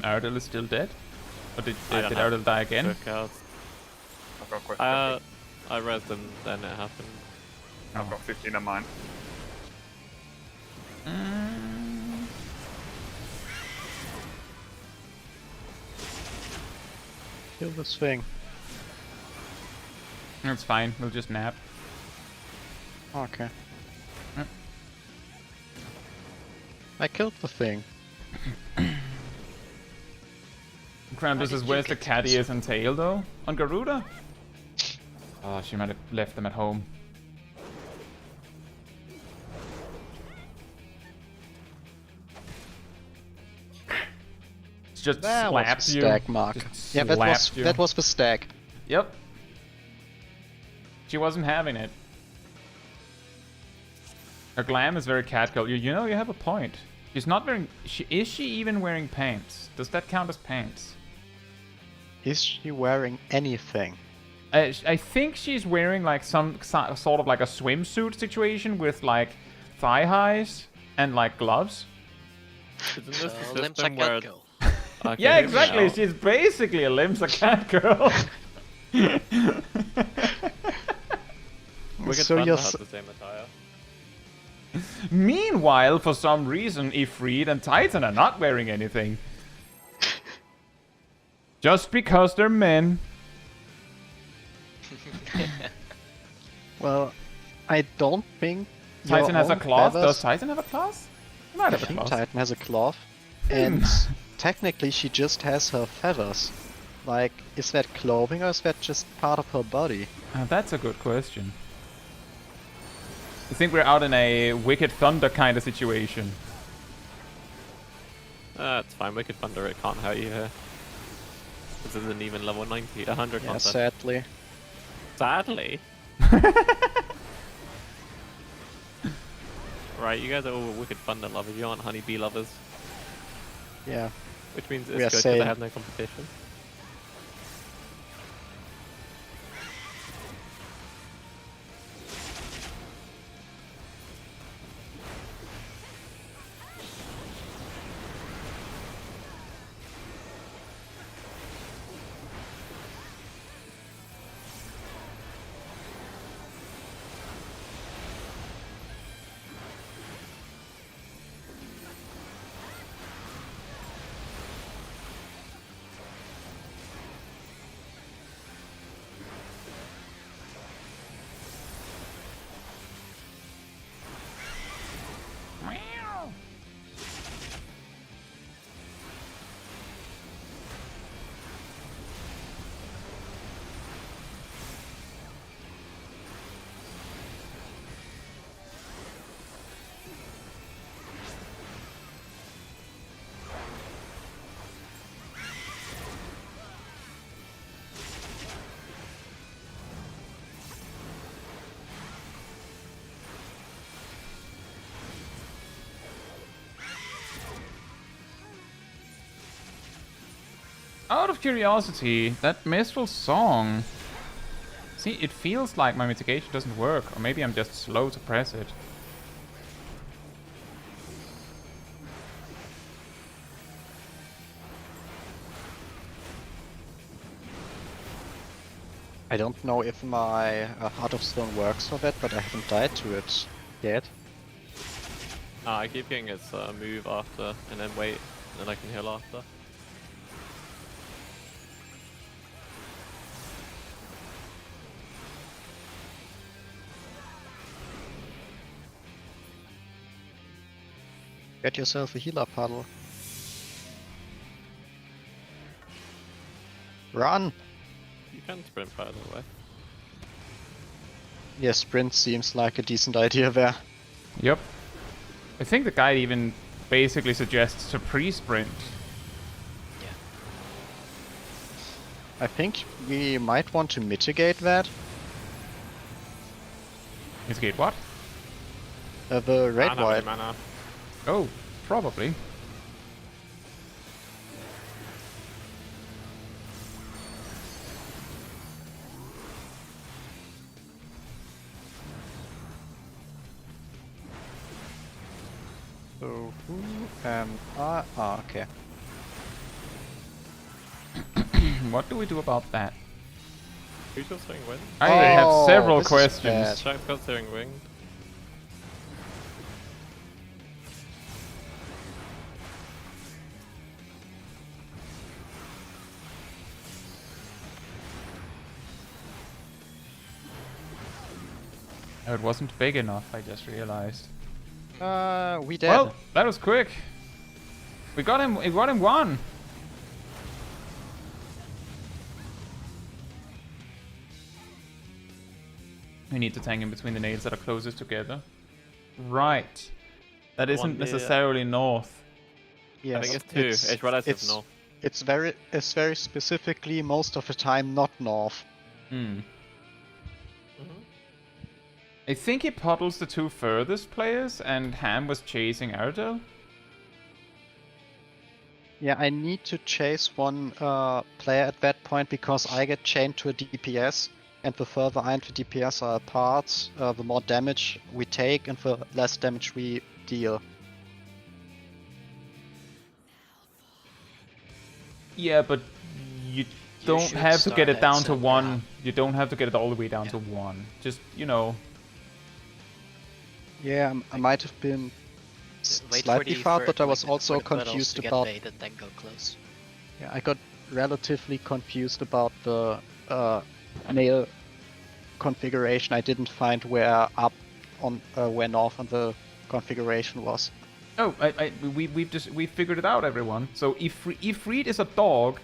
Ardell is still dead? Or did I don't know. Ardell die again? Took out. I've got quite I rezzed them, then it happened. I've got 15 on mine. Kill this thing. That's fine, we'll just nap. Okay. I killed the thing. Krampus is did you where's the get cat this? ears and tail though? On Garuda? Oh, she might have left them at home. Just That was slaps the you. stag mark. Just Yeah, slapped you. that was the stag. Yep. She wasn't having it. Her glam is very catgirl. You know, you have a point. She's not wearing... Is she even wearing pants? Does that count as pants? Is she wearing anything? I think she's wearing like some sort of like a swimsuit situation with like thigh highs and like gloves. Isn't this So, the limbs system like where... that go. Okay, Yeah, hear me exactly. out. She's basically a limbs a cat girl. Wicked So Thunder you're has s- the same attire. Meanwhile, for some reason, Ifrit and Titan are not wearing anything. Just because they're men. Well, I don't think Titan your has a own cloth. feathers- Does Titan have a cloth? He might I have a think cloth. Titan has a cloth, and technically she just has her feathers. Like, is that clothing or is that just part of her body? That's a good question. I think we're out in a Wicked Thunder kind of situation. It's fine, Wicked Thunder, it can't hurt you here. This isn't even level 90, 100 Yeah, content. sadly. Sadly. Right, you guys are all Wicked Thunder lovers, you aren't Honeybee lovers. Yeah. Which means it's We are good because same. I have no competition. Out of curiosity, that Mistral song... See, it feels like my mitigation doesn't work, or maybe I'm just slow to press it. I don't know if my Heart of Stone works for that, but I haven't died to it yet. I keep getting its move after, and then wait, and then I can heal after. Get yourself a healer puddle. Run! You can sprint by the way. Yeah, sprint seems like a decent idea there. Yep. I think the guide even basically suggests to pre-sprint. I think we might want to mitigate that. Mitigate what? The red Mana, white. mana. Oh, probably. So who am I? Ah, okay. What do we do about that? Who's your Searing Wind? I have Oh, several this is questions. bad. Shank's got Searing Wind. Oh, it wasn't big enough, I just realized. We dead. Well, that was quick. We got him. We got him one. We need to tank in between the nails that are closest together. Right. That isn't necessarily north. Yes, I think it's two. It's relative north. It's very specifically most of the time not north. Hmm. I think he puddles the two furthest players, and Ham was chasing Ardell. Yeah, I need to chase one player at that point because I get chained to a DPS, and the further I and the DPS are apart, the more damage we take and the less damage we deal. Yeah, but you don't should have to get start it at down to silver one. half. You don't have to get it all the way down to one. Just, you know. Yeah, I might have been Wait slightly for the far, but I like was the- also for the puddles confused to get about. baited, then go close. Yeah, I got relatively confused about the nail configuration. I didn't find where up on where north on the configuration was. Oh, we figured it out, everyone. So Ifrit is a dog,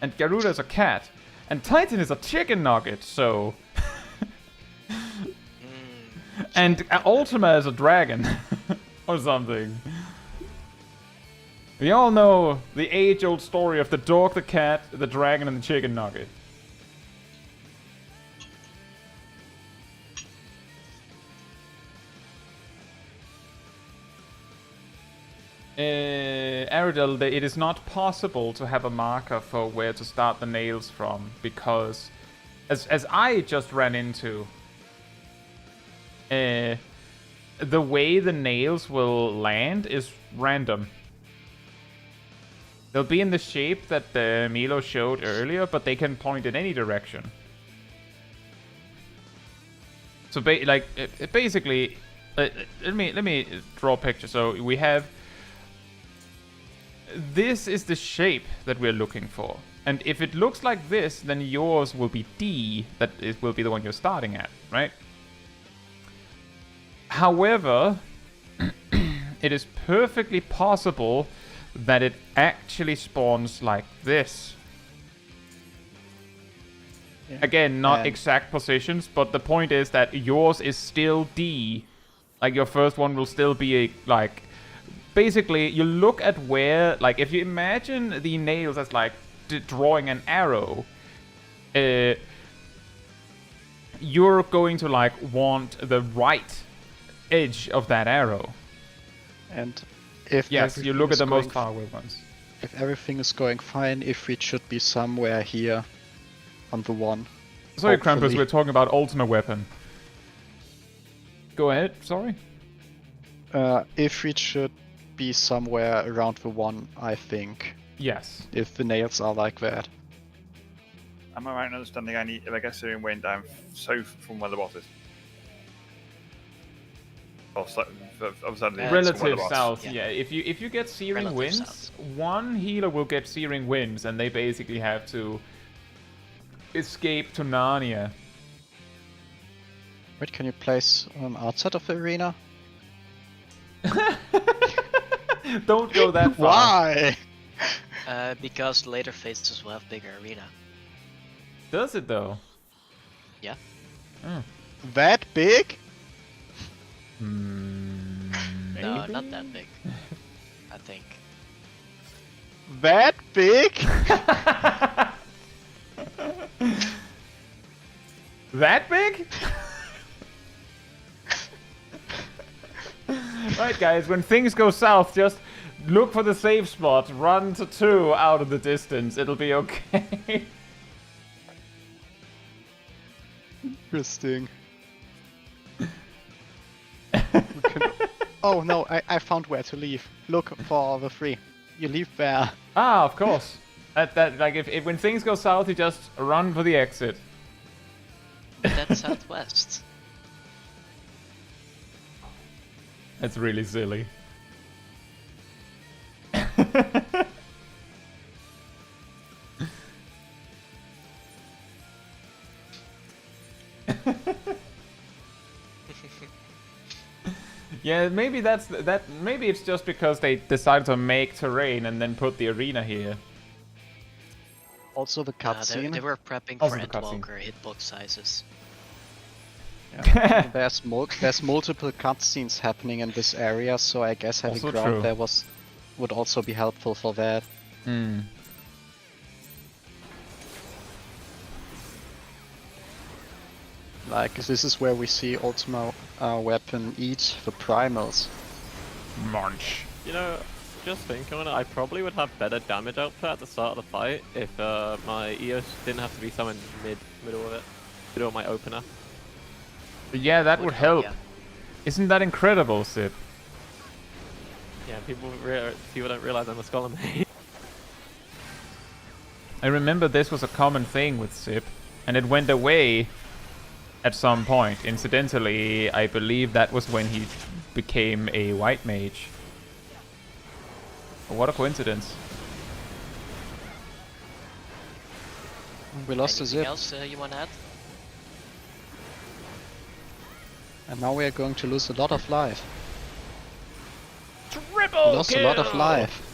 and Garuda is a cat, and Titan is a chicken nugget. So, and Ultima is a dragon, or something. We all know the age-old story of the dog, the cat, the dragon, and the chicken nugget. Aridel, it is not possible to have a marker for where to start the nails from, because as I just ran into, the way the nails will land is random. They'll be in the shape that Milo showed earlier, but they can point in any direction. So basically, let me draw a picture. So we have. This is the shape that we're looking for. And if it looks like this, then yours will be D. That will be the one you're starting at, right? However, it is perfectly possible that it actually spawns like this. Yeah. Again, not exact positions, but the point is that yours is still D. Like, your first one will still be, like... Basically, you look at where... Like, if you imagine the nails as, like, drawing an arrow... you're going to, like, want the right edge of that arrow. And if yes, you look at the most far away ones. If everything is going fine, Ifrit should be somewhere here on the one. Sorry, Hopefully. Krampus, we're talking about ultimate weapon. Go ahead, sorry. Ifrit should be somewhere around the one, I think. Yes. If the nails are like that. Am I right in understanding I guess they're in went down south from where the boss is? Or Relative south, yeah. If you get Searing Relative Winds, south. one healer will get Searing Winds, and they basically have to escape to Narnia. Wait, can you place outside of the arena? Don't go that far. Why? Because later phases will have bigger arena. Does it though? Yeah. Oh. That big? Maybe? No, not that big. I think. That big? That big? Right, guys, when things go south, just look for the safe spot, run to 2 out of the distance, it'll be okay. Interesting. Oh no, I found where to leave. Look for the 3. You leave there. Ah, of course. Like, if when things go south, you just run for the exit. But that's southwest. That's really silly. Yeah, maybe that's that. Maybe it's just because they decided to make terrain and then put the arena here. Also the cutscene. They were prepping Also for the cutscene. Endwalker hitbox sizes. Yeah, there's multiple cutscenes happening in this area, so I guess having Also ground true. there would also be helpful for that. Hmm. Like this is where we see Ultima weapon eat the primals. Munch. You know, just thinking on it, I probably would have better damage output at the start of the fight if my EOS didn't have to be summoned middle of it. Middle of my opener. Yeah, that would help. Yeah. Isn't that incredible, Sip? Yeah, people don't realize I'm a scholar mate. I remember this was a common thing with Sip, and it went away at some point. Incidentally, I believe that was when he became a white mage. What a coincidence. We lost a Anything zip, else you want to add? and now we are going to lose a lot of life. Triple We lost a lot of life.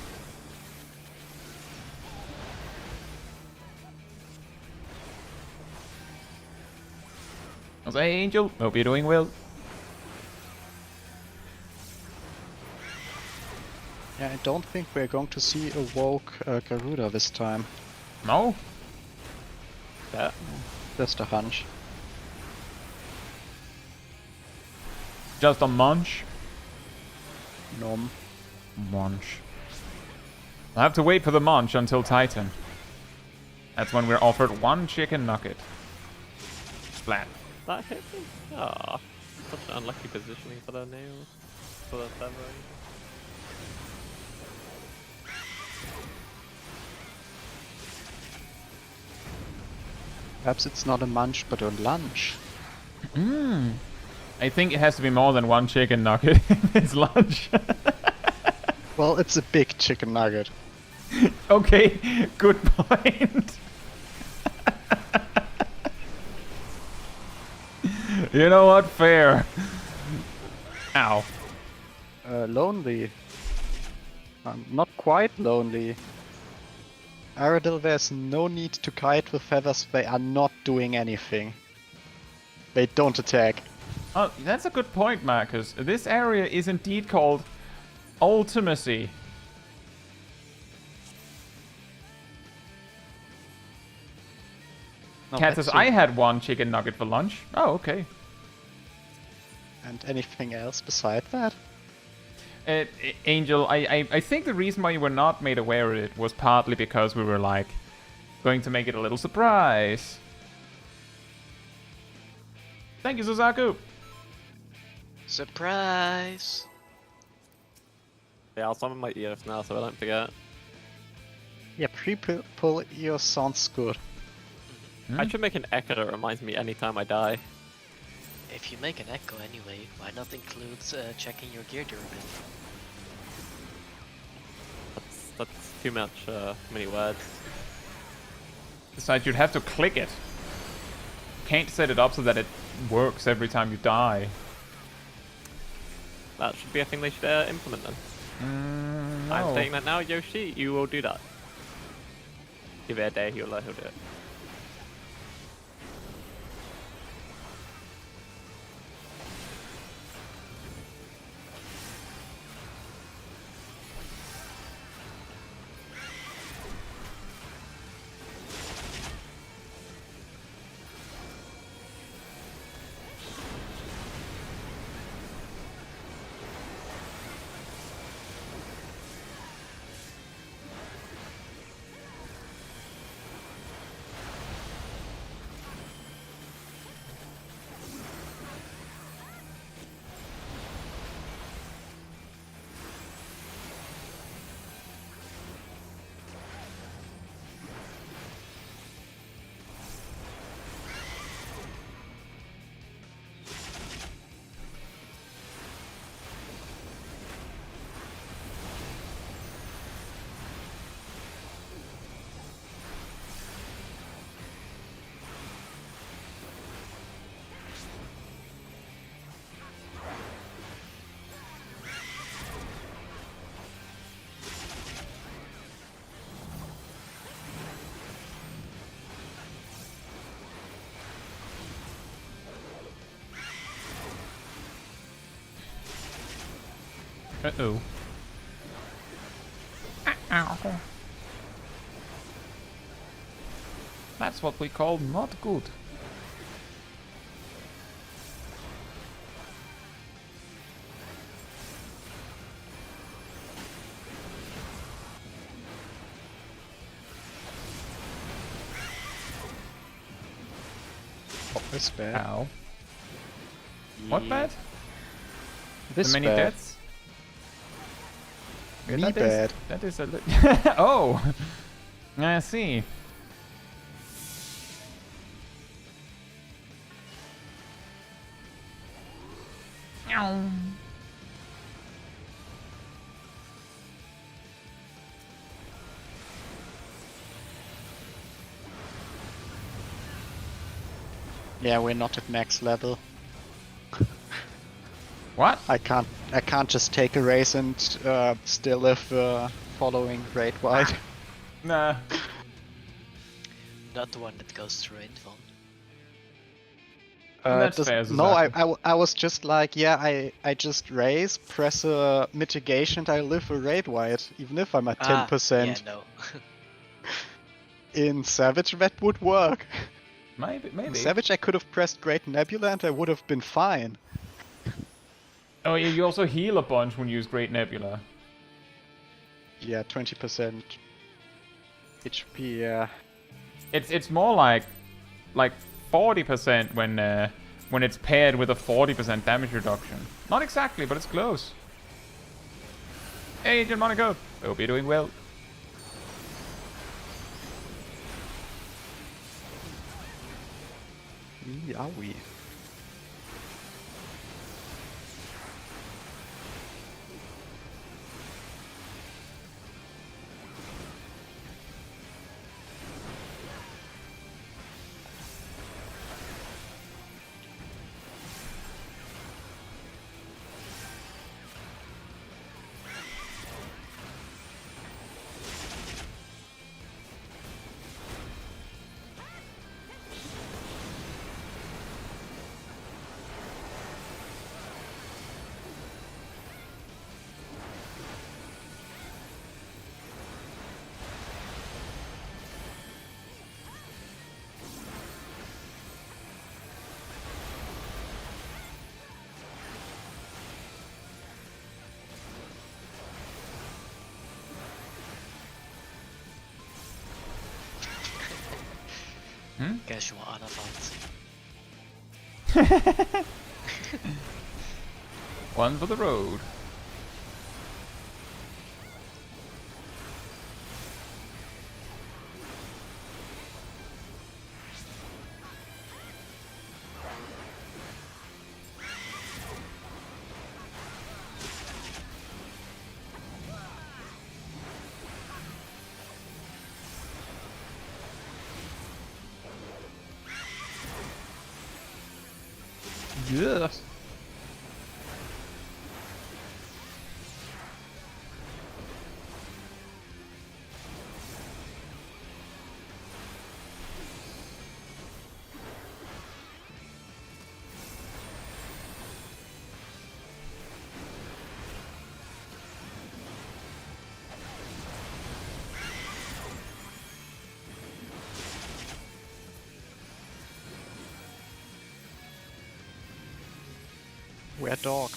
Hey, Angel. Hope you're doing well. Yeah, I don't think we're going to see a woke Garuda this time. No? Yeah. Just a hunch. Just a munch? Nom. Munch. I'll have to wait for the munch until Titan. That's when we're offered one chicken nugget. Splat. That hit me? Ah, such an unlucky positioning for the nails. For the severing. Perhaps it's not a munch, but a lunch. Mmm. I think it has to be more than one chicken nugget if it's lunch. Well, it's a big chicken nugget. Okay, good point. You know what? Fair. Ow. Lonely. Not quite lonely. Aradil, there's no need to kite with feathers, they are not doing anything. They don't attack. Oh, that's a good point, Marcus. This area is indeed called Ultimacy. No, Cat says, that's I it. had one chicken nugget for lunch. Oh, okay. And anything else beside that? Angel, I think the reason why you were not made aware of it was partly because we were, like, going to make it a little surprise. Thank you, Suzaku. Surprise! Yeah, I'll summon my EOS now so I don't forget. Yeah, pre-pull EOS sounds good. I should make an echo that reminds me anytime I die. If you make an echo anyway, why not include checking your gear durability? That's too much, many words. Besides, you'd have to click it. You can't set it up so that it works every time you die. That should be a thing they should implement then. No. I'm saying that now, Yoshi, you will do that. Give it a day, he'll do it. Uh-oh. Ow. That's what we call not good. Oh, this bad. Ow. What bad? This The many bad. deaths? Me that bad. That is a oh! I see. Ow. Yeah, we're not at max level. What? I can't just take a race and still live following Great White. Nah. Not the one that goes through Invuln. That's fair, no, Suzaku. I was just like, yeah, I just race, press a mitigation, and I live a Raid White, even if I'm at 10%. Yeah, no. In Savage, that would work. Maybe. In Savage, I could have pressed Great Nebula and I would have been fine. Oh yeah, you also heal a bunch when you use Great Nebula. Yeah, 20% HP, yeah. It's more like 40% when it's paired with a 40% damage reduction. Not exactly, but it's close. Hey, Agent Monaco. Hope you're doing well. Yowie. Casual honor fight. One for the road. Yes. Where dog?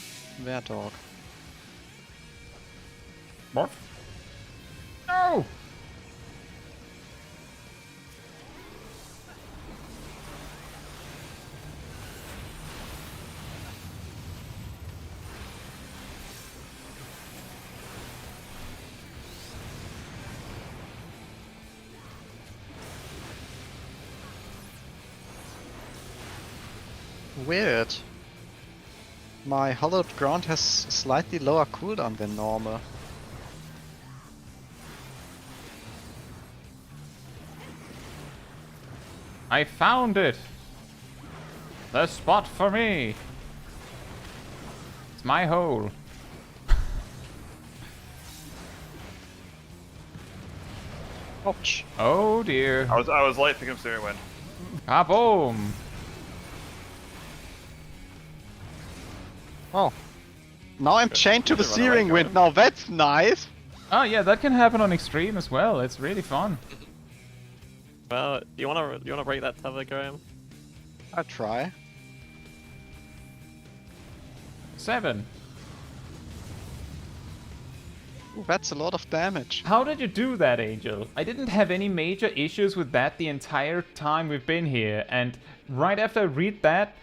Where dog? What? No! Weird. My hollowed ground has slightly lower cooldown than normal. I found it! The spot for me! It's my hole. Ouch. Oh dear. I was late picking up steering win. Kaboom! Oh. Now I'm chained to the Should run away, searing go wind. in. Now that's nice. Oh yeah, that can happen on extreme as well. It's really fun. Well, you wanna break that tether, Graham? I try. 7. Ooh, that's a lot of damage. How did you do that, Angel? I didn't have any major issues with that the entire time we've been here, and right after I read that,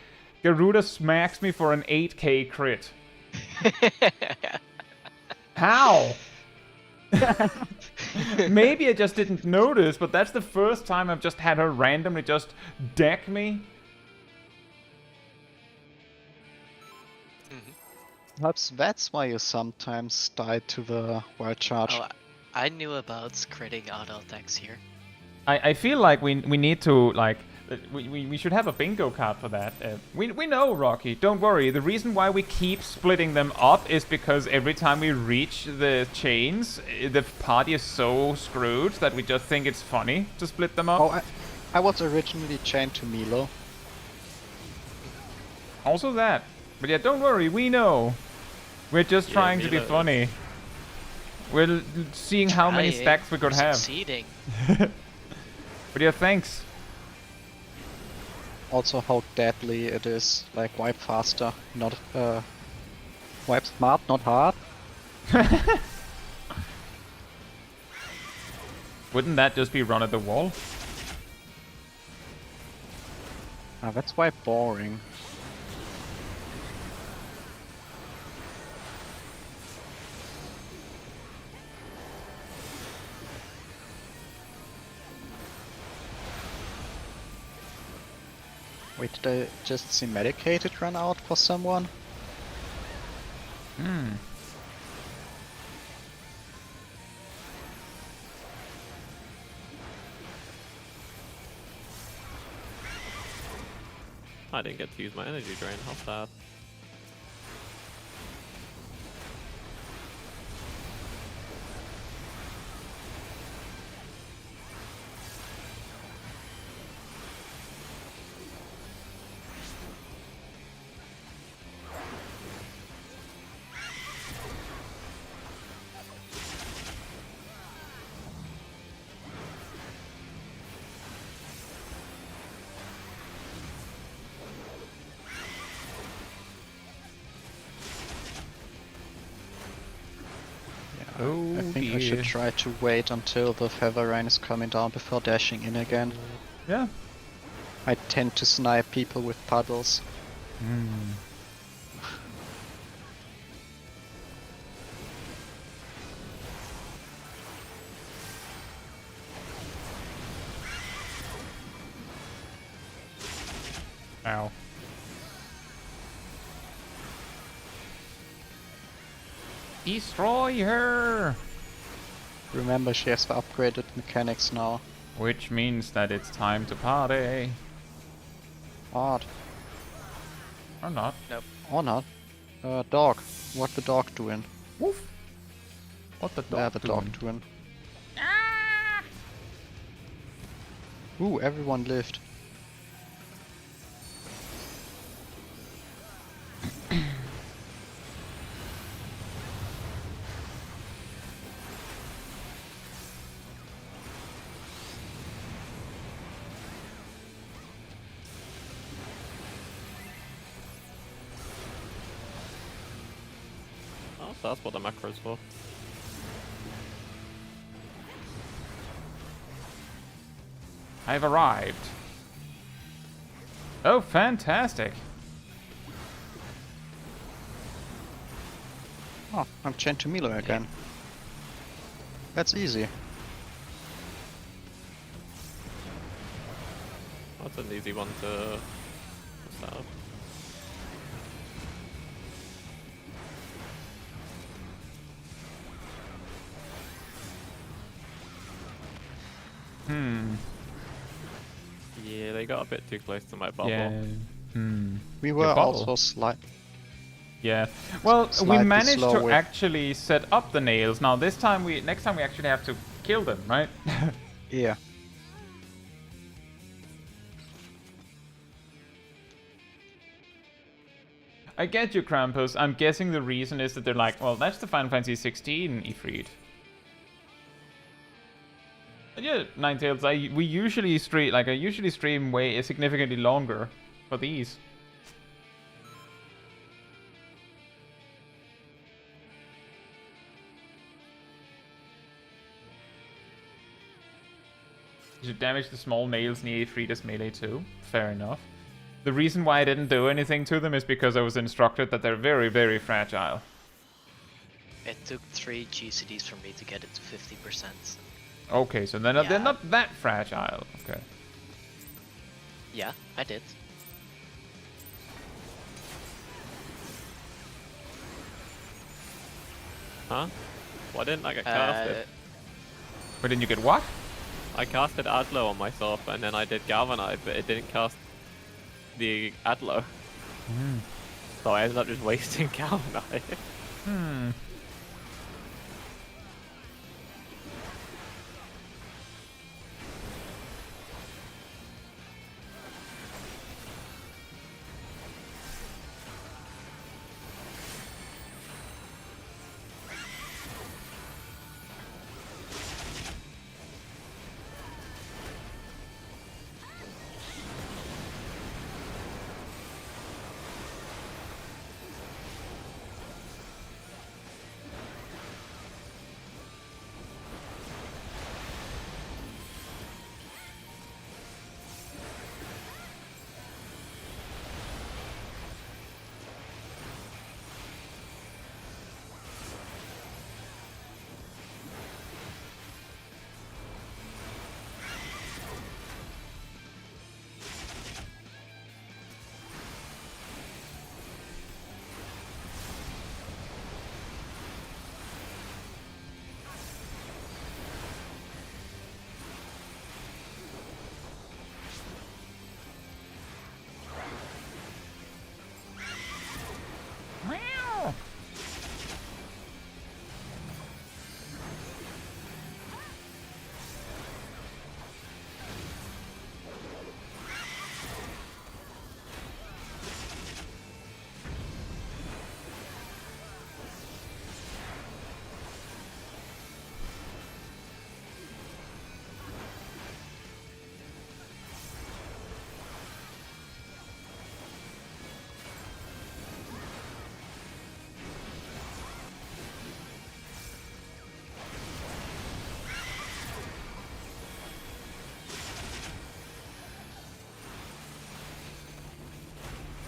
Garuda smacks me for an 8k crit. How? Maybe I just didn't notice, but that's the first time I've just had her randomly just deck me. Perhaps that's why you sometimes die to the wild charge. Oh, I knew about critting auto attacks here. I feel like we need to, like, we should have a bingo card for that. We know, Rocky, don't worry. The reason why we keep splitting them up is because every time we reach the chains, the party is so screwed that we just think it's funny to split them up. Oh, I was originally chained to Milo. Also that. But yeah, don't worry, we know. We're just trying to be Milo. funny. We're seeing how many Trying, stacks we could have. Succeeding. But yeah, thanks. Also how deadly it is. Like, wipe faster, not wipe smart, not hard. Wouldn't that just be run at the wall? Ah, that's why boring. Wait, did I just see medicated run out for someone? Hmm. I didn't get to use my energy drain. How sad. Oh I think I should try to wait until the feather rain is coming down before dashing in again. Yeah. I tend to snipe people with puddles. Hmm. Ow. Destroy her! Remember, she has the upgraded mechanics now. Which means that it's time to party. Odd. Or not. Or not. Dog. What the dog doing? Woof! What the dog The doing? dog doing. Ooh, everyone lived. Oh, so that's what the macro is for. I've arrived. Oh, fantastic. Oh, I'm chained to Milo again. That's easy. That's an easy one to set up. Hmm. Yeah, they got a bit too close to my bubble. Yeah. Hmm. We Your were bubble. also slight. Yeah. Well, we Slightly managed slow to with- actually set up the nails. Now next time we actually have to kill them, right? Yeah. I get you, Krampus. I'm guessing the reason is that they're like, well, that's the Final Fantasy 16 Ifrit. And yeah, Ninetales, I usually stream way significantly longer for these. You should damage the small males in the Ifrit as melee too. Fair enough. The reason why I didn't do anything to them is because I was instructed that they're very, very fragile. It took 3 GCDs for me to get it to 50%. Okay, so they're not that fragile. Okay. Yeah, I did. Huh? Why didn't I get casted? But didn't you get what? I casted Adlo on myself and then I did Galvanize, but it didn't cast the Adlo. So I ended up just wasting Galvanize.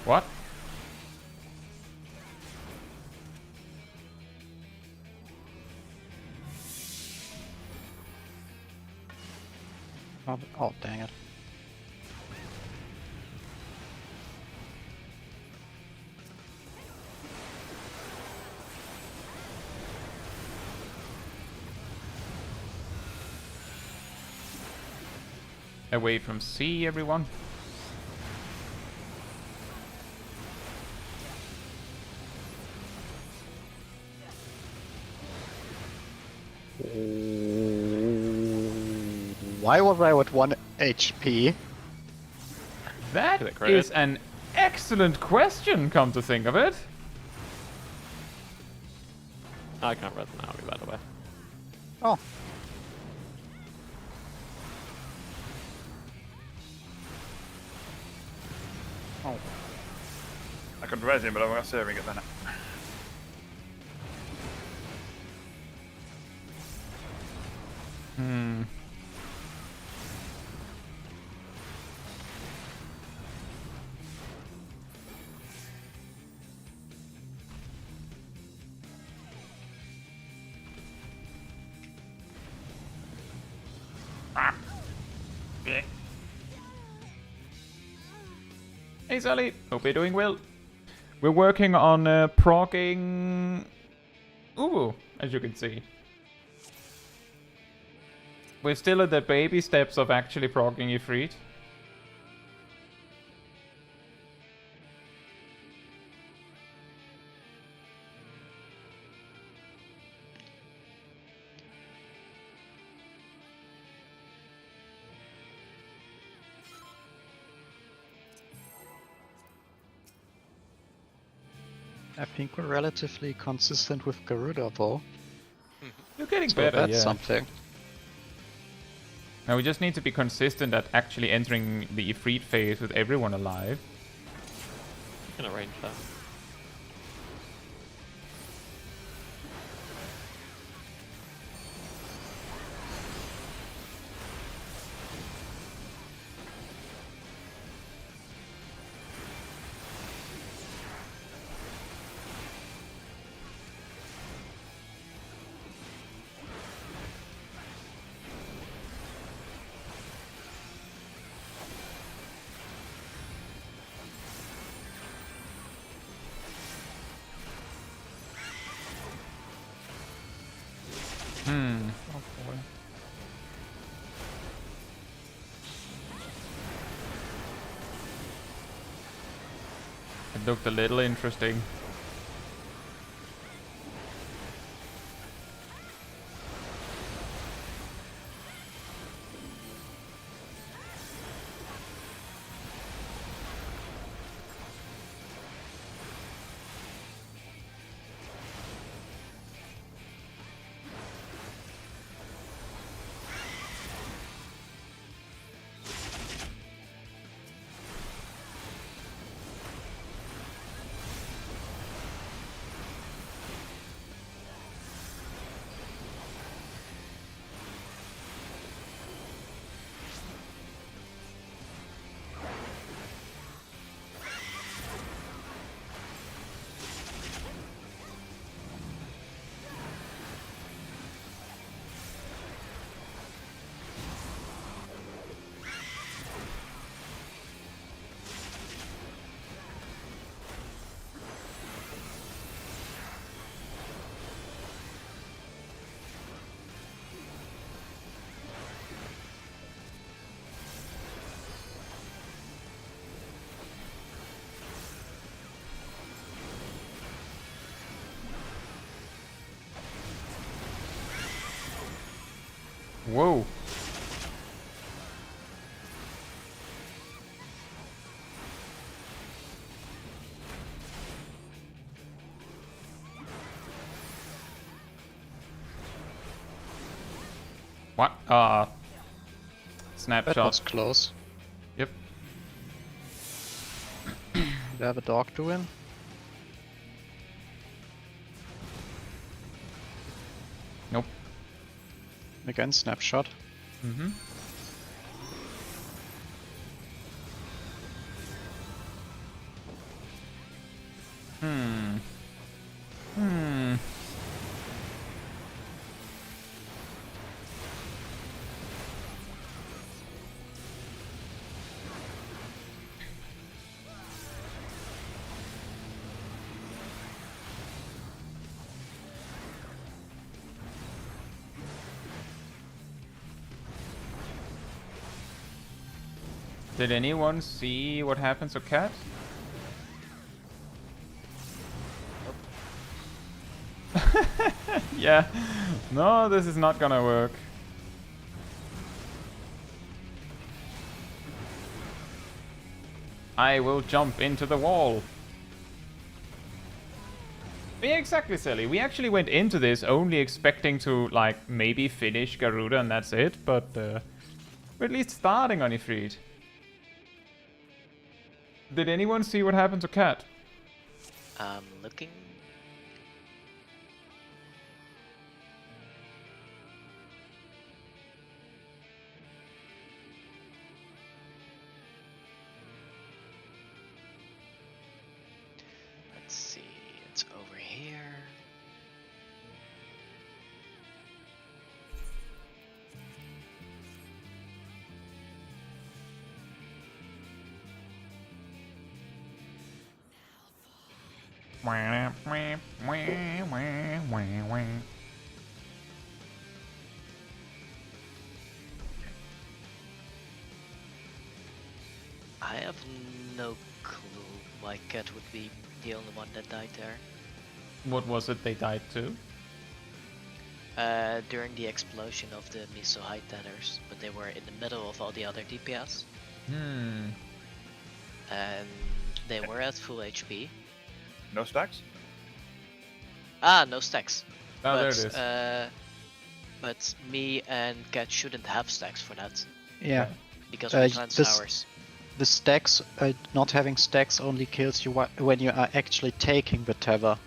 What? Oh, dang it. Away from C, everyone. Why was I with 1 HP? That Is it credit? is an excellent question, come to think of it. I can't run an army, by the way. Oh. Oh. I could res him, but I'm not serving it then. Hey Sally, hope you're doing well. We're working on proccing Uwu, as you can see. We're still at the baby steps of actually proccing Ifrit. I think we're relatively consistent with Garuda though. You're getting So better, that's yeah. something. Now we just need to be consistent at actually entering the Ifrit phase with everyone alive. You can arrange that. Oh boy. It looked a little interesting. Whoa. What? That Snapshot. was close. Yep. We have a dog to win. Nope. Again, snapshot. Mm-hmm. Hmm. Did anyone see what happens to Cat? Yeah. No, this is not gonna work. I will jump into the wall. Yeah, exactly, Sally. We actually went into this only expecting to, like, maybe finish Garuda and that's it, but we're at least starting on Ifrit. Did anyone see what happened to Cat? Looking. Let's see, it's over here. I have no clue why Cat would be the only one that died there. What was it they died to? During the explosion of the Miso High Tethers, but they were in the middle of all the other DPS. Hmm. And they were at full HP. No stacks? Ah, no stacks. Oh, there but, it is. But me and Cat shouldn't have stacks for that Yeah. because we cleanse this- ours. The stacks, not having stacks only kills you when you are actually taking the tether.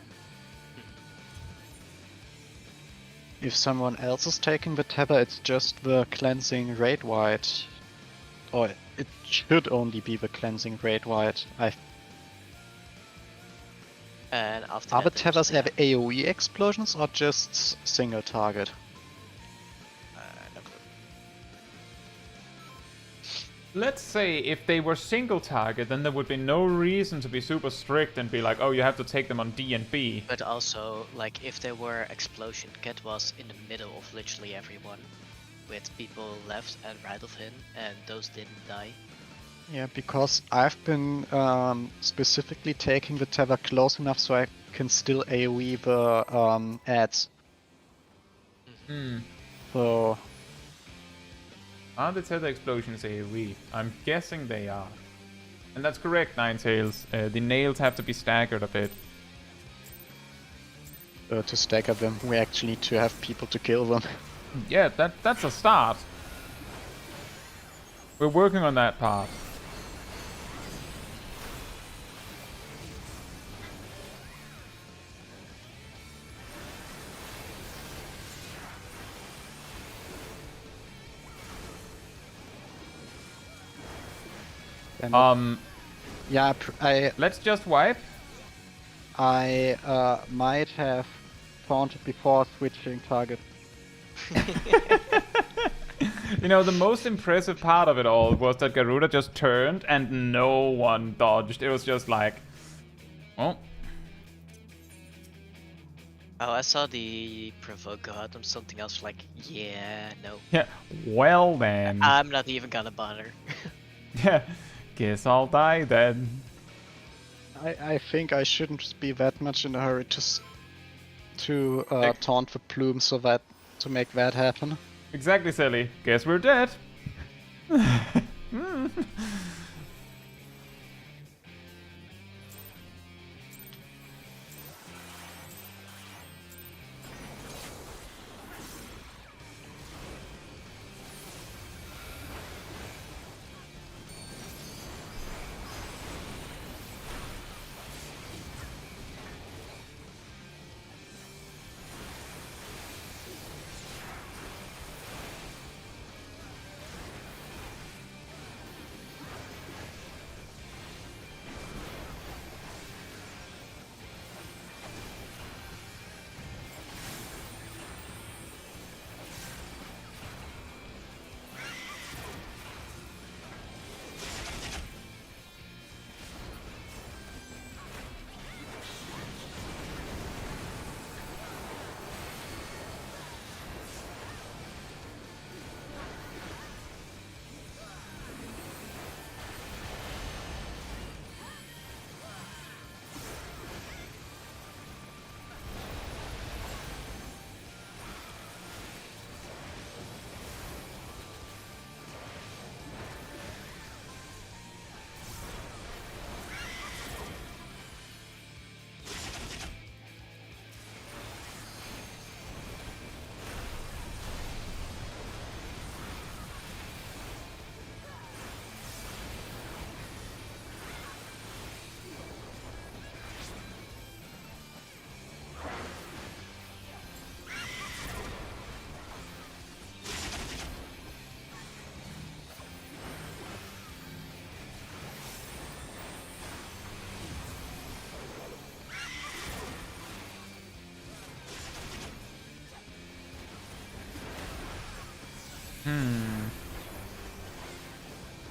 If someone else is taking the tether, it's just the cleansing raid wide. Or it should only be the cleansing raid wide. And after Are the that, there's tethers the, have AoE explosions or just single target? no clue. Let's say if they were single target, then there would be no reason to be super strict and be like, oh, you have to take them on D and B. But also, like, if there were explosion, Cat was in the middle of literally everyone, with people left and right of him, and those didn't die. Yeah, because I've been specifically taking the tether close enough so I can still AoE the ads. Hmm. So Are the tether explosions AoE? I'm guessing they are. And that's correct, Ninetails. The nails have to be staggered a bit. to stagger them, we actually need to have people to kill them. Yeah, that's a start. We're working on that part. And yeah, Let's just wipe. I might have taunted before switching target. You know, the most impressive part of it all was that Garuda just turned and no one dodged. It was just like, oh. Oh, I saw the provoke go out on something else, like, yeah, no. Yeah, well then. I'm not even gonna bother. Yeah, guess I'll die then. I think I shouldn't be that much in a hurry to taunt the plume so that to make that happen. Exactly, Sally. Guess we're dead.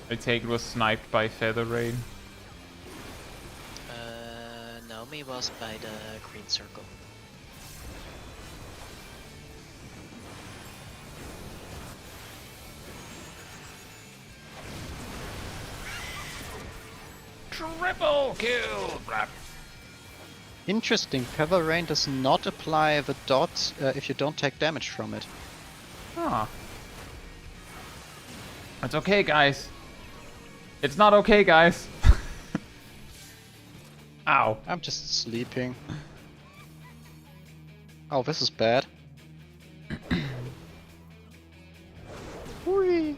I take it was sniped by Feather Rain. Naomi was by the green circle. Triple kill! Interesting, Feather Rain does not apply the dot if you don't take damage from it. Ah. It's okay, guys. It's not okay, guys. Ow. I'm just sleeping. Oh, this is bad. Whee!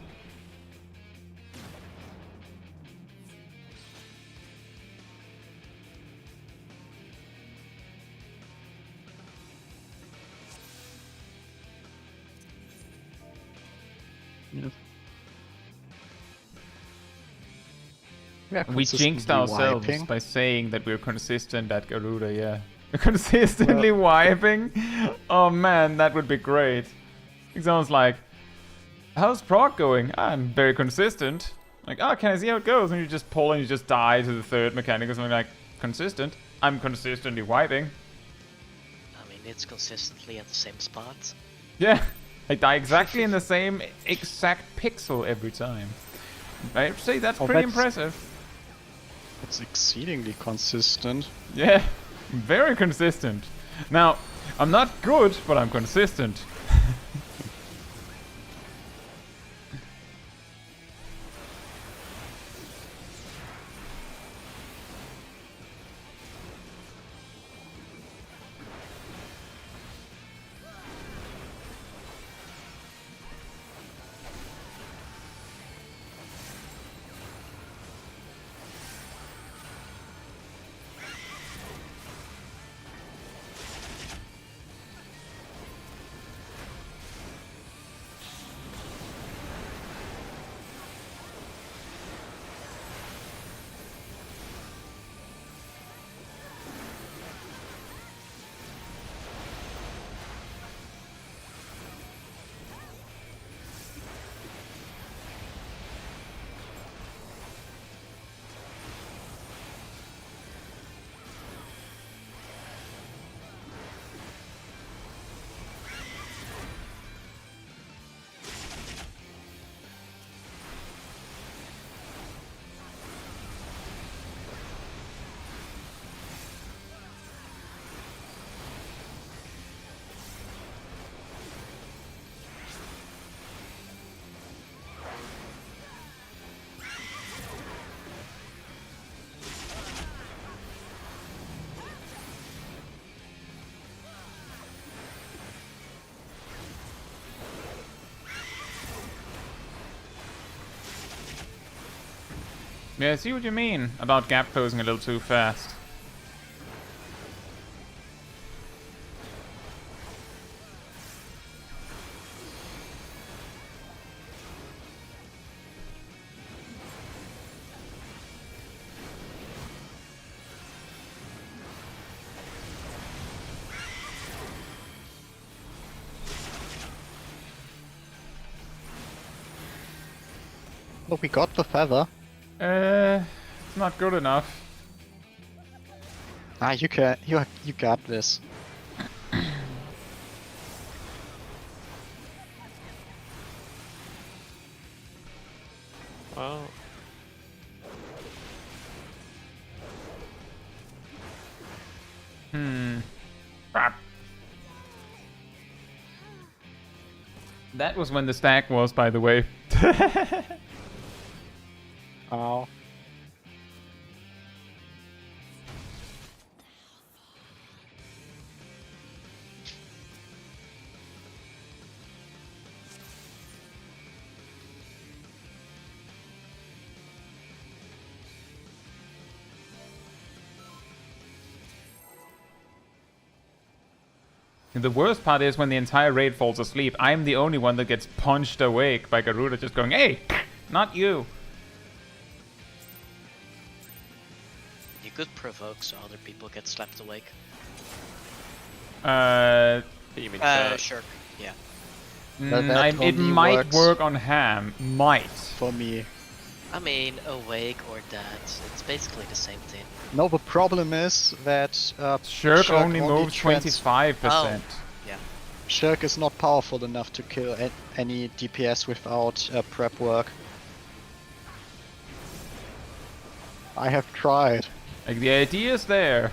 We jinxed ourselves by saying that we're consistent at Garuda, yeah. Consistently wiping? Oh man, that would be great. It sounds like, how's proc going? I'm very consistent. Like, oh, can I see how it goes? And you just pull and you just die to the third mechanic or something like, consistent? I'm consistently wiping. I mean, it's consistently at the same spot. Yeah, I die exactly in the same exact pixel every time. I'd say that's pretty impressive. It's exceedingly consistent. Yeah, very consistent. Now, I'm not good, but I'm consistent. Yeah, I see what you mean about gap closing a little too fast. Look, we got the feather. It's not good enough. Ah, you got this. Well, Crap. That was when the stack was, by the way. Ow. And the worst part is when the entire raid falls asleep, I'm the only one that gets punched awake by Garuda just going, hey, not you. You could provoke so other people get slapped awake. you mean Shirk. Yeah. That it only might works work on Ham. Might. for me. I mean, awake or dead, it's basically the same thing. No, the problem is that Shirk only moves trans- 25%. Oh. Yeah. Shirk is not powerful enough to kill any DPS without prep work. I have tried. Like, the idea is there.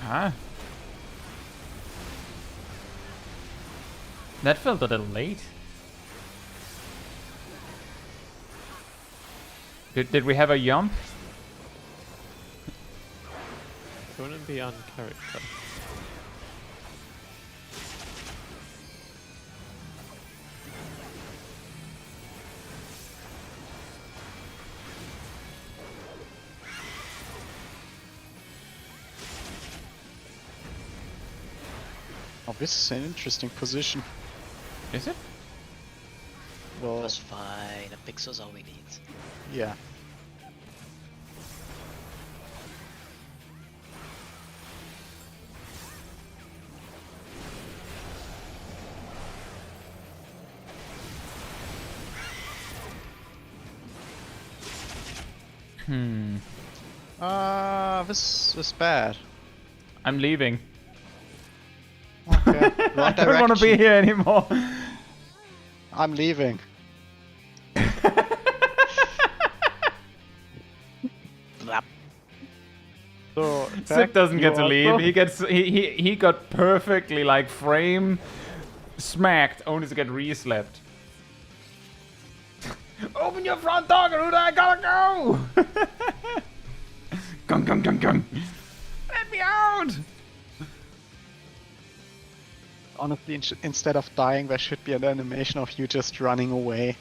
Ah. That felt a little late. Did we have a yump? It wouldn't be on character. Oh, this is an interesting position. Is it? Well, That's fine. A pixel's all we need. yeah. This is bad. I'm leaving. Okay, I wrong don't want to be direction. here anymore. I'm leaving. Blap. So, Sid doesn't get you to leave. also- He gets he got perfectly like frame smacked, only to get re-slapped. Open your front door, Garuda! I gotta go! Gung gung gung gung! Let me out! Honestly, instead of dying, there should be an animation of you just running away.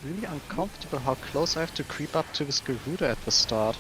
Really uncomfortable how close I have to creep up to this Garuda at the start.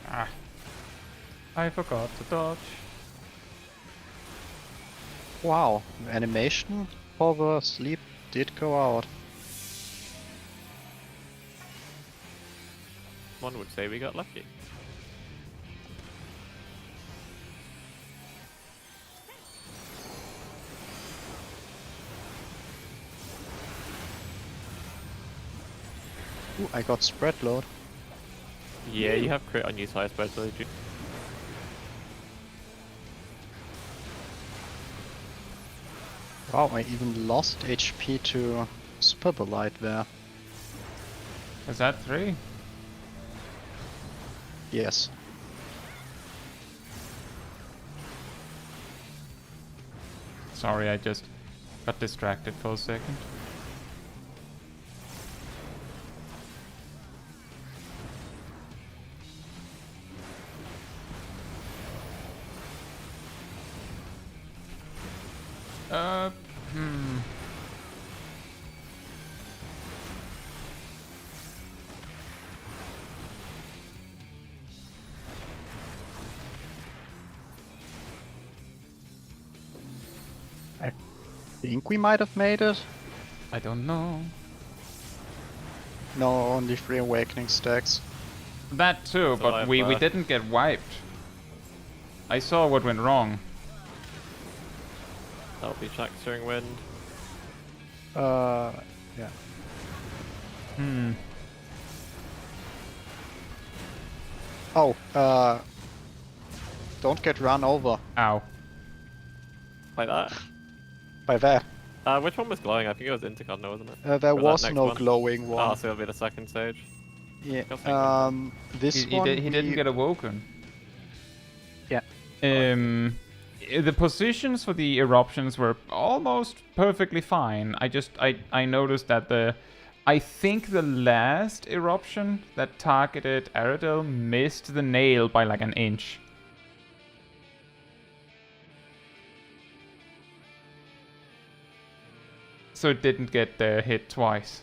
Ah. I forgot to dodge. Wow, the animation for the sleep did go out. One would say we got lucky. Ooh, I got spread load. Yeah, you have crit on your side, especially. Wow, I even lost HP to Super Light there. Is that 3? Yes. Sorry, I just got distracted for a second. Hmm. I think we might have made it. I don't know. No, only 3 awakening stacks. That too, So but I've, we didn't get wiped. I saw what went wrong. That'll be Chaiji Wind. Yeah. Hmm. Oh, don't get run over Ow. Like that. by that. Which one was glowing? I think it was Intercon, wasn't it? There Or that was next no one? glowing Oh, one. so it'll be the second stage. Yeah. Just think This He one didn't we- get awoken. Yeah. The positions for the eruptions were almost perfectly fine. I noticed that I think the last eruption that targeted Aradel missed the nail by like an inch. So it didn't get hit twice.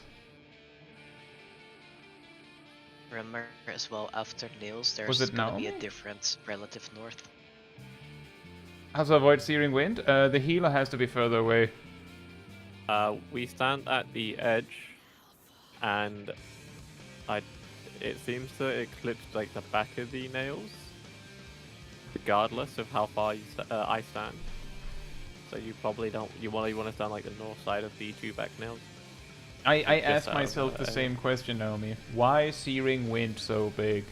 Remember as well, after nails, Was there's it gonna be a Naomi? different relative north. How to avoid searing wind? The healer has to be further away. We stand at the edge, and it seems to eclipse like the back of the nails, regardless of how far I stand. So you probably don't. You want to stand like the north side of the 2 back nails. I Just asked out of myself the the- same question, Naomi. Why is searing wind so big?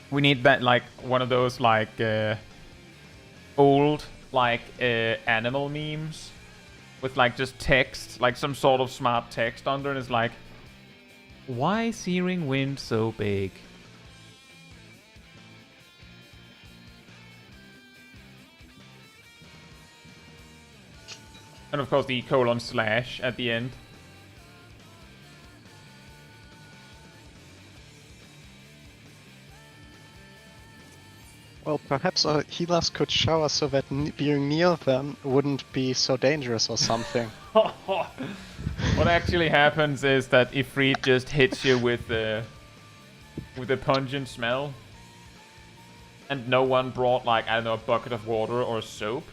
We need that, like, one of those, like, old, like, animal memes with, like, just text, like some sort of smart text under, and it's like, why searing wind so big? And of course the :/ at the end. Well, perhaps our healers could shower so that being near them wouldn't be so dangerous or something. What actually happens is that Ifrit just hits you with a pungent smell. And no one brought, like, I don't know, a bucket of water or soap.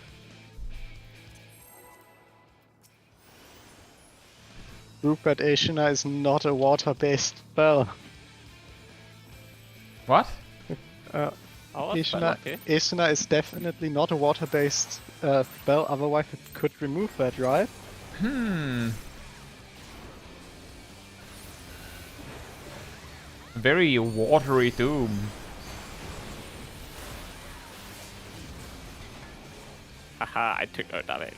Rupert Ashina is not a water-based spell. What? Oh, that's quite lucky. Ashina is definitely not a water-based spell, otherwise it could remove that, right? Very watery doom. Haha, I took no damage.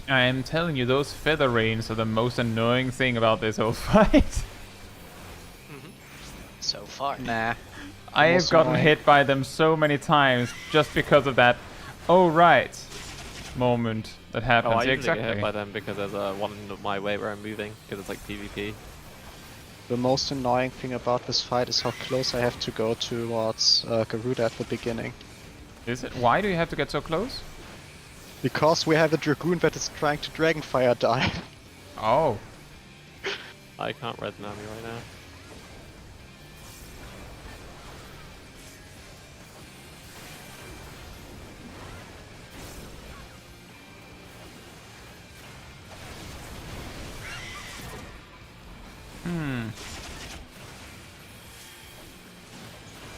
I am telling you, those feather rains are the most annoying thing about this whole fight. So far. Nah. I have Most gotten annoying. hit by them so many times just because of that "oh right" moment that happens. Oh, I Yeah, usually get hit exactly. by them because there's one in my way where I'm moving, because it's like PvP. The most annoying thing about this fight is how close I have to go towards Garuda at the beginning. Is it? Why do you have to get so close? Because we have a Dragoon that is trying to Dragonfire die. Oh. I can't red Nami right now.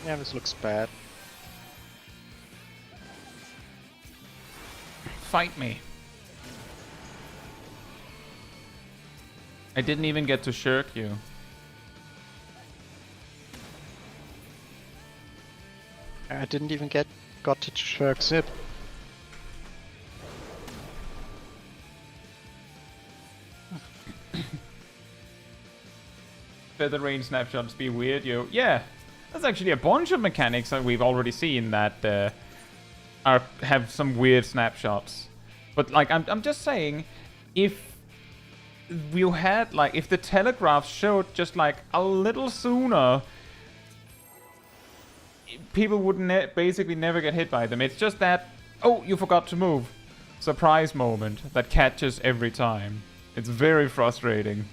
Yeah, this looks bad. Fight me. I didn't even get to shirk you. I didn't even got to shirk Zip. Feather range snapshots be weird, yo. Yeah, there's actually a bunch of mechanics that we've already seen that have some weird snapshots. But like, I'm just saying, if we had like, if the telegraph showed just like a little sooner, people would basically never get hit by them. It's just that, oh, you forgot to move, surprise moment that catches every time. It's very frustrating.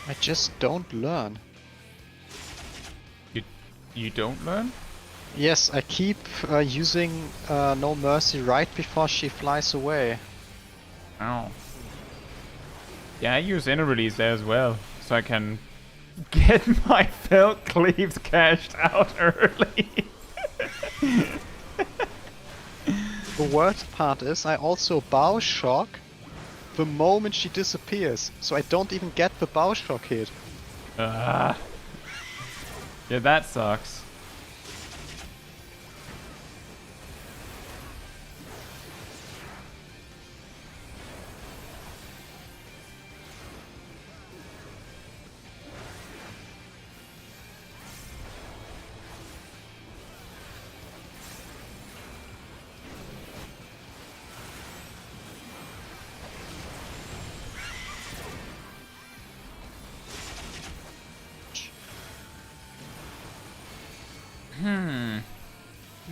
I just don't learn. You don't learn? Yes, I keep using No Mercy right before she flies away. Oh. Yeah, I use inner release there as well, so I can get my felt cleaves cashed out early. The worst part is I also bow shock the moment she disappears, so I don't even get the bow shock hit. Yeah, that sucks.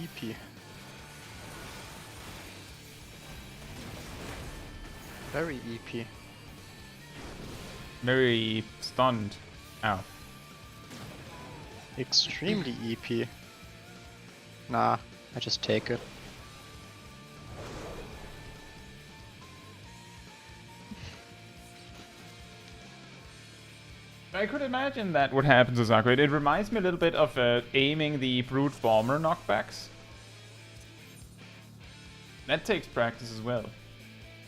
EP. Very EP. Very stunned. Ow. Extremely EP. Nah, I just take it. I could imagine that would happen to Sakura. It reminds me a little bit of aiming the Brute Bomber knockbacks. That takes practice as well.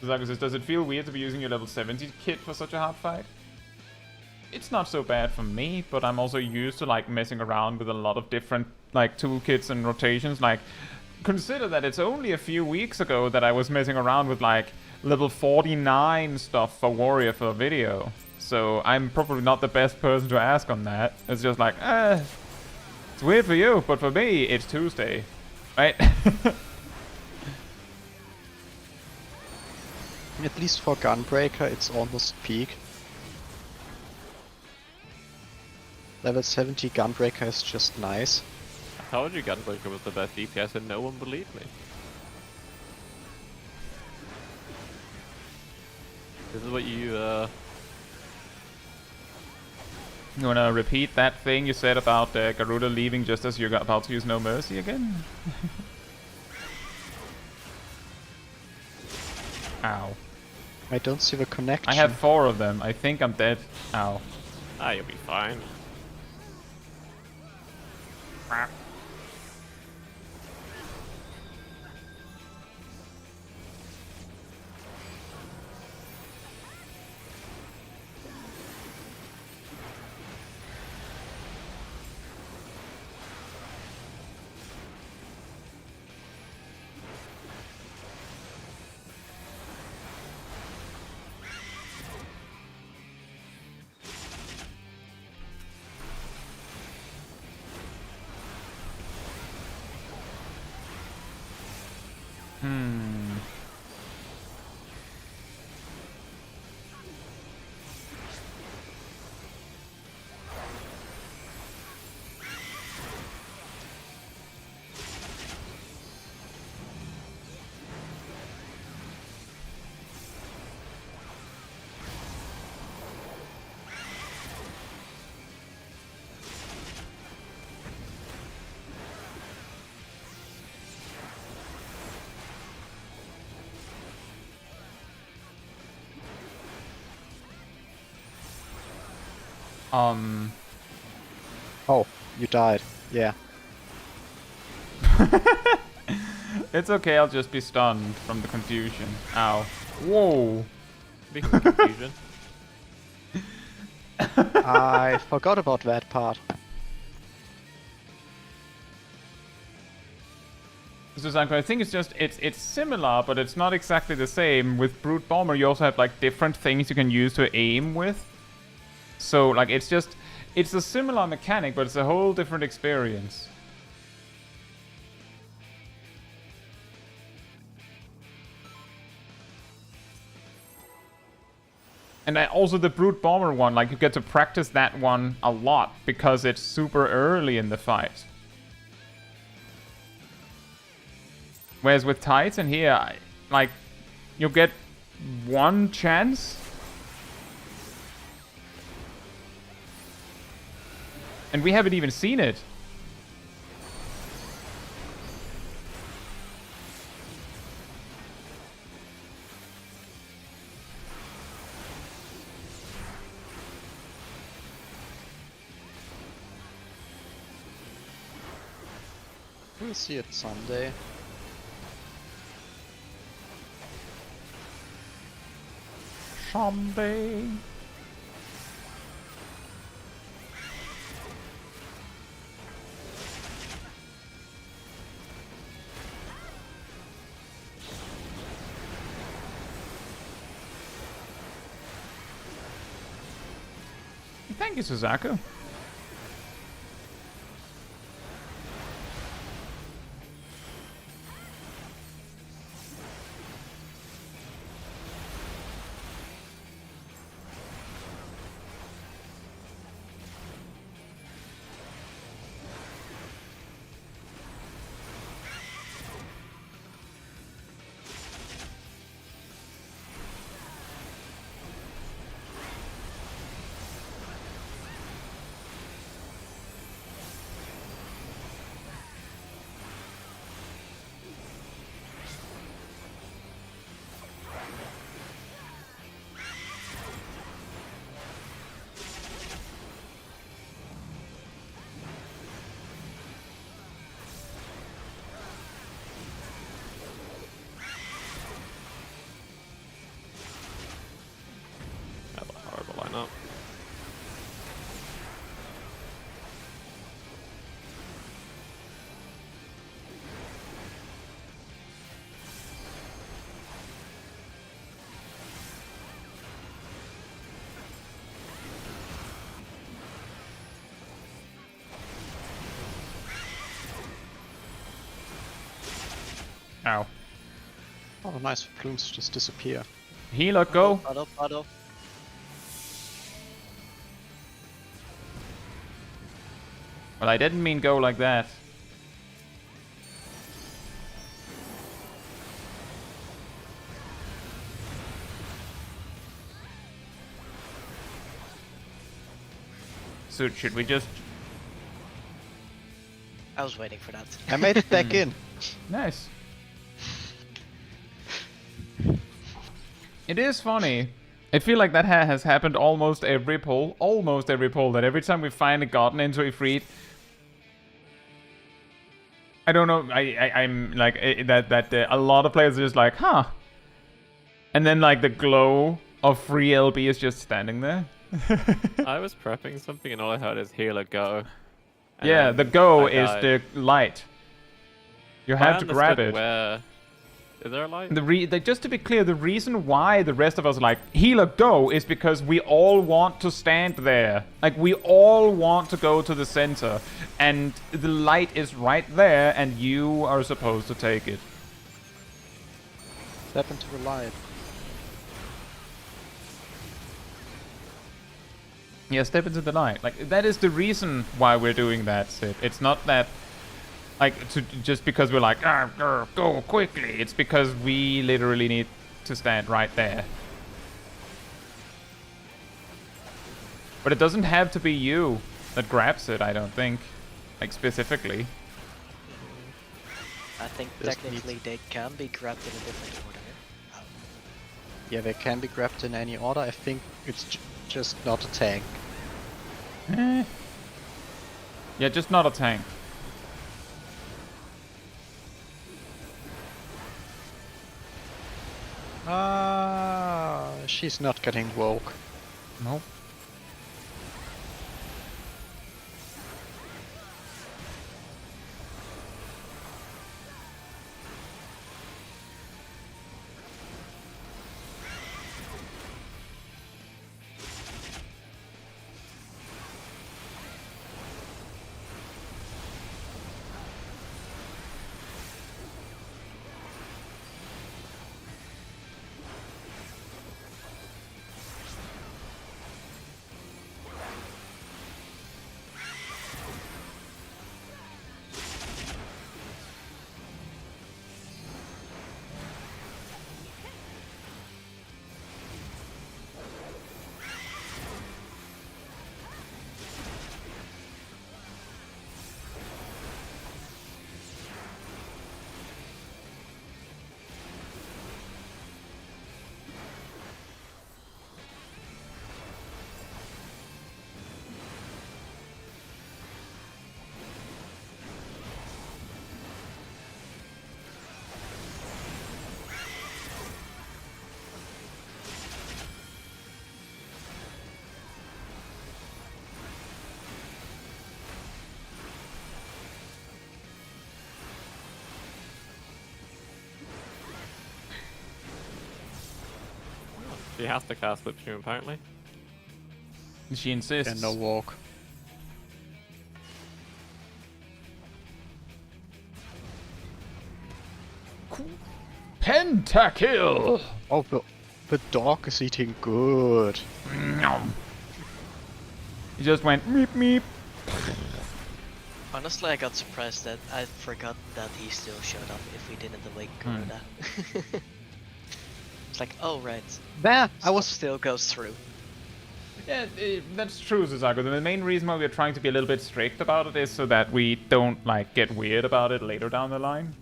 Sakura says, does it feel weird to be using your level 70 kit for such a hard fight? It's not so bad for me, but I'm also used to like messing around with a lot of different like toolkits and rotations. Like, consider that it's only a few weeks ago that I was messing around with like level 49 stuff for Warrior for a video. So I'm probably not the best person to ask on that. It's just like, it's weird for you, but for me, it's Tuesday, right? At least for Gunbreaker, it's almost peak. Level 70 Gunbreaker is just nice. I told you Gunbreaker was the best DPS and no one believed me. This is what you, You wanna repeat that thing you said about Garuda leaving just as you're about to use No Mercy again? Ow. I don't see the connection. I have 4 of them. I think I'm dead. Ow. you'll be fine. Oh, you died. Yeah. It's okay, I'll just be stunned from the confusion. Ow. Whoa. Speaking of confusion. I forgot about that part. So I think it's just it's similar, but it's not exactly the same. With Brute Bomber, you also have like different things you can use to aim with. So like it's a similar mechanic, but it's a whole different experience. And also the Brute Bomber one, like you get to practice that one a lot because it's super early in the fight. Whereas with Titan here, like, you get one chance. And we haven't even seen it. We'll see it someday. Someday. Thank you, Suzaku. Up. Ow. Oh, nice. Plumes just disappear. Healer, go. Puddle. Well, I didn't mean go like that. So should we just... I was waiting for that. I made it back in. Nice. It is funny. I feel like that has happened almost every poll. That every time we finally gotten into a Ifrit, I don't know. I'm like a lot of players are just like, huh, and then like the glow of free LB is just standing there. I was prepping something and all I heard is healer go. And yeah, the go I is died. the light. You have to grab it. Where... Is there a light? Just to be clear, the reason why the rest of us are like, healer go, is because we all want to stand there. Like, we all want to go to the center. And the light is right there, and you are supposed to take it. Step into the light. Yeah, step into the light. Like, that is the reason why we're doing that, Sid. It's not that, like, just because we're like, go quickly. It's because we literally need to stand right there. But it doesn't have to be you that grabs it, I don't think. Like, specifically. I think Just technically they can be grabbed in a different order. Yeah, they can be grabbed in any order. I think it's just not a tank. Yeah, just not a tank. She's not getting woke. Nope. She has to cast Slipstream apparently. She insists. And no walk. Pentakill! Oh, the dog is eating good. Nom. He just went meep meep. Honestly, I got surprised that I forgot that he still showed up if we didn't awake Garuda. It's like, oh right, There, I stuff was still goes through. Yeah, that's true, Suzaku. The main reason why we're trying to be a little bit strict about it is so that we don't, like, get weird about it later down the line.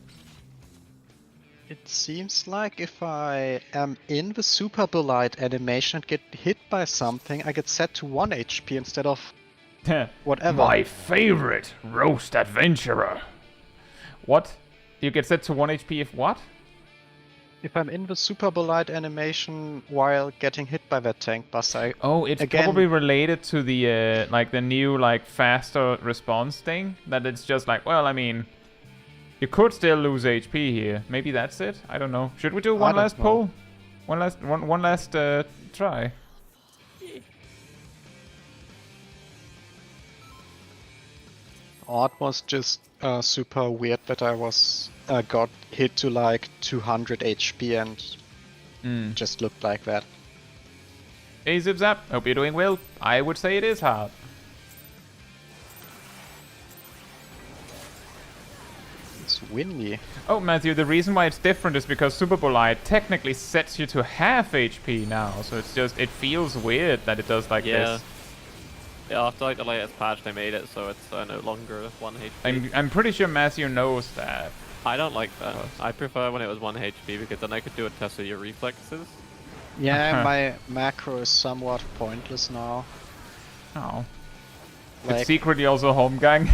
It seems like if I am in the Super Bolide animation and get hit by something, I get set to 1 HP instead of whatever. My favorite roast adventurer. What? You get set to 1 HP if what? If I'm in the Super Bolide animation while getting hit by that tank boss, Oh, it's again, probably related to the like the new like faster response thing. That it's just like, well, I mean, you could still lose HP here. Maybe that's it. I don't know. Should we do one last pull? One last try. Oh, it was just super weird that I was got hit to like 200 HP and just looked like that. Hey Zip Zap, hope you're doing well. I would say it is hard. It's windy. Oh, Matthew, the reason why it's different is because Super Bolide technically sets you to half HP now, so it's just, it feels weird that it does like this. Yeah, after like the latest patch they made it so it's no longer 1 HP. I'm pretty sure Matthew knows that. I don't like that. I prefer when it was 1 HP because then I could do a test of your reflexes. Yeah, my macro is somewhat pointless now. Oh. Like, It's secretly also home gang.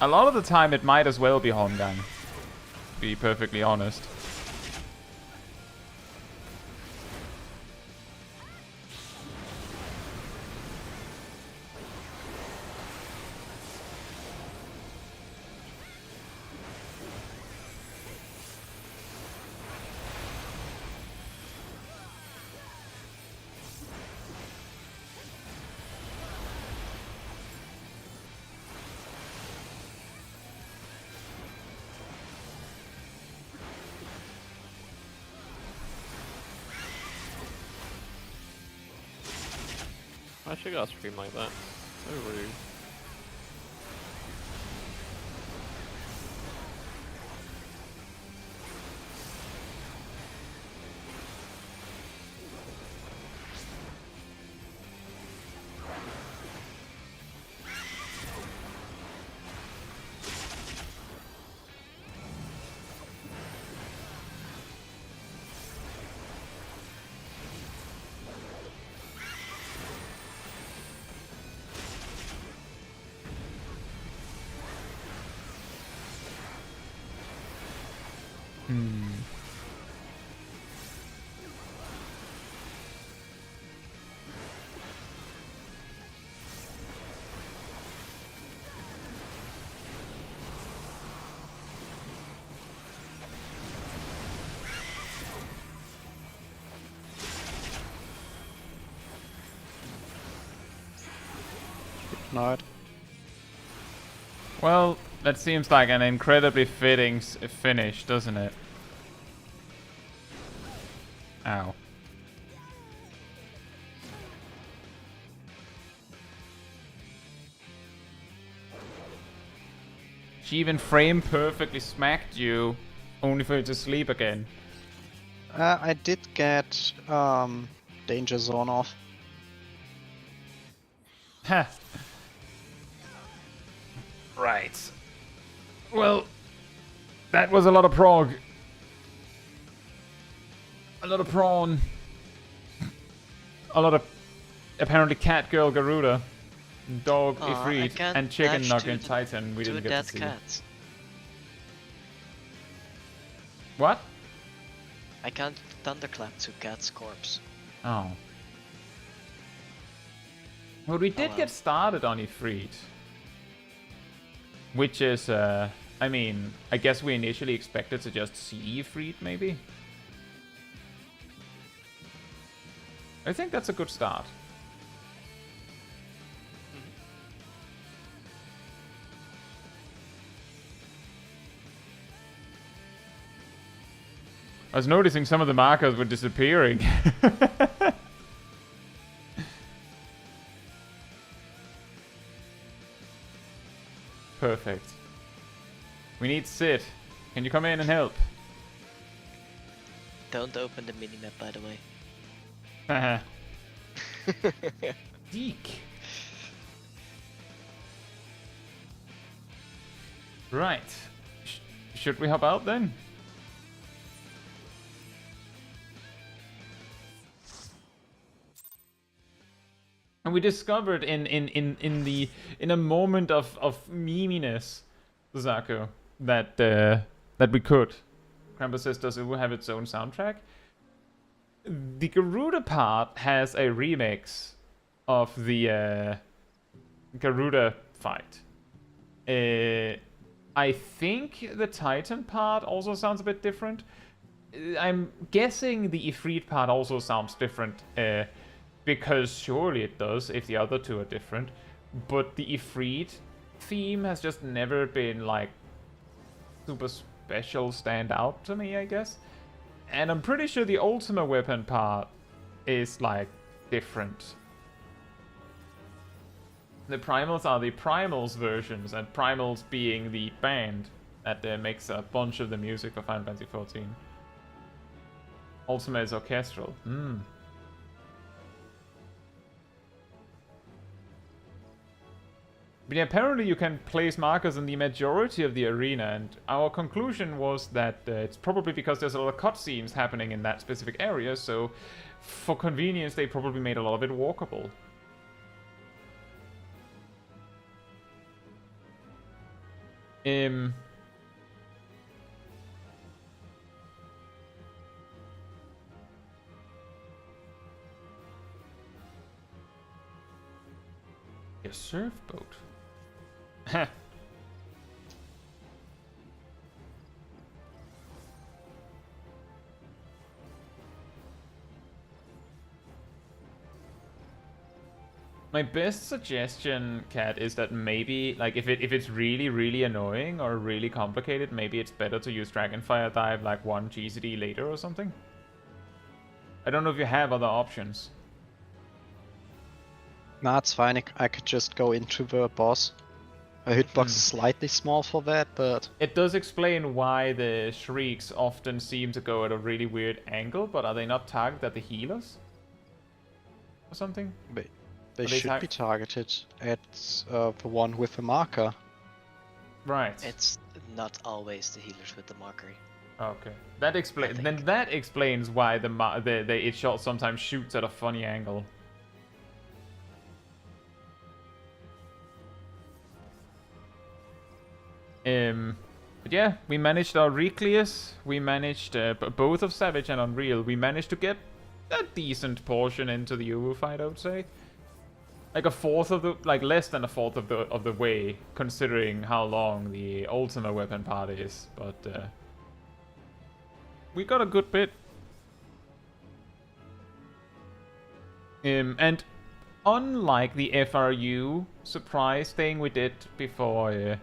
A lot of the time it might as well be home gang. To be perfectly honest. I should go stream like that. So rude. Not. Well, that seems like an incredibly fitting finish, doesn't it? Ow. She even frame perfectly smacked you, only for you to sleep again. I did get danger zone off. Ha. Right. Well, that was a lot of prog. A lot of prawn. A lot of apparently cat girl Garuda, dog Ifrit, and chicken nugget Titan. We didn't get to see. Cats. What? I can't thunderclap to Cat's corpse. Oh. Well, we did get started on Ifrit. Which is, I mean, I guess we initially expected to just see Ifrit, maybe? I think that's a good start. I was noticing some of the markers were disappearing. Perfect. We need Sid. Can you come in and help? Don't open the minimap, by the way. Haha. Deek. Right. Should we hop out then? And we discovered in a moment of meminess, Zaku, that we could. Krampus says, does it will have its own soundtrack? The Garuda part has a remix of the Garuda fight. I think the Titan part also sounds a bit different. I'm guessing the Ifrit part also sounds different, because surely it does if the other two are different. But the Ifrit theme has just never been like super special, stand out to me, I guess. And I'm pretty sure the Ultima weapon part is like different. The Primals are the Primals versions, and Primals being the band that makes a bunch of the music for Final Fantasy XIV. Ultima is orchestral. But yeah, apparently you can place markers in the majority of the arena, and our conclusion was that it's probably because there's a lot of cutscenes happening in that specific area, so for convenience they probably made a lot of it walkable. A surfboat. Heh. My best suggestion, Kat, is that maybe, like, if it's really, really annoying or really complicated, maybe it's better to use Dragonfire Dive, like, one GCD later or something. I don't know if you have other options. Nah, it's fine. I could just go into the boss. A hitbox is slightly small for that, but It does explain why the shrieks often seem to go at a really weird angle, but are they not targeted at the healers? Or something? they Are they should be targeted at the one with the marker. Right. It's not always the healers with the mockery. Okay. That explains. think. Then that explains why it shot sometimes shoots at a funny angle. But yeah, we managed our Reclears. We managed both of Savage and Unreal. We managed to get a decent portion into the Uwu fight, I would say. Like a fourth of the, like less than a fourth of the way, considering how long the Ultima weapon part is. But we got a good bit. And unlike the FRU surprise thing we did before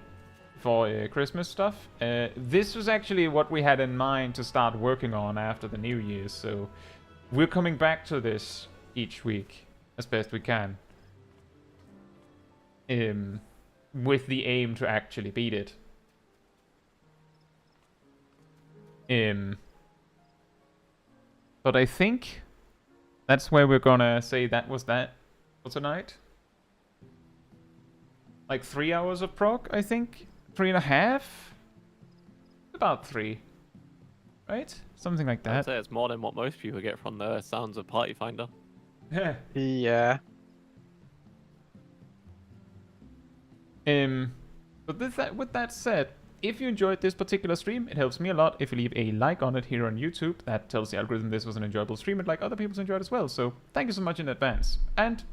for Christmas stuff, this was actually what we had in mind to start working on after the New Year's. So we're coming back to this each week as best we can, with the aim to actually beat it. But I think that's where we're gonna say that was that for tonight. Like 3 hours of prog, I think. 3.5? About 3. Right? Something like I'd that. say it's more than what most people get from the sounds of Party Finder. Yeah. Yeah. But with that said, if you enjoyed this particular stream, it helps me a lot if you leave a like on it here on YouTube. That tells the algorithm this was an enjoyable stream and like other people's enjoyed as well. So thank you so much in advance. And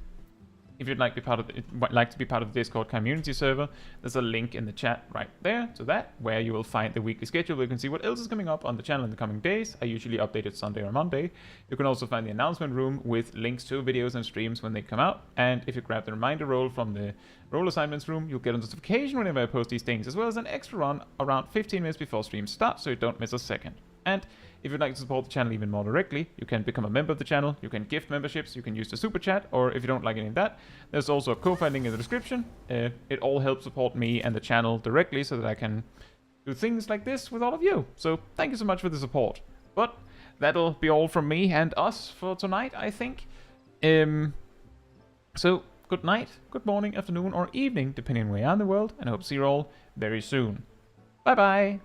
if you'd like to be part of the Discord community server, there's a link in the chat right there to that, where you will find the weekly schedule where you can see what else is coming up on the channel in the coming days. I usually update it Sunday or Monday. You can also find the announcement room with links to videos and streams when they come out. And if you grab the reminder roll from the role assignments room, you'll get a notification whenever I post these things, as well as an extra run around 15 minutes before stream starts, so you don't miss a second. And if you'd like to support the channel even more directly, you can become a member of the channel, you can gift memberships, you can use the super chat, or if you don't like any of that, there's also a Ko-Fi link in the description. It all helps support me and the channel directly so that I can do things like this with all of you. So thank you so much for the support. But that'll be all from me and us for tonight, I think. So good night, good morning, afternoon, or evening, depending on where you are in the world, and I hope to see you all very soon. Bye bye!